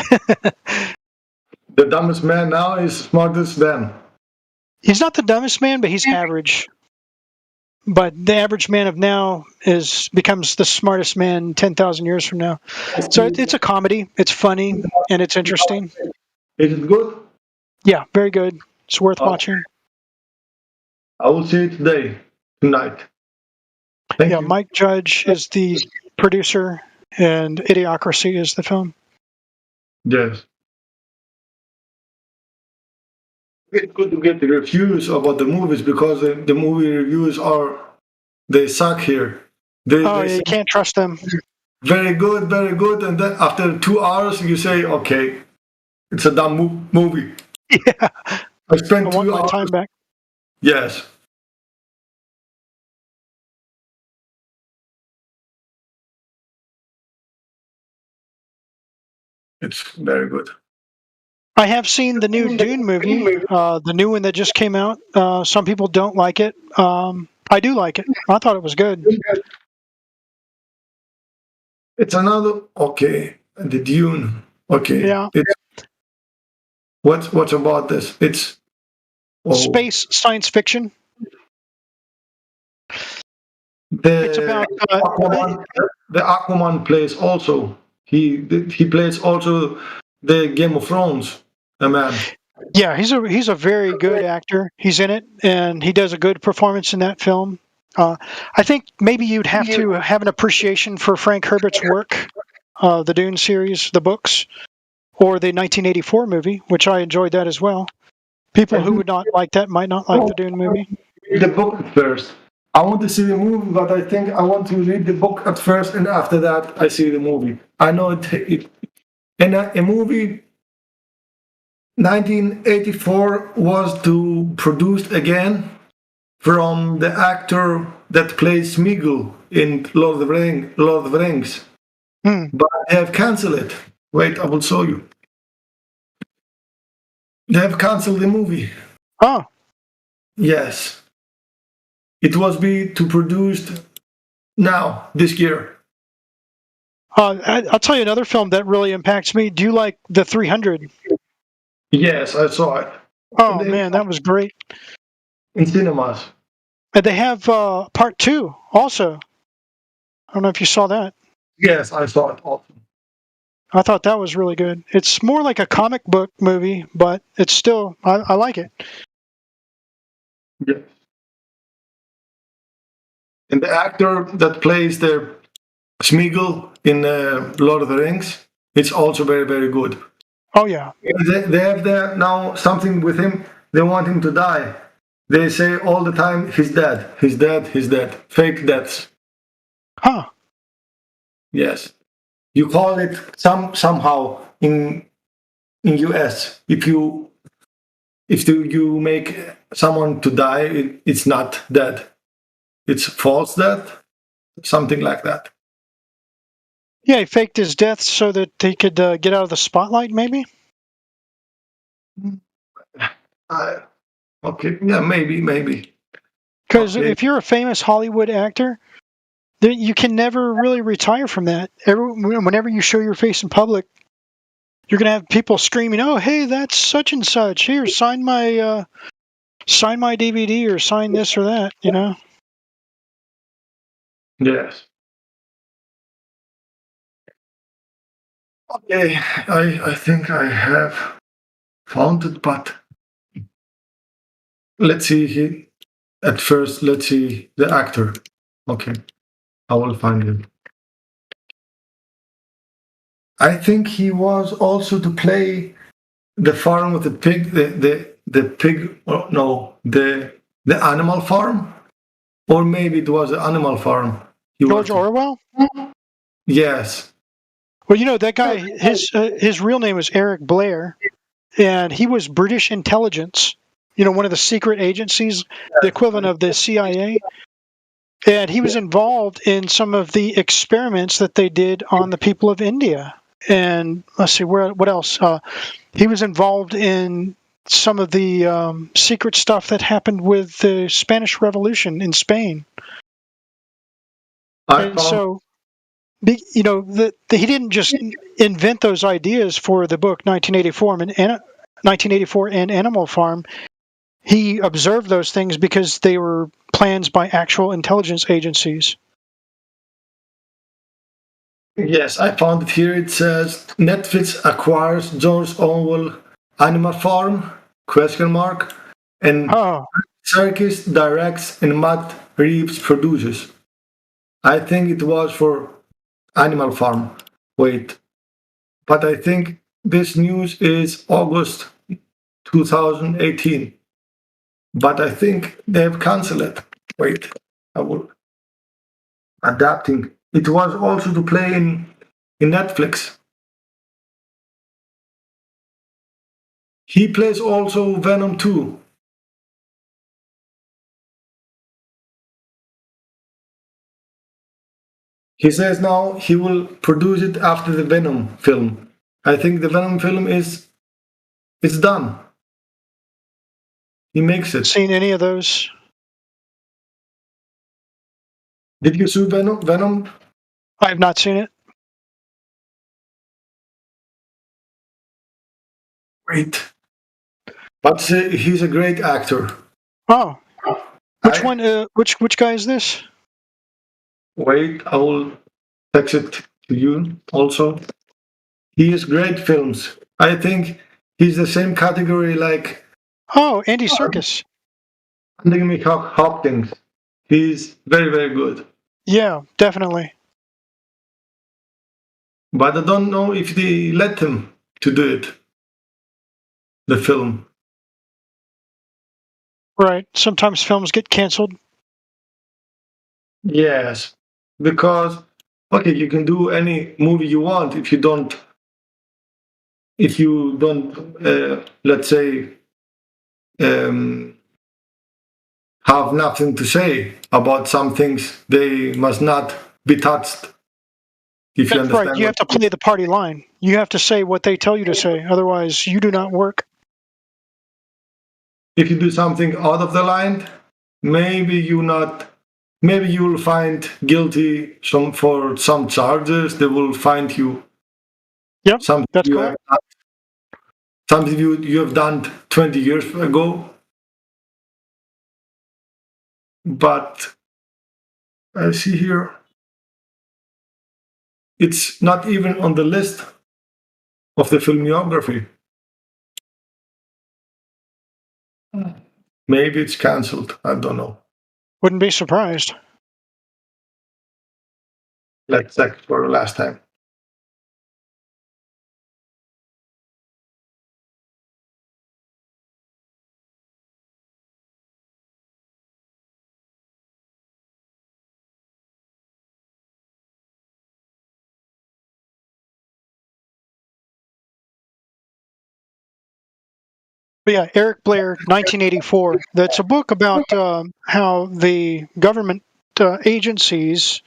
The dumbest man now is smartest then. He's not the dumbest man, but he's average. But the average man of now becomes the smartest man 10,000 years from now. So it's a comedy. It's funny and it's interesting. Is it good? Yeah, very good. It's worth watching. I will see it tonight. Thank you. Mike Judge is the producer, and Idiocracy is the film. Yes. It's good to get the reviews about the movies because the movie reviews they suck here. You can't trust them. Very good, and then after 2 hours you say, okay, it's a dumb movie. Yeah. I spent 2 hours. My time back. Yes. It's very good. I have seen the new Dune movie, the new one that just came out. Some people don't like it. I do like it. I thought it was good. It's another the Dune. Okay. Yeah. What's about this? It's space science fiction. It's about the Aquaman plays also. He plays also the Game of Thrones. The man. Yeah, he's a very good actor. He's in it, and he does a good performance in that film. I think maybe you'd have to have an appreciation for Frank Herbert's work, the Dune series, the books, or the 1984 movie, which I enjoyed that as well. People who would not like that might not like the Dune movie. The book at first. I want to see the movie, but I think I want to read the book at first, and after that, I see the movie. I know it in a movie. 1984 was produced again from the actor that plays Smeagol in Lord of the Rings. But they have cancelled it. Wait, I will show you. They have cancelled the movie. Oh. Yes. It was to produced now, this year. I'll tell you another film that really impacts me. Do you like The 300? Yes, I saw it. Oh, man, that was great. In cinemas. And they have part 2 also. I don't know if you saw that. Yes, I saw it also. I thought that was really good. It's more like a comic book movie, but it's still, I like it. Yes. And the actor that plays the Smeagol in Lord of the Rings, it's also very, very good. Oh, yeah. They have now something with him. They want him to die. They say all the time, he's dead, he's dead, he's dead. Fake deaths. Huh. Yes. You call it somehow in US. If you make someone to die, it's not dead. It's false death, something like that. Yeah, he faked his death so that he could get out of the spotlight, maybe? Okay, yeah, maybe. Because if you're a famous Hollywood actor, you can never really retire from that. Whenever you show your face in public, you're going to have people screaming, "Oh, hey, that's such and such. Here, sign my DVD or sign this or that." You know? Yes. Okay, I think I have found it, but let's see. At first, let's see the actor. Okay, I will find him. I think he was also to play the farm with the pig, the pig. Oh, no, the Animal Farm, or maybe it was the Animal Farm. George Orwell. Yes. Well, you know that guy. His real name was Eric Blair, and he was British intelligence. You know, one of the secret agencies, the equivalent of the CIA. And he was involved in some of the experiments that they did on the people of India. And let's see, what else? He was involved in some of the secret stuff that happened with the Spanish Revolution in Spain. So, you know, he didn't just invent those ideas for the book 1984 and Animal Farm. He observed those things because they were plans by actual intelligence agencies. Yes, I found it here. It says Netflix acquires George Orwell Animal Farm ? And Serkis directs and Matt Reeves produces. I think it was for Animal Farm. Wait, but I think this news is August 2018. But I think they have canceled it. Wait, I will adapting. It was also to play in Netflix. He plays also Venom 2. He says now he will produce it after the Venom film. I think the Venom film it's done. He makes it. Seen any of those? Did you see Venom? I have not seen it. Great. But he's a great actor. Oh. Which one? Which guy is this? Wait, I will text it to you also. He is great films. I think he's the same category like... Oh, Andy Serkis. Anthony Hopkins. He's very, very good. Yeah, definitely. But I don't know if they let him to do it. The film. Right. Sometimes films get canceled. Yes. Because, okay, you can do any movie you want if you don't, let's say, have nothing to say about some things. They must not be touched. If you understand. Right. You have to play the party line. You have to say what they tell you to say. Otherwise, you do not work. If you do something out of the line, maybe you will find guilty for some charges. They will find you. Yep, that's correct. Something you have done 20 years ago. But I see here, it's not even on the list of the filmography. Maybe it's cancelled. I don't know. Wouldn't be surprised. Let's check for the last time. But yeah, Eric Blair, 1984. That's a book about how the government agencies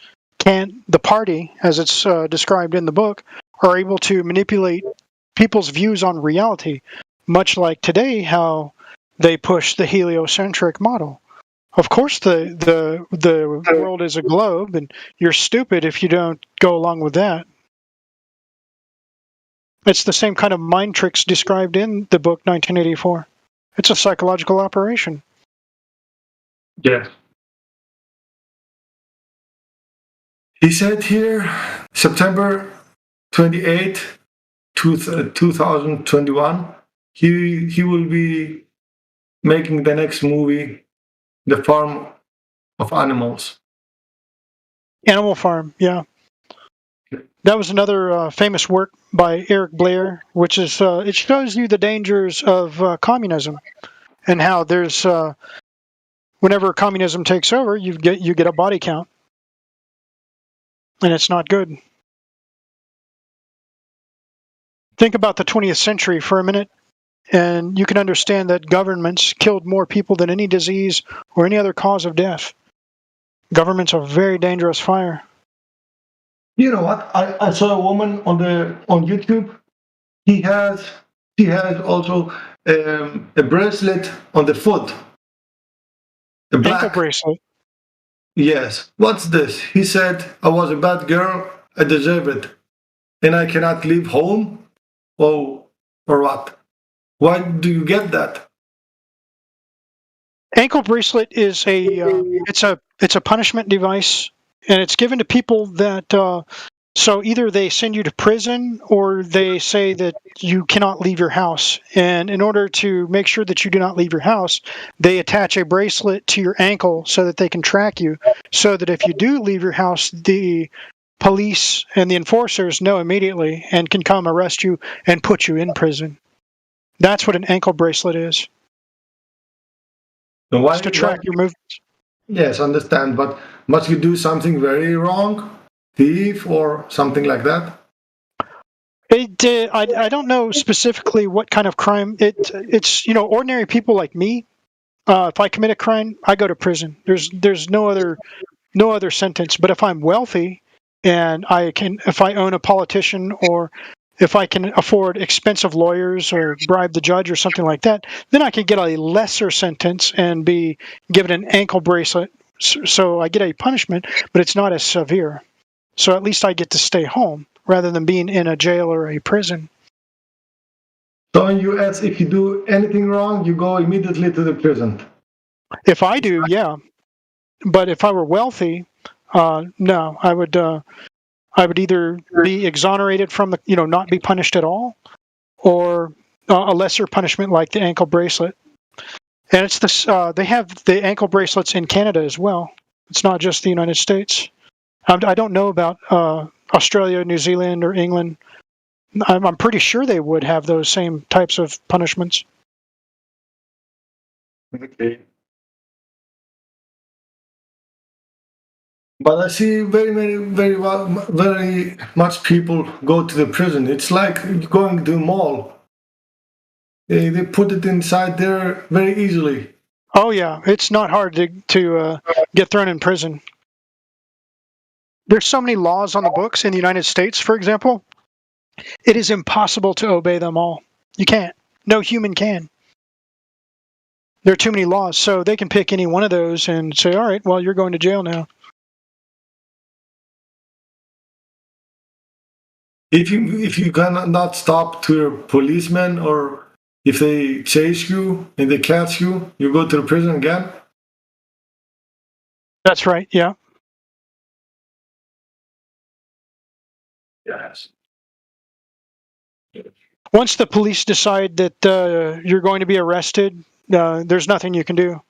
the party, as it's described in the book, are able to manipulate people's views on reality, much like today how they push the heliocentric model. Of course, the world is a globe, and you're stupid if you don't go along with that. It's the same kind of mind tricks described in the book 1984. It's a psychological operation. Yeah. He said here, September 28, 2021, he will be making the next movie, The Farm of Animals. Animal Farm, yeah. That was another famous work by Eric Blair, which is it shows you the dangers of communism and how there's whenever communism takes over, you get a body count, and it's not good. Think about the 20th century for a minute, and you can understand that governments killed more people than any disease or any other cause of death. Governments are very dangerous fire. You know what? I saw a woman on YouTube. She has also a bracelet on the foot. A black ankle bracelet. Yes. What's this? He said, I was a bad girl. I deserve it. And I cannot leave home? Oh, or what? Why do you get that? Ankle bracelet is it's a punishment device, and it's given to people that so either they send you to prison or they say that you cannot leave your house. And in order to make sure that you do not leave your house, they attach a bracelet to your ankle so that they can track you, so that if you do leave your house, the police and the enforcers know immediately and can come arrest you and put you in prison. That's what an ankle bracelet is. So why, it's to track your movements. Yes, understand. But must you do something very wrong? Thief or something like that? I don't know specifically what kind of crime. It's ordinary people like me. If I commit a crime, I go to prison. There's no other sentence. But if I'm wealthy and if I own a politician, or if I can afford expensive lawyers or bribe the judge or something like that, then I can get a lesser sentence and be given an ankle bracelet. So I get a punishment, but it's not as severe. So at least I get to stay home rather than being in a jail or a prison. So in US, if you do anything wrong, you go immediately to the prison. If I do, yeah. But if I were wealthy, no, I would either be exonerated from the, not be punished at all, or a lesser punishment like the ankle bracelet. And it's this. They have the ankle bracelets in Canada as well. It's not just the United States. I don't know about Australia, New Zealand, or England. I'm pretty sure they would have those same types of punishments. Okay. But I see very much people go to the prison. It's like going to a mall. They put it inside there very easily. Oh yeah, it's not hard to get thrown in prison. There's so many laws on the books in the United States, for example. It is impossible to obey them all. You can't. No human can. There are too many laws, so they can pick any one of those and say, all right, well, you're going to jail now. If you cannot stop to a policeman, or if they chase you and they catch you, you go to the prison again? That's right, yeah. Yes. Once the police decide that you're going to be arrested, there's nothing you can do.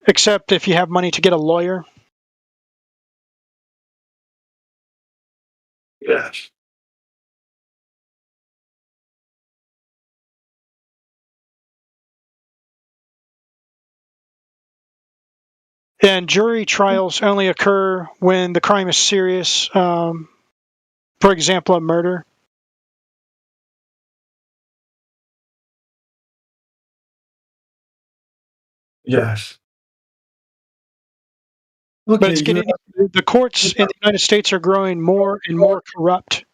Except if you have money to get a lawyer. Yes. And jury trials only occur when the crime is serious. For example, a murder. Yes. Okay, But it's getting the courts in the United States are growing more and more corrupt.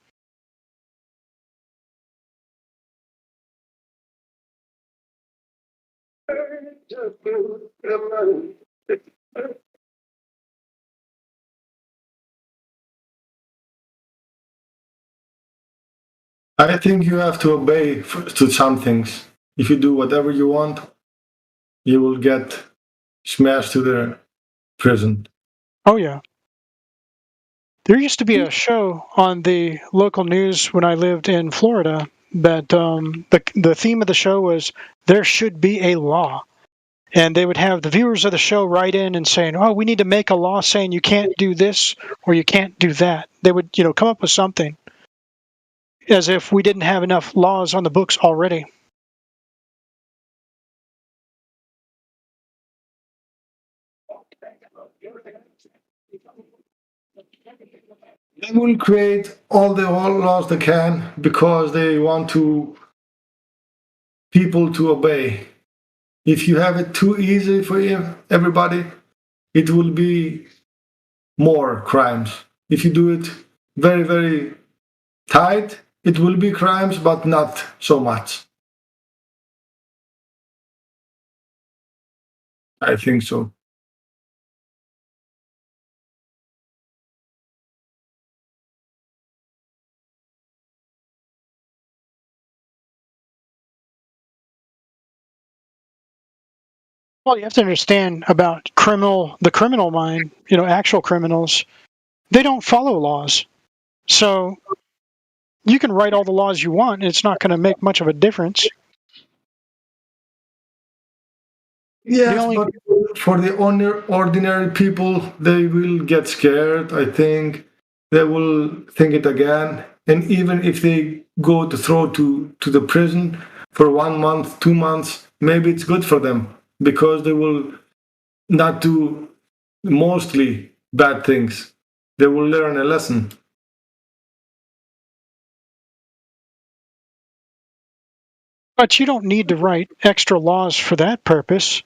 I think you have to obey to some things. If you do whatever you want, you will get smashed to the prison. Oh yeah. There used to be a show on the local news when I lived in Florida that the theme of the show was there should be a law. And they would have the viewers of the show write in and saying, "Oh, we need to make a law saying you can't do this or you can't do that." They would, come up with something as if we didn't have enough laws on the books already. They will create all the laws they can because they want people to obey. If you have it too easy for everybody, it will be more crimes. If you do it very, very tight, it will be crimes, but not so much. I think so. Well, you have to understand about the criminal mind, actual criminals, they don't follow laws. So you can write all the laws you want, and it's not going to make much of a difference. Yes, but for the ordinary people, they will get scared, I think. They will think it again. And even if they go to throw to the prison for 1 month, 2 months, maybe it's good for them because they will not do mostly bad things. They will learn a lesson. But you don't need to write extra laws for that purpose.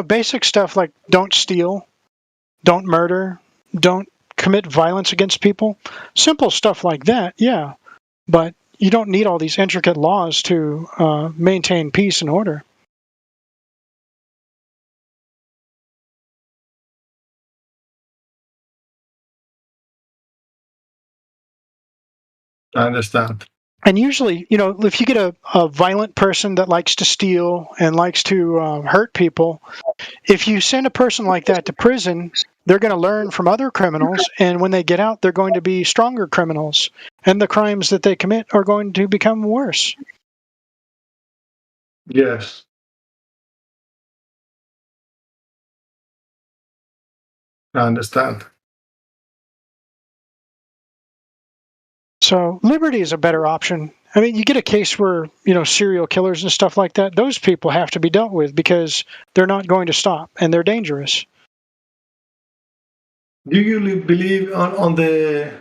Basic stuff like don't steal, don't murder, don't commit violence against people. Simple stuff like that, yeah. But you don't need all these intricate laws to maintain peace and order. I understand. And usually, if you get a violent person that likes to steal and likes to hurt people, if you send a person like that to prison, they're going to learn from other criminals, and when they get out, they're going to be stronger criminals, and the crimes that they commit are going to become worse. Yes. I understand. So liberty is a better option. I mean, you get a case where, serial killers and stuff like that, those people have to be dealt with because they're not going to stop and they're dangerous. Do you believe on the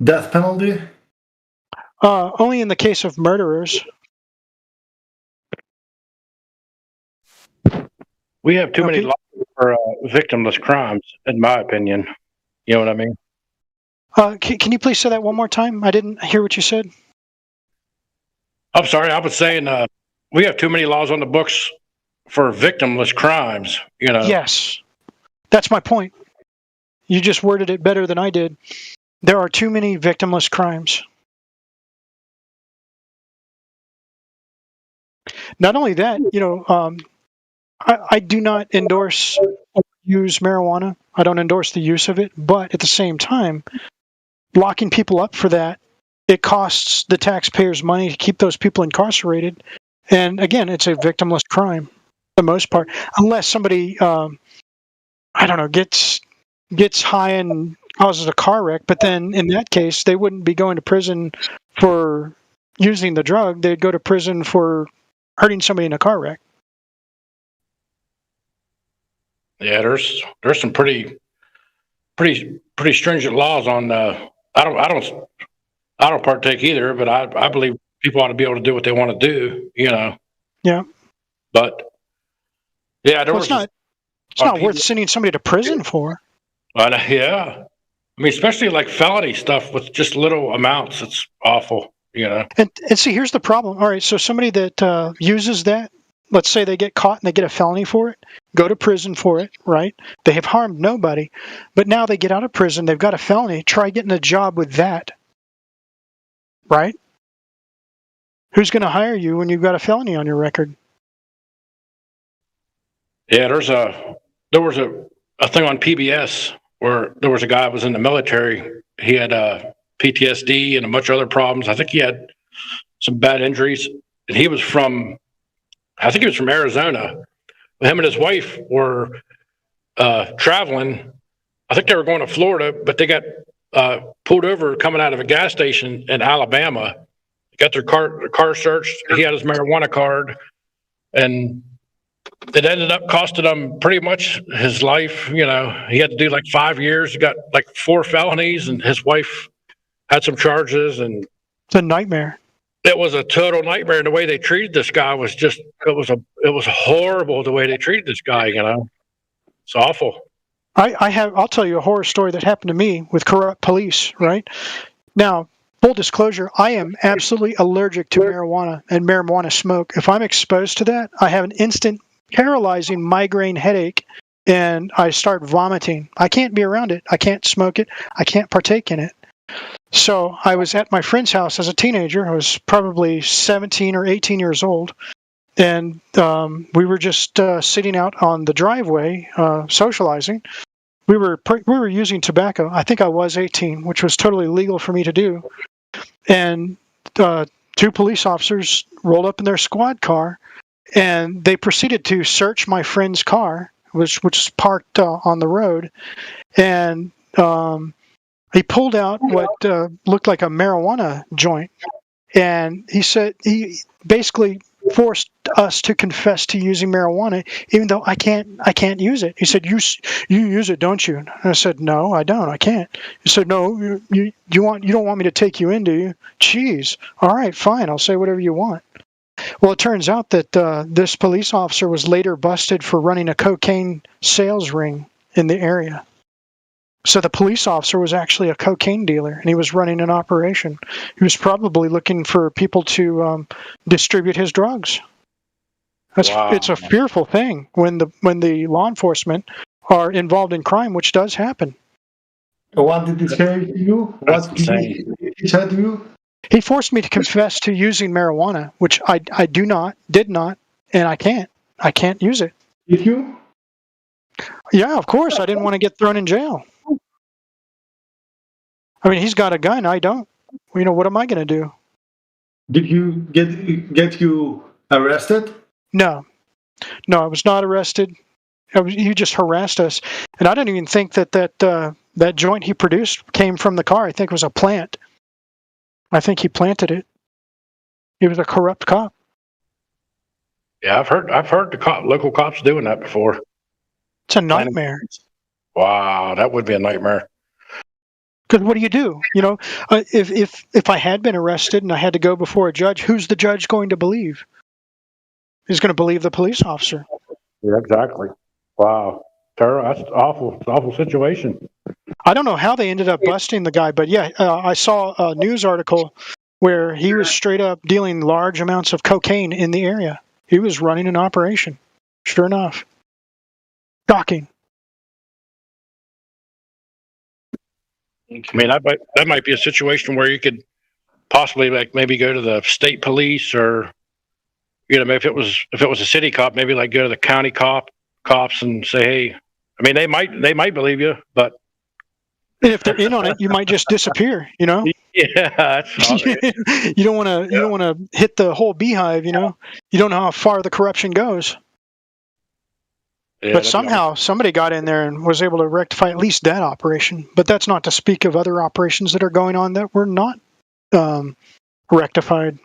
death penalty? Only in the case of murderers. We have too many laws for victimless crimes, in my opinion. You know what I mean? Can you please say that one more time? I didn't hear what you said. I'm sorry. I was saying we have too many laws on the books for victimless crimes. Yes, that's my point. You just worded it better than I did. There are too many victimless crimes. Not only that, I do not endorse or use marijuana. I don't endorse the use of it, but at the same time, locking people up for that, it costs the taxpayers money to keep those people incarcerated. And again, it's a victimless crime for the most part, unless somebody, gets high and causes a car wreck. But then in that case, they wouldn't be going to prison for using the drug. They'd go to prison for hurting somebody in a car wreck. Yeah, there's some pretty stringent laws on. I don't partake either, but I believe people ought to be able to do what they want to do. Yeah. But yeah, it's not worth sending somebody to prison for. Yeah. I mean, especially like felony stuff with just little amounts. It's awful, you know. And see, here's the problem. All right, so somebody that uses that, let's say they get caught and they get a felony for it, go to prison for it, right? They have harmed nobody, but now they get out of prison, they've got a felony, try getting a job with that, right? Who's going to hire you when you've got a felony on your record? Yeah, there was a thing on PBS where there was a guy that was in the military. He had PTSD and a bunch of other problems. I think he had some bad injuries, and he was from Arizona. Him and his wife were traveling. I think they were going to Florida, but they got pulled over coming out of a gas station in Alabama. Got their car searched. He had his marijuana card, and it ended up costing him pretty much his life. You know, he had to do like 5 years. He got like 4 felonies, and his wife had some charges, and it's a nightmare. It was a total nightmare. And the way they treated this guy was just, it was horrible the way they treated this guy, you know. It's awful. I'll tell you a horror story that happened to me with corrupt police, right? Now, full disclosure, I am absolutely allergic to marijuana and marijuana smoke. If I'm exposed to that, I have an instant paralyzing migraine headache and I start vomiting. I can't be around it. I can't smoke it. I can't partake in it. So I was at my friend's house as a teenager. I was probably 17 or 18 years old. And we were just sitting out on the driveway, socializing. We were using tobacco. I think I was 18, which was totally legal for me to do. And 2 police officers rolled up in their squad car, and they proceeded to search my friend's car, which was parked on the road. And he pulled out what looked like a marijuana joint, and he basically forced us to confess to using marijuana, even though I can't use it. He said, "You use it, don't you?" And I said, "No, I don't. I can't." He said, "No, you don't want me to take you in, do you?" Jeez. All right, fine. I'll say whatever you want. Well, it turns out that this police officer was later busted for running a cocaine sales ring in the area. So the police officer was actually a cocaine dealer, and he was running an operation. He was probably looking for people to distribute his drugs. Wow. It's a fearful thing when the law enforcement are involved in crime, which does happen. What did he say to you? What did he say to you? He forced me to confess to using marijuana, which I did not, and I can't use it. Did you? Yeah, of course. I didn't want to get thrown in jail. I mean, he's got a gun. I don't. You know, what am I going to do? Did you get you arrested? No, I was not arrested. He just harassed us, and I didn't even think that joint he produced came from the car. I think it was a plant. I think he planted it. He was a corrupt cop. Yeah, I've heard the local cops doing that before. It's a nightmare. Wow, that would be a nightmare. Because what do you do? You know, if I had been arrested and I had to go before a judge, who's the judge going to believe? He's going to believe the police officer. Yeah, exactly. Wow, terrible. That's awful. It's an awful situation. I don't know how they ended up busting the guy, but yeah, I saw a news article where he was straight up dealing large amounts of cocaine in the area. He was running an operation. Sure enough. Shocking. I mean, that might be a situation where you could possibly like maybe go to the state police, or you know, maybe if it was a city cop, maybe like go to the county cops and say, hey, I mean, they might believe you, but if they're in on it, you might just disappear. You know. Yeah, you don't want to hit the whole beehive. You know, you don't know how far the corruption goes. Yeah, but somehow somebody got in there and was able to rectify at least that operation. But that's not to speak of other operations that are going on that were not rectified.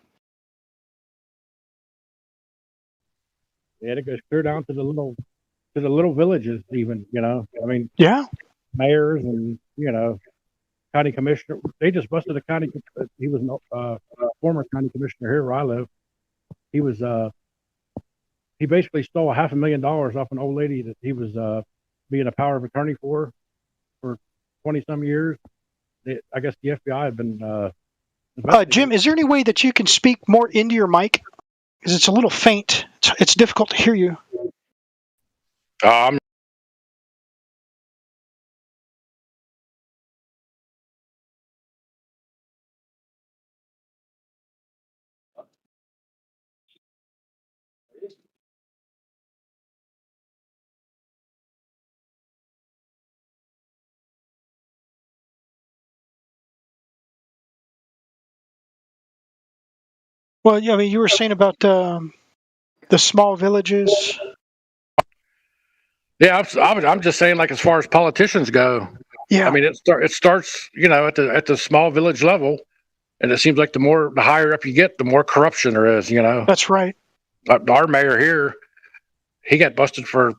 Yeah, it goes clear down to the little villages, even. You know, I mean, yeah, mayors and county commissioner. They just busted a county. He was a former county commissioner here where I live. He was he basically stole $500,000 off an old lady that he was being a power of attorney for 20 some years. I guess the FBI had been. Jim, is there any way that you can speak more into your mic? Because it's a little faint. It's difficult to hear you. Well, yeah, I mean, you were saying about the small villages. Yeah, I'm just saying, like, as far as politicians go. Yeah. I mean, it starts, at the small village level, and it seems like the higher up you get, the more corruption there is. That's right. Our mayor here, he got busted for,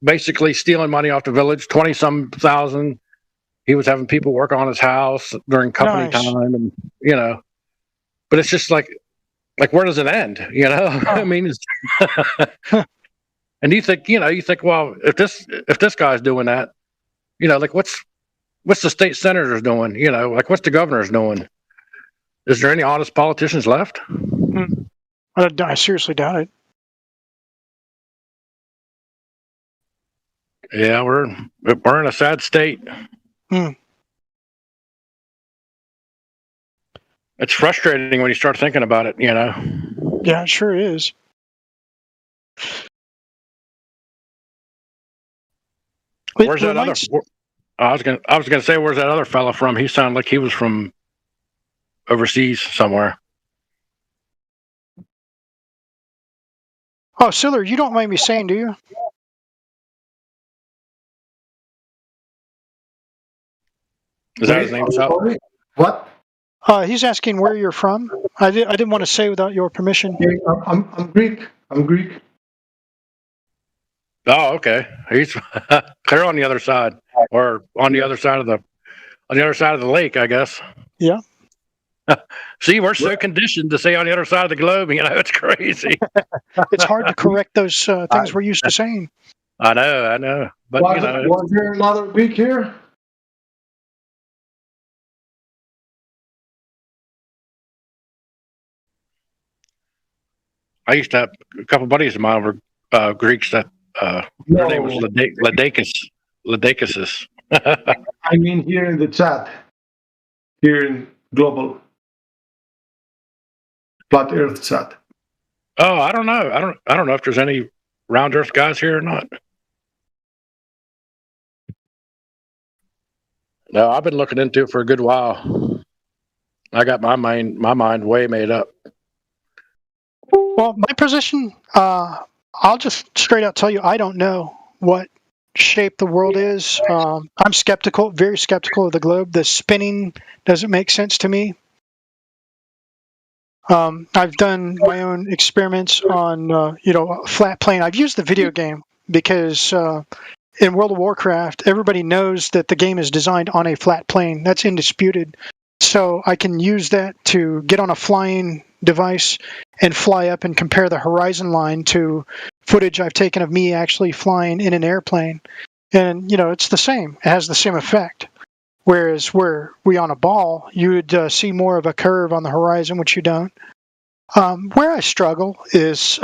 basically stealing money off the village, 20-some thousand. He was having people work on his house during company time, and but it's just like where does it end? I mean, and you think, well, if this guy's doing that, what's the state senators doing? What's the governor's doing? Is there any honest politicians left? I seriously doubt it. Yeah, we're in a sad state. It's frustrating when you start thinking about it, Yeah, it sure is. Where's that other? I was gonna say, where's that other fella from? He sounded like he was from overseas somewhere. Oh, Siller, you don't mind me saying, do you? Is that his name? What? He's asking where you're from. I didn't want to say without your permission. I'm Greek. I'm Greek. Oh, okay. They're on the other side, or on the other side of the lake, I guess. Yeah. See, we're so conditioned to say on the other side of the globe. It's crazy. It's hard to correct those things we're used to saying. I know. But was there another Greek here? I used to have a couple buddies of mine were Greeks that their name was Ladakis. I mean, here in the chat, here in global flat Earth chat. Oh, I don't know. I don't know if there's any round Earth guys here or not. No, I've been looking into it for a good while. I got my mind way made up. Well, my position, I'll just straight out tell you, I don't know what shape the world is. I'm skeptical, very skeptical of the globe. The spinning doesn't make sense to me. I've done my own experiments on, a flat plane. I've used the video game because in World of Warcraft, everybody knows that the game is designed on a flat plane. That's indisputed. So I can use that to get on a flying device and fly up and compare the horizon line to footage I've taken of me actually flying in an airplane. And, it's the same. It has the same effect. Whereas where we on a ball, you would see more of a curve on the horizon, which you don't. Where I struggle is,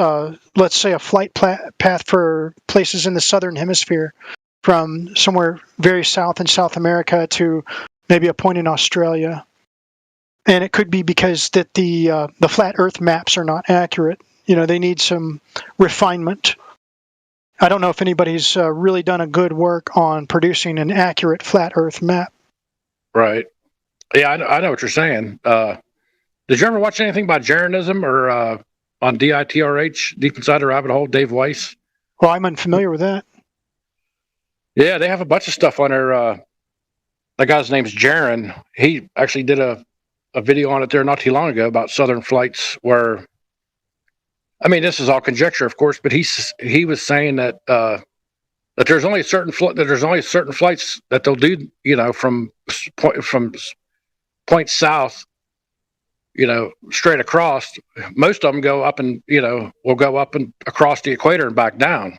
let's say, a flight path for places in the southern hemisphere, from somewhere very south in South America to maybe a point in Australia. And it could be because that the flat Earth maps are not accurate. They need some refinement. I don't know if anybody's really done a good work on producing an accurate flat Earth map. Right. Yeah, I know what you're saying. Did you ever watch anything by Jeranism or on DITRH, Deep Inside the Rabbit Hole, Dave Weiss? Well, I'm unfamiliar with that. Yeah, they have a bunch of stuff on there. That guy's name's Jaron. He actually did a video on it there not too long ago about southern flights where, I mean, this is all conjecture, of course, but he was saying that that there's only certain flights that they'll do, from point south, straight across. Most of them go up and will go up and across the equator and back down.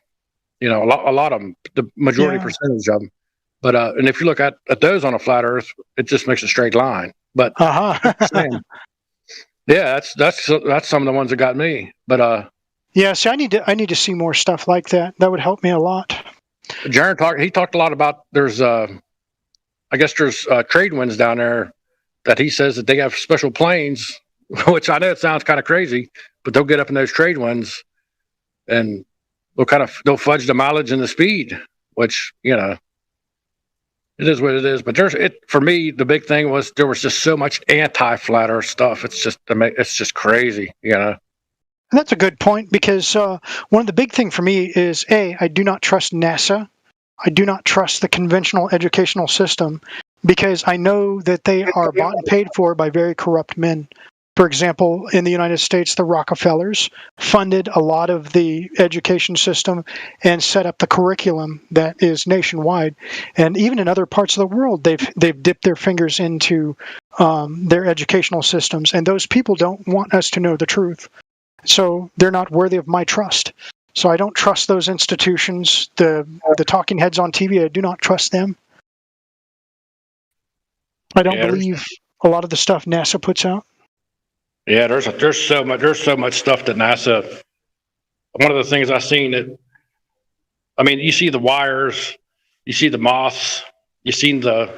A lot of them, the majority percentage of them. But and if you look at those on a flat Earth, it just makes a straight line. But yeah, that's some of the ones that got me. But yeah, see, I need to see more stuff like that. That would help me a lot. Jaron talked a lot about there's I guess there's trade winds down there that he says that they have special planes, which I know it sounds kind of crazy, but they'll get up in those trade winds and they'll fudge the mileage and the speed, which, you know, it is what it is. But for me, the big thing was there was just so much anti-flat Earth stuff. It's just crazy, you know. And that's a good point, because one of the big thing for me is, I do not trust NASA. I do not trust the conventional educational system, because I know that they are bought and paid for by very corrupt men. For example, in the United States, the Rockefellers funded a lot of the education system and set up the curriculum that is nationwide. And even in other parts of the world, they've dipped their fingers into their educational systems. And those people don't want us to know the truth. So they're not worthy of my trust. So I don't trust those institutions. The talking heads on TV, I do not trust them. I don't believe a lot of the stuff NASA puts out. Yeah, there's so much stuff that NASA. One of the things I've seen you see the wires, you see the moths, you seen there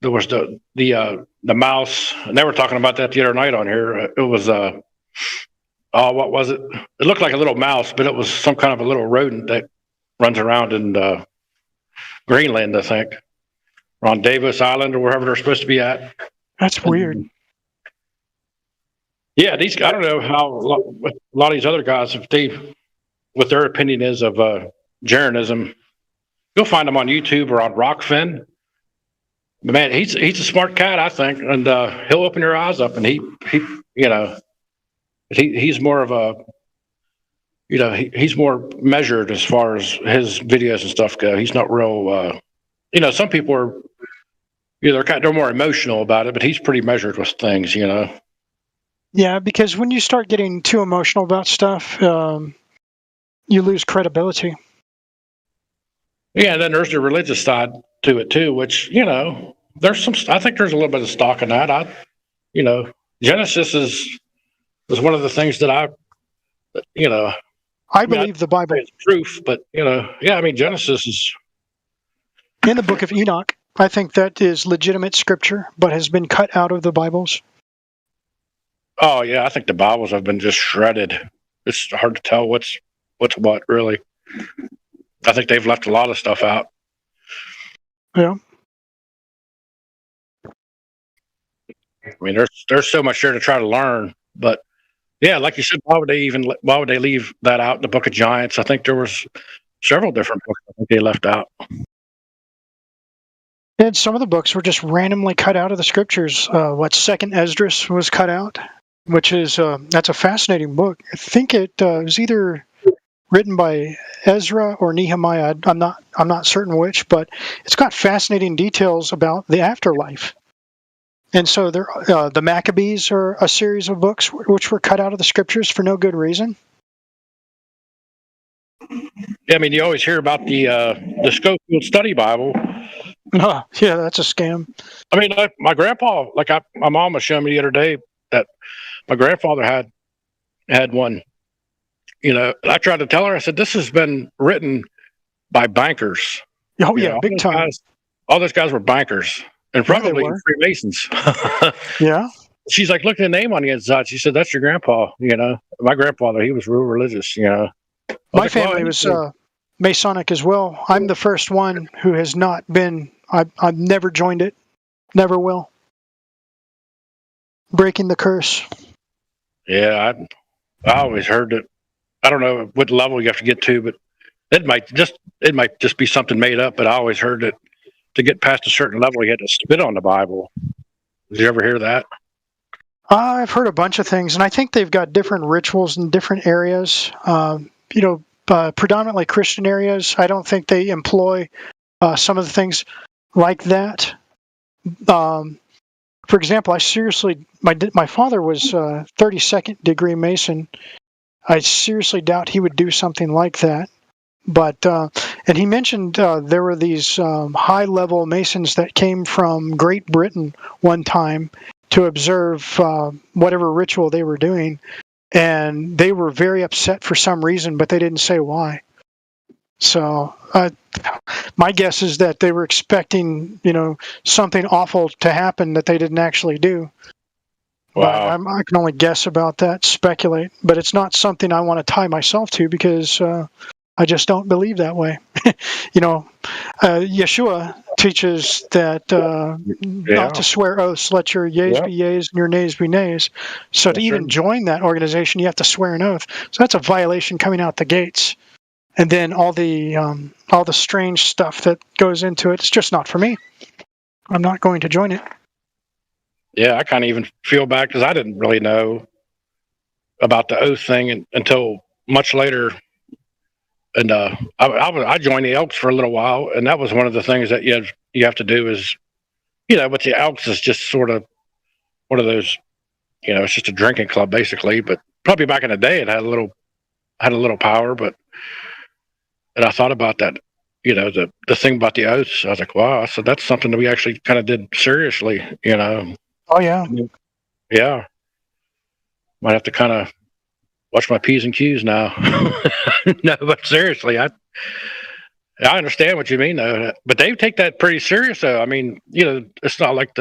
was the mouse, and they were talking about that the other night on here. It was what was it? It looked like a little mouse, but it was some kind of a little rodent that runs around in Greenland, I think, or on Davis Island or wherever they're supposed to be at. That's weird. Yeah, I don't know how a lot of these other guys, what their opinion is of Jeranism. You'll find them on YouTube or on Rockfin. But man, he's a smart cat, I think, and he'll open your eyes up. And he's more of a, he's more measured as far as his videos and stuff go. He's not real. Some people are, they're more emotional about it, but he's pretty measured with things, Yeah, because when you start getting too emotional about stuff, you lose credibility. Yeah, and then there's the religious side to it too, which, I think there's a little bit of stock in that. Genesis is one of the things that I believe the Bible is proof, but Genesis is in the book of Enoch. I think that is legitimate scripture, but has been cut out of the Bibles. Oh yeah, I think the Bibles have been just shredded. It's hard to tell what's what, really. I think they've left a lot of stuff out. Yeah. I mean, there's so much there to try to learn, but yeah, like you said, why would they leave that out in the Book of Giants? I think there was several different books I think they left out. And some of the books were just randomly cut out of the scriptures. Second Esdras was cut out, which is that's a fascinating book. I think it was either written by Ezra or Nehemiah. I'm not certain which, but it's got fascinating details about the afterlife. And so the Maccabees are a series of books which were cut out of the scriptures for no good reason. Yeah, I mean, you always hear about the Scofield Study Bible. Oh, yeah, that's a scam. I mean, my grandpa, my mom was showing me the other day that my grandfather had one. I tried to tell her, I said, this has been written by bankers. Oh, yeah, big time. All those guys were bankers and probably Freemasons. Yeah. She's like, look at the name on the inside. She said, that's your grandpa. My grandfather, he was real religious. My family was Masonic as well. I'm the first one who has not been. I've never joined it. Never will. Breaking the curse. Yeah, I always heard that. I don't know what level you have to get to, but it might just be something made up. But I always heard that to get past a certain level, you had to spit on the Bible. Did you ever hear that? I've heard a bunch of things, and I think they've got different rituals in different areas. Predominantly Christian areas. I don't think they employ some of the things like that. For example, my father was 32nd degree Mason. I seriously doubt he would do something like that. But And he mentioned there were these high-level Masons that came from Great Britain one time to observe whatever ritual they were doing, and they were very upset for some reason, but they didn't say why. So my guess is that they were expecting, something awful to happen that they didn't actually do. Wow. I can only guess about that, speculate, but it's not something I want to tie myself to because I just don't believe that way. Yeshua teaches that not to swear oaths, let your yeas be yeas and your nays be nays. So to even join that organization, you have to swear an oath. So that's a violation coming out the gates. And then all the strange stuff that goes into it, it's just not for me. I'm not going to join it. Yeah, I kind of even feel bad because I didn't really know about the oath thing until much later. And I joined the Elks for a little while, and that was one of the things that you have to do is, but the Elks is just sort of one of those, it's just a drinking club basically. But probably back in the day, it had a little power. But and I thought about that, the thing about the oaths. I was like, wow, so that's something that we actually kind of did seriously, Oh yeah. Yeah. Might have to kind of watch my P's and Q's now. No, but seriously, I understand what you mean though. But they take that pretty serious though. I mean, it's not like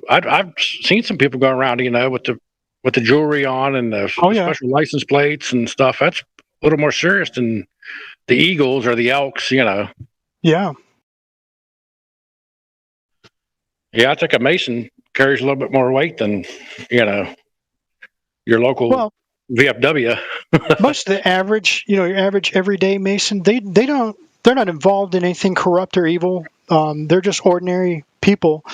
I've seen some people go around, with the jewelry on and the special license plates and stuff. That's a little more serious than the Eagles or the Elks, Yeah. Yeah, I think a Mason carries a little bit more weight than, your local VFW. Most of the average, your average everyday Mason, they're not involved in anything corrupt or evil. They're just ordinary people,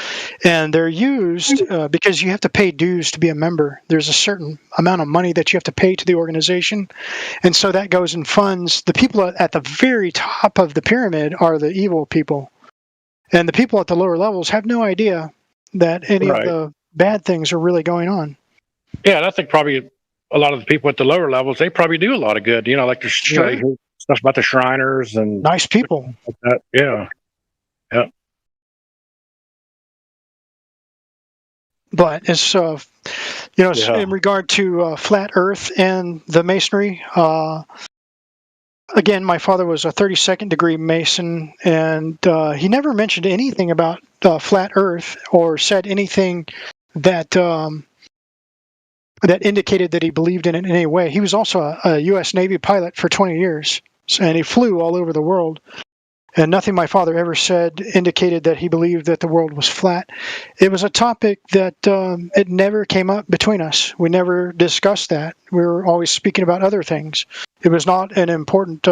and they're used because you have to pay dues to be a member. There's a certain amount of money that you have to pay to the organization, and so that goes and funds the people at the very top of the pyramid are the evil people, and the people at the lower levels have no idea that any of the bad things are really going on. Yeah, and I think probably a lot of the people at the lower levels, they probably do a lot of good. Like there's stuff about the Shriners and nice people. Like that. Yeah. Yeah. But it's in regard to flat Earth and the Masonry. Again, my father was a 32nd degree Mason, and he never mentioned anything about flat Earth or said anything that that indicated that he believed in it in any way. He was also a U.S. Navy pilot for 20 years, and he flew all over the world. And nothing my father ever said indicated that he believed that the world was flat. It was a topic that it never came up between us. We never discussed that. We were always speaking about other things. It was not an important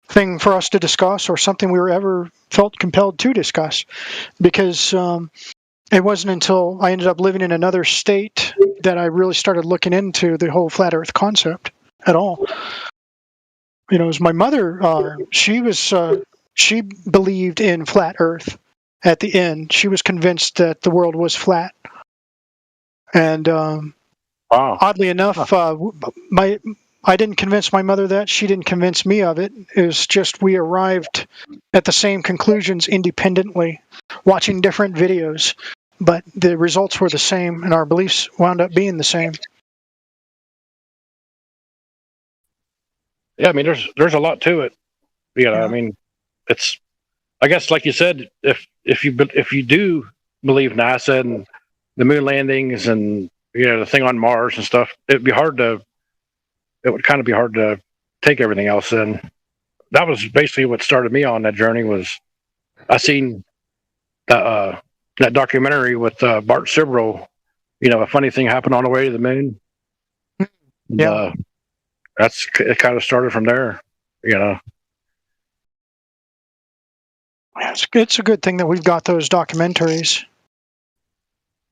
thing for us to discuss or something we were ever felt compelled to discuss, because it wasn't until I ended up living in another state that I really started looking into the whole flat Earth concept at all. It was my mother. She believed in flat Earth. At the end, she was convinced that the world was flat. And oddly enough, I didn't convince my mother that. She didn't convince me of it. It was just we arrived at the same conclusions independently, watching different videos. But the results were the same, and our beliefs wound up being the same. Yeah, I mean, there's a lot to it. I mean, it's, I guess, like you said, if you do believe NASA and the moon landings and the thing on Mars and stuff, it would kind of be hard to take everything else in. That was basically what started me on that journey. Was I seen that documentary with Bart Sibrel? A funny thing happened on the way to the moon. Yeah, it kind of started from there. It's a good thing that we've got those documentaries.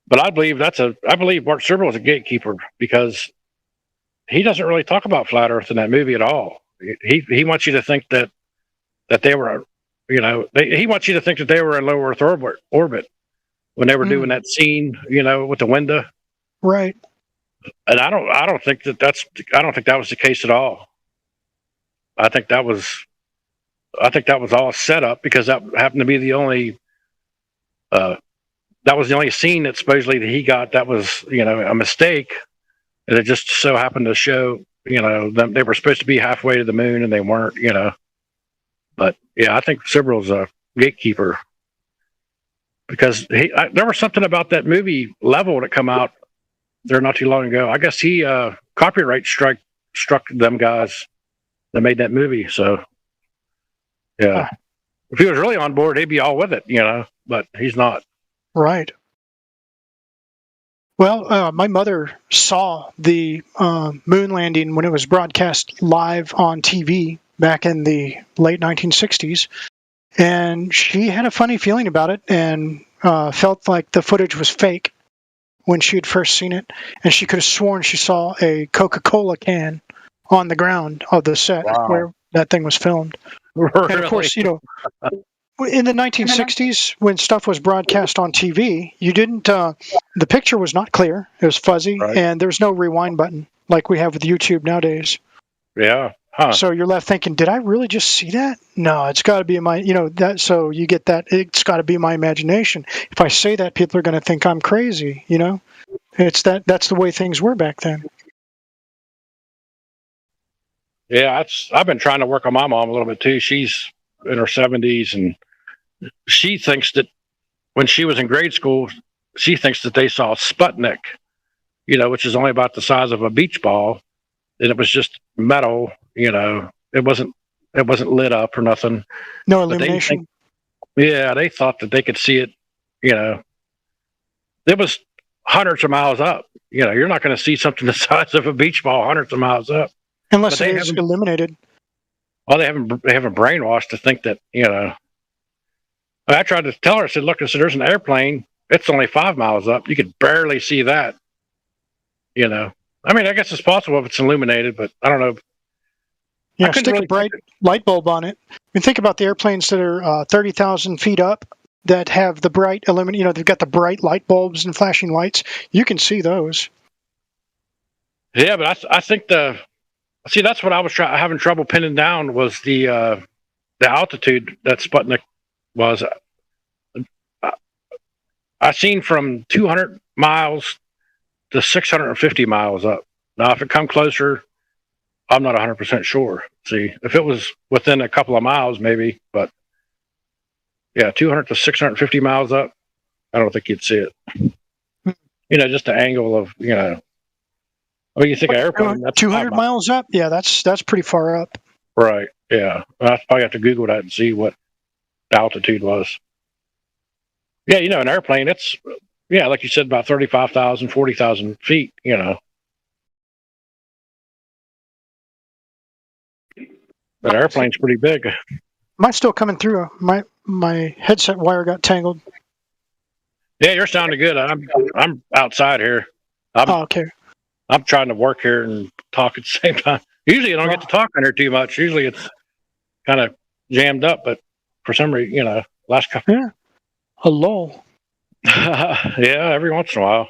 But I believe Bart Sibrel is a gatekeeper, because he doesn't really talk about flat Earth in that movie at all. He wants you to think that they were, he wants you to think that they were in low Earth orbit when they were doing that scene, with the window. Right. And I don't think that was the case at all. I think that was I think that was all set up because that happened to be the only. That was the only scene that supposedly that he got that was, a mistake. And it just so happened to show, them, they were supposed to be halfway to the moon and they weren't, But yeah, I think Sibrel's a gatekeeper because there was something about that movie Level that come out there not too long ago. I guess he copyright struck them guys that made that movie. So yeah, if he was really on board, he'd be all with it, But he's not. Right. Well, my mother saw the moon landing when it was broadcast live on TV back in the late 1960s, and she had a funny feeling about it and felt like the footage was fake when she had first seen it, and she could have sworn she saw a Coca-Cola can on the ground of the set where that thing was filmed. Really? And of course, in the 1960s, when stuff was broadcast on TV, you didn't. The picture was not clear; it was fuzzy, and there's no rewind button like we have with YouTube nowadays. Yeah. Huh. So you're left thinking, "Did I really just see that? No, it's got to be my, that." So you get that. It's got to be my imagination. If I say that, people are going to think I'm crazy. It's that. That's the way things were back then. Yeah, I've been trying to work on my mom a little bit too. She's in her 70s, and she thinks that when she was in grade school, she thinks that they saw Sputnik, which is only about the size of a beach ball, and it was just metal. It wasn't lit up or nothing. No illumination. They thought that they could see it. It was hundreds of miles up. You're not going to see something the size of a beach ball hundreds of miles up. Unless it is illuminated. Well, they haven't brainwashed to think that, I tried to tell her, I said, look, there's an airplane. It's only 5 miles up. You could barely see that, I guess it's possible if it's illuminated, but I don't know. Yeah, stick a bright light bulb on it. Think about the airplanes that are 30,000 feet up that have the bright they've got the bright light bulbs and flashing lights. You can see those. Yeah, but I think that's what I was having trouble pinning down was the altitude that Sputnik was. I seen from 200 miles to 650 miles up. Now, if it come closer, I'm not 100% sure. See, if it was within a couple of miles, maybe, but yeah, 200 to 650 miles up, I don't think you'd see it. Just the angle of, you think of airplane. That's 200 miles up? Yeah, that's pretty far up. Right, yeah. I probably have to Google that and see what the altitude was. Yeah, an airplane, it's, like you said, about 35,000, 40,000 feet, That airplane's pretty big. Mine's still coming through. My headset wire got tangled. Yeah, you're sounding good. I'm outside here. Okay. I'm trying to work here and talk at the same time. Usually I don't get to talk on here too much. Usually it's kind of jammed up, but for some reason, last couple. Yeah. A lull. Yeah, every once in a while.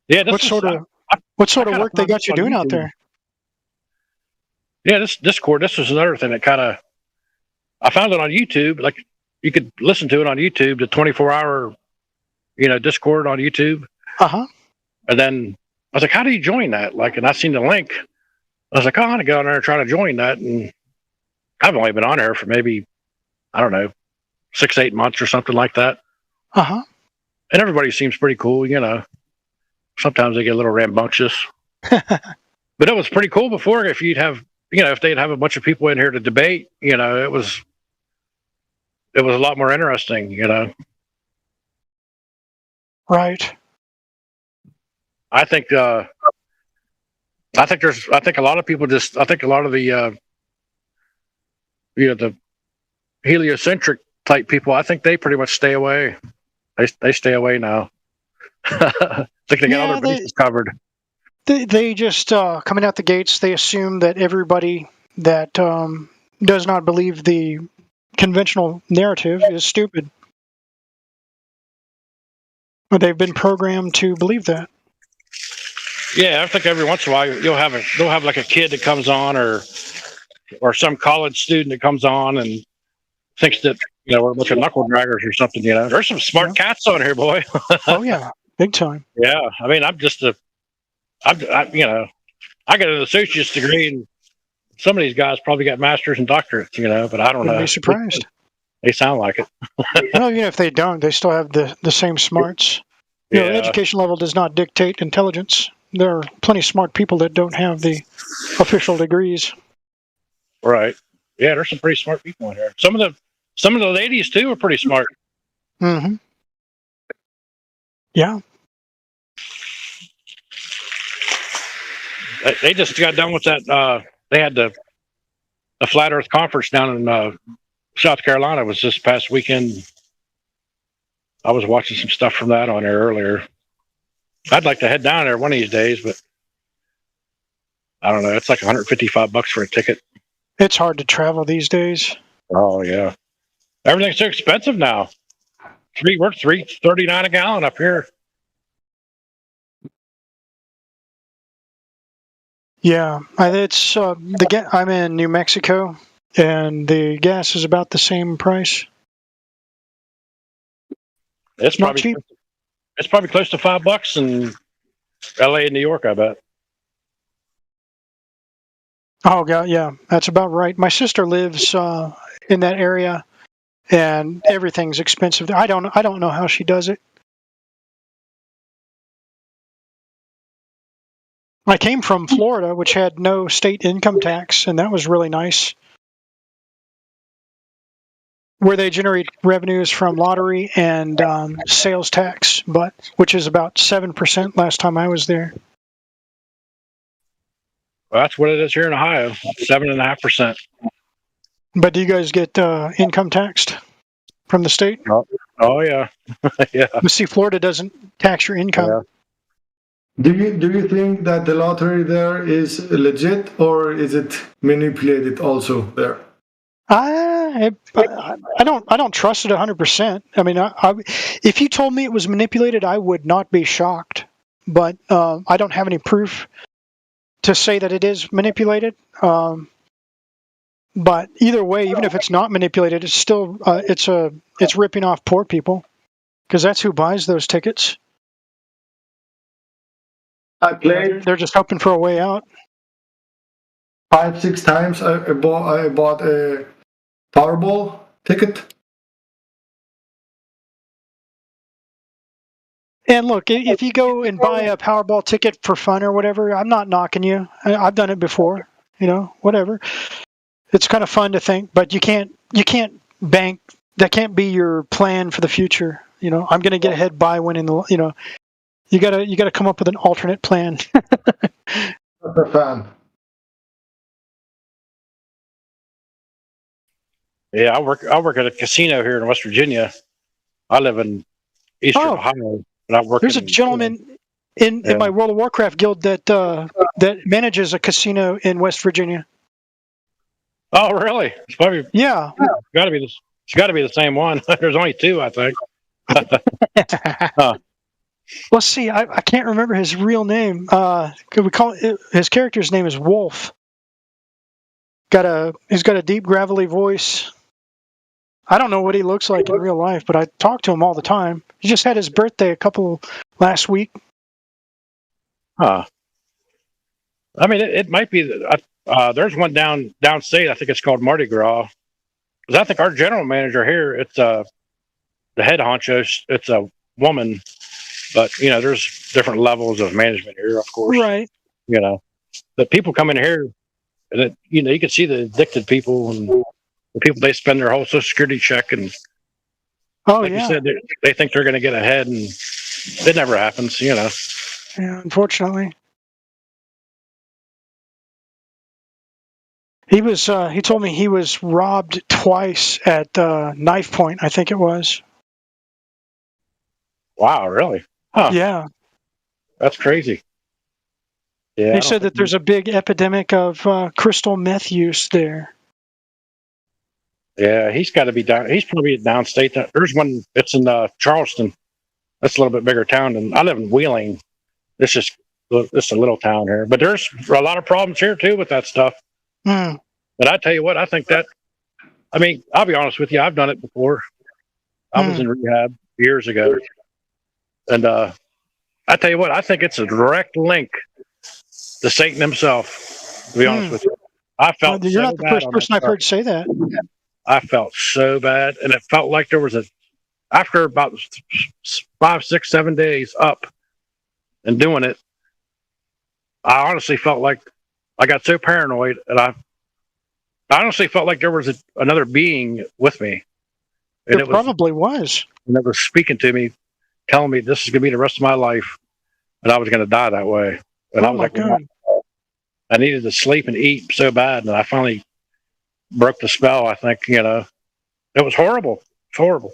Yeah. What sort of work they got you doing out there? Yeah, this Discord, this was another thing that I found it on YouTube. Like you could listen to it on YouTube, the 24-hour, Discord on YouTube. Uh-huh. And then I was like, how do you join that? And I seen the link. I was like, I'm going to go on there and try to join that. And I've only been on there for maybe, I don't know, 6-8 months or something like that. Uh-huh. And everybody seems pretty cool, Sometimes they get a little rambunctious. But it was pretty cool before if you'd have, if they'd have a bunch of people in here to debate, it was a lot more interesting, Right. I think a lot of people I think a lot of the the heliocentric type people, I think they pretty much stay away. They stay away now. I think they got other bases covered. They just coming out the gates, they assume that everybody that does not believe the conventional narrative is stupid. But they've been programmed to believe that. Yeah, I think every once in a while they'll have like a kid that comes on, or or some college student that comes on and thinks that we're a bunch of knuckle draggers or something. There's some smart cats on here, boy. Oh yeah, big time. Yeah, I mean, I got an associate's degree, and some of these guys probably got masters and doctorates, but I don't know. Wouldn't be surprised. They sound like it. Well, even if they don't, they still have the same smarts. Education level does not dictate intelligence. There are plenty of smart people that don't have the official degrees. Right. Yeah, there's some pretty smart people in here. Some of the ladies too are pretty smart. Mm-hmm. Yeah. They just got done with that. They had the Flat Earth Conference down in South Carolina. Was this past weekend. I was watching some stuff from that on there earlier. I'd like to head down there one of these days, but I don't know. It's like $155 for a ticket. It's hard to travel these days. Oh yeah, everything's so expensive now. We're $3.39 a gallon up here. Yeah, it's I'm in New Mexico, and the gas is about the same price. It's not probably cheap. It's probably close to $5 in LA and New York, I bet. Oh god, yeah, that's about right. My sister lives in that area, and everything's expensive. I don't know how she does it. I came from Florida, which had no state income tax, and that was really nice. Where they generate revenues from lottery and sales tax, which is about 7% last time I was there. Well, that's what it is here in Ohio, 7.5%. But do you guys get income taxed from the state? Oh yeah, yeah. But see, Florida doesn't tax your income. Yeah. Do you think that the lottery there is legit, or is it manipulated also there? I don't trust it 100%. I mean, if you told me it was manipulated, I would not be shocked. But I don't have any proof to say that it is manipulated. But either way, even if it's not manipulated, it's still it's ripping off poor people, because that's who buys those tickets. I played. They're just hoping for a way out. 5-6 times I bought a Powerball ticket. And look, if you go and buy a Powerball ticket for fun or whatever, I'm not knocking you. I've done it before, whatever. It's kind of fun to think, but you can't bank. That can't be your plan for the future. I'm going to get ahead by winning the. You gotta come up with an alternate plan. Not a fan. Yeah, I work at a casino here in West Virginia. I live in Eastern Ohio, and I work. There's a gentleman in my World of Warcraft guild that manages a casino in West Virginia. Oh, really? It's probably yeah. It's got to be the same one. There's only two, I think. Let's see. I can't remember his real name. Could we call it, his character's name is Wolf. He's got a deep, gravelly voice. I don't know what he looks like in real life, but I talk to him all the time. He just had his birthday last week. Huh. I mean, it might be that. There's one downstate. I think it's called Mardi Gras. Because I think our general manager here, it's the head honcho. It's a woman. But, there's different levels of management here, of course. Right. The people come in here, and you can see the addicted people and the people, they spend their whole Social Security check. And like you said, they think they're going to get ahead, and it never happens, Yeah, unfortunately. He told me he was robbed twice at knife point, I think it was. Wow, really? Huh. Yeah. That's crazy. Yeah. They said that there's a big epidemic of crystal meth use there. Yeah, he's got to be down. He's probably downstate. There's one. It's in Charleston. That's a little bit bigger town, and I live in Wheeling. It's just a little town here, but there's a lot of problems here too with that stuff. Mm. But I tell you what, I think that, I mean, I'll be honest with you, I've done it before. I was in rehab years ago. And I tell you what, I think it's a direct link to Satan himself, to be honest with you. I felt You're not the first person I've heard say that. I felt so bad. And it felt like there was after about 5, 6, 7 days up and doing it, I honestly felt like I got so paranoid, and I honestly felt like there was another being with me. And it probably was. And it was speaking to me, telling me this is going to be the rest of my life, and I was going to die that way. And I was like, God. I needed to sleep and eat so bad, and I finally broke the spell. I think, it was horrible. It's horrible.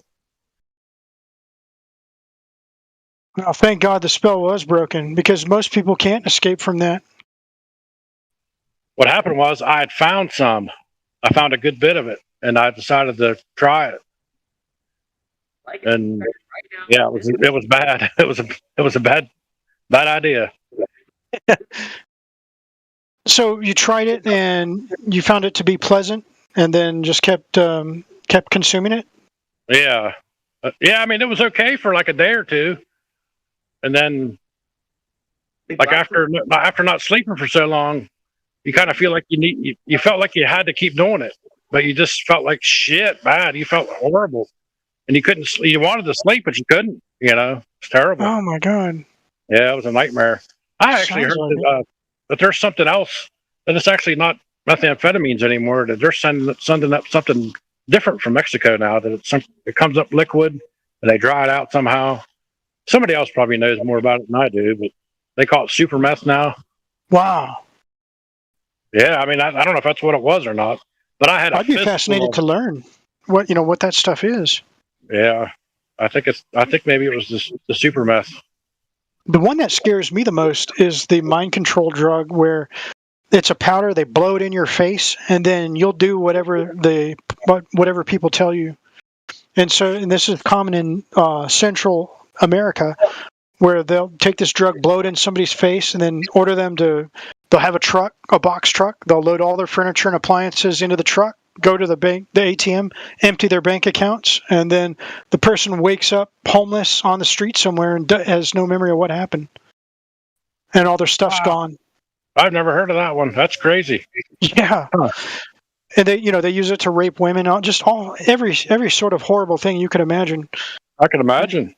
Well, thank God the spell was broken, because most people can't escape from that. What happened was I had found some. I found a good bit of it, and I decided to try it. And yeah, it was bad. It was a bad idea. So you tried it and you found it to be pleasant, and then just kept consuming it. Yeah, I mean, it was okay for like a day or two, and then like after not sleeping for so long, you kind of feel like you felt like you had to keep doing it, but you just felt like shit bad. You felt horrible, and you wanted to sleep, but you couldn't. It's terrible. Oh my God. Yeah, it was a nightmare. I actually heard that there's something else, that it's actually not methamphetamines anymore, that they're sending up something different from Mexico now, that it comes up liquid and they dry it out somehow. Somebody else probably knows more about it than I do, but they call it super meth now. Wow. Yeah, I mean, I don't know if that's what it was or not, but I'd be fascinated to learn what that stuff is. Yeah, I think maybe it was the super meth. The one that scares me the most is the mind control drug, where it's a powder, they blow it in your face, and then you'll do whatever people tell you. And this is common in Central America, where they'll take this drug, blow it in somebody's face, and then order them they'll have a box truck, they'll load all their furniture and appliances into the truck, go to the bank, the ATM, empty their bank accounts, and then the person wakes up homeless on the street somewhere and has no memory of what happened, and all their stuff's gone. I've never heard of that one. That's crazy. Yeah. Huh. And they use it to rape women, every sort of horrible thing you could imagine. I can imagine.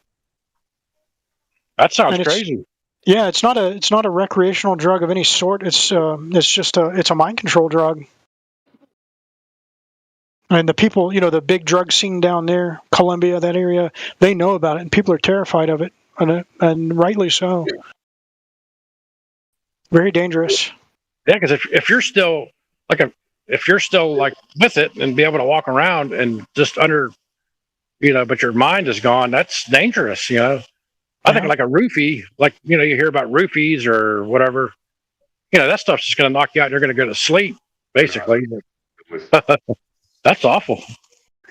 That sounds crazy. Yeah, it's not a recreational drug of any sort. It's just a mind control drug. And the people, the big drug scene down there, Colombia, that area, they know about it, and people are terrified of it, and rightly so. Very dangerous. Yeah, because if you're still with it and be able to walk around and just under, but your mind is gone, that's dangerous. I think like a roofie, you hear about roofies or whatever, that stuff's just going to knock you out. And you're going to go to sleep, basically. That's awful.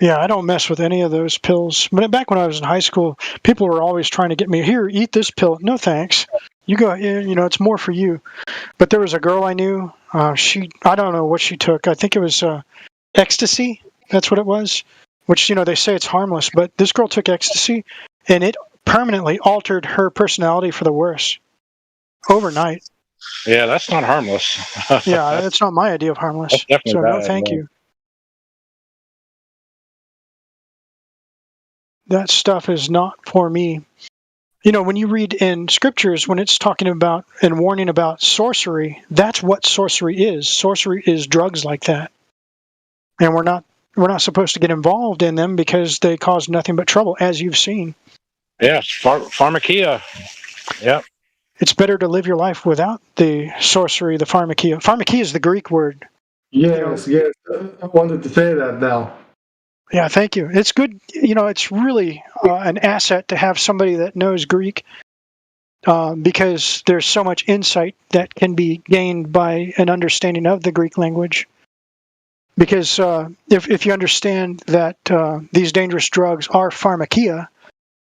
Yeah, I don't mess with any of those pills. But back when I was in high school, people were always trying to get me, here, eat this pill. No, thanks. You go, it's more for you. But there was a girl I knew. I don't know what she took. I think it was ecstasy. That's what it was. Which, they say it's harmless. But this girl took ecstasy, and it permanently altered her personality for the worse. Overnight. Yeah, that's not harmless. Yeah, that's not my idea of harmless. So no, thank you. That stuff is not for me. When you read in scriptures, when it's talking about and warning about sorcery, that's what sorcery is. Sorcery is drugs like that. And we're not supposed to get involved in them because they cause nothing but trouble, as you've seen. Yes, pharmakia. Yeah. It's better to live your life without the sorcery, the pharmakia. Pharmakia is the Greek word. Yes. I wanted to say that now. Yeah, thank you. It's good. It's really an asset to have somebody that knows Greek, because there's so much insight that can be gained by an understanding of the Greek language. Because if you understand that these dangerous drugs are pharmakia,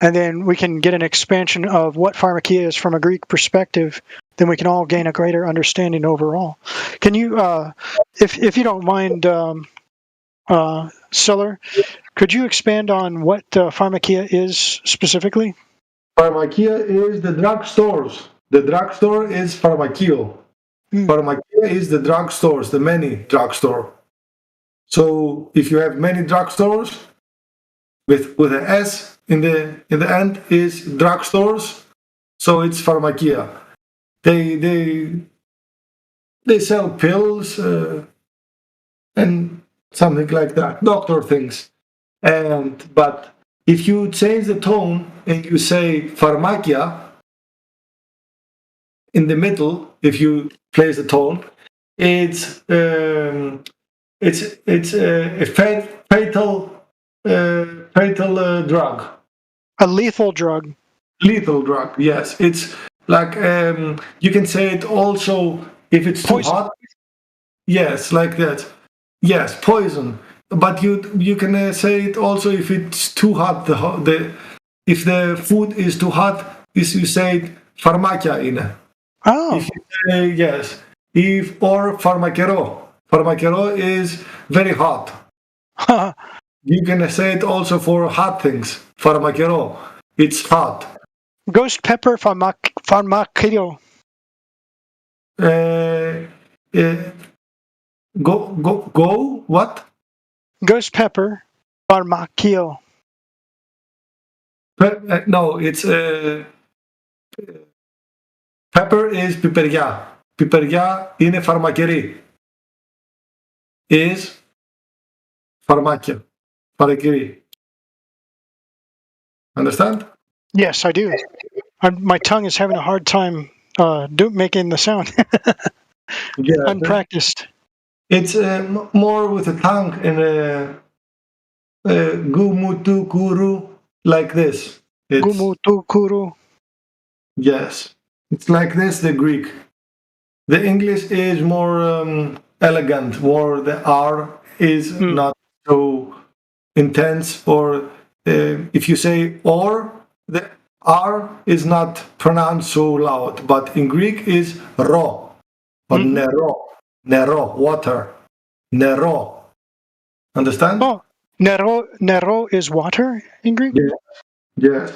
and then we can get an expansion of what pharmakia is from a Greek perspective, then we can all gain a greater understanding overall. Can you, if you don't mind, Siller, could you expand on what pharmakia is specifically? Pharmakia is the drugstores. The drugstore is pharmakio. Pharmakia is the drugstores, the many drugstore. So if you have many drugstores with an S in the end is drugstores, so it's pharmakia. They sell pills and something like that, doctor things. But if you change the tone and you say pharmakia in the middle, if you place the tone, it's a fatal drug. A lethal drug. Lethal drug. Yes, it's like you can say it also if it's too hot. Yes, like that. Yes, poison. But you can say it also if it's too hot. If the food is too hot, you say it pharmakia in. Oh. If you say yes, or pharmakero. Pharmakero is very hot. You can say it also for hot things. Pharmakero, it's hot. Ghost pepper pharmakio. Go what? Ghost pepper pharmakio. No, it's pepper is piperia. Piperia in a pharmakeri is pharmakia. Pharmakeri. Understand? Yes, I do. My tongue is having a hard time making the sound. Unpracticed. It's more with the tongue and gumutu kuru like this. Gumutu kuru. Yes, it's like this. The Greek, the English is more elegant. More the R is not so intense. Or if you say or, the R is not pronounced so loud. But in Greek is ro or nero. Nero, water. Nero. Understand? Oh, nero is water in Greek? Yes.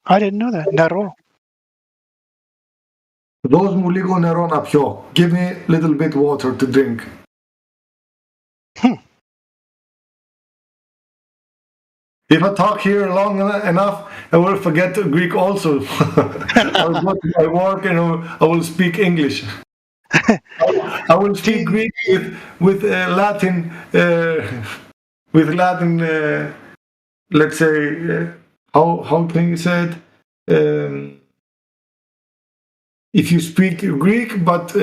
I didn't know that. Nero. Δώσ' μου λίγο νερό να πιω. Give me a little bit water to drink. If I talk here long enough, I will forget Greek also. I will go to my work and I will speak English. I will speak Greek with Latin. Let's say, how can you say it? If you speak Greek, but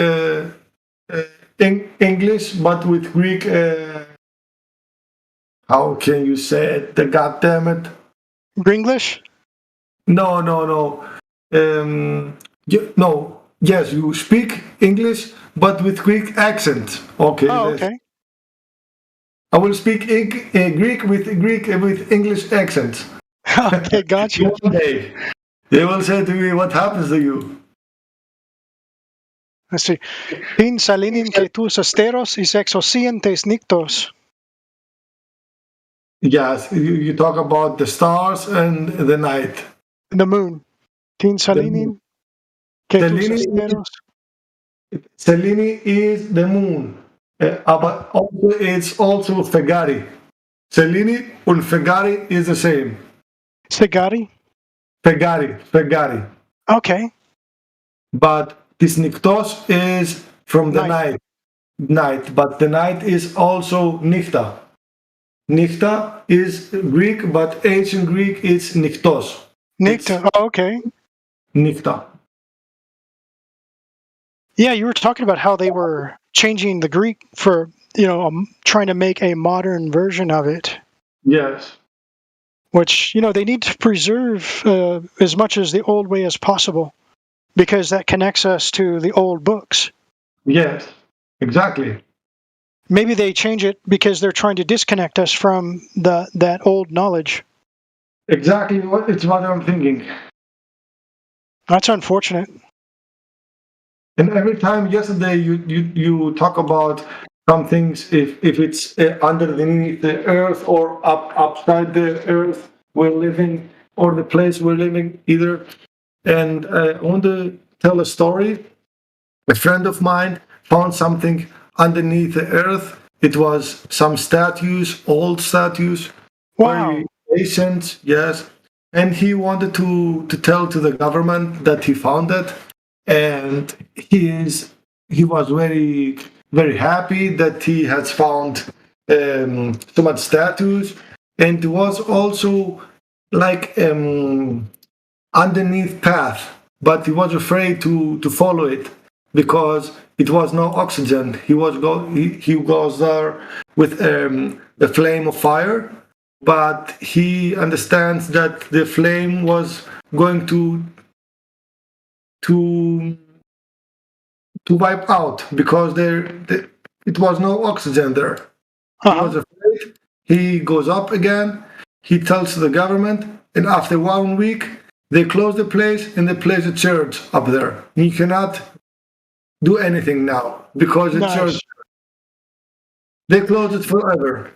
English, but with Greek, how can you say it? God damn it! Gringlish? No. No. Yes, you speak English, but with Greek accent. Okay. Oh, okay. I will speak Greek with English accent. Okay, gotcha. One day, they will say to me, "What happens to you?" Let's see. Tin salinin que tus asteros y sexocientes nictos. Yes, you talk about the stars and the night. The moon. Tin salinin que tus asteros. Selene is the moon. But also it's also Fegari. Selene and Fegari is the same. Fegari? Fegari. Okay. But this Niktos is from the night. But the night is also Nifta. Nifta is Greek, but ancient Greek is Niktos. Nikta, okay. Nifta. Yeah, you were talking about how they were changing the Greek for, trying to make a modern version of it. Yes. Which, they need to preserve as much as the old way as possible, because that connects us to the old books. Yes, exactly. Maybe they change it because they're trying to disconnect us from that old knowledge. Exactly, it's what I'm thinking. That's unfortunate. And every time, yesterday, you talk about some things, if it's underneath the earth or upside the earth we're living, or the place we're living, either. And I want to tell a story. A friend of mine found something underneath the earth. It was some statues, old statues, very ancient, yes. And he wanted to tell to the government that he found it, and he was very very happy that he has found so much statues, and it was also like underneath path, but he was afraid to follow it because it was no oxygen. He goes there with a flame of fire, but he understands that the flame was going to wipe out because it was no oxygen there. He was afraid. He goes up again. He tells the government, and after 1 week, they close the place and they place a church up there. He cannot do anything now because the church, they closed it forever.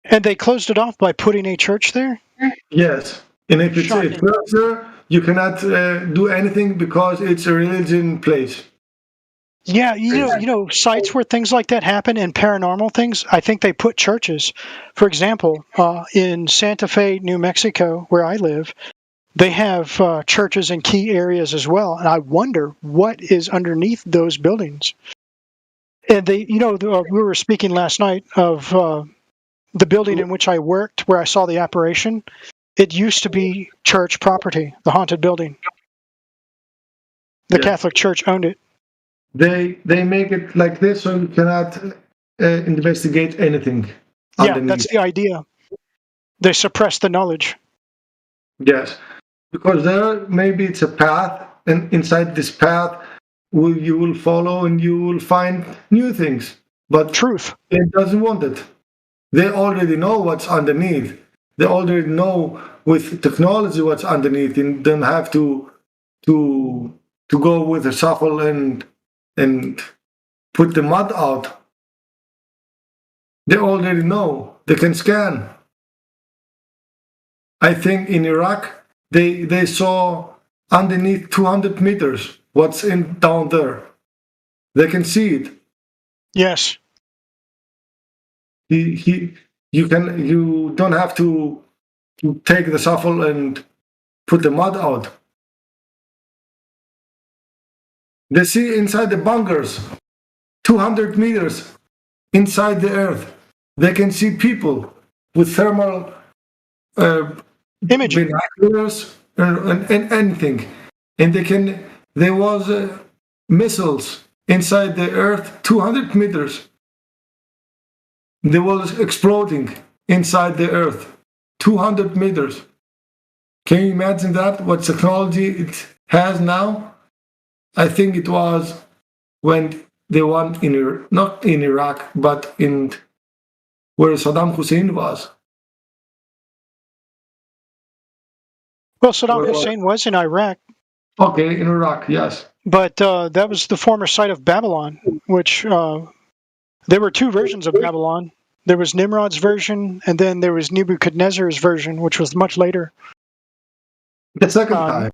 And they closed it off by putting a church there? Yes. And if it's a church there, you cannot do anything because it's a religion place. Yeah, you know, sites where things like that happen and paranormal things, I think they put churches. For example, in Santa Fe, New Mexico, where I live, they have churches in key areas as well. And I wonder what is underneath those buildings. And we were speaking last night of the building in which I worked, where I saw the apparition. It used to be church property, the haunted building. The Catholic Church owned it. They make it like this so you cannot investigate anything. Yeah, that's the idea. They suppress the knowledge. Yes, because there maybe it's a path, and inside this path you will follow and you will find new things. But truth, it doesn't want it. They already know what's underneath. They already know with technology what's underneath, and don't have to go with a shovel and put the mud out. They already know. They can scan. I think in Iraq they saw underneath 200 meters what's down there. They can see it. Yes. You don't have to take the shovel and put the mud out. They see inside the bunkers, 200 meters inside the earth. They can see people with thermal imaging, binoculars and anything. And there was missiles inside the earth, 200 meters. They was exploding inside the earth, 200 meters. Can you imagine that? What technology it has now? I think it was when the one not in Iraq, but in where Saddam Hussein was. Well, Saddam Hussein was in Iraq. Okay, in Iraq, yes. But that was the former site of Babylon, which there were two versions of Babylon. There was Nimrod's version, and then there was Nebuchadnezzar's version, which was much later. The second time.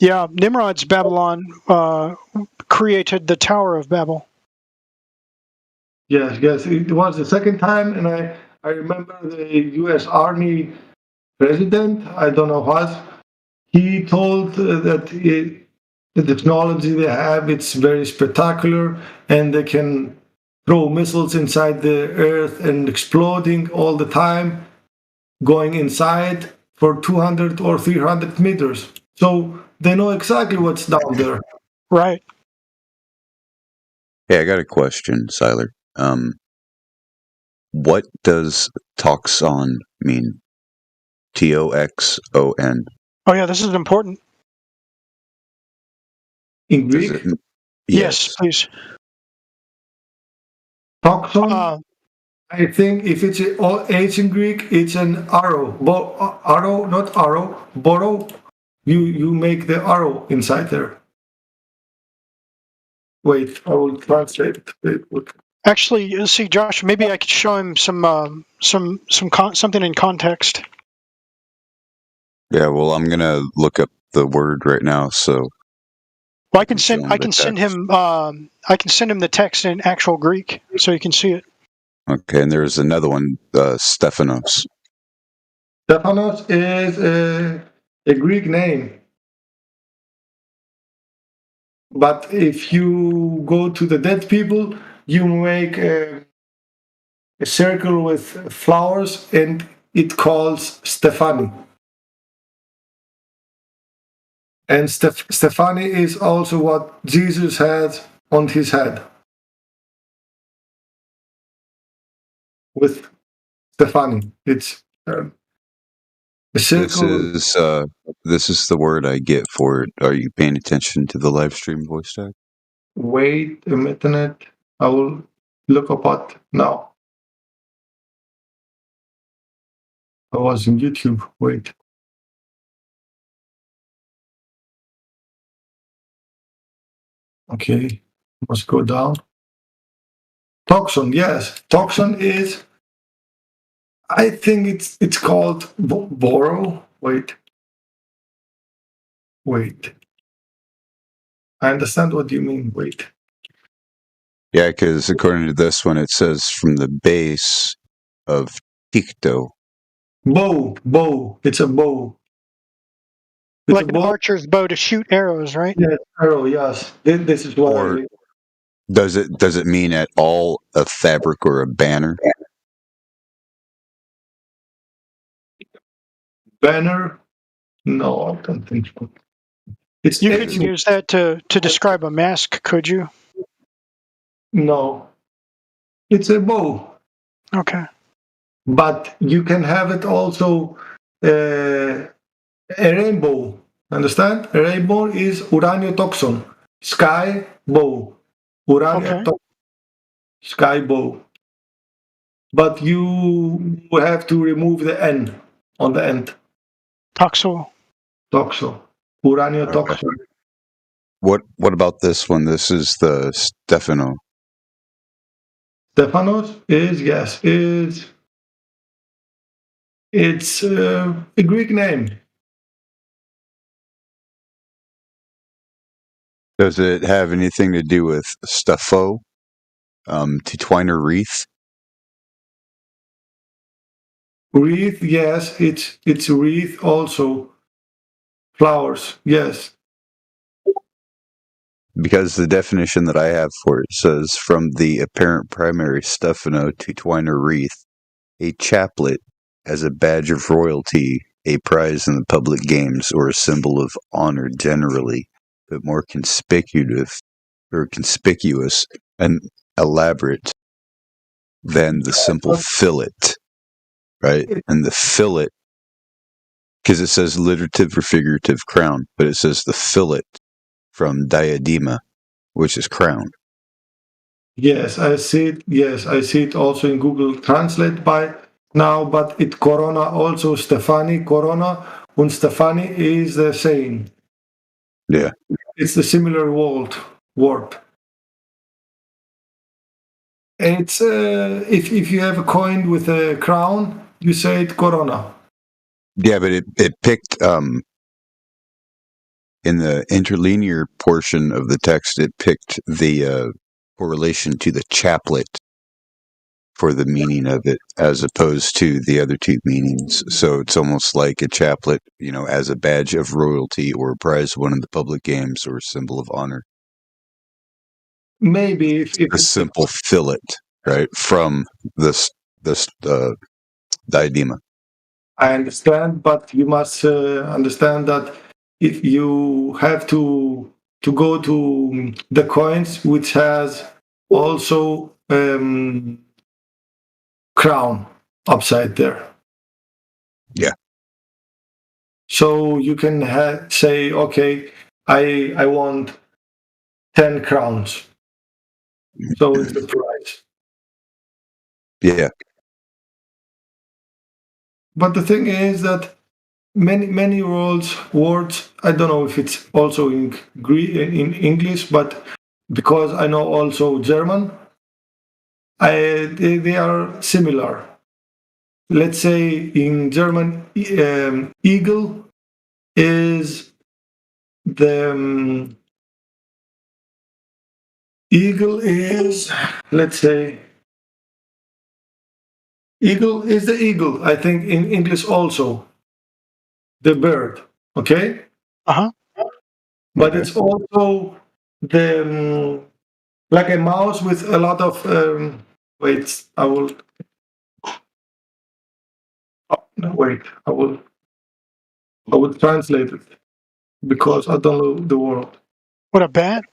Yeah, Nimrod's Babylon created the Tower of Babel. Yes, it was the second time, and I remember the U.S. Army president, I don't know what, he told that the technology they have, it's very spectacular, and they can throw missiles inside the earth and exploding all the time, going inside for 200 or 300 meters. So they know exactly what's down there. Right. Hey, I got a question, Siler. What does toxon mean? Toxon. Oh, yeah, this is important. In Greek? Yes, please. Toxon? I think if it's all ancient Greek, it's an arrow. Arrow, not arrow. Borrow. You make the arrow inside there. Wait, I will translate it. Actually, see, Josh, maybe I could show him something in context. Yeah, well, I'm gonna look up the word right now. So, well, I can send him the text in actual Greek, so you can see it. Okay, and there's another one, Stephanos. Stephanos is a Greek name. But if you go to the dead people, you make a circle with flowers and it calls Stephani. And Stephani is also what Jesus had on his head. With Stephani. It's a circle. This is the word I get for it. Are you paying attention to the live stream voice tag? Wait a minute. I will look up it now. I was in YouTube. Wait. Okay. Must go down. Toxon, yes. Toxon is, I think it's called Boro. Wait. I understand what you mean. Wait. Yeah, because according to this one, it says from the base of Tikto. Bow. It's a bow. It's like an archer's bow to shoot arrows, right? Yes, arrow, yes. This is what I mean. Does it mean at all a fabric or a banner? Banner? No, I don't think so. You couldn't use that to describe a mask, could you? No. It's a bow. Okay. But you can have it also a rainbow. Understand? A rainbow is uraniotoxon. Sky bow. Uraniotoxon. Sky bow. But you have to remove the N on the end. Toxo. Uraniotoxon. Okay. What about this one? This is the Stephano. Stephanos is, yes, it's a Greek name. Does it have anything to do with Stepho, Titwiner wreath? Wreath, yes, it's wreath also. Flowers, yes. Because the definition that I have for it says from the apparent primary Stephano Titwiner wreath, a chaplet as a badge of royalty, a prize in the public games, or a symbol of honor generally, but more conspicuous and elaborate than the simple fillet, right? And the fillet, because it says alliterative or figurative crown, but it says the fillet from diadema, which is crown. Yes, I see it. Yes, I see it also in Google Translate by now, but it Corona also Stephani, Corona and Stephani is the same. Yeah. It's the similar word. It's if you have a coin with a crown, you say it Corona. Yeah, but it picked in the interlinear portion of the text, it picked the correlation to the chaplet for the meaning of it, as opposed to the other two meanings. So it's almost like a chaplet, as a badge of royalty or a prize won in the public games or a symbol of honor. Maybe if a simple fillet, right, from this diadema. I understand, but you must understand that if you have to go to the coins, which has also crown upside there. Yeah. So you can say, okay, I want 10 crowns. So it's the price. Yeah. But the thing is that many words, I don't know if it's also in English, but because I know also German, they are similar. Let's say in German, eagle is the eagle is, let's say, eagle is the eagle, I think, in English also. The bird, okay? But it's also the like a mouse with a lot of wait, I will no, wait, I will translate it because I don't know the word. What, a bat?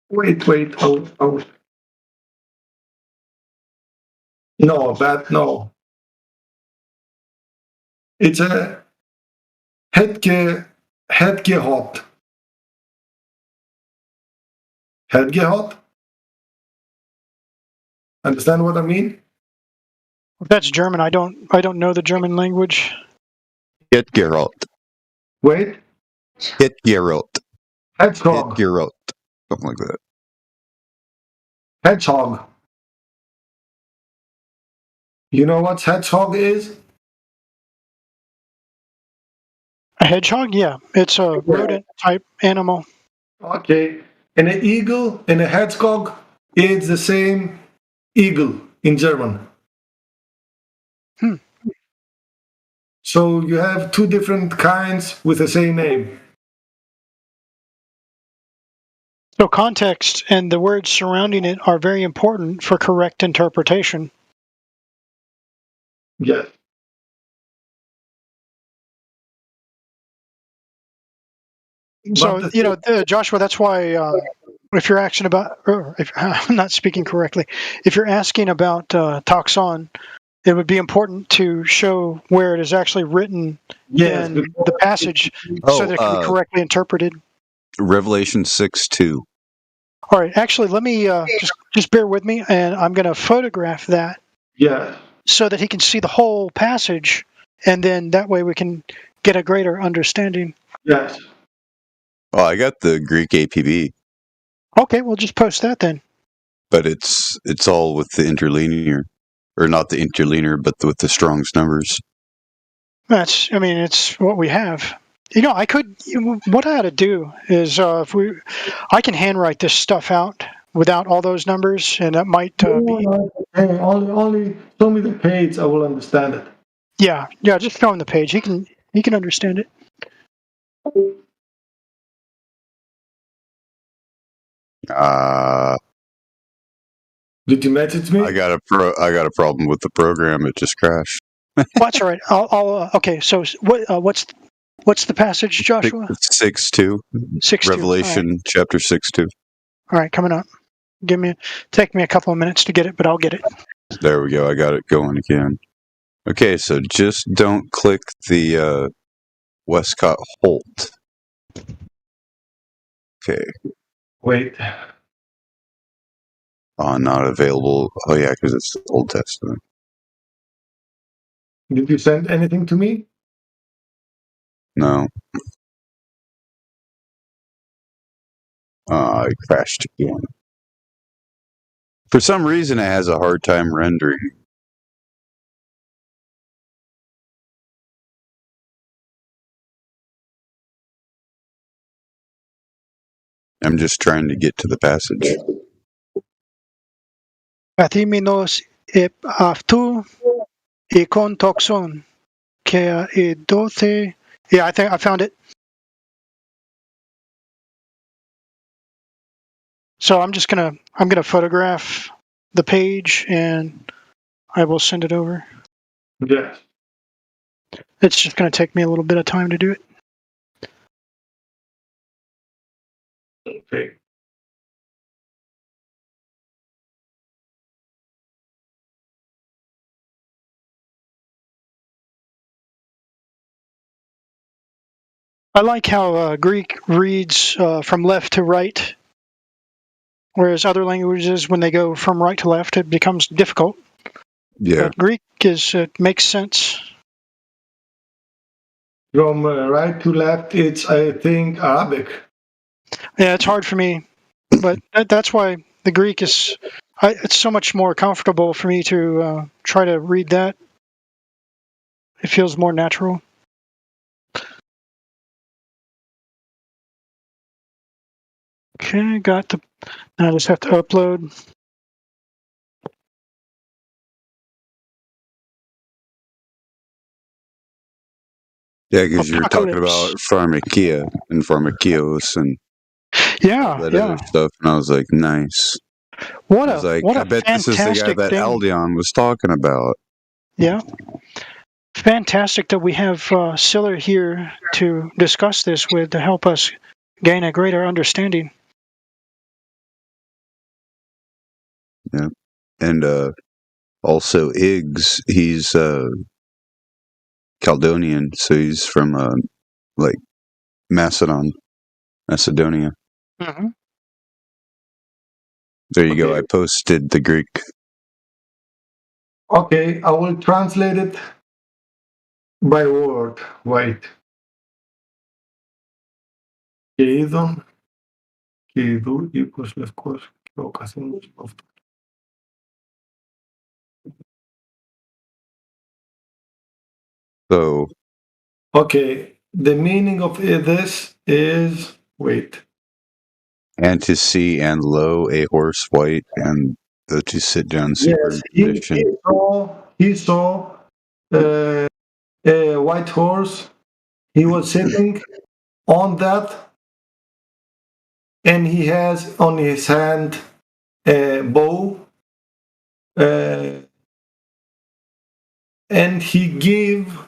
Wait, I will. No, a bat, no. It's a Hedgehog. Hedgehog? Understand what I mean? That's German. I don't know the German language. Hedgehog. Wait. Hedgehog. Hedgehog. Hedgehog. Something like that. Hedgehog. You know what hedgehog is? A hedgehog? Yeah, it's a rodent type animal. Okay. And an eagle and a hedgehog, it's the same eagle in German. So you have two different kinds with the same name. So context and the words surrounding it are very important for correct interpretation. Yes. So, Joshua, that's why if you're asking about, if I'm not speaking correctly, if you're asking about taxon, it would be important to show where it is actually written in the passage so that it can be correctly interpreted. Revelation 6:2. All right, actually, let me just bear with me, and I'm going to photograph that. Yeah. So that he can see the whole passage, and then that way we can get a greater understanding. Yes. Oh, I got the Greek APB. Okay, we'll just post that then. But it's all with the interlinear, or not the interlinear, but with the Strong's numbers. It's what we have. What I ought to do is I can handwrite this stuff out without all those numbers, and that might be. Only show me the page, I will understand it. Yeah, just show him the page. He can understand it. Did you message me? I got a problem with the program. It just crashed. Well, that's all right. I'll okay. So what's the passage, Joshua? 6:2. 6:2. Revelation right. chapter 6:2. All right, coming up. Take me a couple of minutes to get it, but I'll get it. There we go. I got it going again. Okay, so just don't click the Westcott Holt. Okay. Wait. Not available. Oh yeah, because it's the Old Testament. Did you send anything to me? No. I crashed again. For some reason, it has a hard time rendering. I'm just trying to get to the passage. Καθήμενος αυτού εικόν τόξον και δόθε. Yeah, I think I found it. So I'm gonna photograph the page and I will send it over. Yes. It's just gonna take me a little bit of time to do it. Okay. I like how Greek reads from left to right, whereas other languages, when they go from right to left, it becomes difficult. Yeah. But Greek makes sense. From right to left, it's, I think, Arabic. Yeah, it's hard for me. But that's why the Greek is. It's so much more comfortable for me to try to read that. It feels more natural. Okay, got the. Now I just have to upload. Yeah, because you were talking about pharmakia and pharmakios and all that other stuff, and I was like, nice. I bet this is the guy that Aldion was talking about. Yeah. Fantastic that we have Siller here to discuss this with to help us gain a greater understanding. Yeah. And also Iggs, he's Caldonian, so he's from like Macedonia. Mm-hmm. There you go. I posted the Greek. Okay, I will translate it by word. Wait. Και είδον και ειδού οίκος λευκός και ο καθένας αυτό. So. Okay, the meaning of this is wait. And to see and lo, a horse white, and the to sit down superposition. Yes, he saw a white horse. He was sitting on that, and he has on his hand a bow, and he gave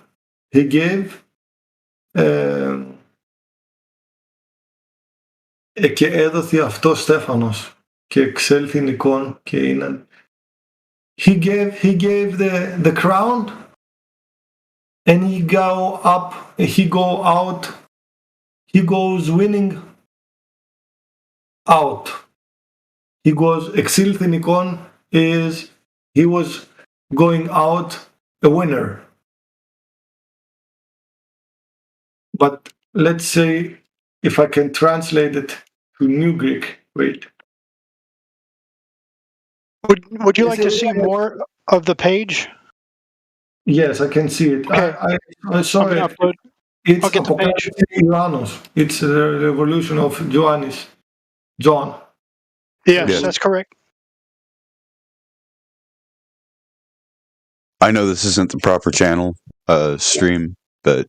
και έδωθη αυτό Στέφανος και εξέλθην εικόν και είναι. He gave the crown, and he goes winning out. He goes εξήλθην εικόν is he was going out a winner. But let's say if I can translate it to New Greek. Wait. Would you like to see more of the page? Yes, I can see it. Okay. I saw it. Upload. It's I'll get the page. Ioannos. It's the revolution of John. Yes, that's correct. I know this isn't the proper channel stream, but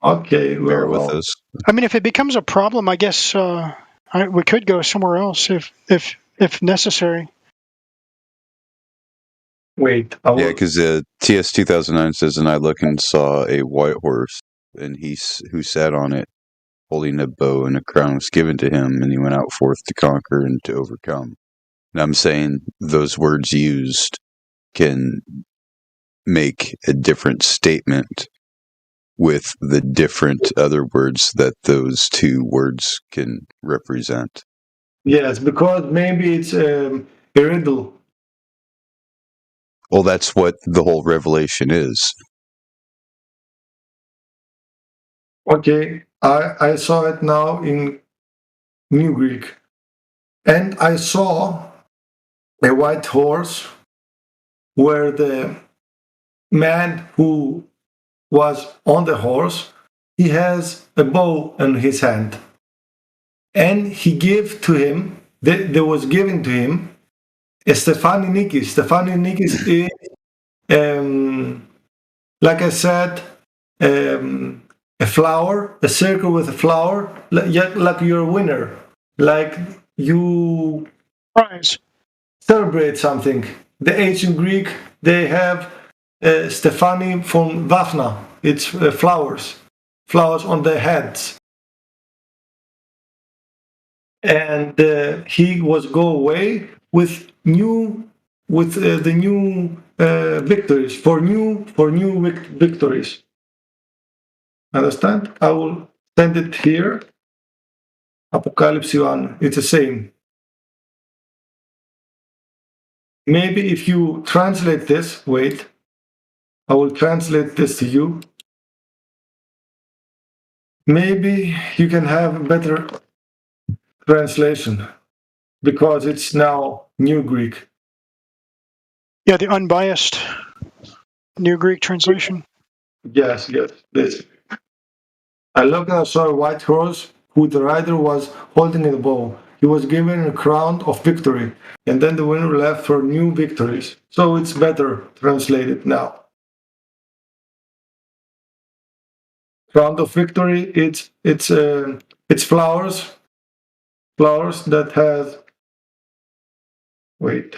okay, bear with us. I mean, if it becomes a problem, I guess we could go somewhere else if necessary. Wait. Yeah, because TS 2009 says, and I looked and saw a white horse, and who sat on it, holding a bow, and a crown was given to him, and he went out forth to conquer and to overcome. And I'm saying those words used can make a different statement with the different other words that those two words can represent. Yes, because maybe it's a riddle. Well, that's what the whole revelation is. Okay, I saw it now in New Greek. And I saw a white horse where the man who was on the horse, he has a bow in his hand. And he gave to him, there was given to him, a Stefani Nikis. Stefani Nikis is, like I said, a flower, a circle with a flower, like you're a winner, like you celebrate something. The ancient Greek, they have Stefani from Daphna. It's flowers on their heads. And he was go away with the new victories for new victories. Understand? I will send it here. Apocalypse Ioannou. It's the same. Maybe if you translate this, wait. I will translate this to you. Maybe you can have a better translation. because it's now New Greek. Yeah, the unbiased New Greek translation. Yes. This. I looked and I saw a white horse who the rider was holding a bow. He was given a crown of victory, and then the winner left for new victories. So it's better translated now. Crown of victory. It's flowers that has. Wait.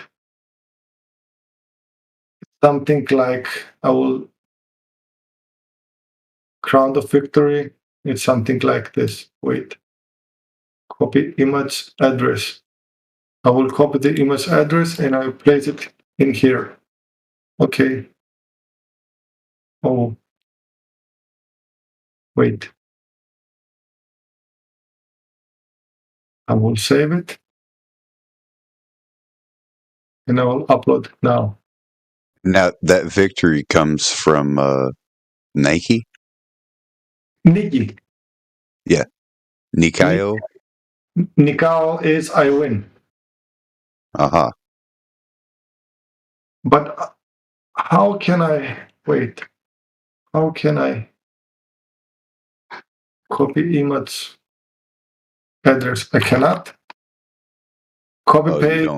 Something like crown of victory. It's something like this. Wait. Copy image address. I will copy the image address and I will place it in here. Okay. Oh. Wait. I will save it. And I will upload now. Now that victory comes from Nike. Nike. Yeah. Nikao. Nikao is I win. Aha. But how can I wait? How can I copy image address? I cannot. Copy paste.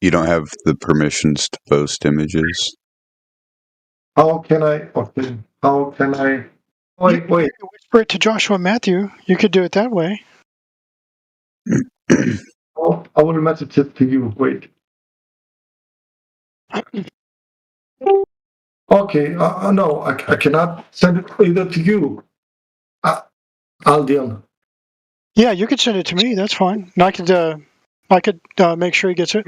You don't have the permissions to post images. How can I? Okay. How can I? Wait. Whisper it to Joshua Matthew. You could do it that way. Oh, I will message it to you. Wait. Okay. No, I cannot send it either to you. Aldian. Yeah, you could send it to me. That's fine. And I could make sure he gets it.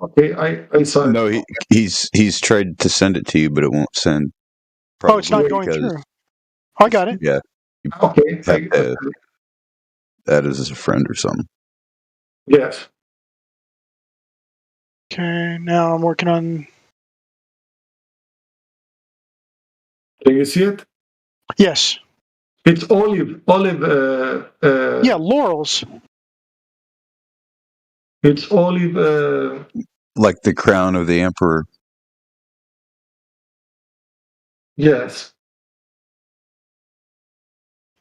Okay, I saw it. No, he's tried to send it to you, but it won't send. Oh, it's not going through. I got it. Yeah. Okay. That is as a friend or something. Yes. Okay, now I'm working on. Can you see it? Yes. It's olive. Yeah, laurels. It's olive. Like the crown of the emperor. Yes.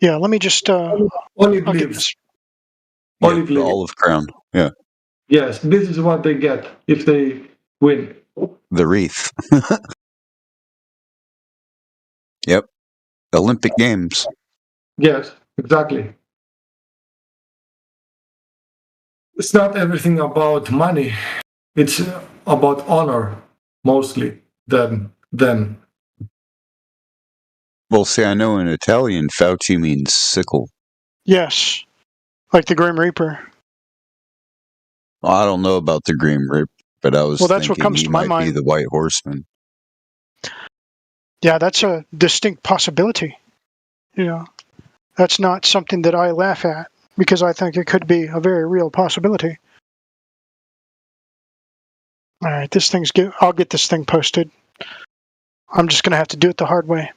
Yeah, let me just. Olive leaves. Olive leaves. Olive crown. Yeah. Yes, this is what they get if they win. The wreath. Yep. Olympic Games. Yes, exactly. It's not everything about money. It's about honor, mostly, then. Well, see, I know in Italian, Fauci means sickle. Yes, like the Grim Reaper. Well, I don't know about the Grim Reaper, but I was that's thinking what comes he to my might mind. be the White Horseman. Yeah, that's a distinct possibility. You know, that's not something that I laugh at because I think it could be a very real possibility. All right, I'll get this thing posted. I'm just going to have to do it the hard way.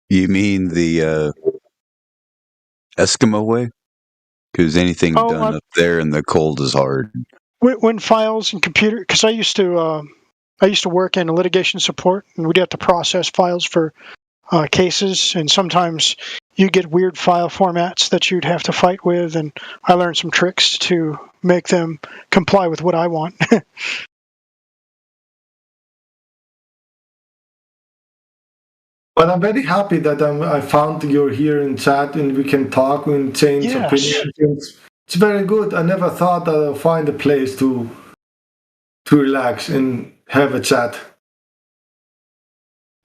You mean the Eskimo way? Because anything done up there in the cold is hard. When files and computer, because I used to work in litigation support, and we'd have to process files for cases, and sometimes you get weird file formats that you'd have to fight with, and I learned some tricks to make them comply with what I want. But I'm very happy that I found you're here in chat and we can talk and change opinions. It's very good. I never thought that I'd find a place to relax and have a chat.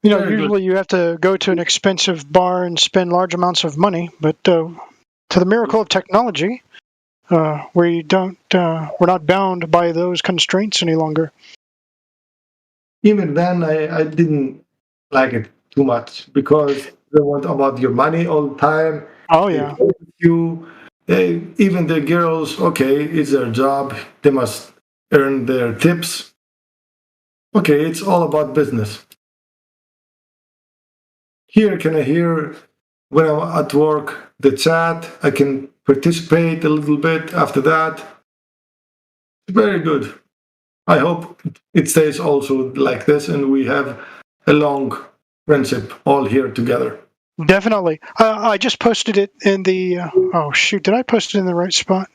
You know, usually you have to go to an expensive bar and spend large amounts of money, but to the miracle of technology, we're not bound by those constraints any longer. Even then, I didn't like it too much because they want about your money all the time. Oh yeah. Even the girls, okay, it's their job. They must earn their tips. Okay, it's all about business. Here, can I hear when I'm at work the chat? I can participate a little bit after that. Very good. I hope it stays also like this and we have a long friendship all here together. Definitely. I just posted it in the. Oh shoot! Did I post it in the right spot?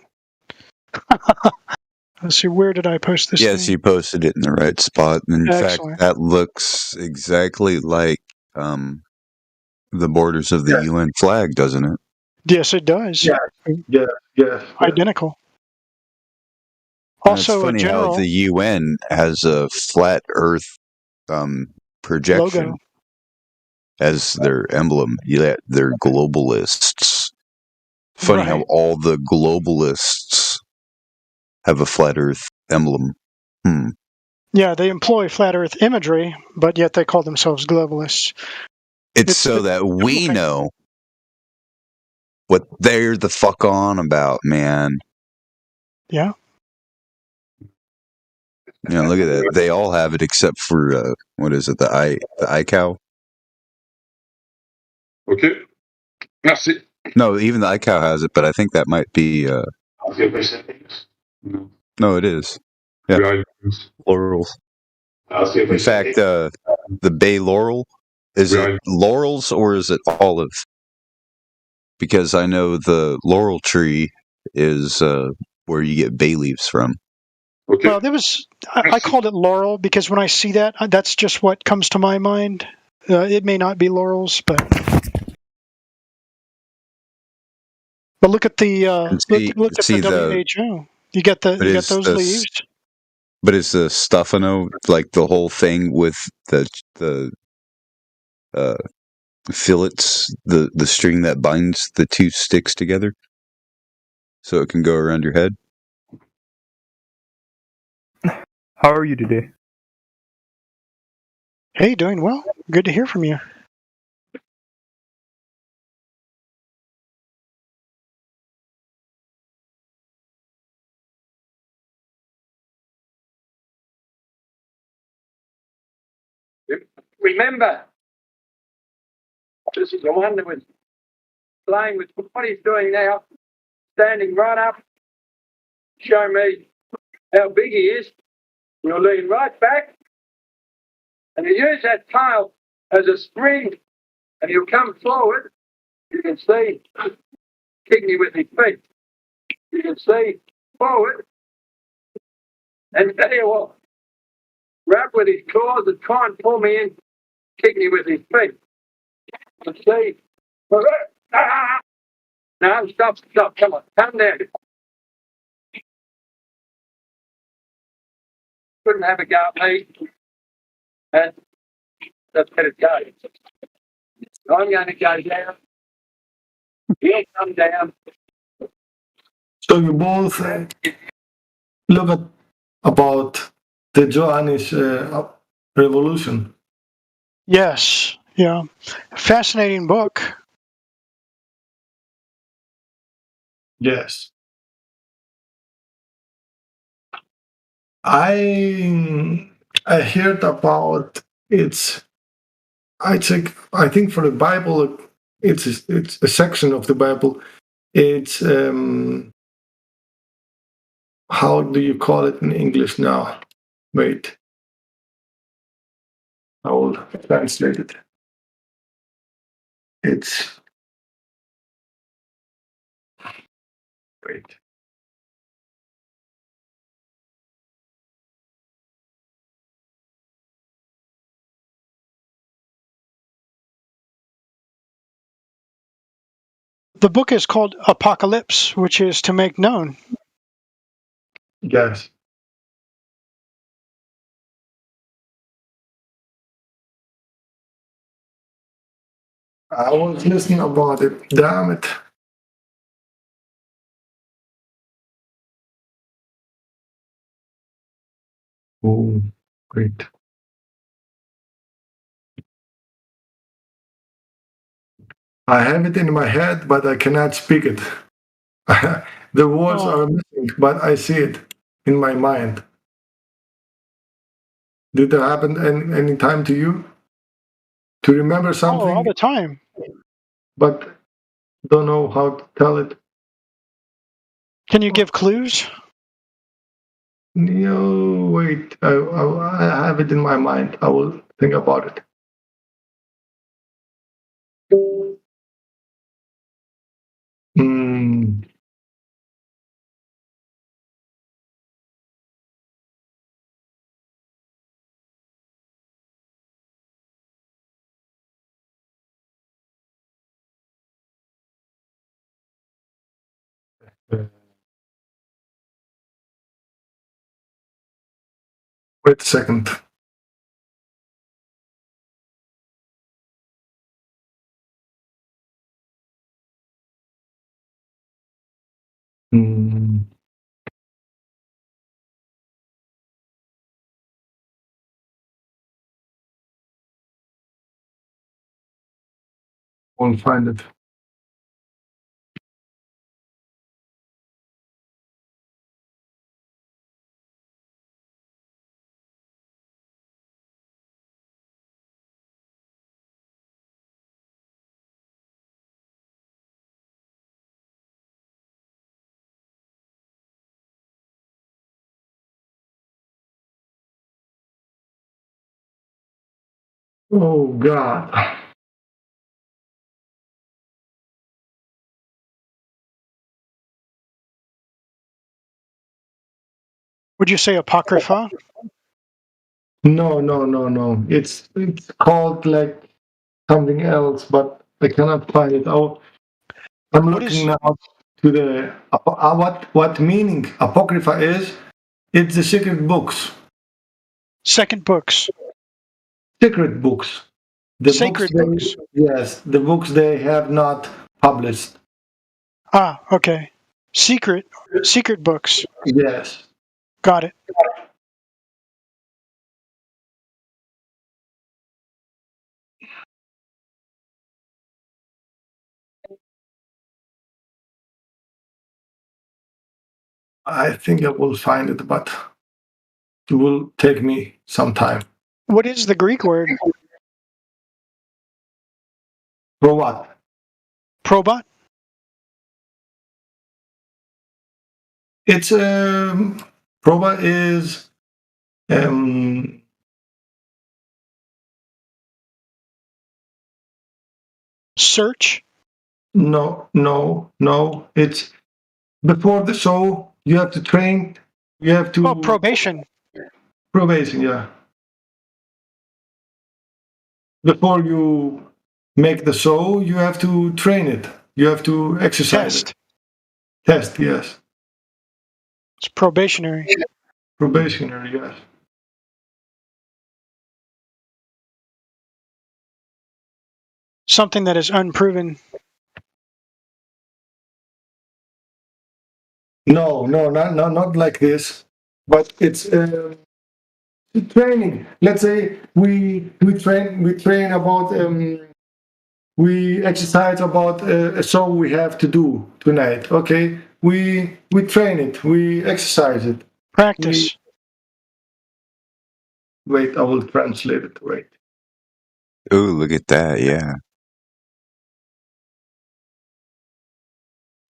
Let's see. Where did I post this? Yes, you posted it in the right spot. In Excellent. fact, that looks exactly like the borders of the UN flag, doesn't it? Yes, it does. Yeah. Identical. And it's Also, funny how the UN has a flat Earth projection logo as their emblem. Yeah, they're globalists. Funny how all the globalists have a flat Earth emblem. Yeah, they employ flat Earth imagery, but yet they call themselves globalists. It's so that we know what they're the fuck on about, man. Yeah. You know, look at that. They all have it except for what is it? The iCow. Okay. Merci. No, even the iCow has it, but I think that might be. No, it is. Yeah. Laurels. In fact, the Bay Laurel, is it laurels or is it olive? Because I know the laurel tree is where you get bay leaves from. Okay. Well, there was. I called it laurel because when I see that, that's just what comes to my mind. It may not be laurels, but look at the look at the WHO. You get those leaves. But is the Stefano like the whole thing with the fillets, the string that binds the two sticks together, so it can go around your head? How are you today? Hey, doing well. Good to hear from you. Remember, this is the one that was playing with what he's doing now, standing right up, show me how big he is. You'll lean right back, and you use that tail as a spring, and he'll come forward. You can see, kicking you with his feet. You can see forward, and tell you what, grab with his claws and try and pull me in, kicking you with his feet. You can see. No, stop, come on, come down. Couldn't have a go at me. And let's let it go. I'm going to go down. He'll come down. So you both look at about the Johannes revolution. Yes. Yeah. Fascinating book. Yes. I heard about it's. I think for the Bible, it's a section of the Bible. It's how do you call it in English now? Wait, I will translate it. It's wait. The book is called Apocalypse, which is to make known. Yes. I was listening about it. Damn it. Oh, great. I have it in my head, but I cannot speak it. The words are missing, but I see it in my mind. Did that happen any time to you? to remember something. all the time. But don't know how to tell it. Can you give clues? No, wait. I have it in my mind. I will think about it. Hmm. Wait a second. Hmm. Won't find it. Oh God. Would you say apocrypha? No. It's called like something else, but I cannot find it. I'm looking now to the what meaning apocrypha is. It's the secret books. Second books. Secret books. The Sacred books. Yes, the books they have not published. Ah, okay. Secret books. Yes. Got it. I think I will find it, but it will take me some time. What is the Greek word? For what? Probot? It's proba is search. No. It's before the show. You have to train. You have to. Oh, probation. Probation, yeah. Before you make the show, you have to train it. You have to exercise it. Test, yes. It's probationary. Probationary, yes. Something that is unproven. No, not like this. But it's training. Let's say we train about we exercise about a show we have to do tonight. Okay, we train it. We exercise it. Practice. Wait, I will translate it. Wait. Oh, look at that! Yeah,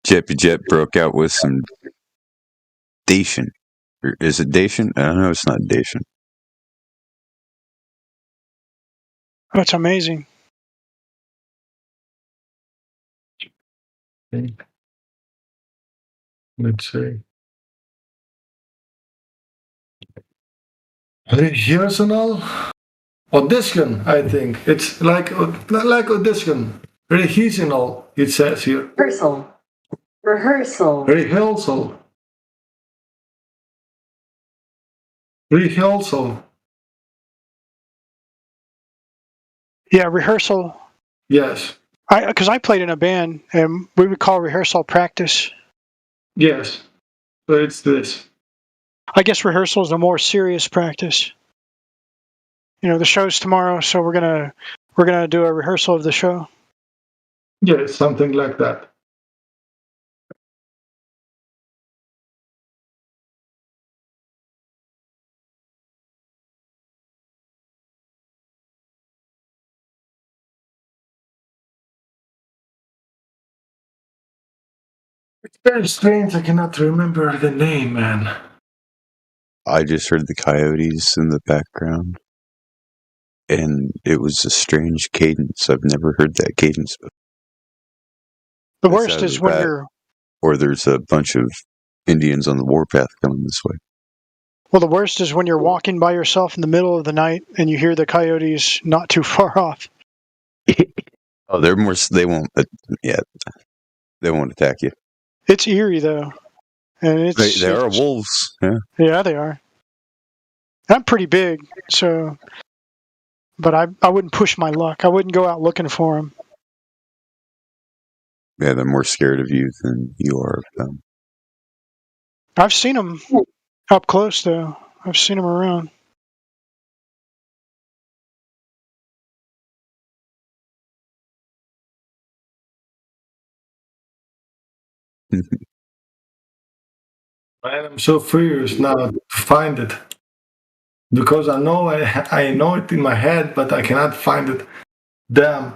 Jeppy Jet broke out with some Dacian. Or is it Dacian? I don't know. It's not Dacian. That's amazing. Okay. Let's see. Rehearsal audition. I think it's like audition. Rehearsal. It says here. Rehearsal. Yeah, rehearsal. Yes. Because I played in a band, and we would call rehearsal practice. Yes. So it's this. I guess rehearsal is a more serious practice. You know, the show's tomorrow, so we're gonna do a rehearsal of the show. Yeah, something like that. It's very strange. I cannot remember the name, man. I just heard the coyotes in the background, and it was a strange cadence. I've never heard that cadence before. The worst is when you're... Or there's a bunch of Indians on the warpath coming this way. Well, the worst is when you're walking by yourself in the middle of the night and you hear the coyotes not too far off. Oh, they're more. They won't. Yeah, they won't attack you. It's eerie though, and it's They are wolves. Yeah. Yeah, they are. I'm pretty big, so. But I wouldn't push my luck. I wouldn't go out looking for them. Yeah, they're more scared of you than you are of them. I've seen them up close though. I've seen them around. I'm so furious now to find it. Because I know it in my head, but I cannot find it. Damn.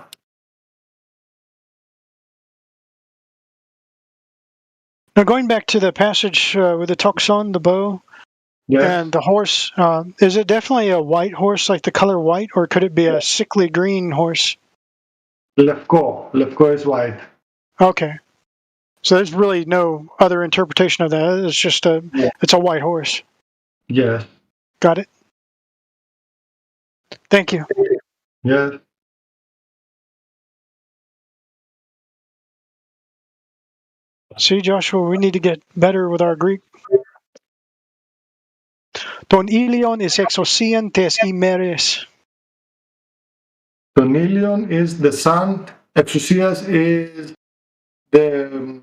Now going back to the passage with the Toxon, the bow, and the horse, is it definitely a white horse, like the color white, or could it be a sickly green horse? Lefko. Lefko is white. Okay. So there's really no other interpretation of that. It's just it's a white horse. Yes. Got it. Thank you. Yes. See, Joshua, we need to get better with our Greek. Ton ilion is exousian tes imeres. Ton ilion is the sun. Exousias is the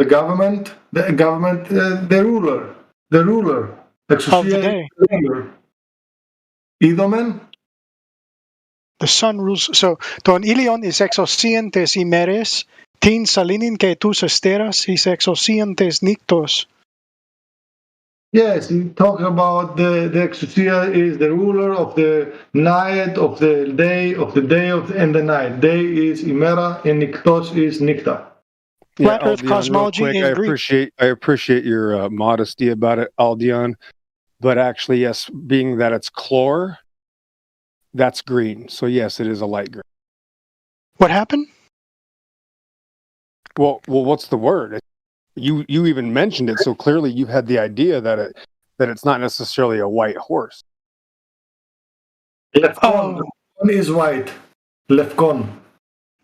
government. The government, the ruler. The ruler. Exousia is the ruler. Idomen. The sun rules. So, ton ilion is exousian tes imeres. Tin salinin ke tus esteras is exousian tes nictos. Yes, you talk about the exousia is the ruler of the night, of the day, and the night. Day is imera, and niktos is nikta. Flat Earth cosmology in Greek. I appreciate your modesty about it, Aldion. But actually, yes, being that it's chlor, that's green. So yes, it is a light green. What happened? Well, what's the word? You even mentioned it, so clearly you had the idea that it's not necessarily a white horse. Lefkon is white. Lefkon.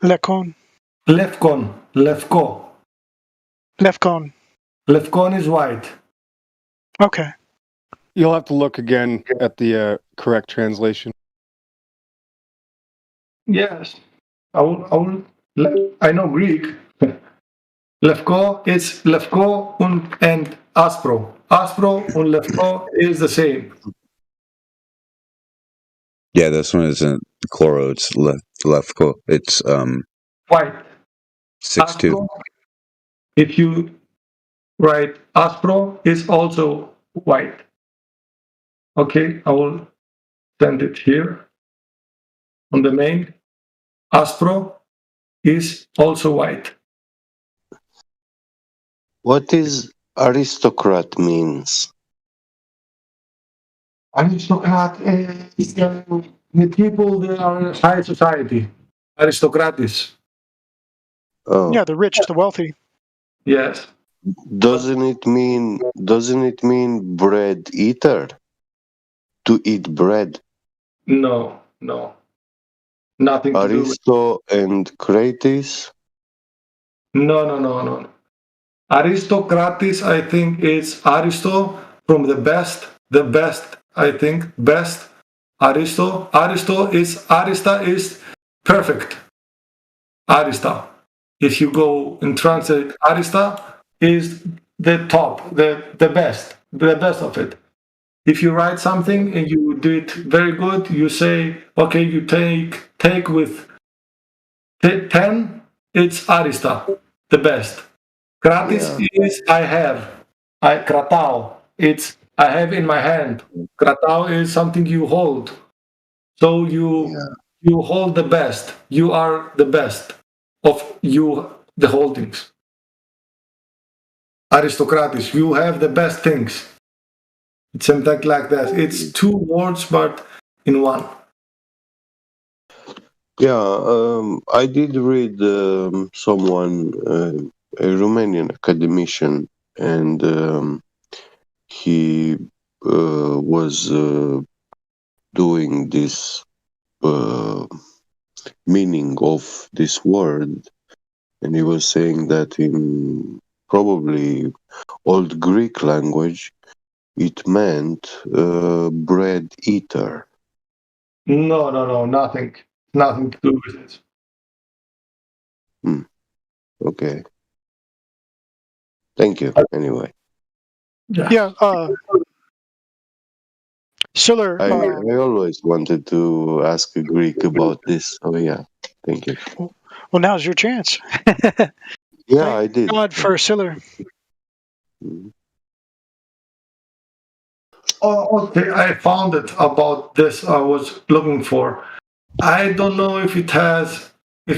Lefkon. Lefkon. Lefko. Lefkon. Lefkon is white. Okay. You'll have to look again at the correct translation. Yes. I know Greek. Lefko is Lefko and Aspro. Aspro and Lefko is the same. Yeah, this one isn't chloro. It's Lefko. It's white. 6-2. If you write Aspro, is also white. Okay, I will send it here on the main. Aspro is also white. What is aristocrat means? Aristocrat is the people that are in high society. Aristocratis. Oh. Yeah, the rich, the wealthy. Yes. Doesn't it mean bread eater? To eat bread? No. Nothing to do with Aristo and Crates? No. Aristocratis, I think, is Aristo from the best, I think, best. Aristo is, Arista is perfect. Arista. If you go and translate, Arista is the top, the best of it. If you write something and you do it very good, you say, okay, you take with 10, it's Arista, the best. Kratis is I have. Kratao, it's I have in my hand. Kratao is something you hold. So you hold the best. You are the best of the holdings. aristocratis. You have the best things. It's something like that. It's two words, but in one. Yeah, I did read someone, a Romanian academician, and he was doing this meaning of this word, and he was saying that in probably Old Greek language, it meant bread eater. No, nothing. Nothing to do with it. Okay. Thank you. Anyway. Yeah. Siller. I always wanted to ask a Greek about this. Oh yeah. Thank you. Well, now's your chance. Yeah, I did. God for Siller. Oh, okay. I found it about this I was looking for. I don't know if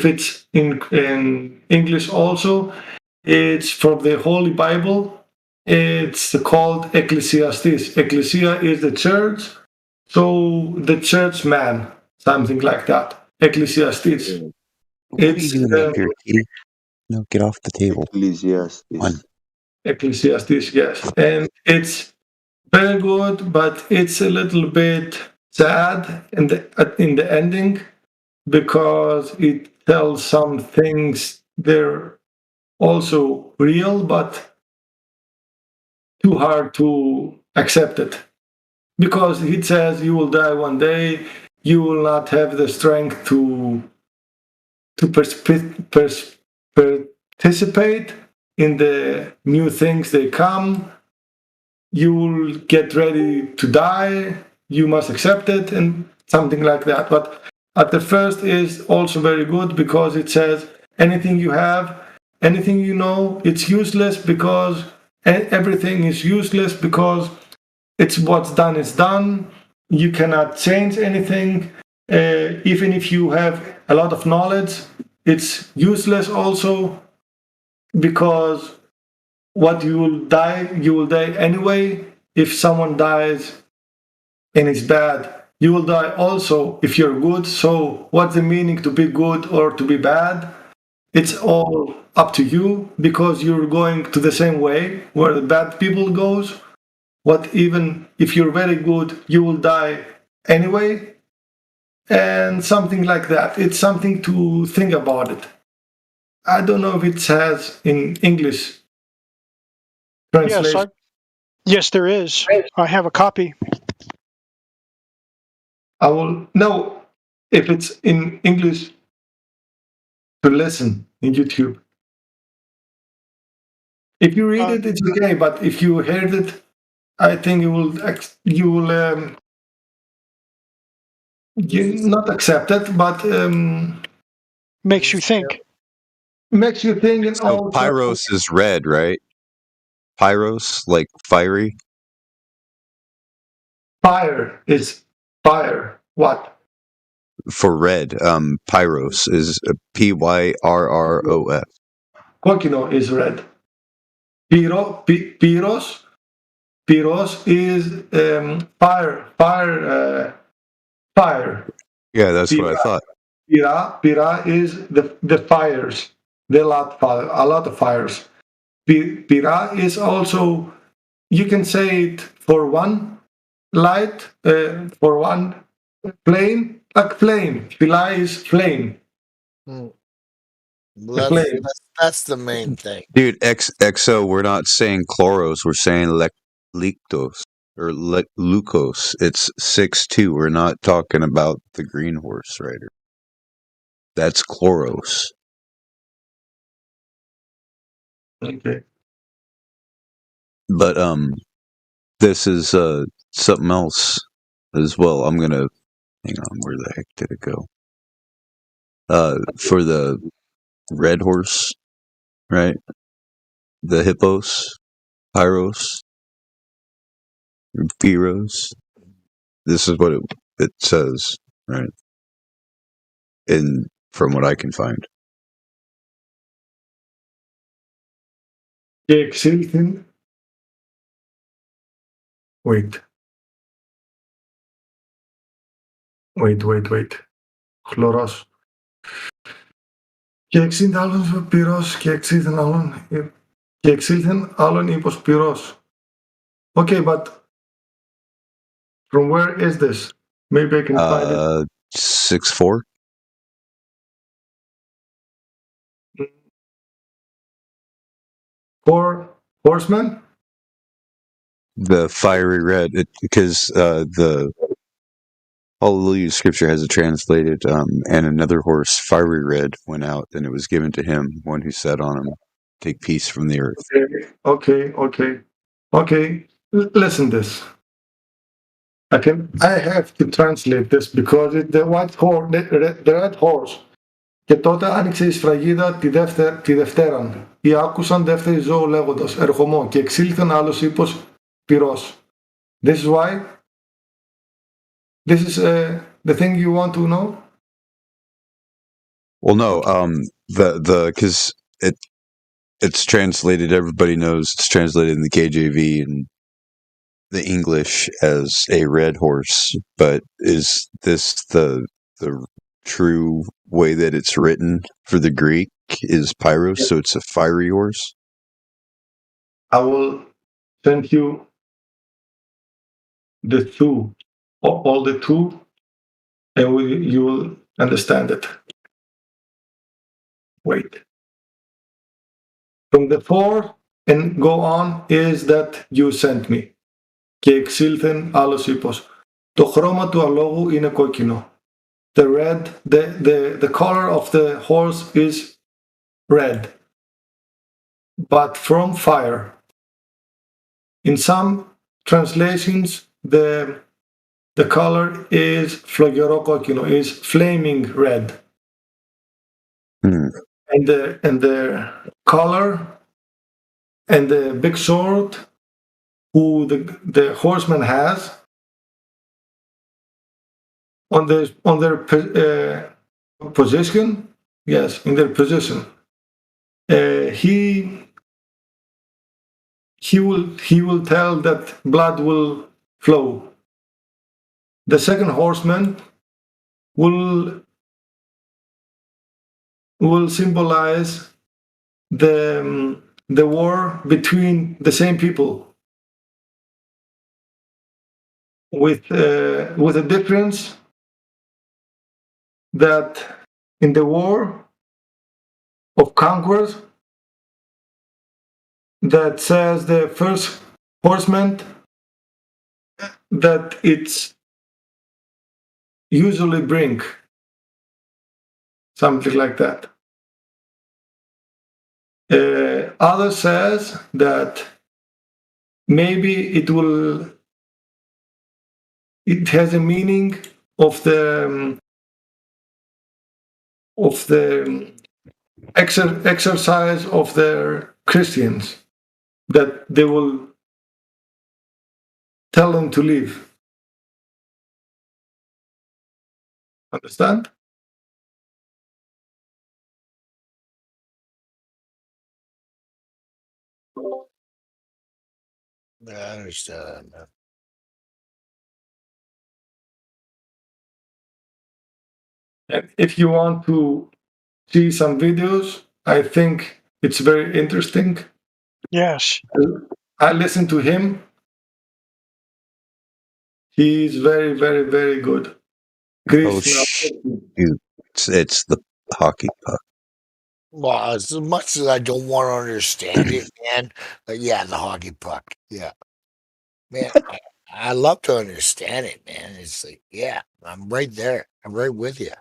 it's in English also. It's from the Holy Bible. It's called Ecclesiastes. Ecclesia is the church, so the church man, something like that. Ecclesiastes. What are you doing up here, Kitty? No, get off the table. Ecclesiastes. Ecclesiastes, yes. And it's very good, but it's a little bit sad in the ending because it tells some things they're also real, but too hard to accept it. Because it says you will die one day, you will not have the strength to participate in the new things they come. You will get ready to die, you must accept it, and something like that. But at the first is also very good because it says anything you have, anything you know, it's useless because everything is useless because it's what's done is done. You cannot change anything. Even if you have a lot of knowledge, it's useless also because what you will die anyway. If someone dies and it's bad, you will die also if you're good. So what's the meaning to be good or to be bad? It's all up to you because you're going to the same way where the bad people goes. What even if you're very good, you will die anyway. And something like that. It's something to think about it. I don't know if it has in English translation. Yes, there is. I have a copy. I will know if it's in English to listen in YouTube. If you read it, it's okay. But if you heard it, I think you will not accept it, but makes you think. Makes you think. And so also, Pyros is red, right? Pyros, like fiery. Fire is fire. What? For red, Pyros is Pyrros. Kokino is red. Pyros is fire. Fire. Yeah, that's what I thought. Pira is the fires. There are a lot of fires. Pira is also, you can say it for one light, for one flame, like flame. Pila is flame. That's the main thing. Dude, XO, we're not saying chloros, we're saying lectos or lucos. It's 6-2. We're not talking about the green horse rider. That's chloros. Okay. But this is something else as well. I'm gonna hang on, where the heck did it go? For the red horse, right? The hippos, pyros, Pyros. This is what it says, right? In, from what I can find. Και εξήλθεν. Wait. Χλωρός. Και εξήλθεν άλλον πυρός και εξήλθεν άλλον και εξήλθεν άλλον ύπος πυρός. Okay, but from where is this? Maybe I can find it. 6-4. Four horsemen? The fiery red, because the Hallelujah scripture has it translated, and another horse, fiery red, went out, and it was given to him, one who sat on him, take peace from the earth. Okay. Listen this. I have to translate this because the white horse, the red horse. Και τότε άνοιξε η σφραγίδα τη Δευτέραν. Ή άκουσαν δεύτερη ζώου λέγοντας ερχομό και εξήλθεν άλλος ύπος πυρός. This is why? This is the thing you want to know? Well, no, because it's translated, everybody knows it's translated in the KJV and the English as a red horse, but is this the true way that it's written for the Greek is pyros, so it's a fiery horse? I will send you the two, all the two, and you will understand it. Wait. From the 4 and go on is that you sent me. Και εξήλθεν άλλος ύπος. Το χρώμα του αλόγου είναι κόκκινο. The color of the horse is red, but from fire. In some translations, the color is φλογερό κόκκινο, is flaming red. And the color and the big sword who the horseman has on their position, yes, in their position, he will tell that blood will flow. The second horseman will symbolize the war between the same people, with a difference that in the war of conquest, that says the first horseman that it's usually bring something like that. Other says that maybe it has a meaning of the exercise of the Christians, that they will tell them to leave. Understand? Yeah, I understand. And if you want to see some videos, I think it's very interesting. Yes. I listen to him. He's very, very, very good. It's the hockey puck. Well, as much as I don't want to understand it, man, but yeah, the hockey puck. Yeah. Man, I love to understand it, man. It's like, yeah, I'm right there. I'm right with you.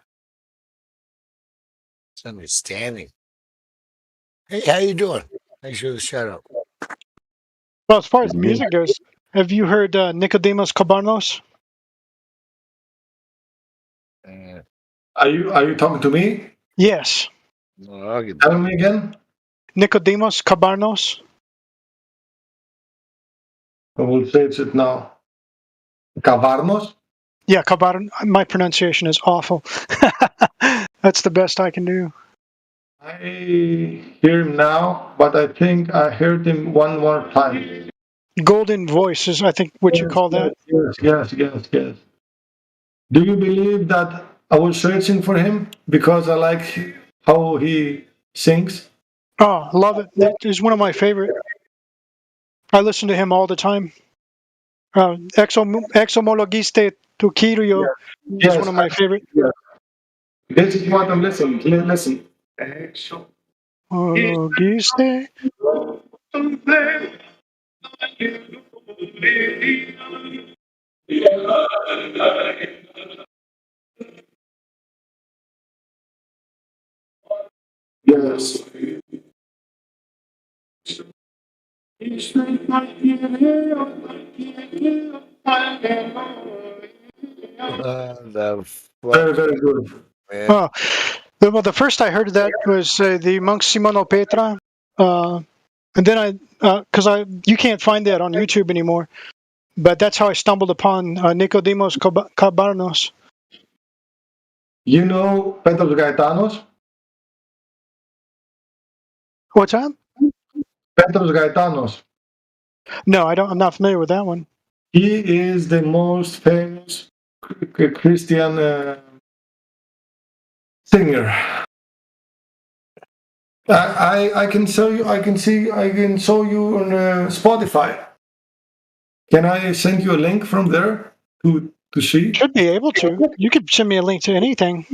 It's understanding. Hey, how you doing? Thanks for the shout out. Well, as far as music goes, have you heard Nicodemus Kabarnos? Are you talking to me? Yes. Tell me again. Nicodemus Kabarnos. I will say it now. Kavarnos? Yeah, My pronunciation is awful. That's the best I can do. I hear him now, but I think I heard him one more time. Golden voice is, I think, what you call that. Yes. Do you believe that I was searching for him because I like how he sings? Oh, love it. That is one of my favorite. I listen to him all the time. Exomologiste tu Kyrio is one of my favorite. Yes. This is what I'm listening. Listen. Mologiste. Yes. Very good. Oh, the first I heard of that was the monk Simono Petra, and then you can't find that on YouTube anymore. But that's how I stumbled upon Nicodemos Cabarnos. You know Petros Gaetanos? What's that? Petros Gaetanos. No, I'm not familiar with that one. He is the most famous Christian singer. I can show you. I can show you on Spotify. Can I send you a link from there to see? Should be able to. You could send me a link to anything.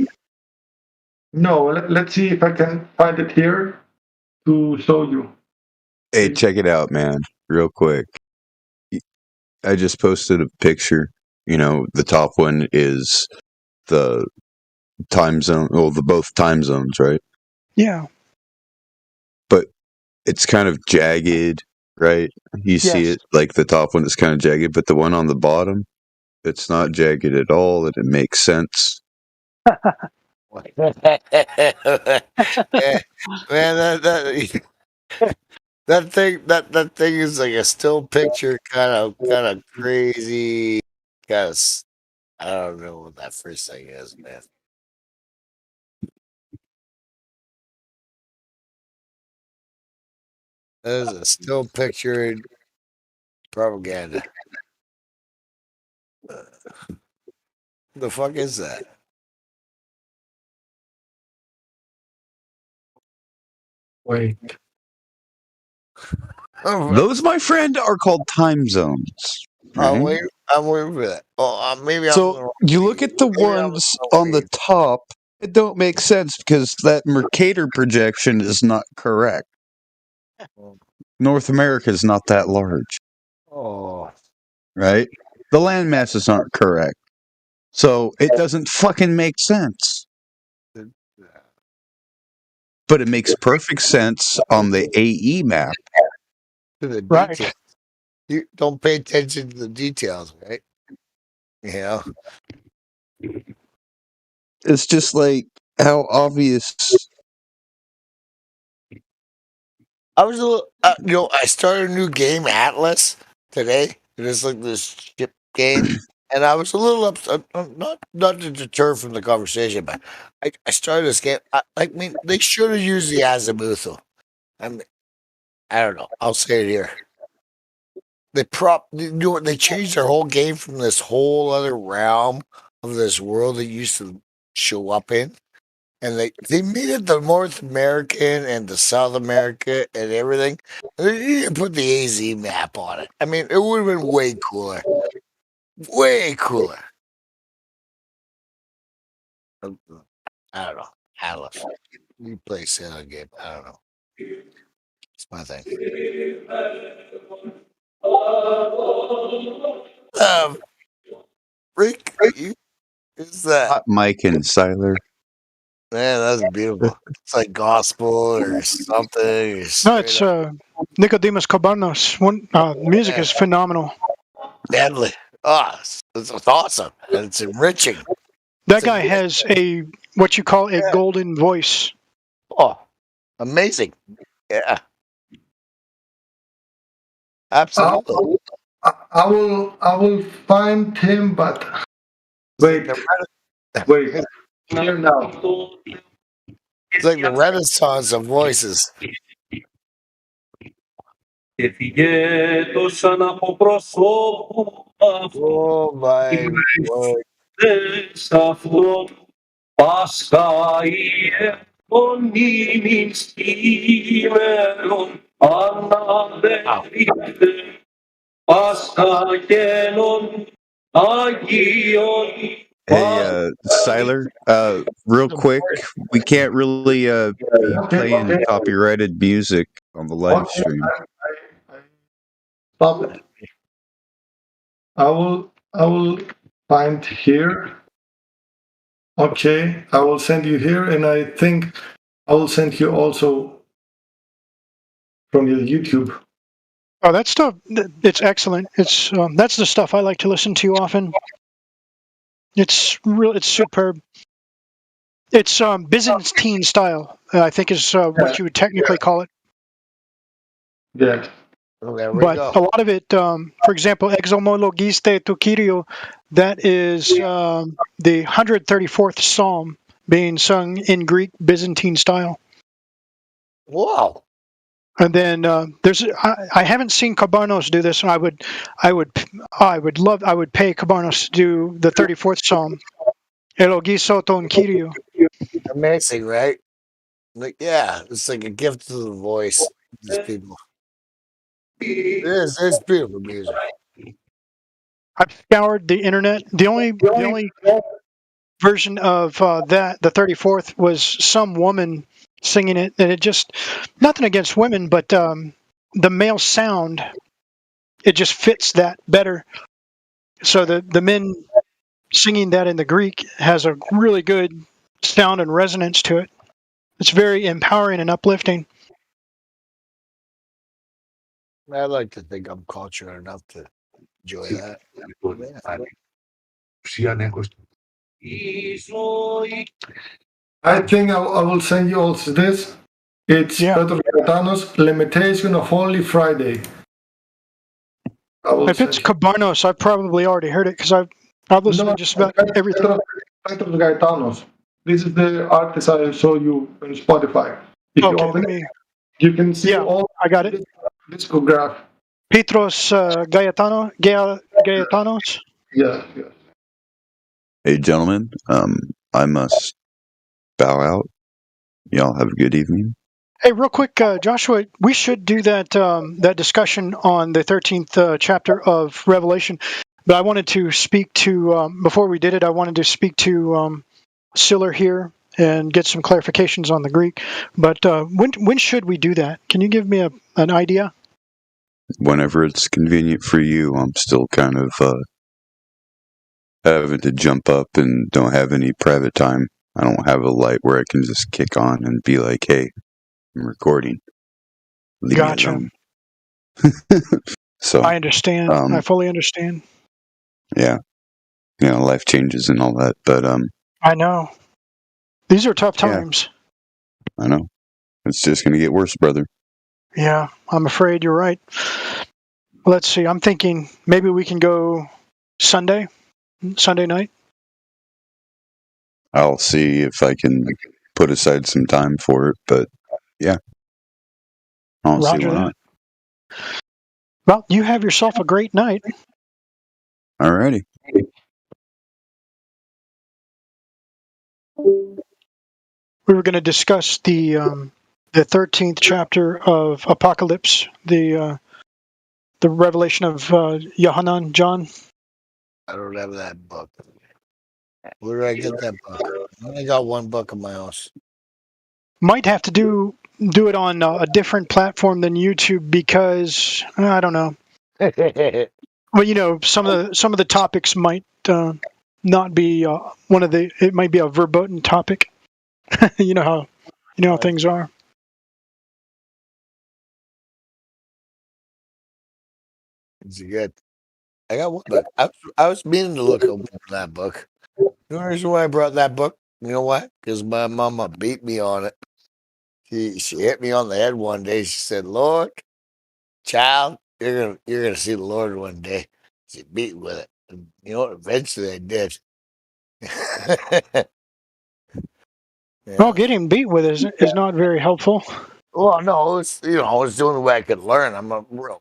No, let's see if I can find it here to show you. Hey, check it out, man. Real quick. I just posted a picture. You know, the top one is the time zone, well, the both time zones, right? Yeah. But it's kind of jagged, right? You see it, like the top one is kind of jagged, but the one on the bottom, it's not jagged at all, and it makes sense. Man, that thing is like a still picture, kind of crazy, I don't know what that first thing is, man. That is a still picture in propaganda. The fuck is that? Wait. Those, my friend, are called time zones. I'm Right? waiting for that. Oh, maybe I'm So you look at the ones on the top, it don't make sense because that Mercator projection is not correct. North America is not that large. Oh. Right? The land masses aren't correct. So it doesn't fucking make sense. But it makes perfect sense on the AE map. To the details. You don't pay attention to the details, right? Yeah. It's just like how obvious. I was a little, I started a new game, Atlas, today. It's like this ship game, and I was a little upset. Not to deter from the conversation, but I started this game. I mean, they should have used the Azimuthal. I don't know. I'll say it here. They changed their whole game from this whole other realm of this world that used to show up in. And they made it the North American and the South America and everything. They didn't put the AZ map on it. I mean, it would have been way cooler. Way cooler. I don't know. Atlas. You play Sailor game. I don't know. It's my thing. Rick, is that Hot Mike and Siler? Man, that's beautiful. It's like gospel or something. No, it's Nicodemus Cabarnos. Music is phenomenal. Deadly. Oh, it's awesome. And it's enriching. That guy has what you call a golden voice. Oh, amazing. Yeah. Absolutely. I will find him, but wait. Here now. It's like the renaissance of voices. Oh my word. Hey, Siler, real quick, we can't really be playing copyrighted music on the live stream. Stop it. I will find here. Okay, I will send you here, and I think I will send you also from your YouTube. Oh, that stuff, it's excellent. It's that's the stuff I like to listen to often. It's real. It's superb. It's Byzantine style, I think is what you would technically call it. Yeah. Oh, there we But go. a lot of it, for example, Exomologiste to Kyrio, that is the 134th Psalm being sung in Greek Byzantine style. Wow. And then there's I haven't seen Cabarnos do this, and I would pay Cabarnos to do the 34th Psalm. Elogiso ton Kyrio. Amazing, right? Like, yeah, it's like a gift to the voice. These people. It's beautiful music. I've scoured the internet. The only version of that, the 34th, was some woman singing it, and it just, nothing against women, but the male sound, it just fits that better. So the men singing that in the Greek has a really good sound and resonance to it. It's very empowering and uplifting. I like to think I'm cultured enough to enjoy that. I think I will send you also this. It's Petros Gaetanos, Limitation of Holy Friday. If it's Cabarnos, I probably already heard it because I've listened to just about everything. Petros Gaetanos. This is the artist I show you on Spotify. If you open it, you can see all. I got it. Discograph. Petros Gaetanos. Yeah. Hey, gentlemen, I must bow out. Y'all have a good evening. Hey, real quick, Joshua, we should do that that discussion on the 13th chapter of Revelation. But I wanted to speak to, before we did it, I wanted to speak to Siller here and get some clarifications on the Greek. But when should we do that? Can you give me an idea? Whenever it's convenient for you. I'm still kind of having to jump up and don't have any private time. I don't have a light where I can just kick on and be like, hey, I'm recording. Leave me alone. So I understand. I fully understand. Yeah. Life changes and all that. But I know. These are tough times. I know. It's just going to get worse, brother. Yeah, I'm afraid you're right. Let's see. I'm thinking maybe we can go Sunday night. I'll see if I can put aside some time for it, but yeah. I'll see why not. Well, you have yourself a great night. Alrighty. We were going to discuss the 13th chapter of Apocalypse, the revelation of Yohanan, John. I don't have that book. Where did I get that book? I only got one book in my house. Might have to do it on a different platform than YouTube because I don't know. Well, some of the topics might not be one of the. It might be a verboten topic. you know how things are. It's good. I got one book. I was meaning to look open for that book. You know the reason why I brought that book? You know what? Because my mama beat me on it. She hit me on the head one day. She said, "Lord, child, you're gonna see the Lord one day." She beat me with it. And you know what? Eventually I did. Well, getting beat with is not very helpful. Well, no, it's I was doing the way I could learn. I'm a real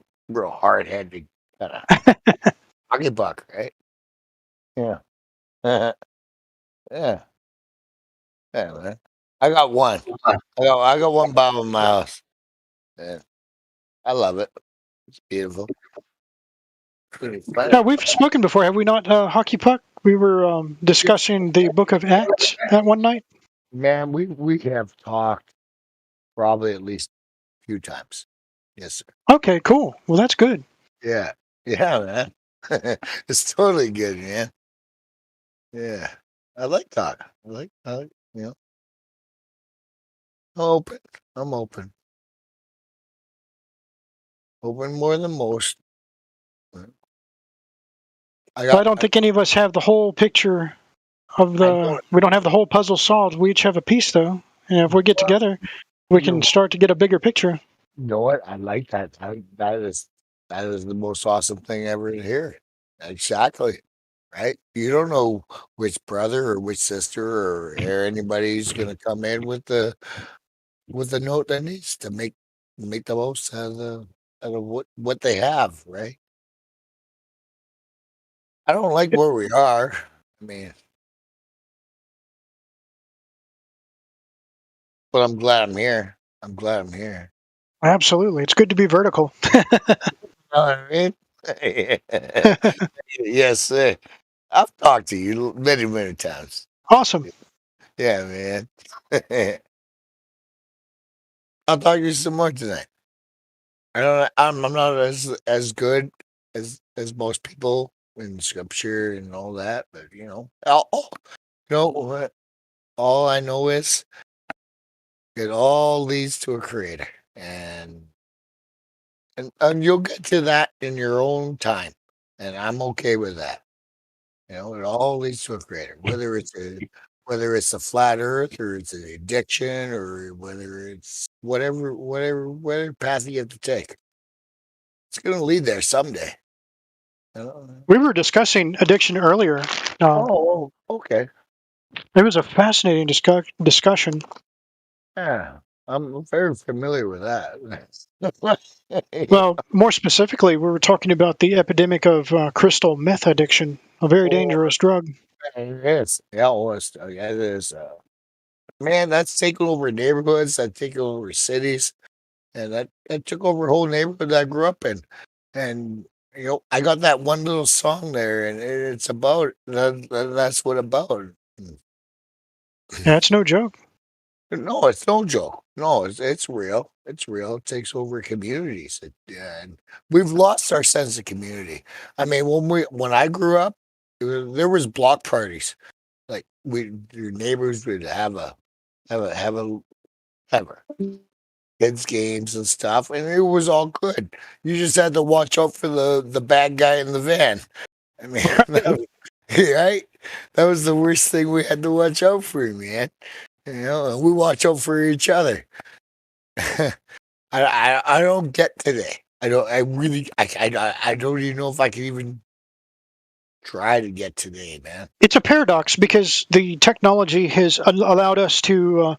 hard headed kind of hockey buck, right? Yeah. Yeah. Yeah, man. I got one. I got one Bible in my house. Yeah. I love it. It's beautiful. Yeah, we've spoken before, have we not, Hockey Puck? We were discussing the book of Acts that one night. Man, we have talked probably at least a few times. Yes, sir. Okay, cool. Well, that's good. Yeah. Yeah, man. It's totally good, man. Yeah. I like talking. I like, I'm open. I'm open. Open more than most. I don't think any of us have the whole picture of we don't have the whole puzzle solved. We each have a piece, though. And if we get together, we can start to get a bigger picture. You know what? I like that. That is the most awesome thing ever to hear. Exactly. Right? You don't know which brother or which sister or anybody's gonna come in with the note that needs to make the most out of what they have, right? I don't like where we are. I mean, but I'm glad I'm here. I'm glad I'm here. Absolutely. It's good to be vertical. You know what I mean? Yes, sir. I've talked to you many, many times. Awesome. Yeah, man. I'll talk to you some more tonight. I'm not as good as most people in scripture and all that, but what? All I know is it all leads to a creator, and you'll get to that in your own time, and I'm okay with that. It all leads to a creator, whether it's a flat Earth or it's an addiction or whether it's whatever path you have to take. It's going to lead there someday. We were discussing addiction earlier. Okay. It was a fascinating discussion. Yeah, I'm very familiar with that. Well, more specifically, we were talking about the epidemic of crystal meth addiction, a very dangerous drug. It is. Yeah, it is. Man, that's taken over neighborhoods. That's taken over cities, and that took over a whole neighborhood that I grew up in. And I got that one little song there, and it's about that's what about. Yeah, it's no joke. No, it's no joke. No, it's real. It's real. It takes over communities, and we've lost our sense of community. I mean, when I grew up, there was block parties. Like your neighbors would have a kids games and stuff, and it was all good. You just had to watch out for the bad guy in the van. I mean, right? That was the worst thing we had to watch out for, man. And we watch out for each other. I don't get today. I don't. I don't even know if I can even try to get today, man. It's a paradox because the technology has allowed us to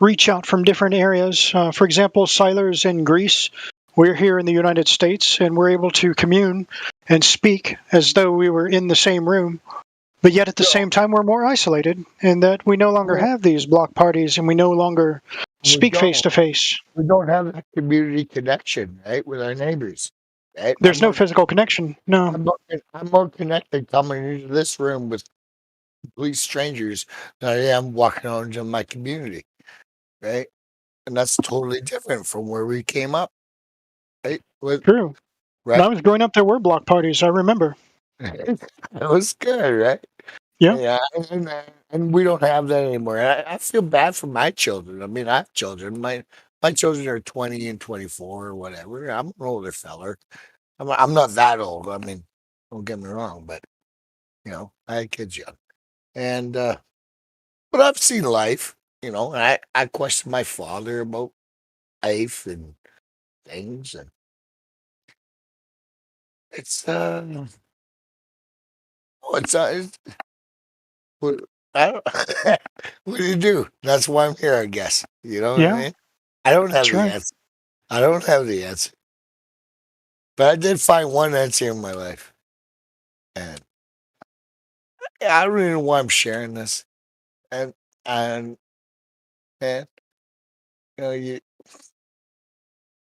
reach out from different areas. For example, Siler's in Greece. We're here in the United States, and we're able to commune and speak as though we were in the same room. But yet at the same time, we're more isolated in that we no longer have these block parties and we no longer speak face to face. We don't have that community connection, right, with our neighbors. Right? There's no physical connection. No. I'm more connected coming into this room with complete strangers than I am walking out into my community, right? And that's totally different from where we came up, right? True. Right. When I was growing up, there were block parties. I remember. It was good, right? Yeah. And we don't have that anymore. I feel bad for my children. I mean, I have children. My children are 20 and 24 or whatever. I'm an older feller. I'm not that old. I mean, don't get me wrong, but I had kids young, and but I've seen life. And I question my father about life and things, and it's I don't. What do you do? That's why I'm here, I guess. You know what Yeah. I mean? I don't have That's the right. answer. I don't have the answer. But I did find one answer in my life. And I don't even know why I'm sharing this. And man,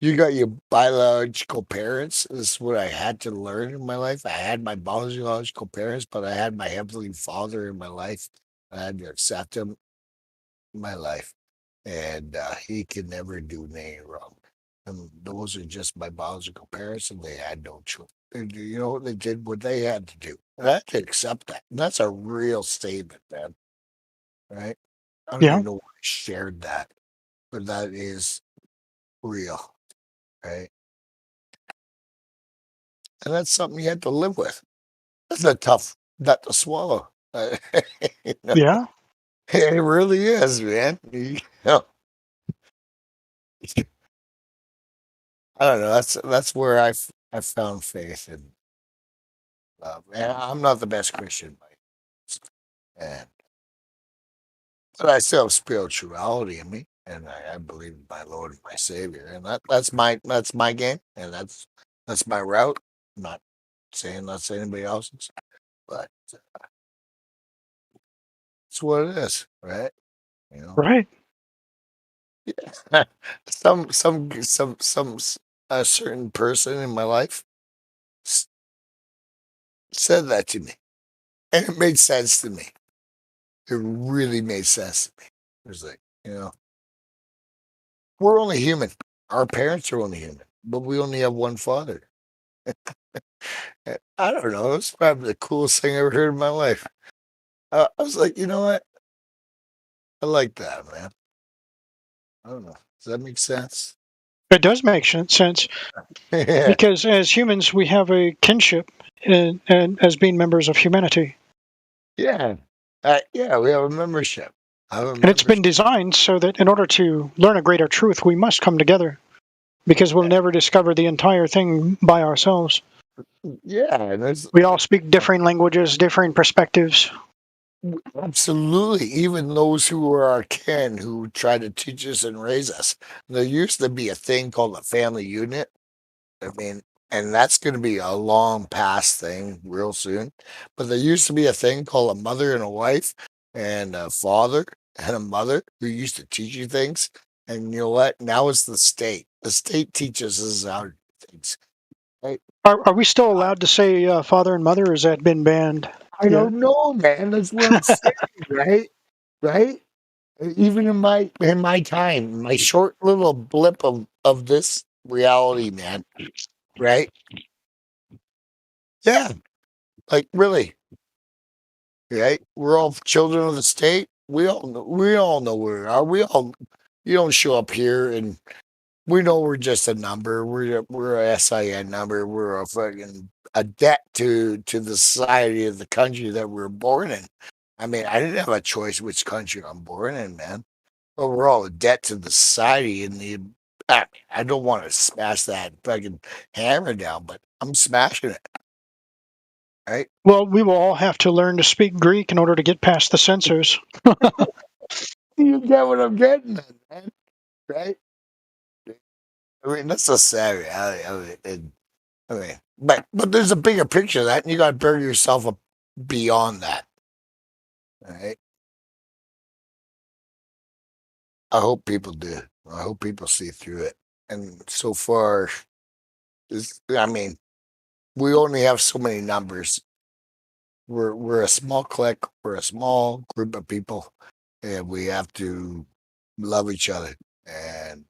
you got your biological parents. This is what I had to learn in my life. I had my biological parents, but I had my heavenly father in my life. I had to accept him in my life. And he can never do anything wrong. And those are just my biological parents, and they had no choice. You know, they did what they had to do. And I had to accept that. And that's a real statement, man. Right? I don't Yeah. even know why I shared that, but that is real. Right? And that's something you had to live with. That's a tough nut to swallow. You know? Yeah. It really is, man. You know, I don't know. That's where I found faith in love. And I'm not the best Christian, and but I still have spirituality in me, and I believe in my Lord and my Savior, and that's my game, and that's my route. I'm not saying that's anybody else's, but it's what it is, right? You know, Right. a certain person in my life s- said that to me, and it made sense to me. It really made sense to me. It was like, we're only human. Our parents are only human, but we only have one father. I don't know. It's probably the coolest thing I ever heard in my life. I was like, you know what? I like that, man. I don't know. Does that make sense? It does make sense Yeah. because as humans, we have a kinship and as being members of humanity. Yeah. Yeah, we have a membership. I have a And it's been membership. designed so that in order to learn a greater truth, we must come together because we'll never discover the entire thing by ourselves. Yeah, and there's We all speak differing languages, differing perspectives. absolutely even those who are our kin who try to teach us and raise us. There used to be a thing called a family unit. I mean, and that's going to be a long past thing real soon. But there used to be a thing called a mother and a wife, and a father and a mother who used to teach you things. And you know what? Now it's the state. The state teaches us how to do things. Right? Are we still allowed to say father and mother, or has that been banned? I don't know, man. That's what I'm saying, right? Right? Even in my time, my short little blip of this reality, man. Right? Yeah. Like really. Right? We're all children of the state. We all know where we are. You don't show up here and we know we're just a number. We're a SIN number. We're a debt to the society of the country that we're born in. I mean, I didn't have a choice which country I'm born in, man. But we're all a debt to the society and I don't want to smash that fucking hammer down, but I'm smashing it. Right? Well, we will all have to learn to speak Greek in order to get past the censors. You get what I'm getting at, man. Right? I mean, that's a sad reality. I mean, but there's a bigger picture of that, and you got to bury yourself up beyond that. All right. I hope people do. I hope people see through it. And so far, I mean, we only have so many numbers. We're a small clique. We're a small group of people, and we have to love each other. And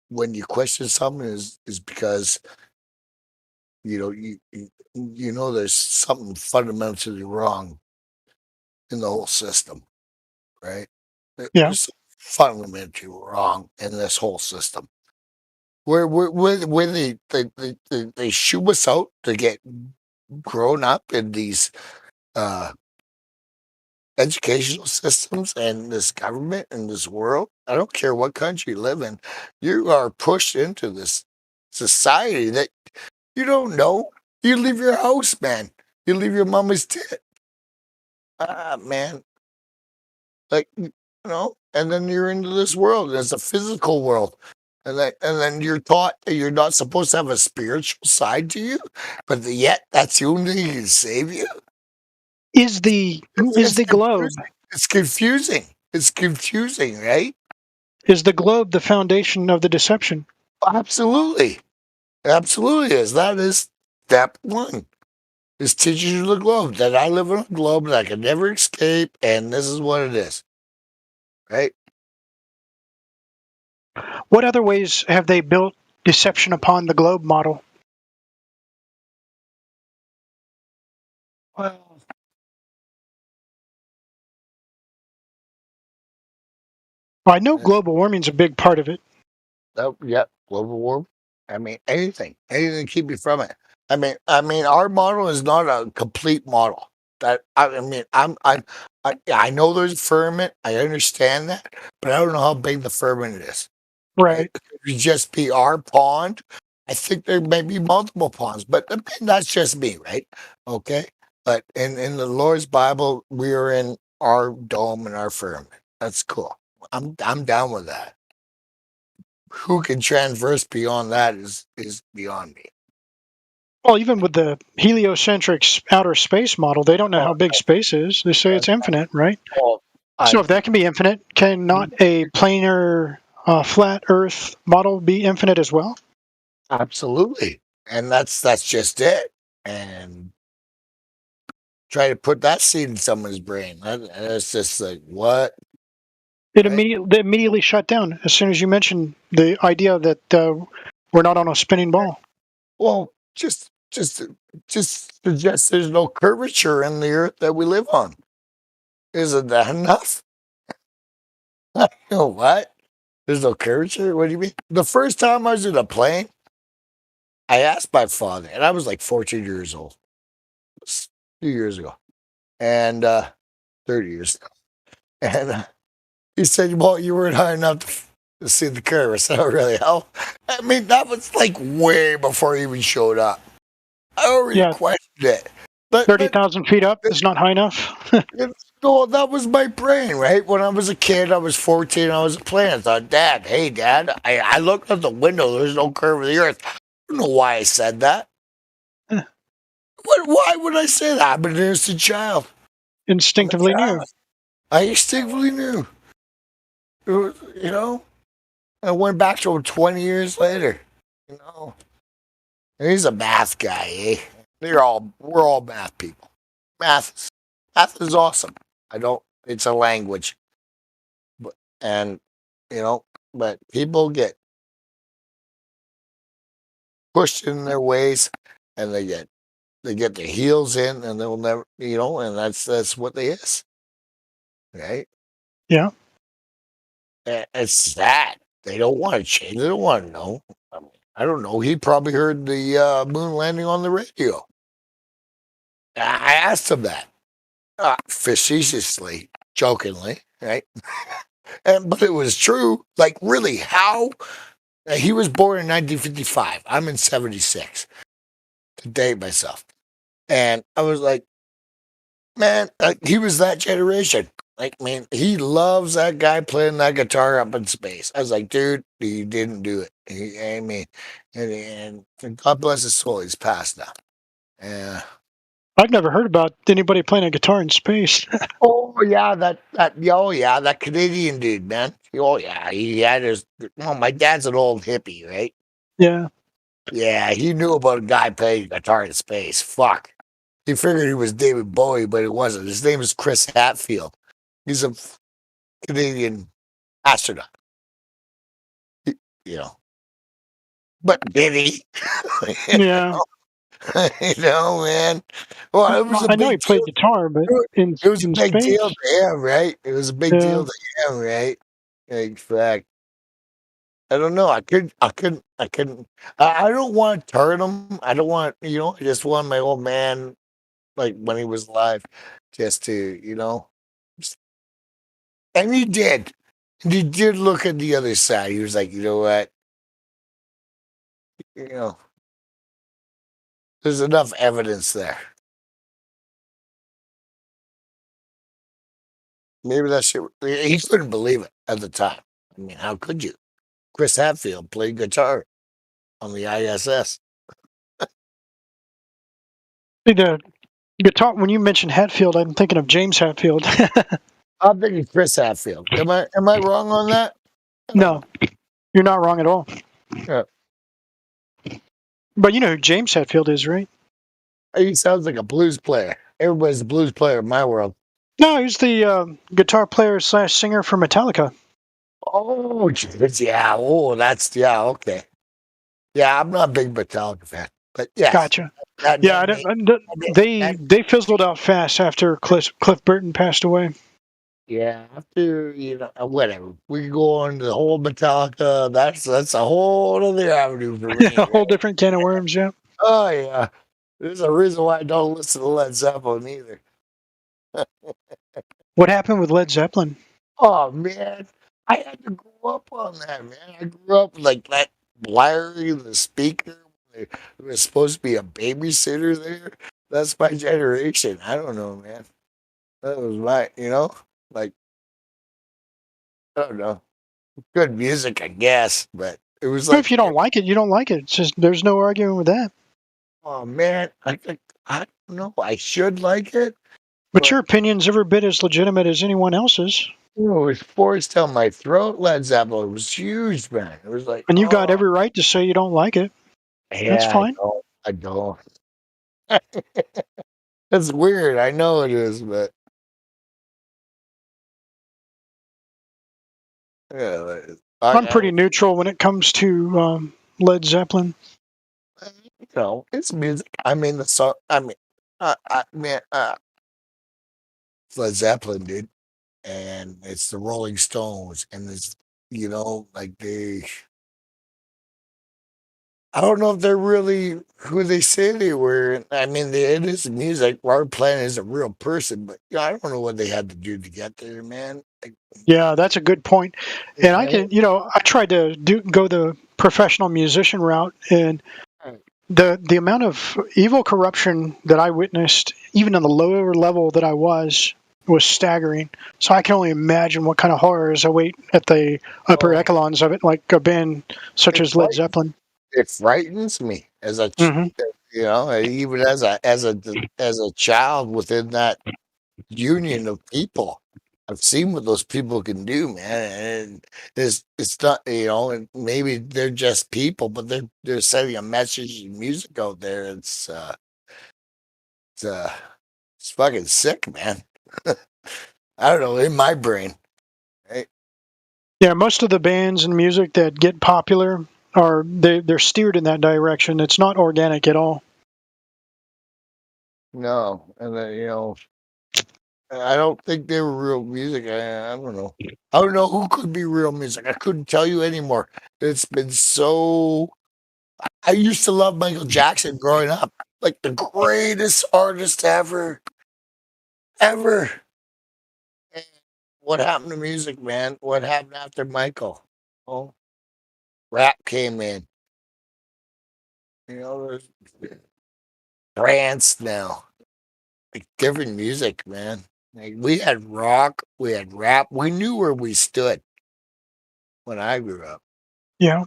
when you question something is because you know there's something fundamentally wrong in the whole system, right? Yeah. There's something fundamentally wrong in this whole system. Where they shoo us out to get grown up in these educational systems and this government and this world. I don't care what country you live in, you are pushed into this society that you don't know. You leave your house, man. You leave your mama's tit. man, like and then you're into this world. It's a physical world. And then you're taught that you're not supposed to have a spiritual side to you, but yet that's the only thing that can save you. Is the globe? It's confusing. It's confusing, right? Is the globe the foundation of the deception? Absolutely, absolutely is. That is step one. Is teaching you the globe that I live on a globe that I can never escape, and this is what it is, right? What other ways have they built deception upon the globe model? Well, I know global warming is a big part of it. yeah, global warming. I mean, anything to keep you from it. I mean, our model is not a complete model. That I mean, I know there's a firmament. I understand that, but I don't know how big the firmament is. Right. It could just be our pond. I think there may be multiple ponds, but that's just me, right? Okay. But in the Lord's Bible, we are in our dome and our firmament. That's cool. I'm down with that. Who can transverse beyond that is beyond me. Well, even with the heliocentric outer space model, they don't know how big space is. They say it's infinite, right? So if that can be infinite, can not a planar flat Earth model be infinite as well? Absolutely, and that's just it. And try to put that seed in someone's brain. That's just like what? They immediately shut down as soon as you mentioned the idea that we're not on a spinning ball. Well, just suggest there's no curvature in the earth that we live on. Isn't that enough? You know what? There's no curvature? What do you mean? The first time I was in a plane, I asked my father, and I was like 14 years old. A few years ago. And 30 years ago. And he said, well, you weren't high enough to see the curve. I said, oh, really? How? I mean, that was like way before he even showed up. I already questioned it. But 30,000 feet up is not high enough. No, that was my brain, right? When I was a kid, I was 14, I was a plane. I thought, Dad, I looked out the window, there's no curve of the earth. I don't know why I said that. Why would I say that? I'm an innocent child. Instinctively knew. I instinctively knew. It was, I went back to him 20 years later. And he's a math guy, eh? We're all math people. Math is awesome. It's a language. But people get pushed in their ways and they get their heels in and they'll never, and that's what they is. Right? Yeah. It's sad. They don't want to change. They don't want to know. I don't know. He probably heard the moon landing on the radio. I asked him that facetiously, jokingly, right? But it was true. Like, really, how? He was born in 1955. I'm in 76. To date myself. And I was like, man, he was that generation. Like, man, he loves that guy playing that guitar up in space. I was like, dude, he didn't do it. And God bless his soul, he's passed now. Yeah. I've never heard about anybody playing a guitar in space. Oh yeah, that Canadian dude, man. Oh yeah, he had his. Well, my dad's an old hippie, right? Yeah. Yeah, he knew about a guy playing guitar in space. Fuck. He figured he was David Bowie, but it wasn't. His name is Chris Hatfield. He's a Canadian astronaut. But did he? Yeah. Man. Well, it was I know he played guitar, but it was a big space? deal to him, right? It was a big deal to him, right? In fact, I don't know. I couldn't. I don't want to turn him. I don't want. I just want my old man, like when he was alive, just to, and he did. And he did look at the other side. He was like, you know what? There's enough evidence there. Maybe that shit. He couldn't believe it at the time. I mean, how could you? Chris Hadfield played guitar on the ISS. See, the guitar, when you mentioned Hatfield, I'm thinking of James Hatfield. I'm thinking Chris Hadfield. Am I wrong on that? No, you're not wrong at all. Yeah. But you know who James Hatfield is, right? He sounds like a blues player. Everybody's a blues player in my world. No, he's the guitar player / singer for Metallica. Oh, geez, yeah. Oh, okay. Yeah, I'm not a big Metallica fan, but yeah. Gotcha. They fizzled out fast after Cliff Burton passed away. Yeah, after whatever. We can go on to the whole Metallica. That's a whole other avenue for me. A whole different can of worms, yeah. Oh yeah. There's a reason why I don't listen to Led Zeppelin either. What happened with Led Zeppelin? Oh man, I had to grow up on that, man. I grew up like that Larry the speaker. There was supposed to be a babysitter there. That's my generation. I don't know, man. That was my, like, I don't know. Good music, I guess, but it was like. If you don't like it, you don't like it. It's just there's no arguing with that. Oh man, I don't know. I should like it, but your opinion's every bit as legitimate as anyone else's. It was forced down my throat. Led Zeppelin was huge, man. It was like, and you've got every right to say you don't like it. Yeah, that's fine. I don't. That's weird. I know it is, but yeah, I'm pretty neutral when it comes to Led Zeppelin. It's music. I mean, the song. I mean, it's Led Zeppelin, dude, and it's the Rolling Stones, and it's like they. I don't know if they're really who they say they were. I mean, it is music. Robert Plant is a real person, but I don't know what they had to do to get there, man. Yeah, that's a good point. And I can, I tried to go the professional musician route, and the amount of evil corruption that I witnessed, even on the lower level that I was staggering. So I can only imagine what kind of horrors await at the upper echelons of it, like a band such as Led Zeppelin. It frightens me as a even as a child within that union of people. I've seen what those people can do, man, and it's not and maybe they're just people, but they're sending a message in music out there. It's fucking sick, man. I don't know, in my brain. Right? Yeah, most of the bands and music that get popular they're steered in that direction. It's not organic at all. No, and then I don't think they were real music. I don't know. I don't know who could be real music. I couldn't tell you anymore. It's been so. I used to love Michael Jackson growing up, like the greatest artist ever. And what happened to music, man? What happened after Michael? Oh, rap came in. There's trance now. Like different music, man. Like we had rock, we had rap. We knew where we stood when I grew up. Yeah.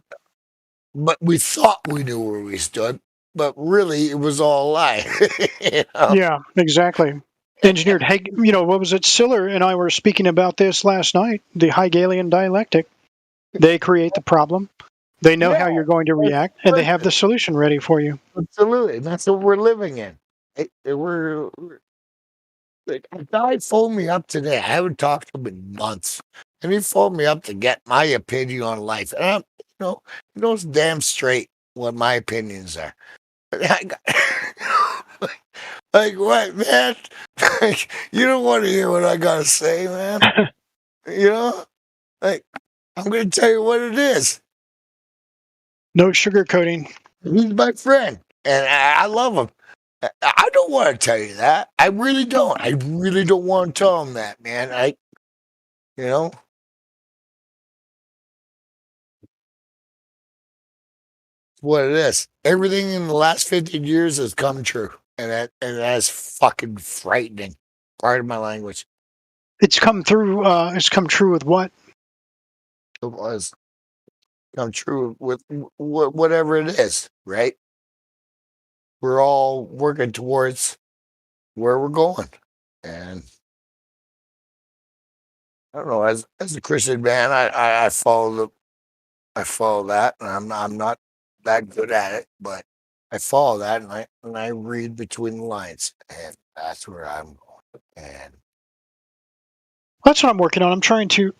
But we thought we knew where we stood, but really it was all a lie. Yeah, exactly. Engineered, what was it? Siller and I were speaking about this last night, the Hegelian dialectic. They create the problem. They know how you're going to react, and they have the solution ready for you. Absolutely. That's what we're living in. We're like, a guy phoned me up today. I haven't talked to him in months. And he phoned me up to get my opinion on life. And he knows damn straight what my opinions are. Like what, man? You don't want to hear what I gotta say, man. Like I'm gonna tell you what it is. No sugarcoating. He's my friend, and I love him. I don't want to tell you that. I really don't. I really don't want to tell him that, man. What it is. Everything in the last 15 years has come true, and that's fucking frightening. Pardon my language. It's come through. It's come true with what? It was come true with whatever it is, right? We're all working towards where we're going, and I don't know. As a Christian man, I follow that, and I'm not that good at it, but I follow that, and I read between the lines, and that's where I'm going. And That's what I'm working on. I'm trying to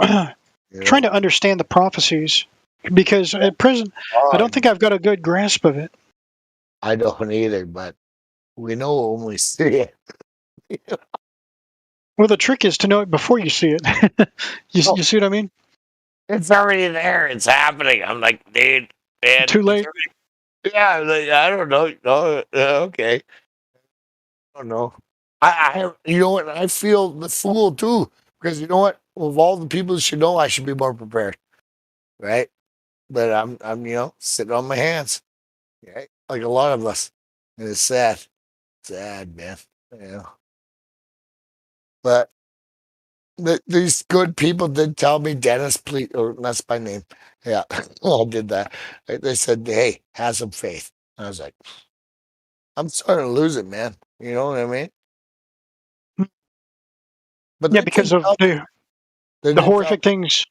trying to understand the prophecies, because at present I don't think I've got a good grasp of it. I don't either, but we know when we see it. Well, the trick is to know it before you see it. You see what I mean? It's already there. It's happening. I'm like, dude, man. Too late. Yeah, like, I don't know. No, okay. I don't know. I you know what? I feel the fool too, because you know what? Of all the people that should know, I should be more prepared, right? But I'm sitting on my hands, right? Like a lot of us, and it's sad, man. But these good people did tell me, Dennis, please, or that's my name. Yeah, I did that. They said, hey, have some faith. I was like, I'm starting to lose it, man. You know what I mean? But yeah, because of the horrific things.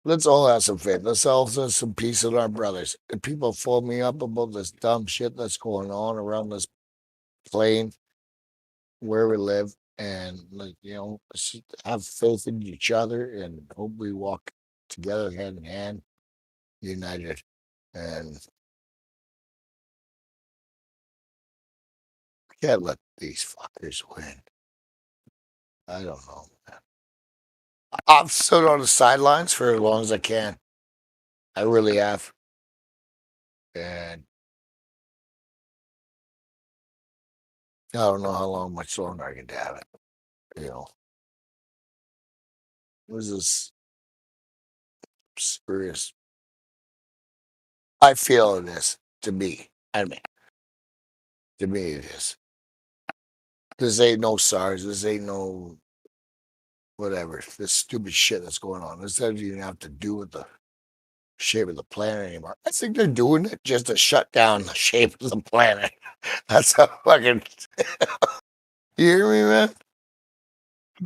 Let's all have some faith. Let's all have some peace with our brothers. And people fool me up about this dumb shit that's going on around this plane where we live. And, like, have faith in each other and hope we walk together hand in hand, united. And can't let these fuckers win. I don't know, man. I've stood on the sidelines for as long as I can. I really have. And I don't know how much longer I can have it. This is serious. I feel it is, to me. I mean, to me it is. This ain't no SARS. This ain't no whatever. This stupid shit that's going on. This doesn't even have to do with the shape of the planet anymore. I think they're doing it just to shut down the shape of the planet. That's how fucking. You hear me, man?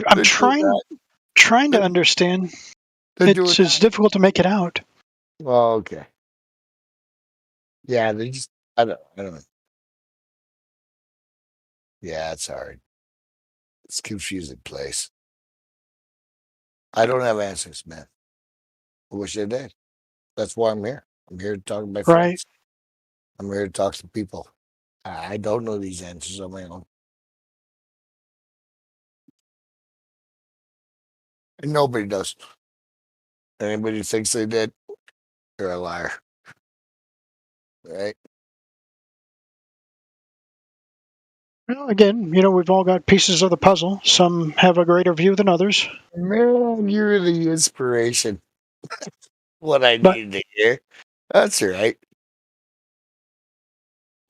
I'm trying to understand. It's difficult to make it out. Well, okay. Yeah, they just. I don't know. Yeah, it's hard. It's a confusing place. I don't have answers, man. I wish I did. That's why I'm here. I'm here to talk to my friends. I'm here to talk to people. I don't know these answers on my own. And nobody does. Anybody who thinks they did, they're a liar. Right? Well, again, we've all got pieces of the puzzle. Some have a greater view than others. Man, you're the inspiration. What I needed to hear. That's right.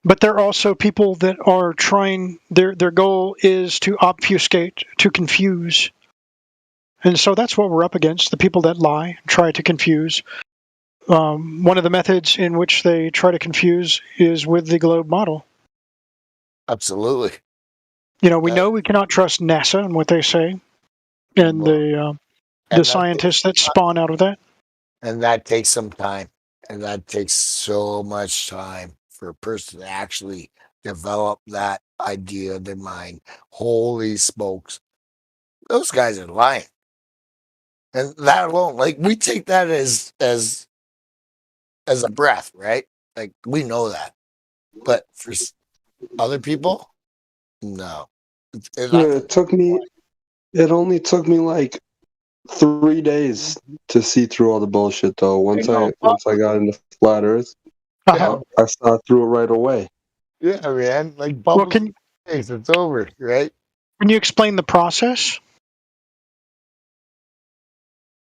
But there are also people that are trying, their goal is to obfuscate, to confuse. And so that's what we're up against, the people that lie, try to confuse. One of the methods in which they try to confuse is with the globe model. Absolutely. We know we cannot trust NASA and what they say, and the scientists that spawn out of that. And that takes some time. And that takes so much time for a person to actually develop that idea in their mind. Holy smokes. Those guys are lying. And that alone, like, we take that as a breath, right? Like, we know that. But for other people, no. It only took me like 3 days to see through all the bullshit, though. Once I got into flat Earth, I saw through it right away. Yeah, man. Like, bubbles in your face, it's over, right? Can you explain the process?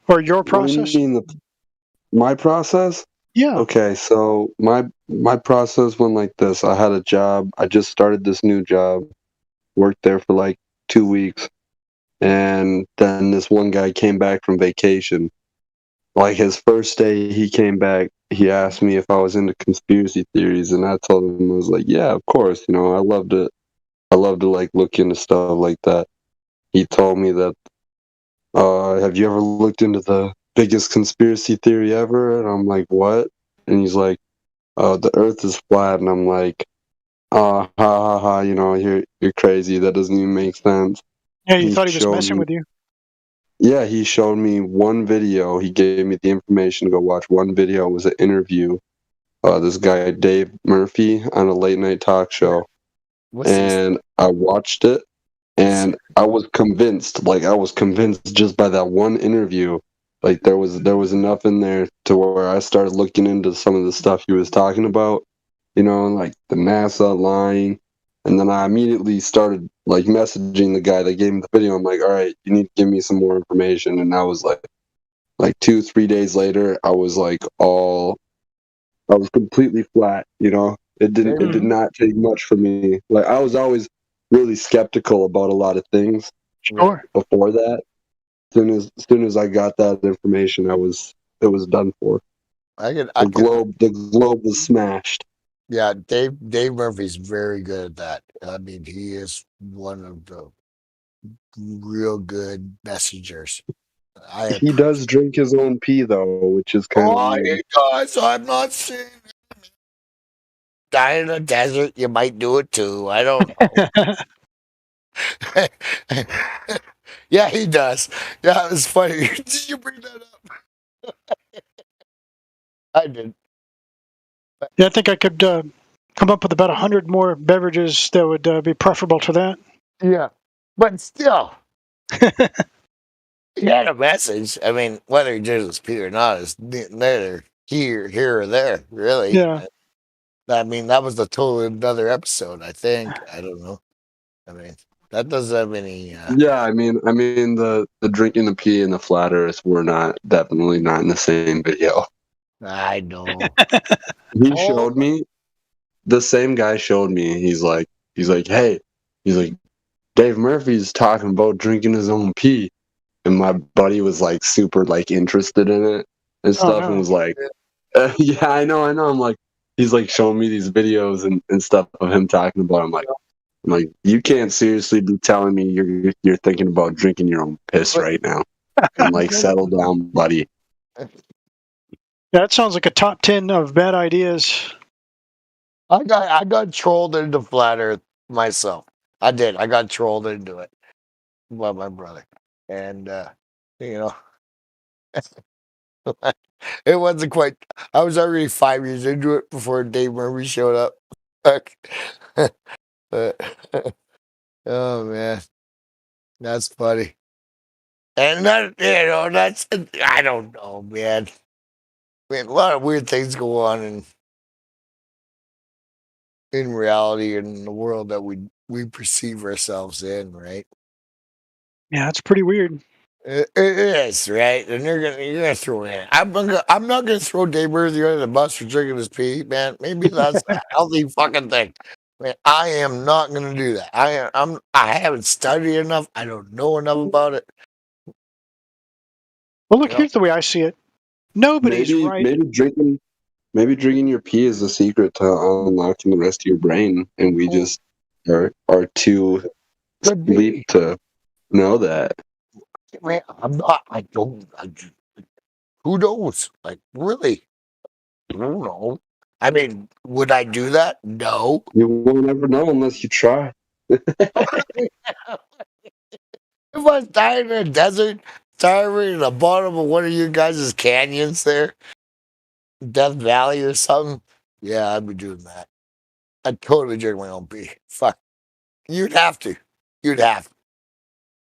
Or your process? What do you mean, my process? Yeah. Okay, so my process went like this. I had a job. I just started this new job. Worked there for like 2 weeks, and then this one guy came back from vacation. Like his first day, he came back. He asked me if I was into conspiracy theories, and I told him I was like, "Yeah, of course. You know, I love to. I love to like look into stuff like that." He told me that, "Have you ever looked into the biggest conspiracy theory ever?" And I'm like, "What?" And he's like, "The Earth is flat." And I'm like, "Ha ha ha! You know, you're crazy. That doesn't even make sense." Yeah, you thought he was messing with you. Yeah, he showed me one video. He gave me the information to go watch one video. It was an interview. This guy, Dave Murphy, on a late night talk show. And I watched it, and I was convinced. Like, I was convinced just by that one interview. Like, there was enough in there to where I started looking into some of the stuff he was talking about. You know, like the NASA line. And then I immediately started like messaging the guy that gave me the video. I'm like, all right, you need to give me some more information. And I was like 2-3 days later, I was completely flat. You know, it did not take much for me. Like I was always really skeptical about a lot of things. Sure. Before that, as soon as I got that information, it was done for. The globe was smashed. Yeah, Dave Murphy's very good at that. I mean, he is one of the real good messengers. He does drink his own pee though, which is kind of weird. He does. I'm not saying die in a desert. You might do it too. I don't know. Yeah, he does. Yeah, it was funny. Did you bring that up? I did. Yeah, I think I could come up with about 100 more beverages that would be preferable to that. Yeah, but still, he had a message. I mean, whether he did his pee or not is neither here or there, really. Yeah. I mean, that was a totally another episode. I think. I don't know. I mean, that doesn't have any. Yeah, I mean, the drinking the pee and the flat Earth were definitely not in the same video. I know. He showed me. The same guy showed me. He's like, hey, Dave Murphy's talking about drinking his own pee, and my buddy was like super like interested in it and stuff, and was like, yeah, I know. I'm like, he's like showing me these videos and stuff of him talking about. I'm like, you can't seriously be telling me you're thinking about drinking your own piss right now. And like, settle down, buddy. That sounds like a top 10 of bad ideas. I got trolled into flat Earth myself. I did. I got trolled into it by my brother, and you know, it wasn't quite. I was already 5 years into it before Dave Murphy showed up. Oh man, that's funny. And that's I don't know, man. I mean, a lot of weird things go on in reality and in the world that we perceive ourselves in, right? Yeah, it's pretty weird. It is, right? And you're gonna throw in. I'm not gonna throw Dave Murphy under the bus for drinking his pee, man. Maybe that's a healthy fucking thing. Man, I am not gonna do that. I haven't studied enough. I don't know enough about it. Well, look, here's the way I see it. Nobody's right. Maybe drinking your pee is the secret to unlocking the rest of your brain, and we just are too asleep to know that. Man, I'm not. Who knows? Like, really? I don't know. I mean, would I do that? No. You won't ever know unless you try. If I was dying in a desert, starving in the bottom of one of you guys' canyons there, Death Valley or something, yeah, I'd be doing that. I'd totally drink my own pee. Fuck. You'd have to. You'd have to.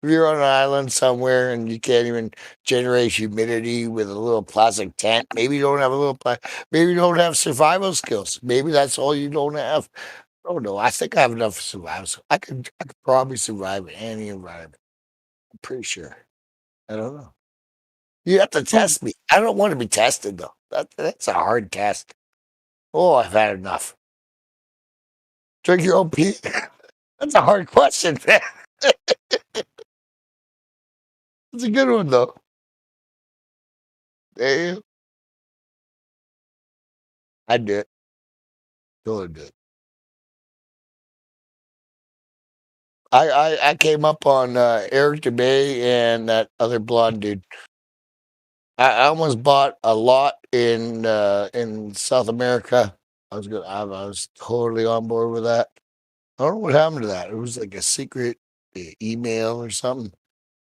If you're on an island somewhere and you can't even generate humidity with a little plastic tent, maybe you don't have maybe you don't have survival skills. Maybe that's all you don't have. I don't know. I think I have enough survival skills. I could probably survive in any environment. Pretty sure. I don't know. You have to test me. I don't want to be tested though. That's a hard test. Oh, I've had enough. Drink your own pee? That's a hard question, man. It's a good one, though. Damn. I'd do it. Totally do it. I came up on Eric DeBay and that other blonde dude. I almost bought a lot in South America. I was totally on board with that. I don't know what happened to that. It was like a secret email or something.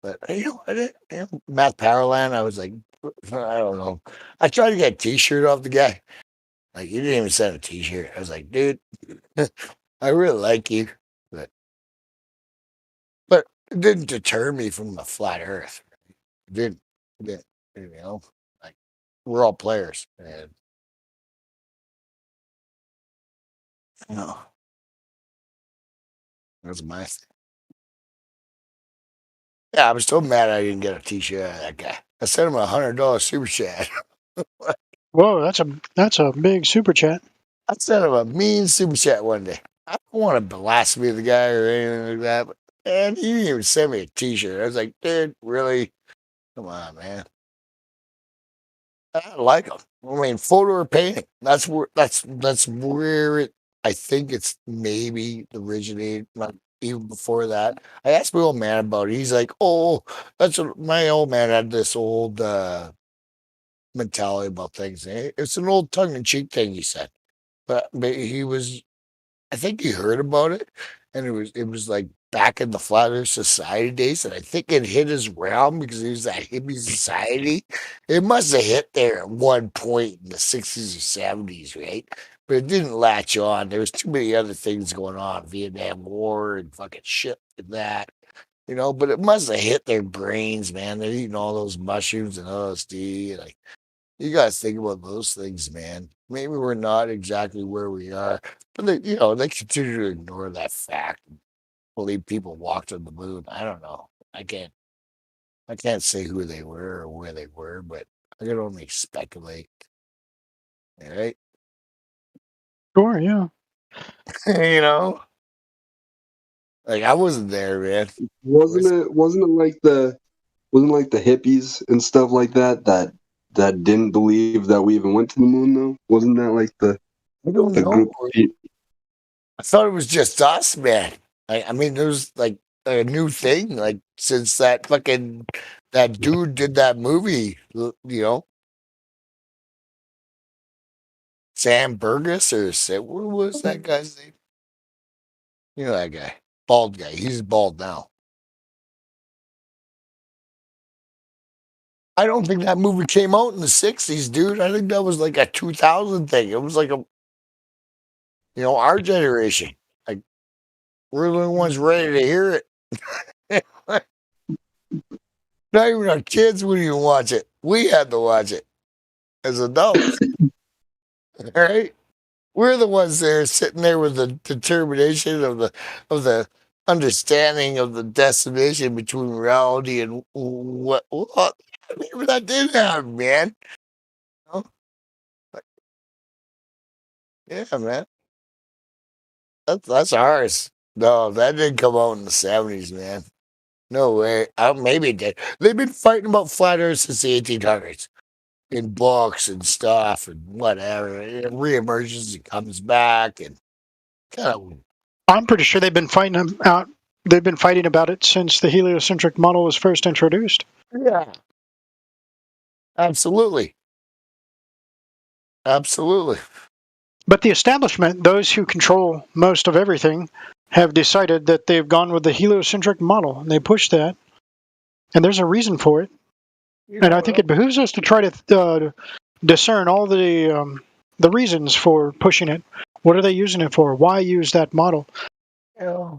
But Matt Powerland, I was like, I don't know. I tried to get a T-shirt off the guy. Like, he didn't even send a T-shirt. I was like, dude, I really like you, but it didn't deter me from the flat Earth. It didn't. You know, like, we're all players, and that's my thing. Yeah, I was so mad I didn't get a T-shirt out of that guy. I sent him $100 super chat. Whoa, that's a big super chat. I sent him a mean super chat one day. I don't want to blaspheme the guy or anything like that, but man, he didn't even send me a T-shirt. I was like, dude, really? Come on, man. I like him. I mean, photo or painting. That's where it. I think it's maybe originated. Not even before that. I asked my old man about it. He's like, "Oh, my old man had this old mentality about things. It's an old tongue-in-cheek thing," he said. But he was, I think he heard about it, and it was like back in the Flat Earth Society days, and I think it hit his realm because he was that hippie society. It must have hit there at one point in the 60s or 70s, right? But it didn't latch on. There was too many other things going on, Vietnam War and fucking shit and that, but it must have hit their brains, man. They're eating all those mushrooms and LSD. Like, you guys think about those things, man. Maybe we're not exactly where we are, but they continue to ignore that fact. Believe people walked on the moon. I don't know. I can't say who they were or where they were, but I can only speculate. All right. Sure, yeah. Like, I wasn't there, man. Wasn't it like the hippies and stuff like that didn't believe that we even went to the moon though? Wasn't that like the group of people? I thought it was just us, man. I mean, there's like a new thing, like since that dude did that movie, Sam Burgess what was that guy's name? You know that guy, bald guy. He's bald now. I don't think that movie came out in the 60s, dude. I think that was like a 2000 thing. It was like our generation. Like, we're the only ones ready to hear it. Not even our kids wouldn't even watch it. We had to watch it as adults. All right? We're the ones there sitting there with the determination of the understanding of the destination between reality and what. Maybe that did happen, man. Yeah, man. That's ours. No, that didn't come out in the 70s, man. No way. Maybe it did. They've been fighting about flat Earth since the 1800s. In books and stuff and whatever. It reemerges and comes back and kind of. I'm pretty sure they've been fighting about it since the heliocentric model was first introduced. Yeah. Absolutely. Absolutely. But the establishment, those who control most of everything, have decided that they've gone with the heliocentric model, and they push that. And there's a reason for it. And I think it behooves us to try to discern all the reasons for pushing it. What are they using it for? Why use that model? Yeah.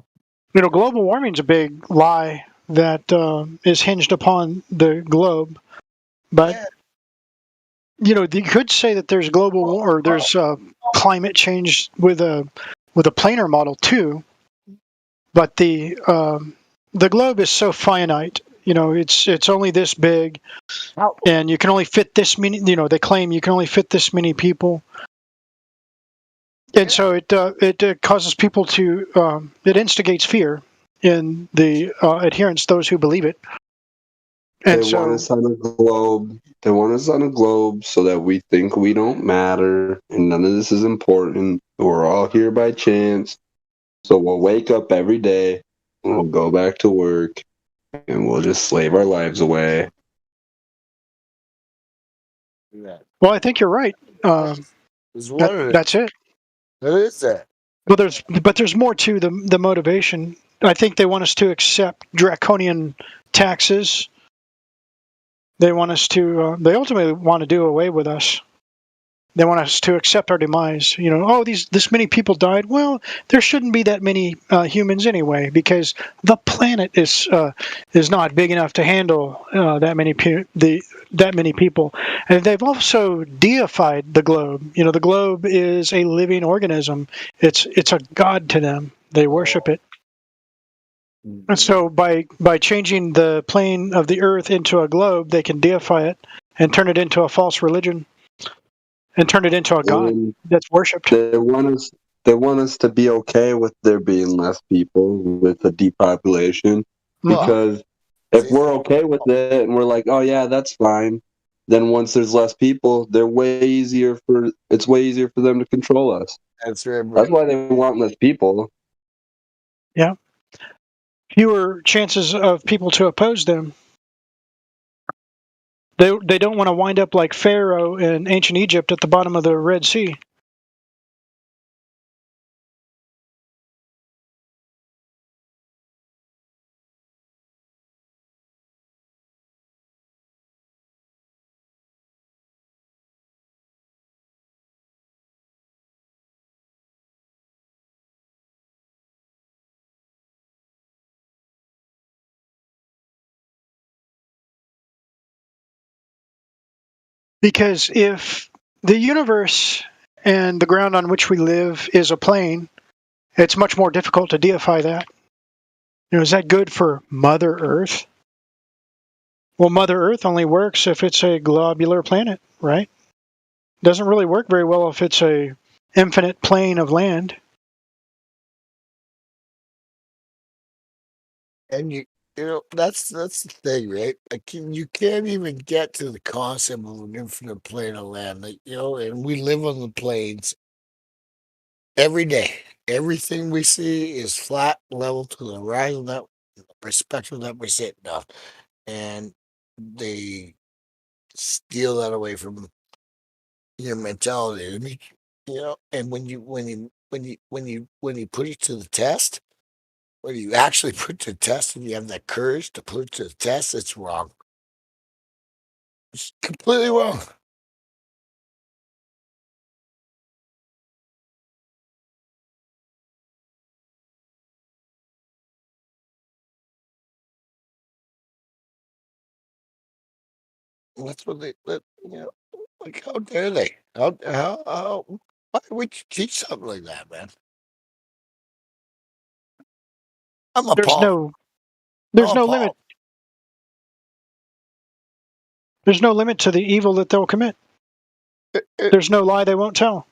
Global warming's a big lie that is hinged upon the globe. But you could say that there's global war, there's climate change with a planar model too. But the globe is so finite. it's only this big, and you can only fit this many. They claim you can only fit this many people, and so it causes people to it instigates fear in the adherents, those who believe it. And They want us on a globe. They want us on a globe so that we think we don't matter and none of this is important. We're all here by chance. So we'll wake up every day and we'll go back to work and we'll just slave our lives away. Well, I think you're right. That's it. That is it. Well, there's more to the motivation. I think they want us to accept draconian taxes. They want us to. They ultimately want to do away with us. They want us to accept our demise. This many people died. Well, there shouldn't be that many humans anyway, because the planet is not big enough to handle that many people. And they've also deified the globe. The globe is a living organism. It's a god to them. They worship it. And so by changing the plane of the Earth into a globe, they can deify it and turn it into a false religion. And turn it into a god that's worshipped. They want us to be okay with there being less people, with the depopulation, because if we're okay with it and we're like, oh yeah, that's fine, then once there's less people, it's way easier for them to control us. That's right. That's why they want less people. Yeah. Fewer chances of people to oppose them. They don't want to wind up like Pharaoh in ancient Egypt at the bottom of the Red Sea. Because if the universe and the ground on which we live is a plane, it's much more difficult to deify that. Is that good for Mother Earth? Well, Mother Earth only works if it's a globular planet, right? Doesn't really work very well if it's a infinite plane of land. And that's the thing, right? You can't even get to the concept of an infinite plane of land. And we live on the plains every day. Everything we see is flat, level to the horizon, that perspective that we're sitting on, and they steal that away from your mentality. And when you put it to the test. When you actually put it to the test and you have that courage to put it to the test, it's wrong. It's completely wrong. That's what like how dare they? How why would you teach something like that, man? I'm appalled. There's no limit. There's no limit to the evil that they'll commit. There's no lie they won't tell.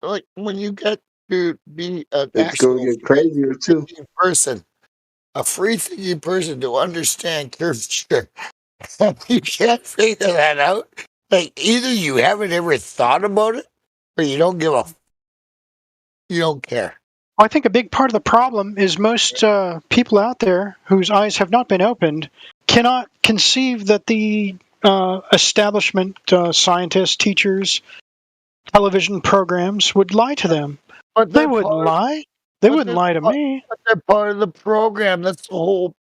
Like when you get to be an It's going to get crazier too. A free-thinking person to understand curvature. You can't figure that out. Like either you haven't ever thought about it, or you don't you don't care. I think a big part of the problem is most people out there whose eyes have not been opened cannot conceive that the establishment, scientists, teachers, television programs would lie to them. But they wouldn't lie. They wouldn't lie to me. But they're part of the program. That's the whole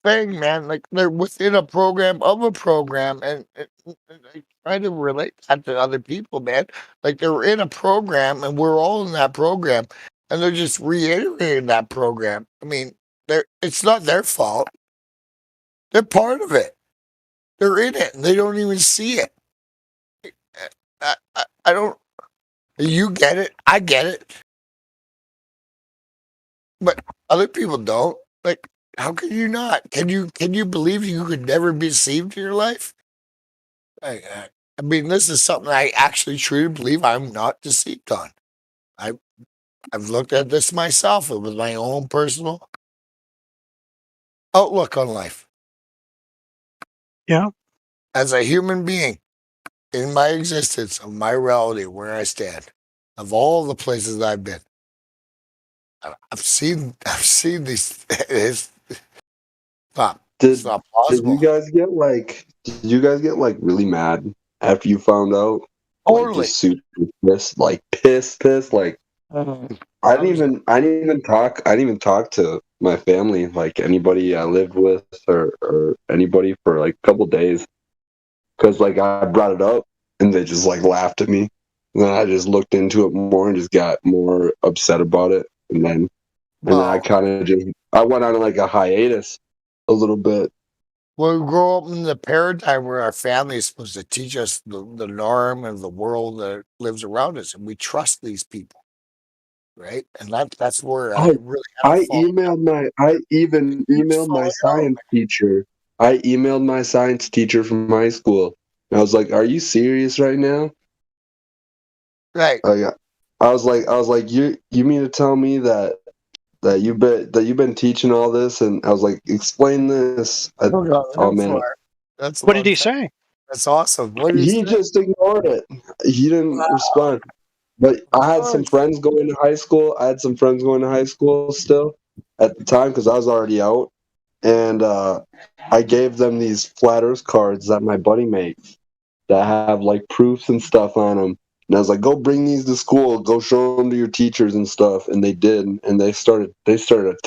thing, man. Like they're within a program of a program, and I try to relate that to other people, man. Like they're in a program, and we're all in that program, and they're just reiterating that program. I mean, it's not their fault. They're part of it. They're in it, and they don't even see it. I don't. You get it. I get it. But other people don't. Like, How can you not? Can you believe you could never be deceived in your life? I mean, this is something I actually truly believe I'm not deceived on. I've looked at this myself with my own personal outlook on life. Yeah. As a human being, in my existence, of my reality, where I stand, of all the places I've been, I've seen these. It's not Did not did you plausible. guys get like really mad after you found out? Like Totally. just super pissed, like pissed, like I didn't even talk to my family, like anybody I lived with or anybody for like a couple days, because like I brought it up and they just like laughed at me. And then I just looked into it more and just got more upset about it, and then I kind of just I went on like a hiatus a little bit. We grow up in the paradigm where our family is supposed to teach us the norm of the world that lives around us, and we trust these people, right? And that's where I really had I to fall. even emailed my science teacher. I emailed my science teacher from high school. And I was like, "Are you serious right now?" Right. I was like, you mean to tell me that you've been teaching all this? And I was like, explain this. Oh man, That's what did he say? That's awesome. What did he he say? just ignored it. He didn't respond. But I had some friends going to high school. I had some friends going to high school still at the time because I was already out, and I gave them these flat Earth cards that my buddy made that have like proofs and stuff on them. And I was like, "Go bring these to school. Go show them to your teachers and stuff." And they did, and they started a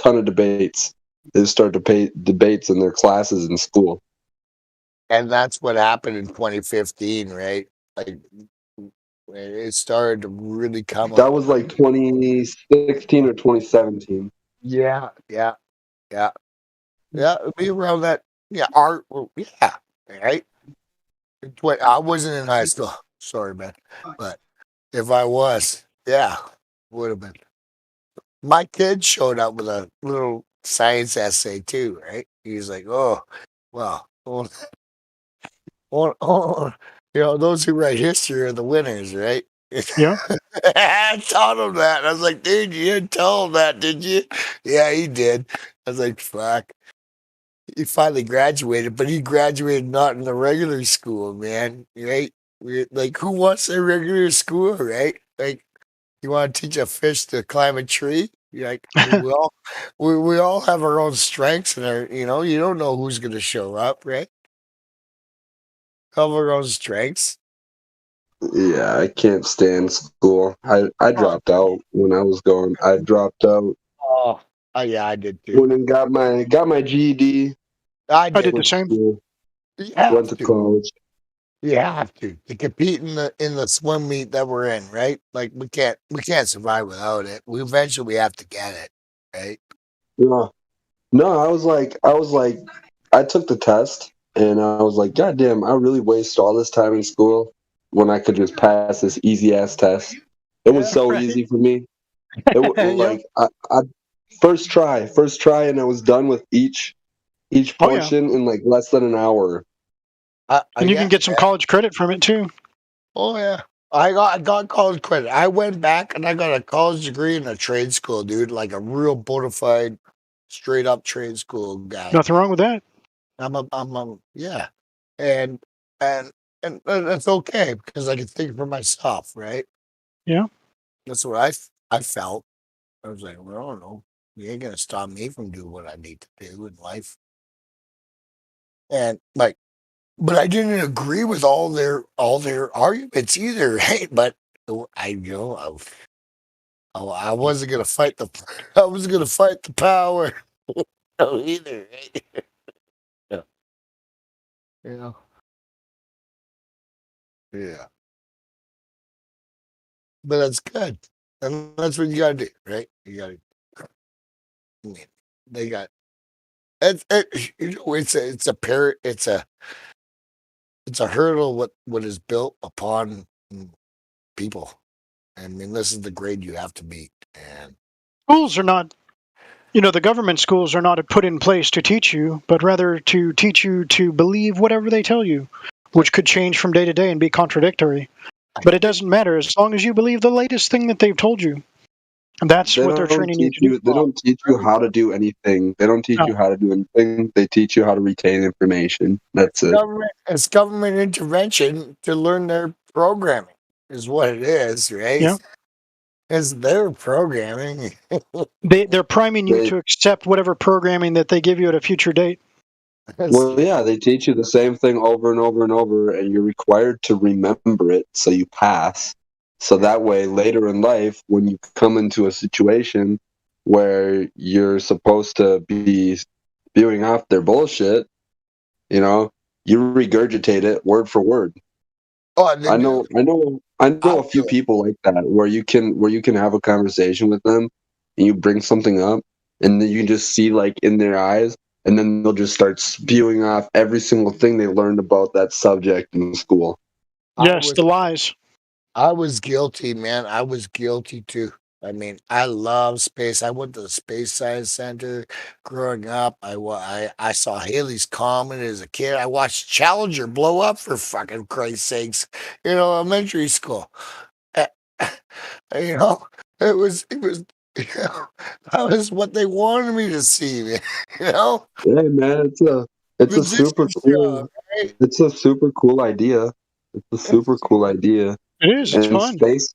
ton of debates. They started to pay debates in their classes in school. And that's what happened in 2015, right? Like it started to really come That up. was like 2016 or 2017. Yeah. It'd be around that. Yeah, yeah, right. I wasn't in high school. Sorry, man. But if I was, yeah, would have been. My kid showed up with a little science essay too, right? He's like, "Oh, well, those who write history are the winners, right?" Yeah. I taught him that. And I was like, "Dude, you didn't tell him that, did you?" Yeah, he did. I was like, "Fuck." He finally graduated, but he graduated not in the regular school, man. Right? Like, who wants a regular school, right? Like, you want to teach a fish to climb a tree? You're like, we all have our own strengths, and you don't know who's going to show up, right? Have our own strengths. Yeah, I can't stand school. I dropped out when I was going. I dropped out. Oh, yeah, I did too. Went and got my GED. I did the same. Went to college. You have to compete in the swim meet that we're in, right? Like we can't survive without it. We eventually have to get it, right? No, I was like, I took the test and I was like, God damn, I really waste all this time in school when I could just pass this easy ass test. It was so easy for me. It was like I first try, and I was done with each portion in like less than an hour. And you can get some college credit from it too. Oh yeah, I got college credit. I went back and I got a college degree in a trade school, dude. Like a real bona fide, straight up trade school guy. Nothing wrong with that. Yeah, and that's okay because I can think for myself, right? Yeah, that's what I felt. I was like, well, I don't know. You ain't gonna stop me from doing what I need to do in life. And like, but I didn't agree with all their arguments either, right? But I wasn't gonna fight I was gonna fight the power. No, either, right? Yeah. Yeah. But that's good, and that's what you gotta do, right? You gotta. I mean, they got it's a parrot. It's a hurdle what is built upon people. I mean, this is the grade you have to meet, and schools are not You know, the government schools are not put in place to teach you, but rather to teach you to believe whatever they tell you, which could change from day to day and be contradictory. But it doesn't matter as long as you believe the latest thing that they've told you. And that's what they're training you to do. They don't teach you how to do anything. They don't teach you how to do anything. They teach you how to retain information. That's it. It's government intervention to learn their programming, is what it is, right? Yeah. It's their programming. They're priming you to accept whatever programming that they give you at a future date. Well, yeah, they teach you the same thing over and over and over, and you're required to remember it so you pass. So that way, later in life, when you come into a situation where you're supposed to be spewing off their bullshit, you know, you regurgitate it word for word. Oh, I know a few people like that where you can have a conversation with them and you bring something up and then you just see like in their eyes and then they'll just start spewing off every single thing they learned about that subject in school. Yes, the lies. I was guilty, man. I was guilty too. I mean, I love space. I went to the Space Science Center growing up. I saw Halley's Comet as a kid. I watched Challenger blow up, for fucking Christ's sakes, in elementary school. You know, it was you know, that was what they wanted me to see, man. You know? Yeah, man, it's a super cool it's a super cool idea. It's a super cool idea. It is, it's fun. Space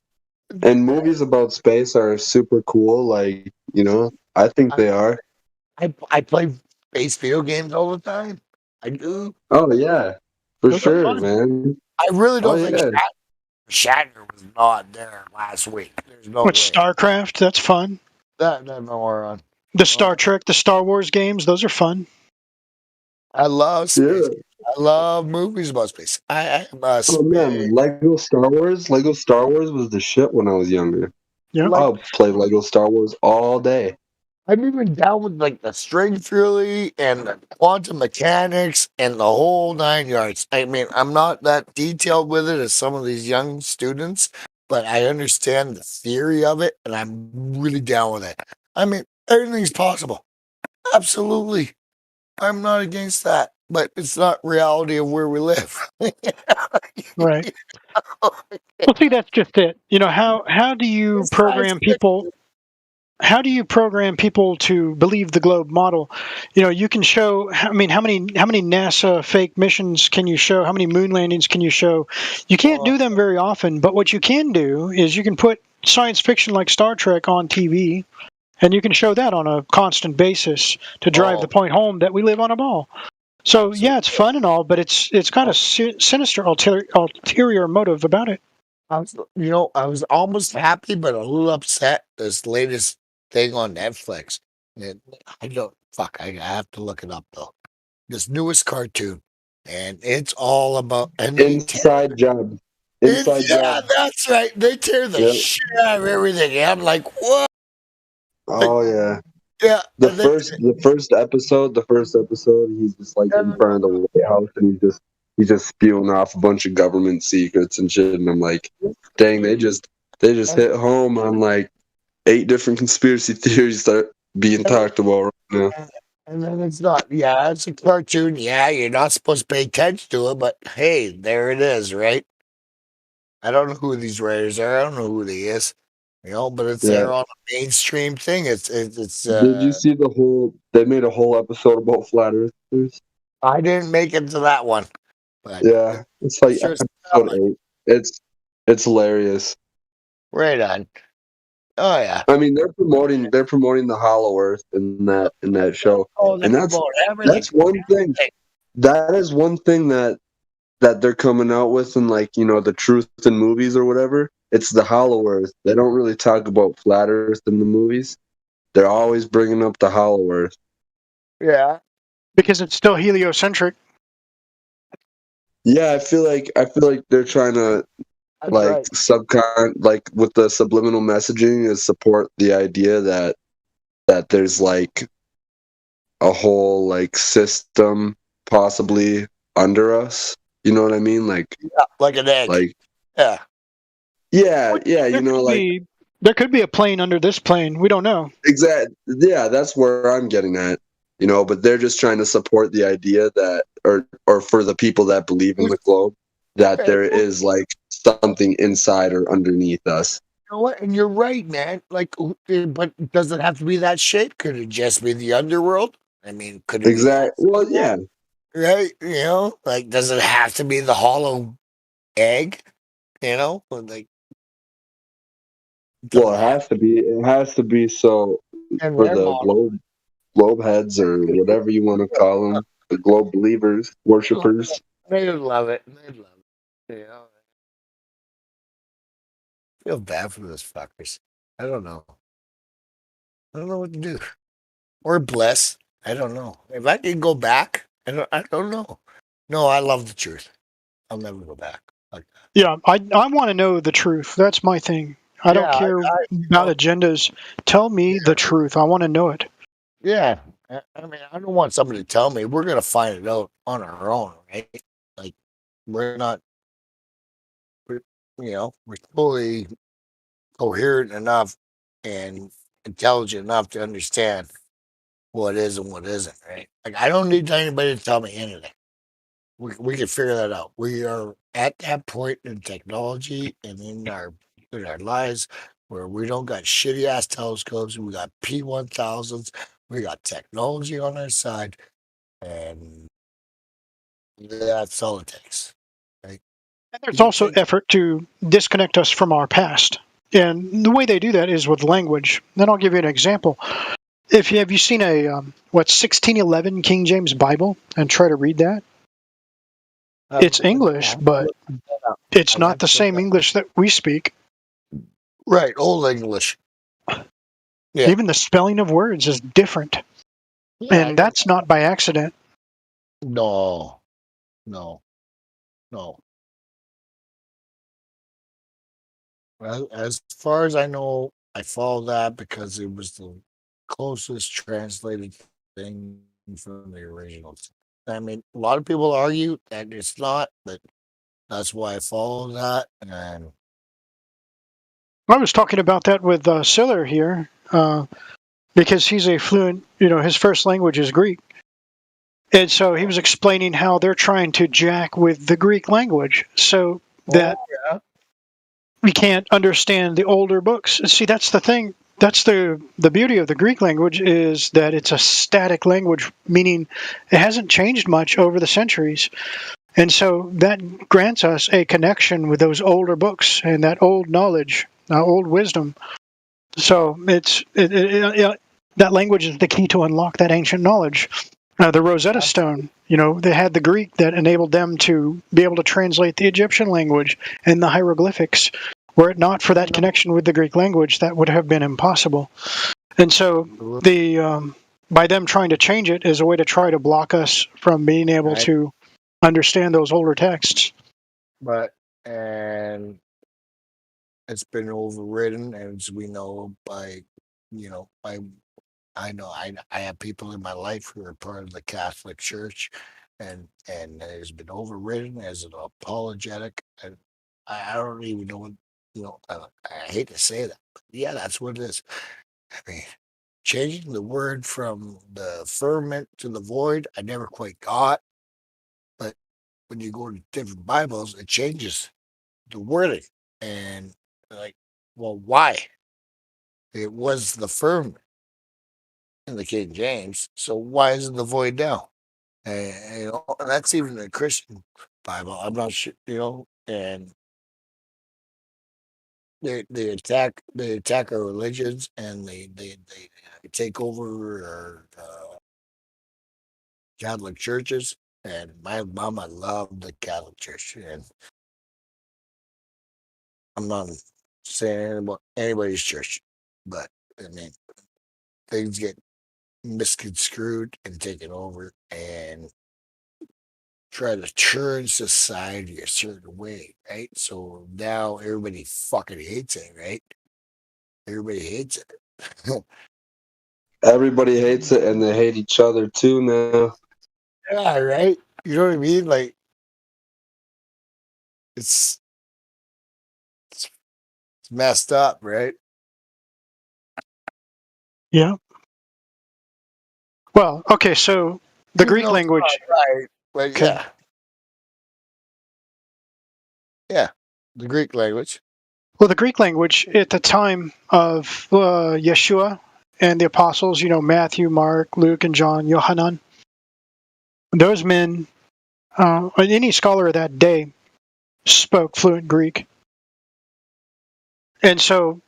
and movies about space are super cool, like, you know, I think they are. I play space video games all the time. I do. Oh yeah. For sure, man. I really don't think yeah. Shatner was not there last week. There's no What, way. StarCraft? That's fun. That moron. The Star Trek, the Star Wars games, those are fun. I love space. I love movies about space. I am a Oh man, Lego Star Wars was the shit when I was younger. Yeah. I'll play Lego Star Wars all day. I'm even down with like the string theory and the quantum mechanics and the whole 9 yards. I mean, I'm not that detailed with it as some of these young students, but I understand the theory of it and I'm really down with it. I mean, everything's possible. Absolutely. I'm not against that, but it's not reality of where we live. Right. Well, see, that's just it. You know, how do you program people? How do you program people to believe the globe model? You know, you can show. I mean, how many NASA fake missions can you show? How many moon landings can you show? You can't do them very often, but what you can do is you can put science fiction like Star Trek on TV, and you can show that on a constant basis to drive the point home that we live on a ball. So yeah, it's fun and all, but it's got a sinister ulterior motive about it. I was almost happy, but a little upset. This latest thing on Netflix. I have to look it up though. This newest cartoon, and it's all about Inside Job. Inside Yeah, Job. that's right. They tear the shit out of everything. And I'm like, what? Oh yeah. Yeah. The first episode, he's just like in front of the White House and he's just spewing off a bunch of government secrets and shit, and I'm like, dang, they just hit home on like 8 different conspiracy theories that are being talked about right now. And then it's a cartoon. Yeah, you're not supposed to pay attention to it, but hey, there it is, right? I don't know who these writers are. I don't know who they is. You know, but it's there on a mainstream thing. It's Did you see they made a whole episode about flat earthers? I didn't make it to that one. But yeah, it's like episode 8. It's hilarious. Right on. Oh yeah. I mean, they're promoting the Hollow Earth in that show. Oh, and that's one thing. That is one thing that they're coming out with in, like, you know, the truth in movies or whatever. It's the Hollow Earth. They don't really talk about flat Earth in the movies. They're always bringing up the Hollow Earth. Yeah. Because it's still heliocentric. Yeah, I feel like they're trying to like with the subliminal messaging is support the idea that there's like a whole like system possibly under us. You know what I mean? Like like an egg. Like yeah. Yeah, you know, like There could be a plane under this plane. We don't know. Exactly. Yeah, that's where I'm getting at. But they're just trying to support the idea that, or for the people that believe in the globe, that there is like something inside or underneath us. You know what? And you're right, man. Like, but does it have to be that shape? Could it just be the underworld? I mean, could it Exactly. Well, yeah. right? Like, does it have to be the hollow egg? Like, Well, it has to be. It has to be so and for their the model. globe heads or whatever you want to call them, the globe believers, worshippers. They would love it. They'd love it. I feel bad for those fuckers. I don't know. I don't know what to do. Or bless. I don't know. If I can go back, I don't know. No, I love the truth. I'll never go back. Yeah, I want to know the truth. That's my thing. I don't care about agendas. Tell me the truth. I want to know it. Yeah. I mean, I don't want somebody to tell me. We're going to find it out on our own, right? Like, we're not, we're fully coherent enough and intelligent enough to understand what is and what isn't, right? Like, I don't need anybody to tell me anything. We can figure that out. We are at that point in technology and in our lives where we don't got shitty ass telescopes. We got P1000s. We got technology on our side, and that's all it takes. Right? And there's also effort to disconnect us from our past. And the way they do that is with language. Then I'll give you an example. Have you seen a 1611 King James Bible and try to read that? It's English, but it's not the same English that we speak. Right, Old English. Yeah. Even the spelling of words is different. Yeah, and that's not by accident. No. As far as I know, I follow that because it was the closest translated thing from the originals. I mean, a lot of people argue that it's not, but that's why I follow that. And I was talking about that with Siller here because he's a fluent, his first language is Greek. And so he was explaining how they're trying to jack with the Greek language so that we can't understand the older books. See, that's the thing. That's the beauty of the Greek language is that it's a static language, meaning it hasn't changed much over the centuries. And so that grants us a connection with those older books and that old knowledge, old wisdom. So that language is the key to unlock that ancient knowledge. The Rosetta Stone, they had the Greek that enabled them to be able to translate the Egyptian language and the hieroglyphics. Were it not for that connection with the Greek language, that would have been impossible. And so by them trying to change it is a way to try to block us from being able to understand those older texts. And it's been overridden, as we know, by I know I have people in my life who are part of the Catholic Church, and it has been overridden as an apologetic. And I don't even know what I hate to say that, but yeah, that's what it is. I mean, changing the word from the firmament to the void, I never quite got. But when you go to different Bibles, it changes the wording, and like, well, why? It was the firmament in the King James, so why is it the void now? And that's even the Christian Bible. I'm not sure, and they attack our religions, and they take over our Catholic churches. And my mama loved the Catholic Church, and I'm not saying anything about anybody's church, but I mean, things get misconstrued and taken over, and try to turn society a certain way, right? So now everybody fucking hates it, right? Everybody hates it. Everybody hates it, and they hate each other too now. Yeah, right. You know what I mean? Like, it's messed up, right? Yeah. Well, okay, so the Even Greek though it's language. not right, but Okay. yeah. Yeah. The Greek language. Well, the Greek language at the time of Yeshua and the apostles, Matthew, Mark, Luke, and John, Yohanan, those men, any scholar of that day, spoke fluent Greek. And so,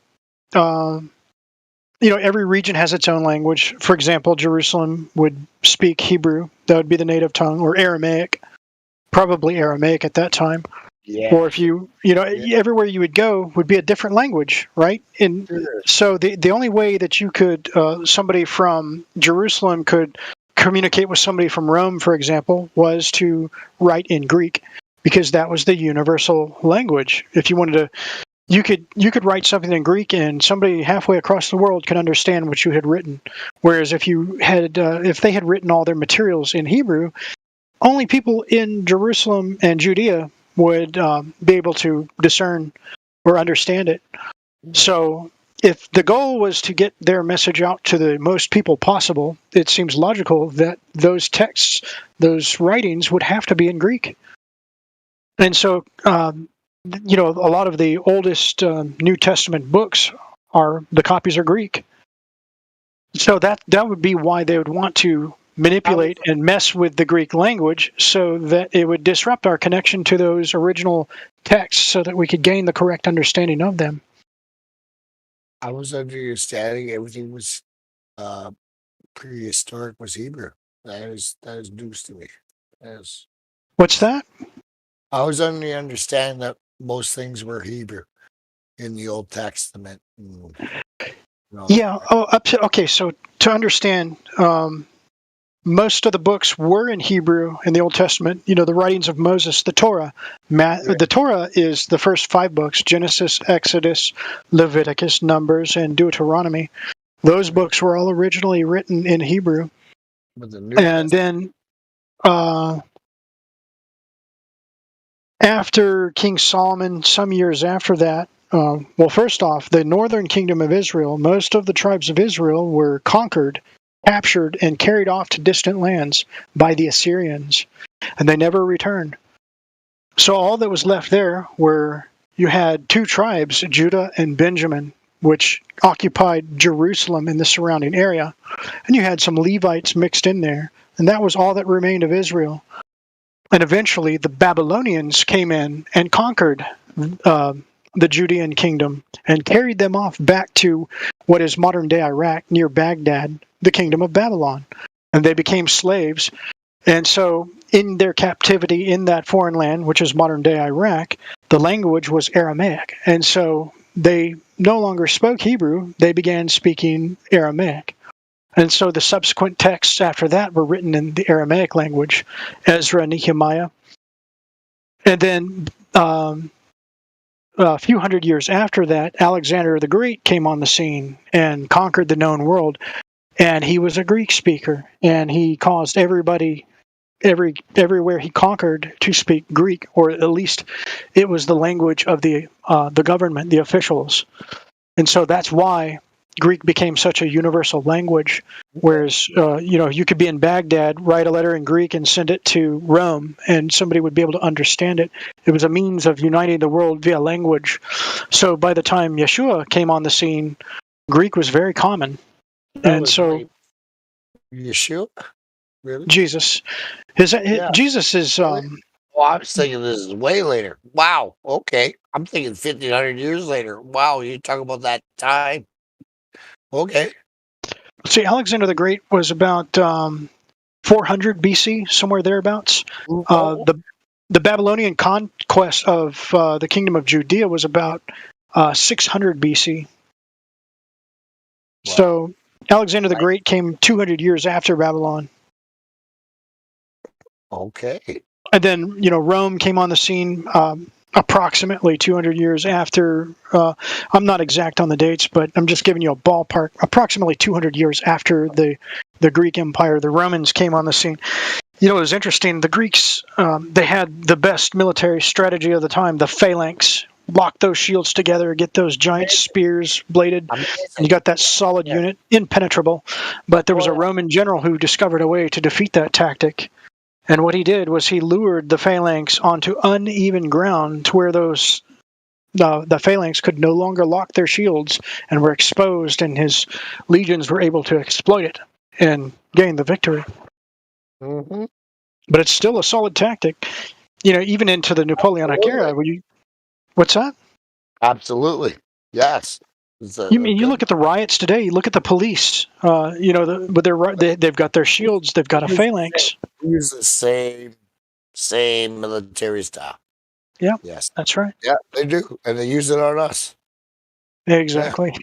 every region has its own language. For example, Jerusalem would speak Hebrew. That would be the native tongue, or Aramaic, probably Aramaic at that time. Yeah. Or if everywhere you would go would be a different language, right? And so the only way that you could, somebody from Jerusalem could communicate with somebody from Rome, for example, was to write in Greek, because that was the universal language. If you wanted to, you could write something in Greek, and somebody halfway across the world could understand what you had written. Whereas if they had written all their materials in Hebrew, only people in Jerusalem and Judea would be able to discern or understand it. So if the goal was to get their message out to the most people possible, it seems logical that those texts, those writings, would have to be in Greek. And so, a lot of the oldest New Testament books the copies are Greek. So that would be why they would want to manipulate and mess with the Greek language, so that it would disrupt our connection to those original texts, so that we could gain the correct understanding of them. I was understanding everything was prehistoric was Hebrew. That is news to me. What's that? I was under the understanding that most things were Hebrew in the Old Testament. Yeah. Okay. So to understand, most of the books were in Hebrew in the Old Testament. The writings of Moses, the Torah. The Torah is the first 5 books: Genesis, Exodus, Leviticus, Numbers, and Deuteronomy. Those books were all originally written in Hebrew. And then after King Solomon, some years after that, first off, the northern kingdom of Israel, most of the tribes of Israel were conquered, captured, and carried off to distant lands by the Assyrians, and they never returned. So all that was left there you had 2 tribes, Judah and Benjamin, which occupied Jerusalem and the surrounding area, and you had some Levites mixed in there, and that was all that remained of Israel. And eventually the Babylonians came in and conquered the Judean kingdom and carried them off back to what is modern-day Iraq, near Baghdad, the kingdom of Babylon. And they became slaves. And so in their captivity in that foreign land, which is modern-day Iraq, the language was Aramaic. And so they no longer spoke Hebrew. They began speaking Aramaic. And so the subsequent texts after that were written in the Aramaic language, Ezra, Nehemiah. And then a few hundred years after that, Alexander the Great came on the scene and conquered the known world. And he was a Greek speaker, and he caused everybody, everywhere he conquered, to speak Greek, or at least it was the language of the government, the officials. And so that's why Greek became such a universal language, whereas you could be in Baghdad, write a letter in Greek and send it to Rome, and somebody would be able to understand it. It was a means of uniting the world via language. So by the time Yeshua came on the scene, Greek was very common. Yeshua? Really? Jesus. Jesus is... Well, I was thinking this is way later. Wow. Okay. I'm thinking 1,500 years later. Wow. You're talking about that time. Okay. See, Alexander the Great was about 400 BC, somewhere thereabouts. The Babylonian conquest of the kingdom of Judea was about 600 BC. Wow. So Alexander the Great came 200 years after Babylon. Okay. And then, Rome came on the scene approximately 200 years after. I'm not exact on the dates, but I'm just giving you a ballpark. Approximately 200 years after the Greek Empire, the Romans came on the scene. It was interesting. The Greeks, they had the best military strategy of the time, the phalanx, lock those shields together, get those giant spears bladed, and you got that solid unit, impenetrable. But there was a Roman general who discovered a way to defeat that tactic. And what he did was he lured the phalanx onto uneven ground to where the phalanx could no longer lock their shields and were exposed, and his legions were able to exploit it and gain the victory. Mm-hmm. But it's still a solid tactic. Even into the Napoleonic era. What's that? Absolutely. Yes. You look at the riots today. You look at the police. They've got their shields. They've got a phalanx. Use the same military style. Yeah. Yes. That's right. Yeah, they do, and they use it on us. Exactly.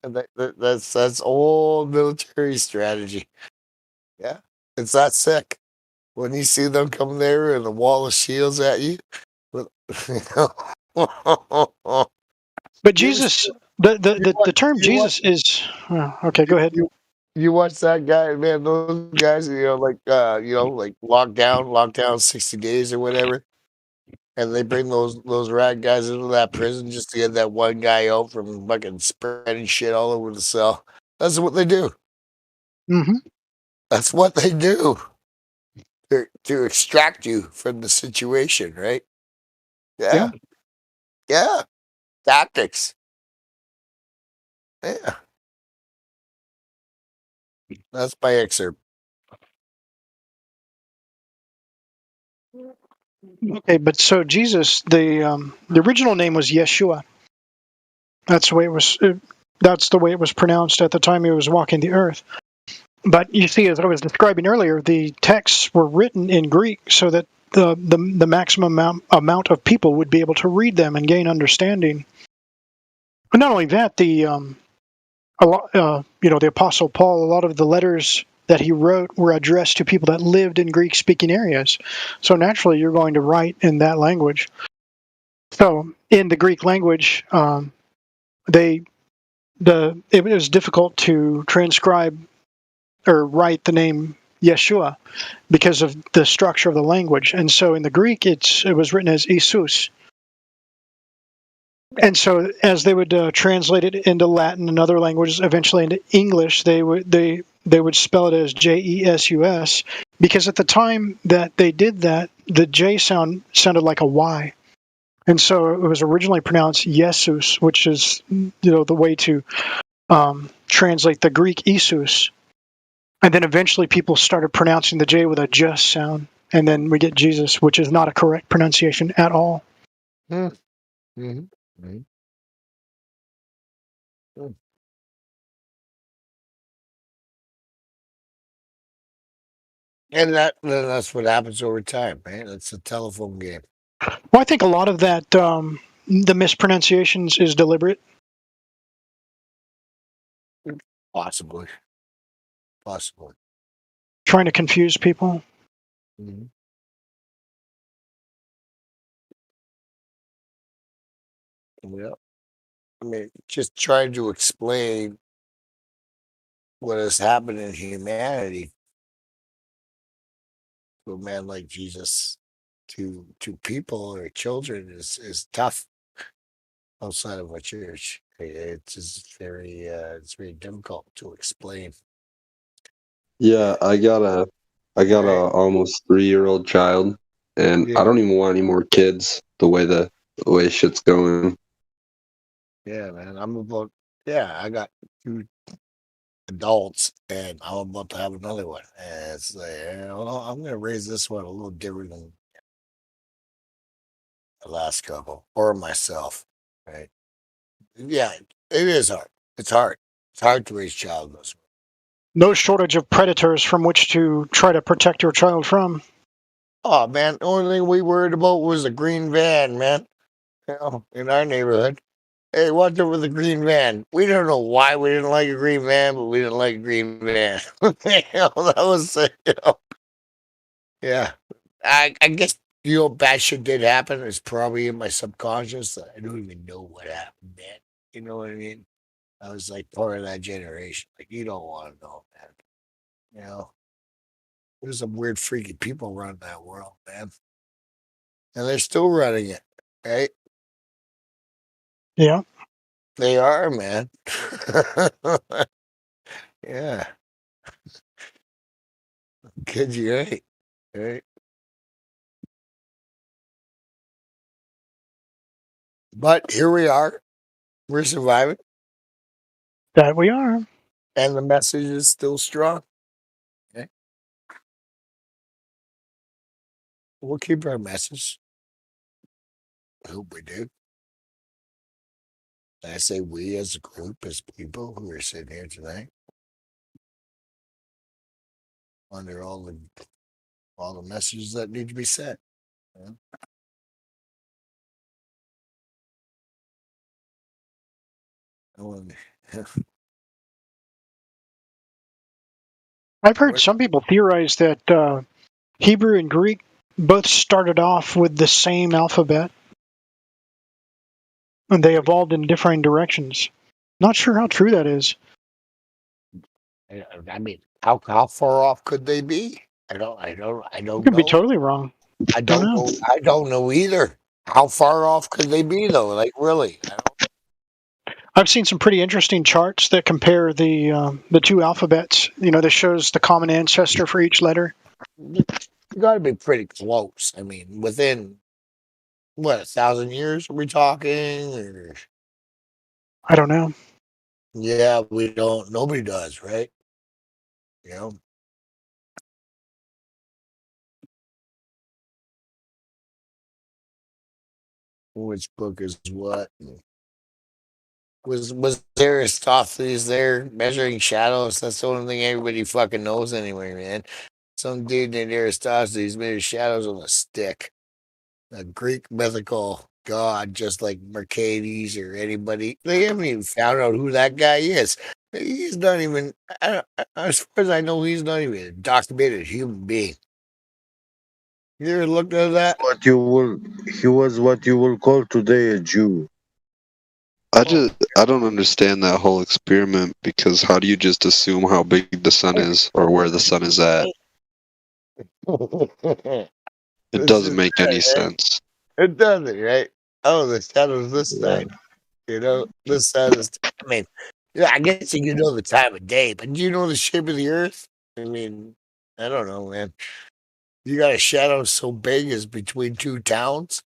And that's old military strategy. Yeah, it's that sick. When you see them come there and a wall of shields at you. But Jesus, the term Jesus is okay. Go ahead. You watch that guy, man. Those guys, like lockdown, 60 days or whatever, and they bring those rat guys into that prison just to get that one guy out from fucking spreading shit all over the cell. That's what they do. Mm-hmm. That's what they do to extract you from the situation, right? Yeah. Tactics. Yeah. That's my excerpt. Okay, but so Jesus, the original name was Yeshua. That's the way it was. That's the way it was pronounced at the time he was walking the earth. But you see, as I was describing earlier, the texts were written in Greek so that the maximum amount of people would be able to read them and gain understanding. But not only that, the Apostle Paul, a lot of the letters that he wrote were addressed to people that lived in Greek-speaking areas. So naturally, you're going to write in that language. So in the Greek language, it was difficult to transcribe or write the name Yeshua because of the structure of the language. And so in the Greek, it was written as Jesus. And so as they would translate it into Latin and other languages, eventually into English, they would spell it as Jesus, because at the time that they did that, the J sounded like a Y. And so it was originally pronounced Jesus, which is the way to translate the Greek Isus. And then eventually people started pronouncing the J with a just sound. And then we get Jesus, which is not a correct pronunciation at all. Mm-hmm. Mm-hmm. Mm. And that's what happens over time, man. It's a telephone game. Well, I think a lot of that, the mispronunciations is deliberate. Possibly. Trying to confuse people. Mm-hmm. Yeah. I mean, just trying to explain what has happened in humanity to a man like Jesus, to people or children is tough outside of a church. It's just it's very difficult to explain. Yeah, I got a almost 3-year-old child, and I don't even want any more kids. The way shit's going. Yeah, man. I got 2 adults, and I'm about to have another one. And it's like, I'm going to raise this one a little different than the last couple or myself, right? Yeah, it is hard. It's hard. It's hard to raise a child. No shortage of predators from which to try to protect your child from. Oh, man, the only thing we worried about was a green van, man. In our neighborhood. Hey, watch over the green van. We don't know why we didn't like a green van, but we didn't like a green van. That was, yeah. I guess, bad shit did happen. It's probably in my subconscious. I don't even know what happened, man. You know what I mean? I was like part of that generation. Like, you don't want to know, man. There's some weird, freaky people running that world, man. and they're still running it, right? Yeah. They are, man. Yeah. Kid you right. Right. But here we are. We're surviving. That we are. And the message is still strong. Okay. We'll keep our message. I hope we do. I say we as a group, as people who are sitting here tonight, under all the messages that need to be said. Yeah. I've heard some people theorize that Hebrew and Greek both started off with the same alphabet, and they evolved in differing directions. Not sure how true that is. I mean, how far off could they be? I don't You could be know. totally wrong. I don't know. I don't know either. How far off could they be though? Like really? I've seen some pretty interesting charts that compare the two alphabets. You know, that shows the common ancestor for each letter. You got to be pretty close. I mean, within what 1,000 years are we talking? Or... I don't know. Yeah, we don't. Nobody does, right? You know. Which book is what? Was Aristophanes there measuring shadows? That's the only thing everybody fucking knows anyway, man. Some dude named Aristophanes measured shadows with a stick. A Greek mythical god, just like Mercades or anybody. They haven't even found out who that guy is. He's not even, as far as I know, he's not even a documented human being. You ever looked at that? He was what you will call today a Jew. I don't understand that whole experiment, because how do you just assume how big the sun is or where the sun is at? It doesn't make any sense. It doesn't, right? Oh, the shadow's this side. You know, this side is. I mean, yeah, I guess you know the time of day, but do you know the shape of the earth? I mean, I don't know, man. You got a shadow so big as between two towns.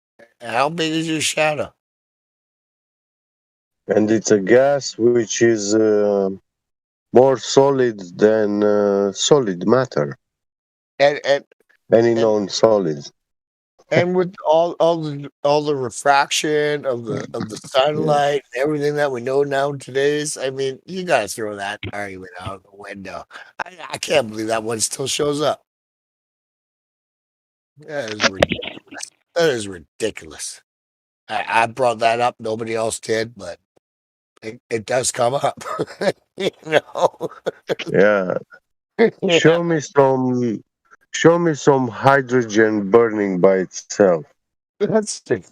How big is your shadow? And it's a gas which is more solid than solid matter. And any known solids. And with all the refraction of the sunlight and everything that we know nowadays, I mean, you gotta throw that argument out the window. I can't believe that one still shows up. That is ridiculous. That is ridiculous. I brought that up. Nobody else did, but it does come up. You know. Yeah. Show me some hydrogen burning by itself. That's the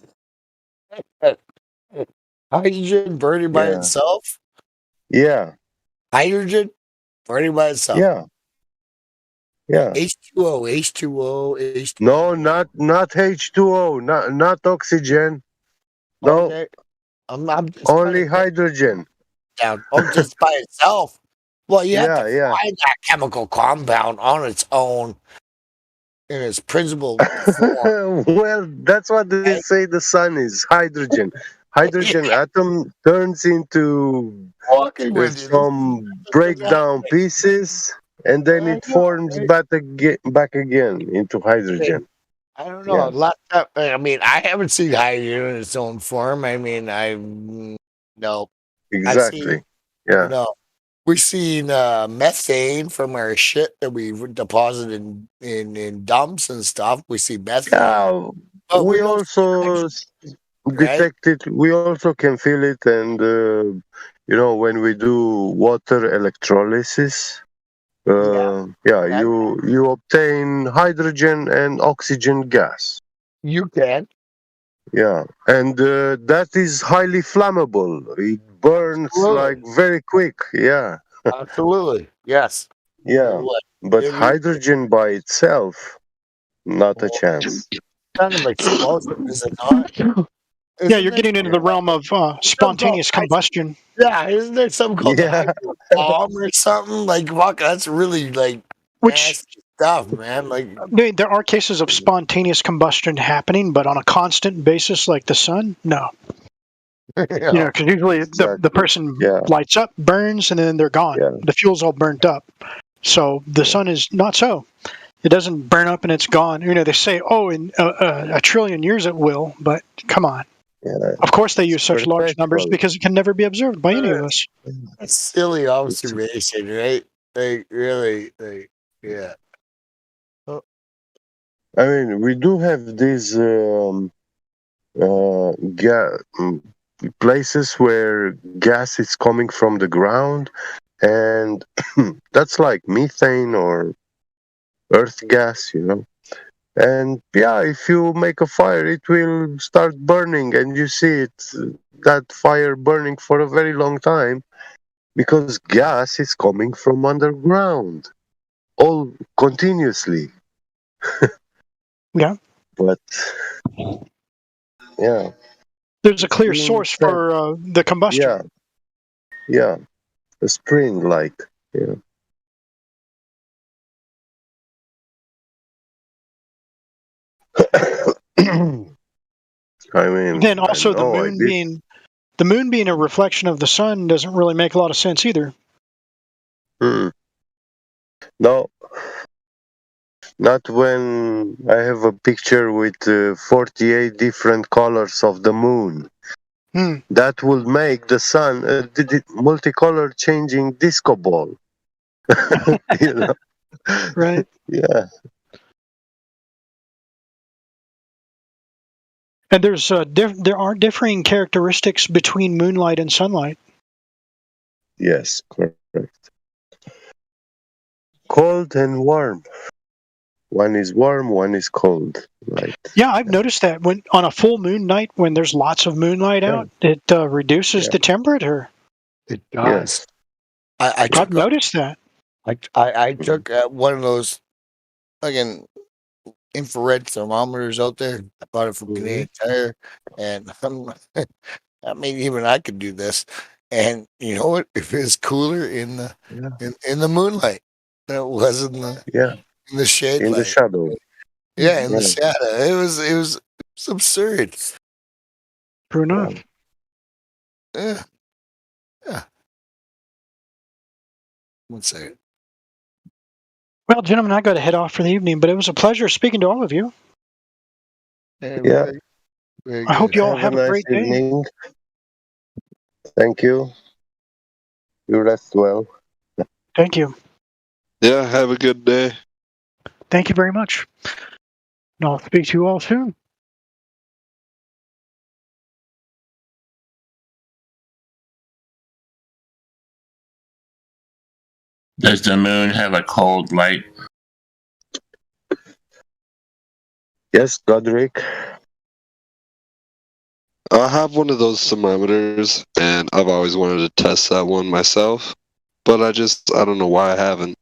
hydrogen burning by itself. Yeah. Hydrogen burning by itself. Yeah. Yeah. H2O, H2O. No, not H2O, not oxygen. No. Okay. I'm just only hydrogen. Down. Oh, just by itself. Well, you have to Yeah. find that chemical compound on its own in its principal form. Well, that's what they say the sun is, hydrogen. Hydrogen atom turns into some breakdown pieces, and then it forms back again into hydrogen. I don't know. I mean, I haven't seen hydrogen in its own form. I mean, no. Exactly. Yeah. No. We've seen methane from our shit that we deposited in dumps and stuff. We see methane. Yeah, we also detect it. We also can feel it, and when we do water electrolysis, you obtain hydrogen and oxygen gas. You can. Yeah, and that is highly flammable. It burns like very quick. Yeah. Absolutely. Yes. Yeah. But hydrogen by itself, not a chance. kind of explosive, is it not? Yeah, you're getting into the realm of spontaneous combustion. Yeah, isn't there something called Yeah. bomb or something? Like, fuck, that's really like nasty stuff, man. Like, I mean, there are cases of spontaneous combustion happening, but on a constant basis, like the sun, no. You know, because usually the person lights up, burns, and then they're gone. The fuel's all burnt up. So the sun is not so. It doesn't burn up and it's gone. You know, they say, oh, in a trillion years it will, but come on. Of course they use such large numbers because it can never be observed by any of us. that's silly observation, right? Like, really, like, yeah. I mean, we do have these places where gas is coming from the ground, and that's like methane or earth gas, you know. And yeah, if you make a fire, it will start burning, and you see that fire burning for a very long time because gas is coming from underground, all continuously. Yeah. But yeah, there's a clear source for the combustion. Yeah, a spring, like, yeah. I mean, then also the moon being a reflection of the sun doesn't really make a lot of sense either. No, not when I have a picture with 48 different colors of the moon. That will make the sun a multicolor changing disco ball. You know? Right. Yeah. And there's there are differing characteristics between moonlight and sunlight. Yes, correct. Cold and warm. One is warm, one is cold. Right. Yeah, I've noticed that when on a full moon night, when there's lots of moonlight out, it reduces the temperature. It does. I've noticed that. I took one of those fucking infrared thermometers out there. I bought it from Canadian Tire, and I mean, even I could do this. And you know what? If it's cooler in the in the moonlight than it was in the shade in light. the shadow. Yeah, in the shadow. It was absurd. True enough. Yeah. One second. Well, gentlemen, I got to head off for the evening, but it was a pleasure speaking to all of you. Yeah. I hope you all have a great evening. Thank you. You rest well. Thank you. Yeah, have a good day. Thank you very much. And I'll speak to you all soon. Does the moon have a cold light? Yes, Godric. I have one of those thermometers, and I've always wanted to test that one myself, but I don't know why I haven't.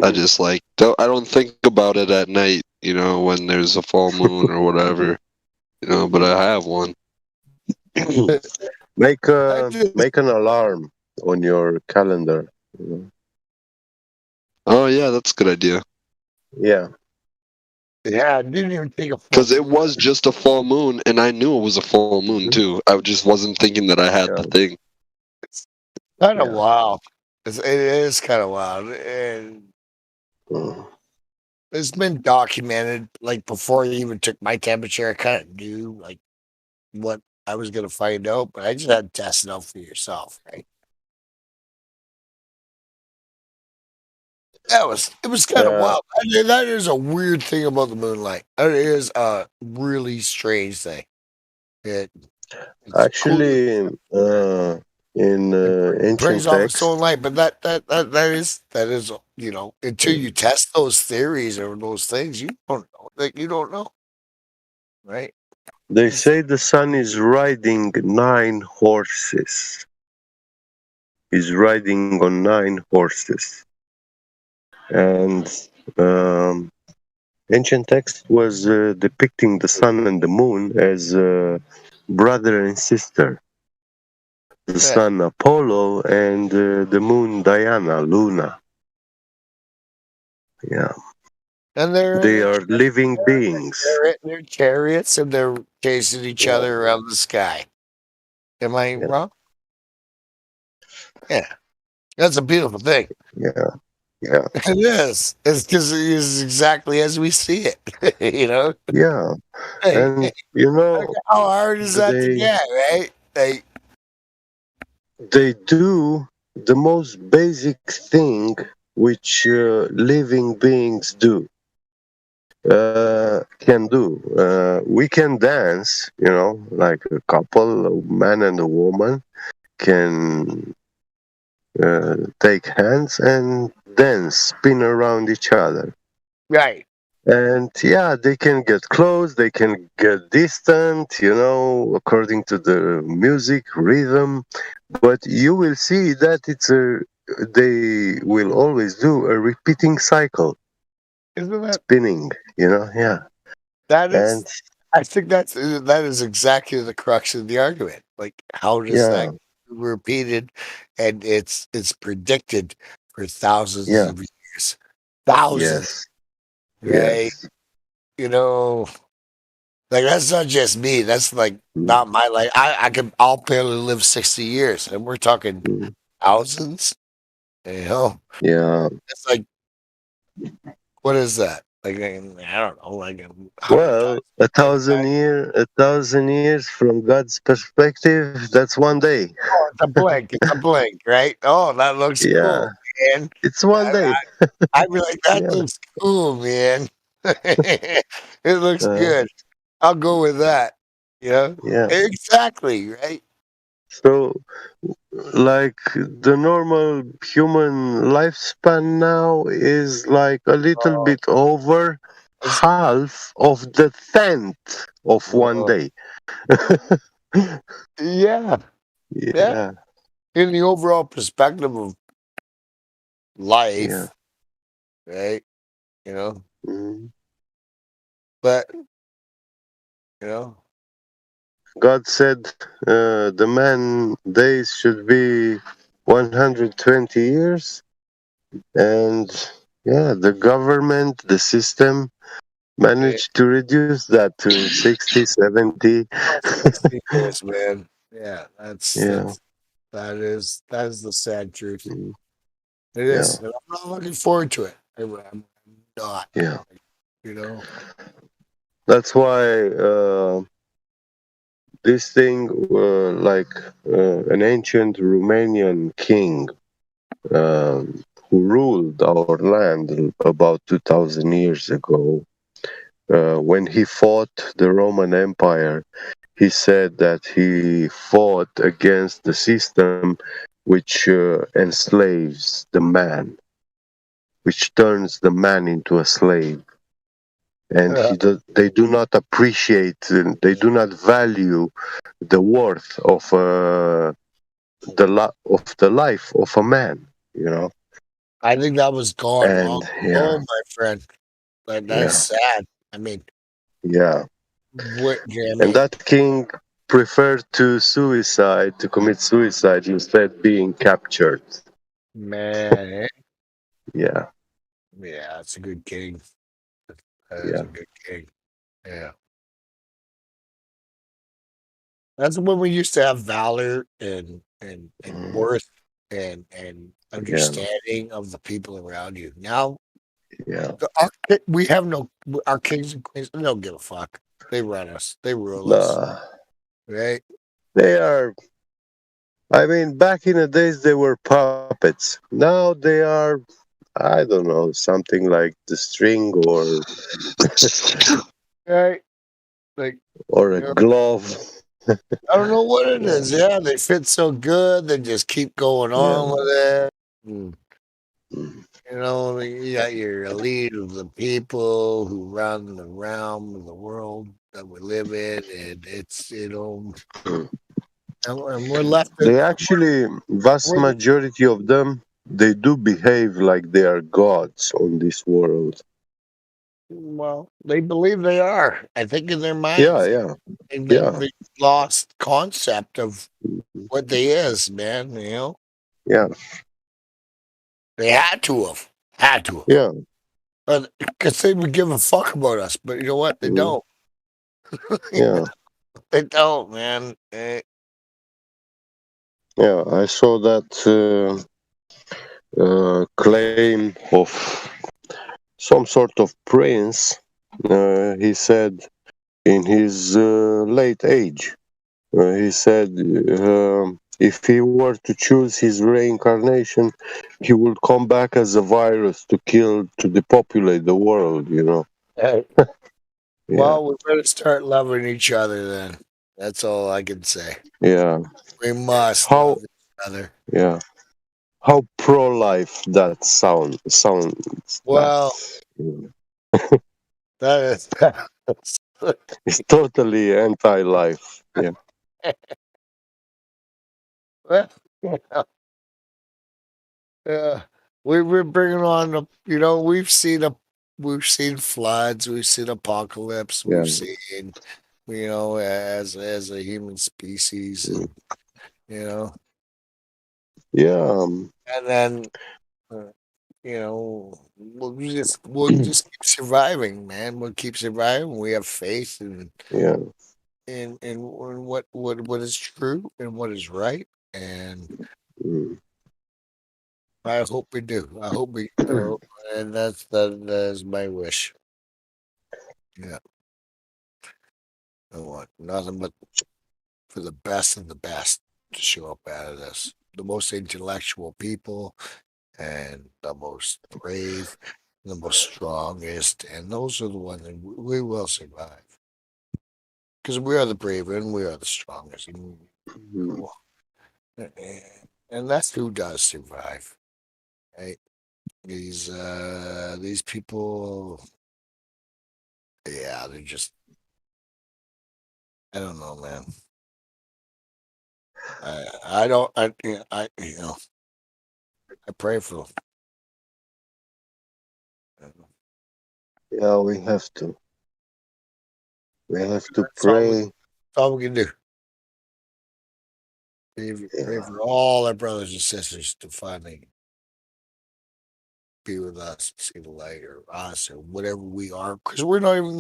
I just I don't think about it at night, you know, when there's a full moon or whatever, you know, but I have one. Make an alarm on your calendar. You know? Oh yeah, that's a good idea. Yeah. Yeah, I didn't even think of because it was just a full moon, and I knew it was a full moon too. I just wasn't thinking that I had the thing. It's kind of wild. It is kind of wild, and it's been documented. Like before you even took my temperature, I kind of knew like what I was gonna find out, but I just had to test it out for yourself, right? It was kind of wild. That is a weird thing about the moonlight. It is a really strange thing. Actually, in ancient brings off its texts, own light, but that is you know, until you test those theories or those things, you don't know. Like you don't know, right? they say the sun is riding 9 horses. He's riding on 9 horses. And Ancient text was depicting the sun and the moon as brother and sister. The sun Apollo and the moon Diana, Luna. Yeah. And they're They are living beings. they're in their chariots and they're chasing each other around the sky. Am I wrong? Yeah. That's a beautiful thing. Yeah. Yeah. It is. It's because it is exactly as we see it. You know? Yeah. Hey, And you know, how hard is that to get, right? They do the most basic thing which living beings can do. We can dance, you know, like a couple, a man and a woman can take hands and dance, spin around each other. Right. And yeah, they can get close, they can get distant, you know, according to the music, rhythm. But you will see that they will always do a repeating cycle. Isn't that spinning, you know? Yeah. That is, I think that is exactly the crux of the argument. Like, how does that get repeated? And it's predicted for thousands of years, thousands, right? Yes. You know, like that's not just me. That's like not my life. I'll barely live 60 years, and we're talking thousands. You know, Yeah. it's like, what is that? Like, I don't know. Like, Well, a thousand years from God's perspective, that's one day. Oh, it's a blink. It's a blink, right? Oh, that looks cool, man. It's one day. I'd be like, that looks cool, man. It looks good. I'll go with that. You know? Yeah. Exactly, right? So, like the normal human lifespan now is like a little bit over half of the 10th of one day. Yeah. Yeah. In the overall perspective of life, right? You know? But, you know? God said the man days should be 120 years. And yeah, the government, the system managed to reduce that to 60, 70. 60 years, man. Yeah, Yeah. that is the sad truth. It Yeah. is. And I'm not looking forward to it. I'm not. Yeah. You know? That's why this thing, like an ancient Romanian king who ruled our land about 2,000 years ago, when he fought the Roman Empire, he said that he fought against the system which enslaves the man, which turns the man into a slave. And they do not appreciate, they do not value the worth of the life of a man, you know. I think that was gone And, long ago, my friend. Like, that's sad. I mean, yeah. yeah, And that king preferred to commit suicide instead being captured. man. Yeah. Yeah, that's a good king. That is Yeah. a good king. Yeah. That's when we used to have valor and worth and understanding of the people around you. Now, we have our kings and queens. They don't give a fuck. They run us. They rule us. Right? They are. I mean, back in the days, they were puppets. Now they are, I don't know, something like the string or Right? Like, or a glove. I don't know what it is. Yeah, they fit so good. They just keep going on with it. You know, you got your elite of the people who run the realm of the world that we live in, and it's, you know, and we're left. They actually, vast majority of them, they do behave like they are gods on this world. Well, they believe they are. I think in their minds, Yeah. they lost concept of what they is, man. You know, Yeah. they had to have. Yeah. Because they would give a fuck about us, but you know what? They don't. Yeah. They don't, man. Yeah. I saw that claim of some sort of prince. He said in his late age, he said if he were to choose his reincarnation, he would come back as a virus to depopulate the world. You know. Hey. Yeah. Well, we better start loving each other then. That's all I can say. Yeah. We must How? love each other. Yeah. How pro-life that sounds. Well, that is. It's totally anti-life. Yeah. Well, yeah, we're bringing on the. You know, we've seen floods, we've seen apocalypse, Yeah. we've seen, you know, as a human species, and you know, Yeah. and then you know, we'll just keep surviving, man. We'll keep surviving. We have faith Yeah. in what is true and what is right, and Mm. I hope we do. I hope we, and that is my wish. Yeah, I want nothing but for the best of the best to show up out of this. The most intellectual people and the most brave, the most strongest, and those are the ones that we will survive. Because we are the braver and we are the strongest. And that's who does survive. Right? These people, yeah, they're just, I don't know, man. I don't, you know, I pray for them. Yeah, we have to. We have to That's all pray. that's all we can do. Pray for all our brothers and sisters to finally be with us, see the light, or us, or whatever we are. Because we're not even,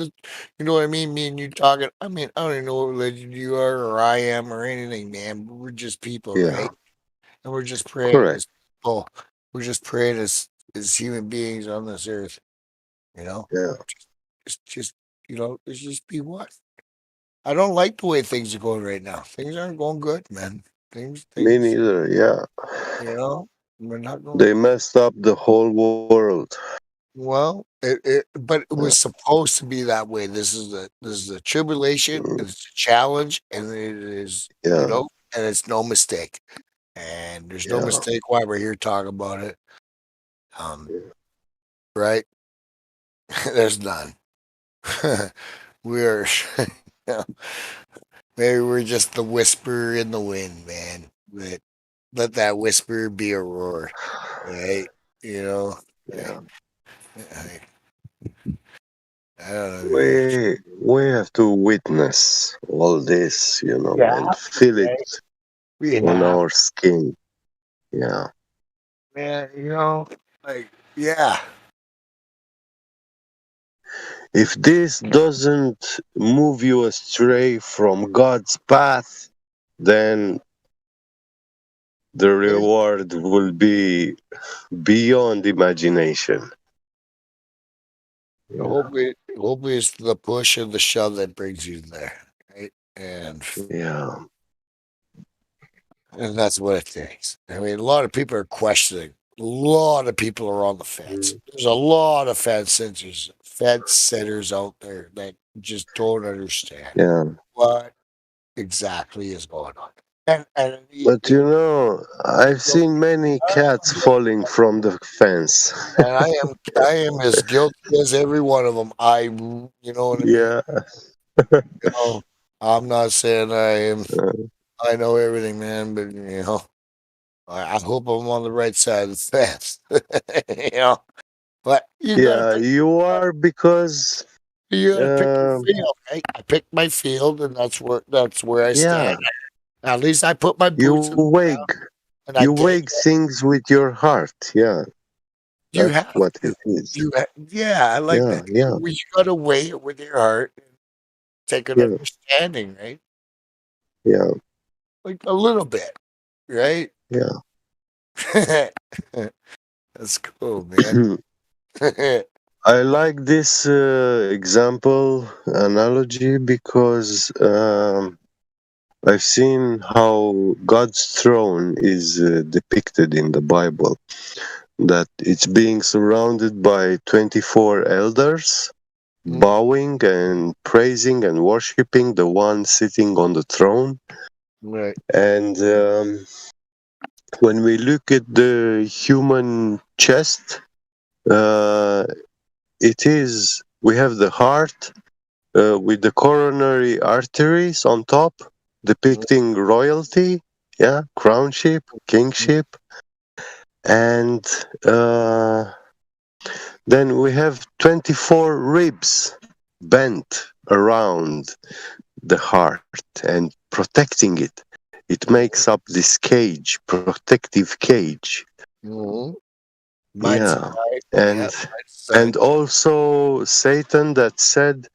you know what I mean? Me and you talking. I mean, I don't even know what religion you are, or I am, or anything, man. But we're just people, Yeah. right? And we're just praying Correct. as people. We're just praying as human beings on this earth. You know? Yeah. Just you know, let's just be one. I don't like the way things are going right now. Things aren't going good, man. Me Things, neither. Yeah. you know, we're not going. They messed up the whole world. Well, but it was supposed to be that way. This is a tribulation, and it's a challenge, and it is, you Yeah. know, and it's no mistake. And there's no Yeah. mistake why we're here talking about it. Right? There's none. We're, you know, maybe we're just the whisper in the wind, man. But let that whisper be a roar, right? You know. Yeah. I don't know. We have to witness all this, you know, and feel it We on have, our skin. Yeah. man. You know, like, yeah. If this doesn't move you astray from God's path, then the reward will be beyond imagination. Hopefully it's the push and the shove that brings you there, right? And Yeah. that's what it takes. I mean, a lot of people are questioning. A lot of people are on the fence. There's a lot of fence sitters out there that just don't understand Yeah. what exactly is going on. And But you know, I've seen many cats falling from the fence. and I am as guilty as every one of them. You know what I mean? Yeah. You know, I'm not saying I know everything, man, but you know, I hope I'm on the right side of the fence. You know, But you Yeah, you are because you gotta pick your um field, right? I picked my field, and that's where I yeah, stand. At least I put my you boots in the ground, wake and I you get wake things with your heart. Yeah, you that's have what to. it is. Yeah, I like Yeah, that. yeah, You gotta weigh it with your heart and take an yeah, understanding, right? yeah, Like a little bit, right? yeah. That's cool, man. I like this example analogy because I've seen how God's throne is depicted in the Bible. That it's being surrounded by 24 elders, bowing and praising and worshiping the one sitting on the throne. Right. And when we look at the human chest, we have the heart with the coronary arteries on top, depicting royalty, yeah, crownship, kingship, and then we have 24 ribs bent around the heart and protecting it. It makes up this cage, protective cage. Yeah, and also Satan that said,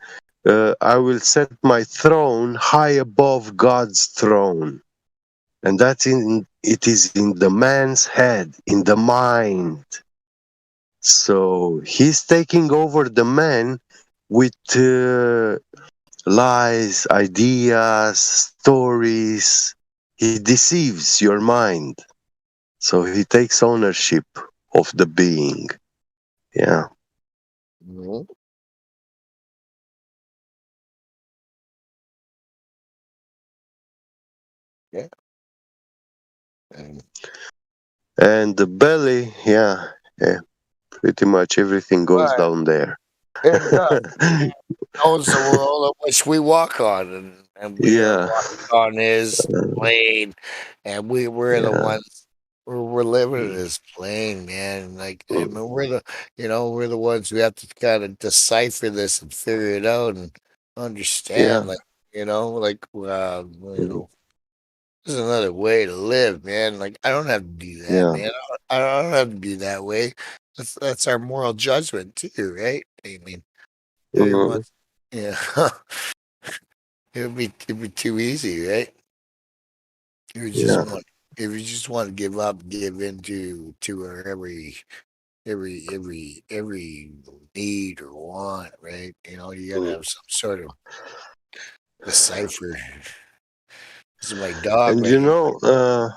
"I will set my throne high above God's throne," and it is in the man's head, in the mind. So he's taking over the man with lies, ideas, stories. He deceives your mind. So he takes ownership of the being. Yeah. Yeah. And the belly, yeah, pretty much everything goes down there. It does. Knows the world of which we walk on, and we are Yeah. walking on his plane, and we're the ones we're living in this plane, man. Like, I mean, we're the ones who have to kind of decipher this and figure it out and understand, Yeah. like, there's another way to live, man. Like, I don't have to do that, Yeah. man. I don't have to be that way. That's our moral judgment too, right? I mean, everyone, yeah. It'd be too easy, right? If you just Yeah. want, if you just want to give up, give in to our every need or want, right? You gotta have some sort of decipher. This is my dog And right here.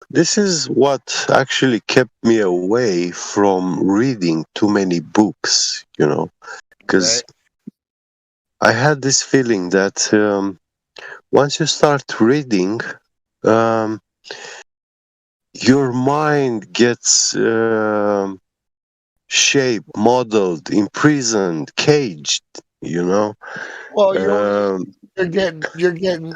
this is what actually kept me away from reading too many books, because I had this feeling that once you start reading, your mind gets shaped, modeled, imprisoned, caged, Well, you're getting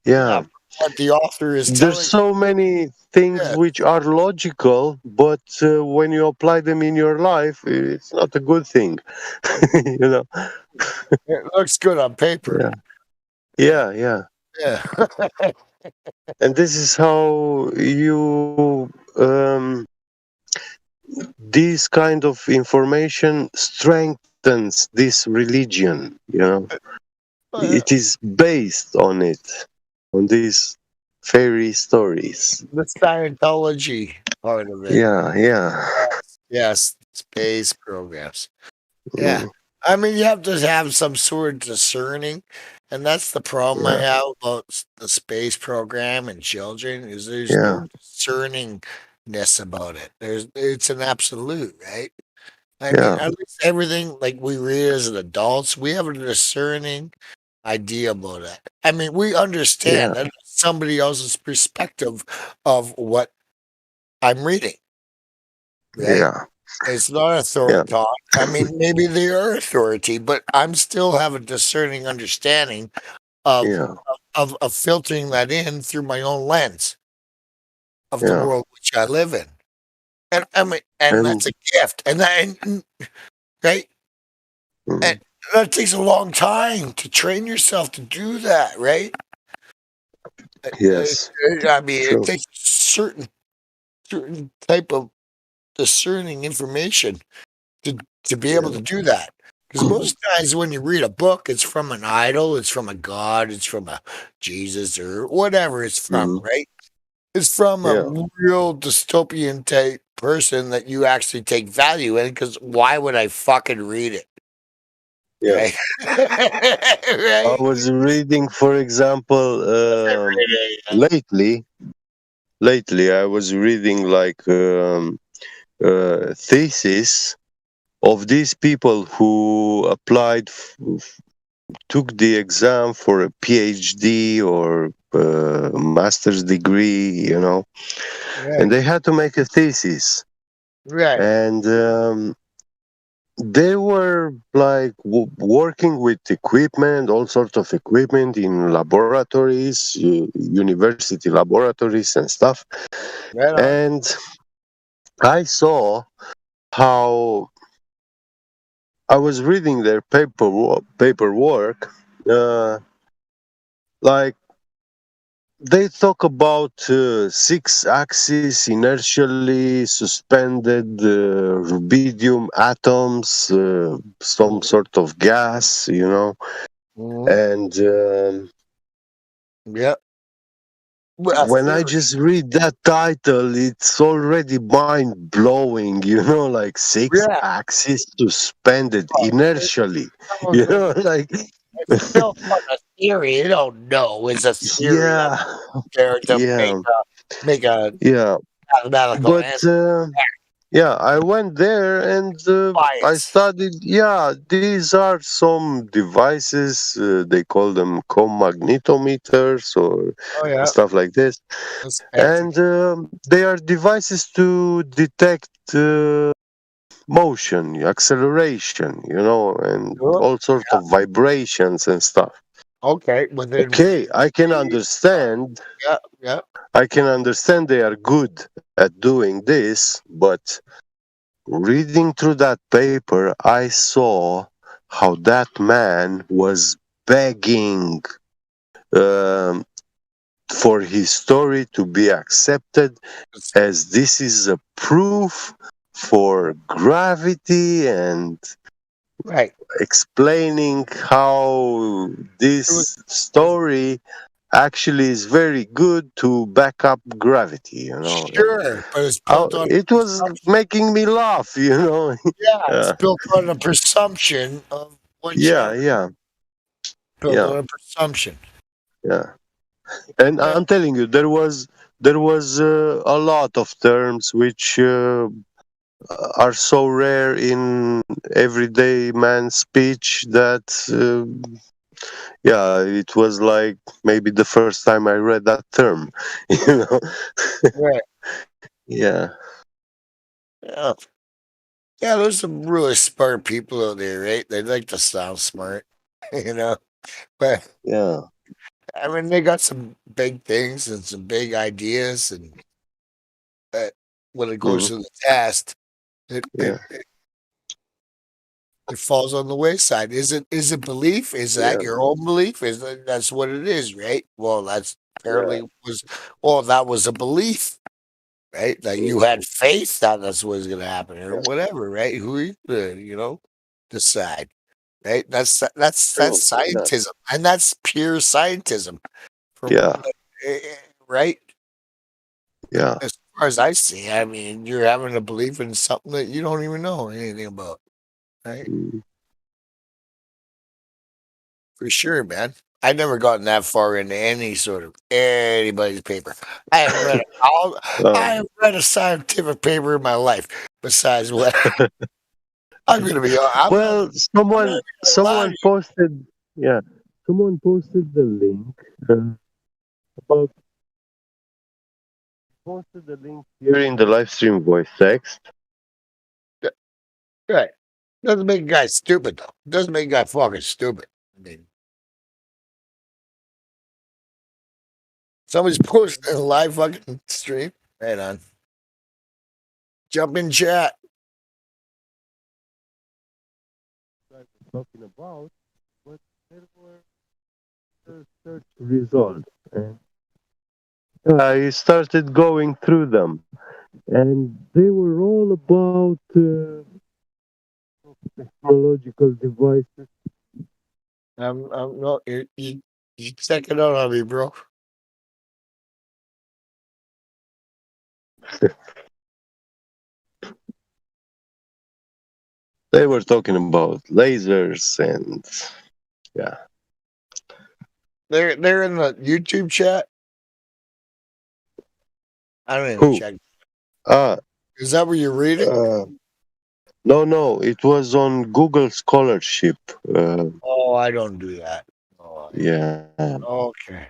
yeah. what the author is There's telling. so many things Yeah. which are logical, but when you apply them in your life, it's not a good thing. It looks good on paper. Yeah, yeah. Yeah. And this is how this kind of information strengthens this religion. It is based on these fairy stories. The Scientology part of it. Yeah. Yes, space programs. Yeah. I mean, you have to have some sort of discerning, and that's the problem I have about the space program and children is there's no discerningness about it. It's an absolute, right? I mean, at least everything like we read as adults, we have a discerning idea about it. I mean, we understand that it's somebody else's perspective of what I'm reading. Right? Yeah. It's not authority talk. I mean, maybe they are authority, but I'm still have a discerning understanding of filtering that in through my own lens of the world which I live in. And I mean, and that's a gift, and right, and that takes a long time to train yourself to do that, right? Yes. I mean, True. it takes certain type of discerning information to be able to do that. Because most times when you read a book, it's from an idol, it's from a god, it's from a Jesus or whatever it's from, right? It's from a real dystopian type person that you actually take value in. Because why would I fucking read it? Yeah. I was reading, for example, lately I was reading like thesis of these people who applied, took the exam for a PhD or master's degree, you know, and they had to make a thesis. Right. And they were like working with equipment, all sorts of equipment in laboratories, university laboratories and stuff. And I saw how I was reading their paperwork, like they talk about 6-axis inertially suspended rubidium atoms, some sort of gas, you know, and when I just read that title, it's already mind blowing, you know, like 6-axis suspended inertially, you know, like. It's still a theory. You don't know. It's a theory Yeah, there to make a mathematical but answer. yeah, I went there and I studied. Yeah, these are some devices. They call them co-magnetometers or stuff like this, and they are devices to detect motion, acceleration, you know, and all sorts of vibrations and stuff. Okay, but then I can understand. Yeah. I can understand they are good at doing this, but reading through that paper, I saw how that man was begging for his story to be accepted, as this is a proof for gravity and explaining how this story actually is very good to back up gravity, you know. Sure, but it's built on. It was making me laugh, you know. Yeah, it's built on a presumption of what Yeah, you yeah, built on a presumption. yeah. And I'm telling you, there was a lot of terms which are so rare in everyday man's speech that yeah, it was like maybe the first time I read that term, you know. Right. Yeah. Yeah. Yeah, there's some really smart people out there, right? They like to sound smart, you know. But yeah, I mean, they got some big things and some big ideas, and when it goes to the test, it falls on the wayside. Is it belief? Is that your own belief? That's what it is, right? Well, that's apparently that was a belief, right? That you had faith that that's what was going to happen, or whatever, right? Who are you to, decide, right? That's scientism, and that's pure scientism, right? Yeah. As far as I see, I mean, you're having a belief in something that you don't even know anything about, right? For sure, man. I've never gotten that far into any sort of anybody's paper. I haven't read I haven't read a scientific paper in my life besides what I'm going to be. Well, someone posted, someone posted the link about posted the link here in the live stream voice text. Right. Doesn't make a guy stupid though. Doesn't make a guy fucking stupid. I mean, somebody's posting a live fucking stream. Right on. Jump in chat. Talking about, but there were search results. I started going through them, and they were all about technological devices. I'm no, you check it out on me, bro. They were talking about lasers and yeah. They're in the YouTube chat. I don't even Who? check. Ah, Is that what you're reading? no, it was on Google Scholarship. Oh, I don't do that. Oh, Yeah, okay.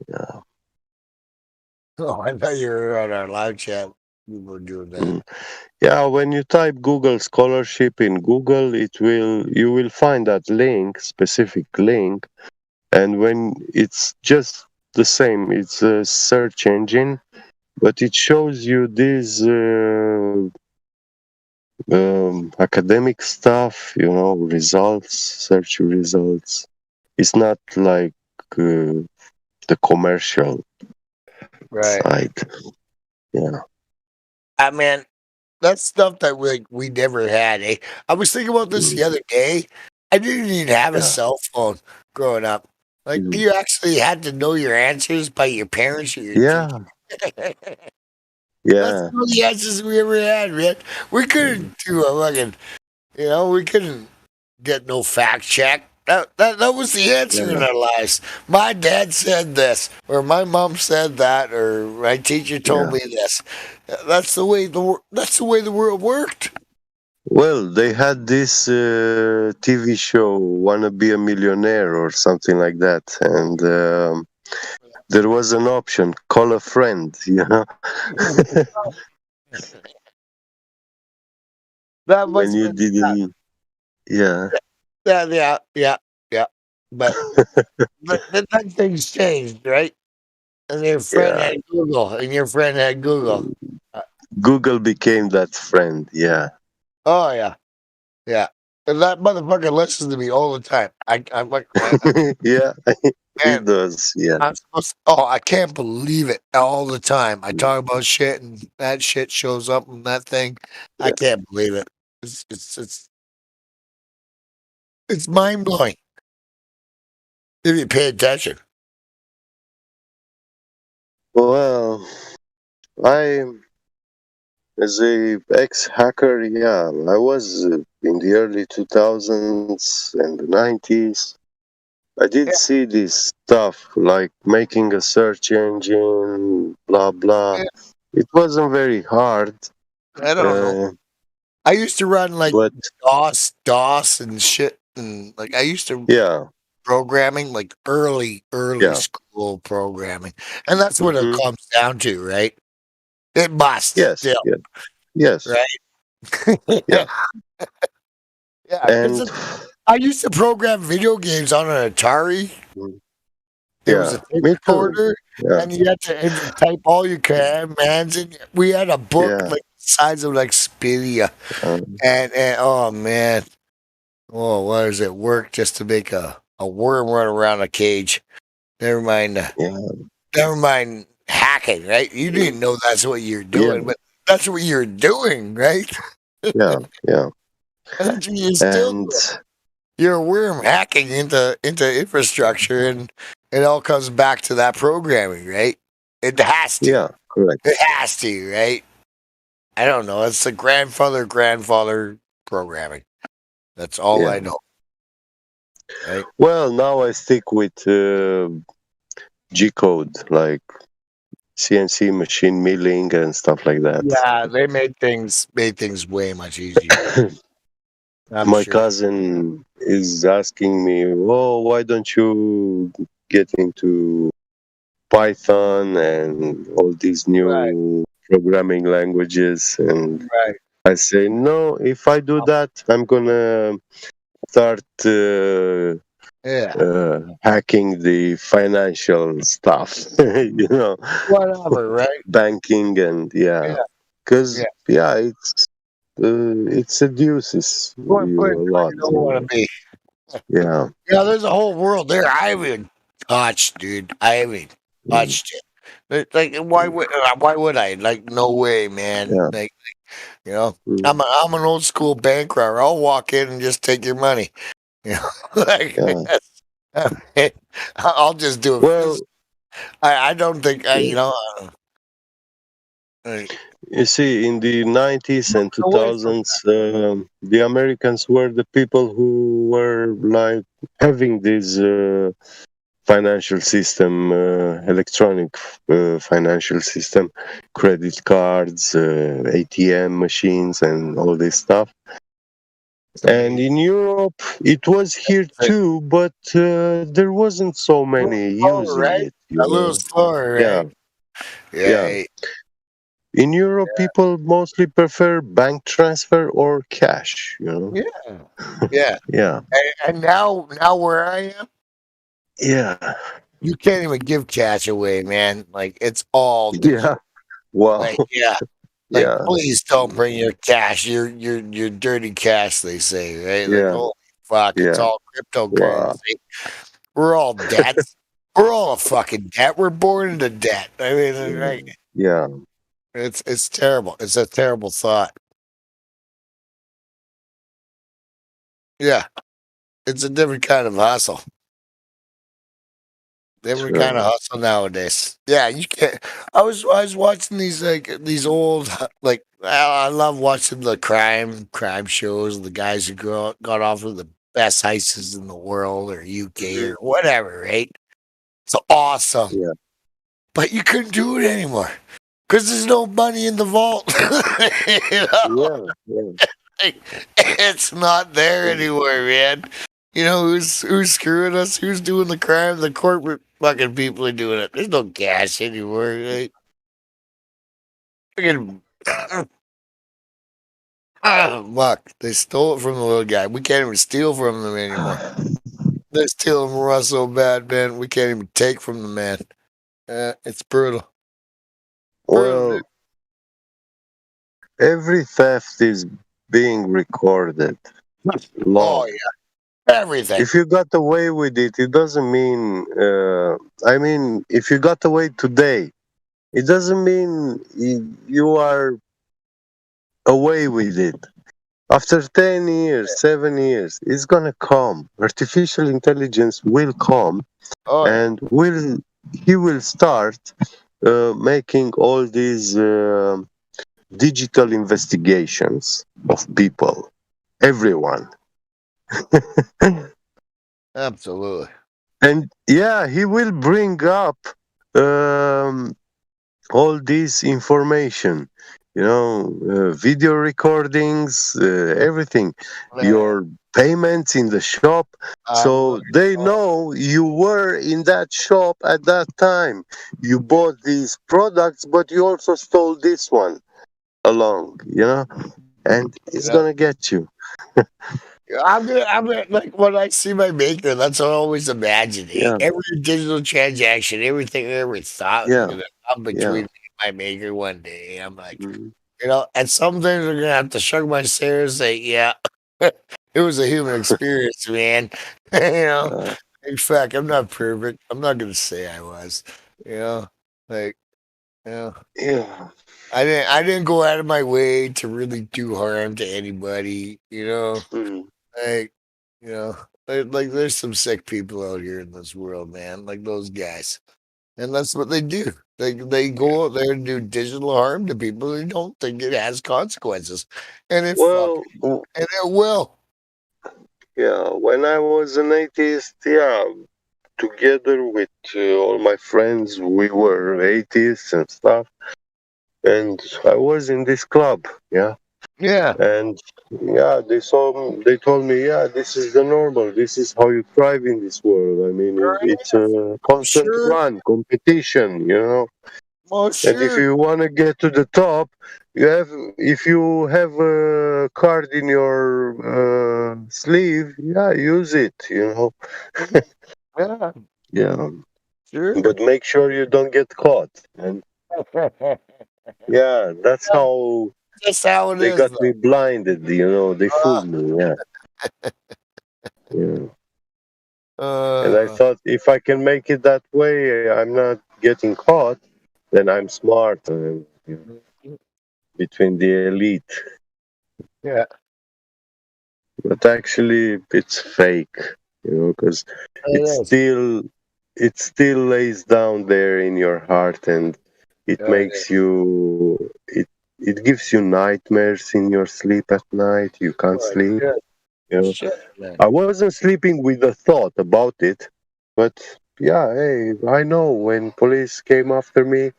yeah. Oh, I thought you were on our live chat. We were doing that. Yeah, when you type Google Scholarship in Google, you will find that specific link, and when it's just the same, it's a search engine, but it shows you these academic stuff, results, search results. It's not like the commercial Right. side. Yeah. I mean, that's stuff that we never had. Eh? I was thinking about this the other day. I didn't even have a cell phone growing up. Like you actually had to know your answers by your parents or your Yeah. teacher. Yeah. That's all the answers we ever had, man. We couldn't do a fucking, we couldn't get no fact check. That was the answer in our lives. My dad said this, or my mom said that, or my teacher told me this. That's the way the world worked. Well, they had this TV show, "Wanna Be a Millionaire" or something like that, and there was an option, call a friend. That when must you have been didn't. Yeah. Yeah. But then things changed, right? And your friend Yeah. had Google, and your friend had Google. Google became that friend. Yeah. Oh yeah. And that motherfucker listens to me all the time. I'm like, Yeah, he man, does. Yeah. I can't believe it all the time. I talk about shit, and that shit shows up in that thing. I can't believe it. It's mind blowing if you pay attention. Well, I, as a ex-hacker, yeah, I was in the early 2000s and the 90s. I did see this stuff like making a search engine, blah blah. Yeah. It wasn't very hard. I don't know. I used to run like DOS and shit, and like I used to programming like early school programming, and that's what it comes down to, right? It must. Yes. Yes. Right. Yeah. Yeah. And I used to program video games on an Atari. There was a tape me too. recorder, Yeah. and you had to type all your commands, and we had a book like the size of like Xperia, and oh man, what does it work just to make a worm run around a cage? Never mind. Never mind hacking, right? You didn't know that's what you're doing, but that's what you're doing, right? Yeah. That's what you're still doing. You're a worm hacking into infrastructure, and it all comes back to that programming, right? It has to. Yeah, correct. It has to, right? I don't know. It's the grandfather programming. That's all I know. Right? Well, now I stick with G code, like CNC machine milling and stuff like that. Yeah, they made things way much easier. My cousin is asking me, "Oh, why don't you get into Python and all these new programming languages?" And I say, "No, if I do that, I'm gonna start hacking the financial stuff, Whatever, right? banking and Because it seduces Boy, you boy, a lot. you don't want to be. Yeah. Yeah, there's a whole world there I haven't touched, dude. I haven't touched it. Like, why would I? Like, no way, man. Yeah. Like, I'm an old school bank robber. I'll walk in and just take your money. Like, I'll just do it. Well, I don't think you see, in the 90s and 2000s, the Americans were the people who were like having this financial system, electronic financial system, credit cards, ATM machines, and all this stuff. And in Europe, it was here too, but there wasn't so many using it. A little slower, right? Yeah. In Europe, people mostly prefer bank transfer or cash. Yeah. Yeah. And now where I am, you can't even give cash away, man. Like, it's all Yeah. Wow. Like, like, please don't bring your cash, your dirty cash. They say, right? Like, holy fuck, it's all cryptocurrency. We're all debts. We're all a fucking debt. We're born into debt. I mean, right? Yeah. It's terrible. It's a terrible thought. Yeah, it's a different kind of hustle. Different kind of hustle nowadays. Yeah, you can't. I was watching these old like I love watching the crime shows. The guys who got off with the best heists in the world or UK or whatever. Right? It's awesome. Yeah. But you couldn't do it anymore because there's no money in the vault. It's not there anymore, man. You know who's screwing us? Who's doing the crime? The corporate fucking people are doing it. There's no cash anymore, right? Fucking Muck. They stole it from the little guy. We can't even steal from them anymore. They're stealing from us so bad, man. We can't even take from the man. It's brutal. Well, every theft is being recorded. Oh yeah. Everything. If you got away with it, it doesn't mean. I mean, if you got away today, it doesn't mean you are away with it. After 10 years, 7 years, it's gonna come. Artificial intelligence will come, and he will start making all these digital investigations of people, everyone. Absolutely. And he will bring up all this information, video recordings, everything, your payments in the shop. So they know you were in that shop at that time. You bought these products, but you also stole this one along, and it's gonna get you. I'm gonna like when I see my maker, that's what I always imagine. Every digital transaction, everything I ever thought was gonna come between me and my maker one day. I'm like, and some things are gonna have to shrug my shoulders and say, yeah, it was a human experience, man. In fact, I'm not perfect. I'm not gonna say I was. I didn't go out of my way to really do harm to anybody. Like there's some sick people out here in this world, man. Like those guys, and that's what they do. They go out there and do digital harm to people who don't think it has consequences, and it will. Yeah, when I was an atheist, together with all my friends, we were atheists and stuff, and I was in this club, and they told me, this is the normal, this is how you thrive in this world. I mean, it's a constant run, competition, and if you want to get to the top, if you have a card in your sleeve, use it, Sure. But make sure you don't get caught. And Yeah, that's how That's how it they is. got me blinded. They fooled me. Yeah, yeah. And I thought if I can make it that way, I'm not getting caught. Then I'm smart. Between the elite. Yeah. But actually, it's fake. Because it still lays down there in your heart, and it makes you. It gives you nightmares in your sleep at night. You can't sleep. Shit, man. I wasn't sleeping with a thought about it, but yeah, hey, I know when police came after me.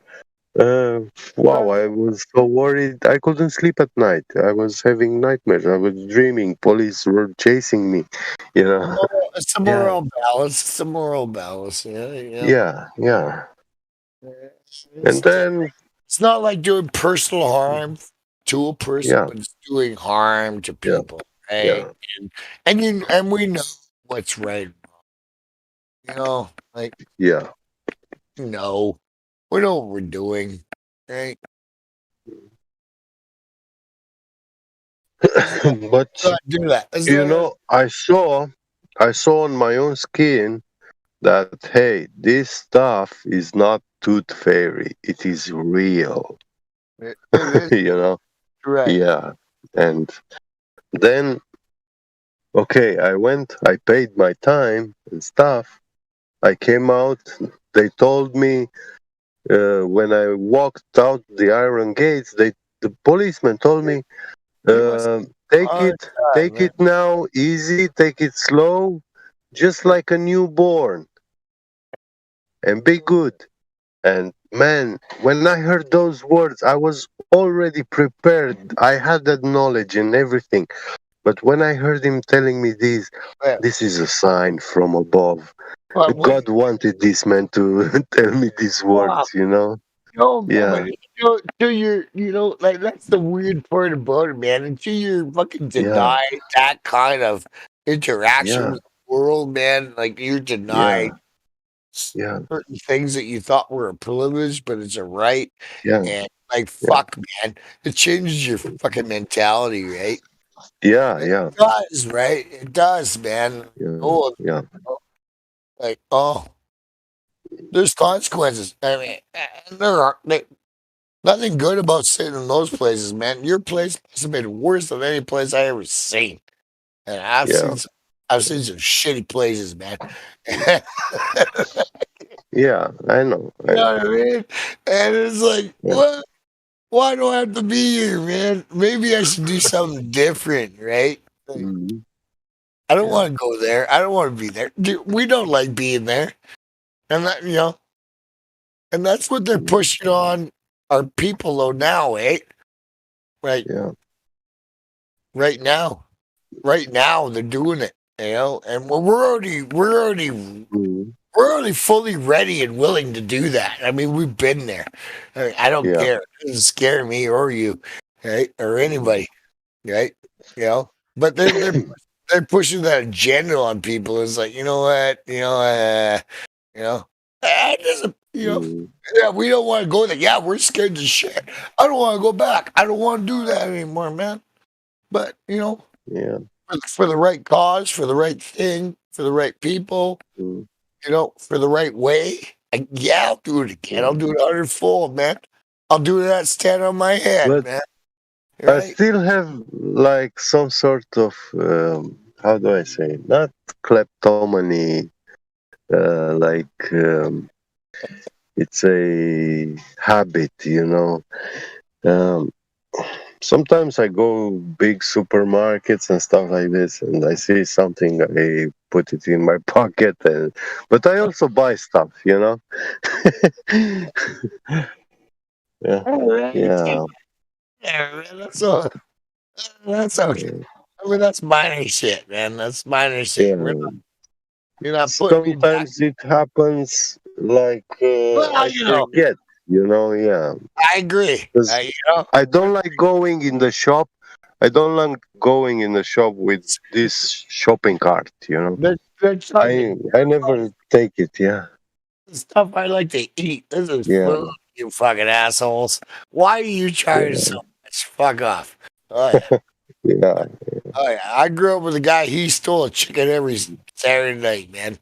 Wow, I was so worried. I couldn't sleep at night. I was having nightmares. I was dreaming. Police were chasing me. It's a moral balance. It's a moral balance. Yeah, yeah. And then it's not like doing personal harm to a person, Yeah. but it's doing harm to Yeah. people, right? And we know what's right. Like Yeah. no, we know what we're doing, right? But do that. I saw on my own skin that hey, this stuff is not tooth fairy. It is real. It is. Right. Yeah. And then okay, I paid my time and stuff. I came out. They told me when I walked out the iron gates, the policeman told me, take it now, easy, take it slow, just like a newborn, and be good. And man, when I heard those words, I was already prepared. I had that knowledge and everything. But when I heard him telling me this is a sign from above. God wanted this man to tell me these words, No, Yeah. but like that's the weird part about it, man. Until you're fucking denied that kind of interaction Yeah. with the world, man, like you're denied Yeah. certain things that you thought were a privilege, but it's a right. Yeah. And like fuck, man, it changes your fucking mentality, right? Yeah. It does, right? It does, man. Oh, Yeah. like there's consequences. I mean, there are nothing good about sitting in those places, man. Your place must have been worse than any place I ever seen. And I've seen some shitty places, man. Yeah, I know. You know what I mean? And it's like, what? Why do I have to be here, man? Maybe I should do something different, right? Like, I don't want to go there. I don't want to be there. Dude, we don't like being there. And that, and that's what they're pushing on our people though now, eh? Right. Yeah. Right now. Right now they're doing it, and we're already fully ready and willing to do that. I mean, we've been there. I mean, I don't care. It doesn't scare me or you, right? Or anybody, right? But they're pushing that agenda on people. It's like, you know what? It doesn't, yeah, we don't want to go there. Yeah, we're scared to shit. I don't want to go back. I don't want to do that anymore, man. But, Yeah. for the right cause, for the right thing, for the right people, for the right way, I'll do it again. I'll do it 100-fold, man. I'll do that stand on my head, But man. I still have like some sort of how do I say, not kleptomany, it's a habit, sometimes I go big supermarkets and stuff like this, and I see something, I put it in my pocket, but I also buy stuff, yeah. Yeah. Yeah, man, that's okay. I mean, that's minor shit, man. That's minor shit. You're not putting me back. Sometimes it happens like I forget, yeah. I agree. I don't like going in the shop. I don't like going in the shop with this shopping cart, I never take it, yeah. The stuff I like to eat. This is food. You fucking assholes. Why are you charging so much? Fuck off. Oh, yeah. Yeah. Oh, yeah. I grew up with a guy, he stole a chicken every Saturday night, man.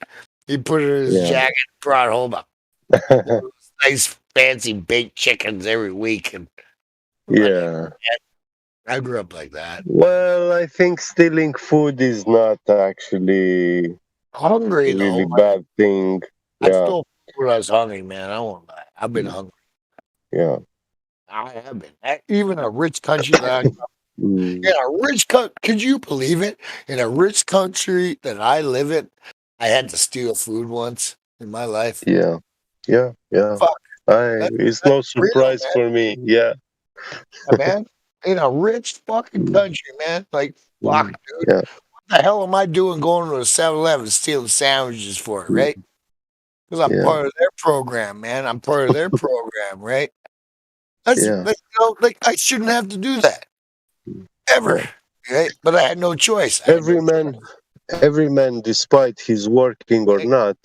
He put it in his Yeah. jacket, brought home a nice, fancy baked chickens every week. And Yeah. I grew up like that. Well, I think stealing food is not actually Hungry, a really though. bad thing. I Yeah. stole food when I was hungry, man. I won't lie. I've been hungry. Yeah. I have been. Even a rich country that I Mm. in a rich country, could you believe it? In a rich country that I live in, I had to steal food once in my life. Yeah. Yeah. Yeah. Fuck, It's that's no real, surprise man. for me. Yeah. Man, in a rich fucking country, man. Like, fuck, dude. Yeah. What the hell am I doing going to a 7-Eleven stealing sandwiches for it, right? Because I'm Yeah. part of their program, man. I'm part of their program, right? That's, Yeah. like, I shouldn't have to do that. Ever. Right? But I had no choice. Every man, despite he's working or not,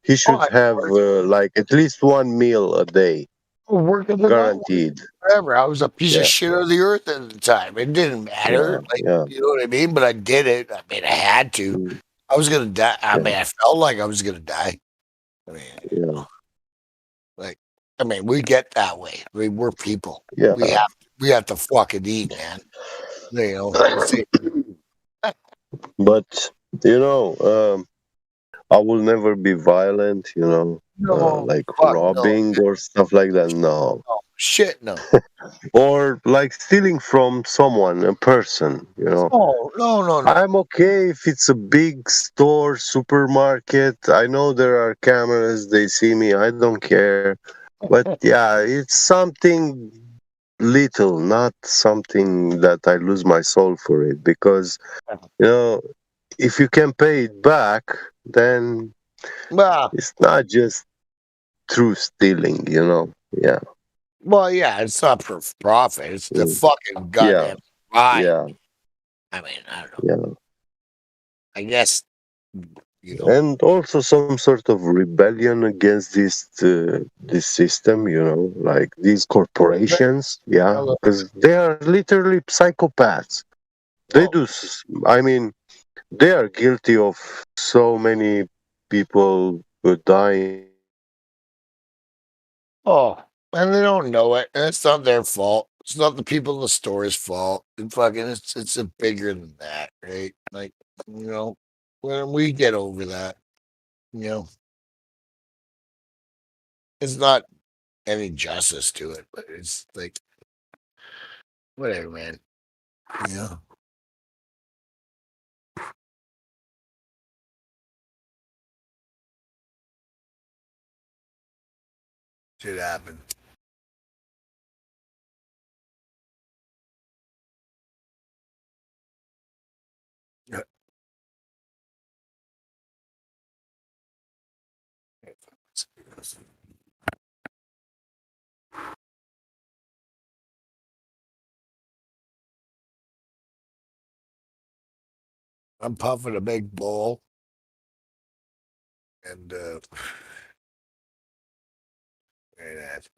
he should have like at least one meal a day, Working or not guaranteed. whatever. I was a piece Yeah. of shit of the earth at the time. It didn't matter. Like, you know what I mean? But I did it. I mean, I had to. I was gonna die. I mean, I felt like I was gonna die. I mean, like, I mean, we get that way. I mean, we're people. Yeah. We have to fucking eat, man. You know. That's it. But I will never be violent. No, Like fuck robbing or stuff like that. No. no. Shit, no. Or like stealing from someone, a person. No. I'm okay if it's a big store, supermarket. I know there are cameras, they see me, I don't care. But yeah, it's something little, not something that I lose my soul for it. Because, if you can pay it back, then Well, it's not just true stealing, Yeah. well, yeah, it's not for profit. It's the fucking goddamn crime. Yeah. I mean, I don't know. Yeah. I guess, And also some sort of rebellion against this system, like these corporations, because they are literally psychopaths. They I mean, they are guilty of so many people dying. Oh, and they don't know it, and it's not their fault. It's not the people in the store's fault. It's bigger than that, right? Like, when we get over that, it's not any justice to it, but it's like, whatever, man. Shit happen. Yeah. I'm puffing a big bowl, and very nice.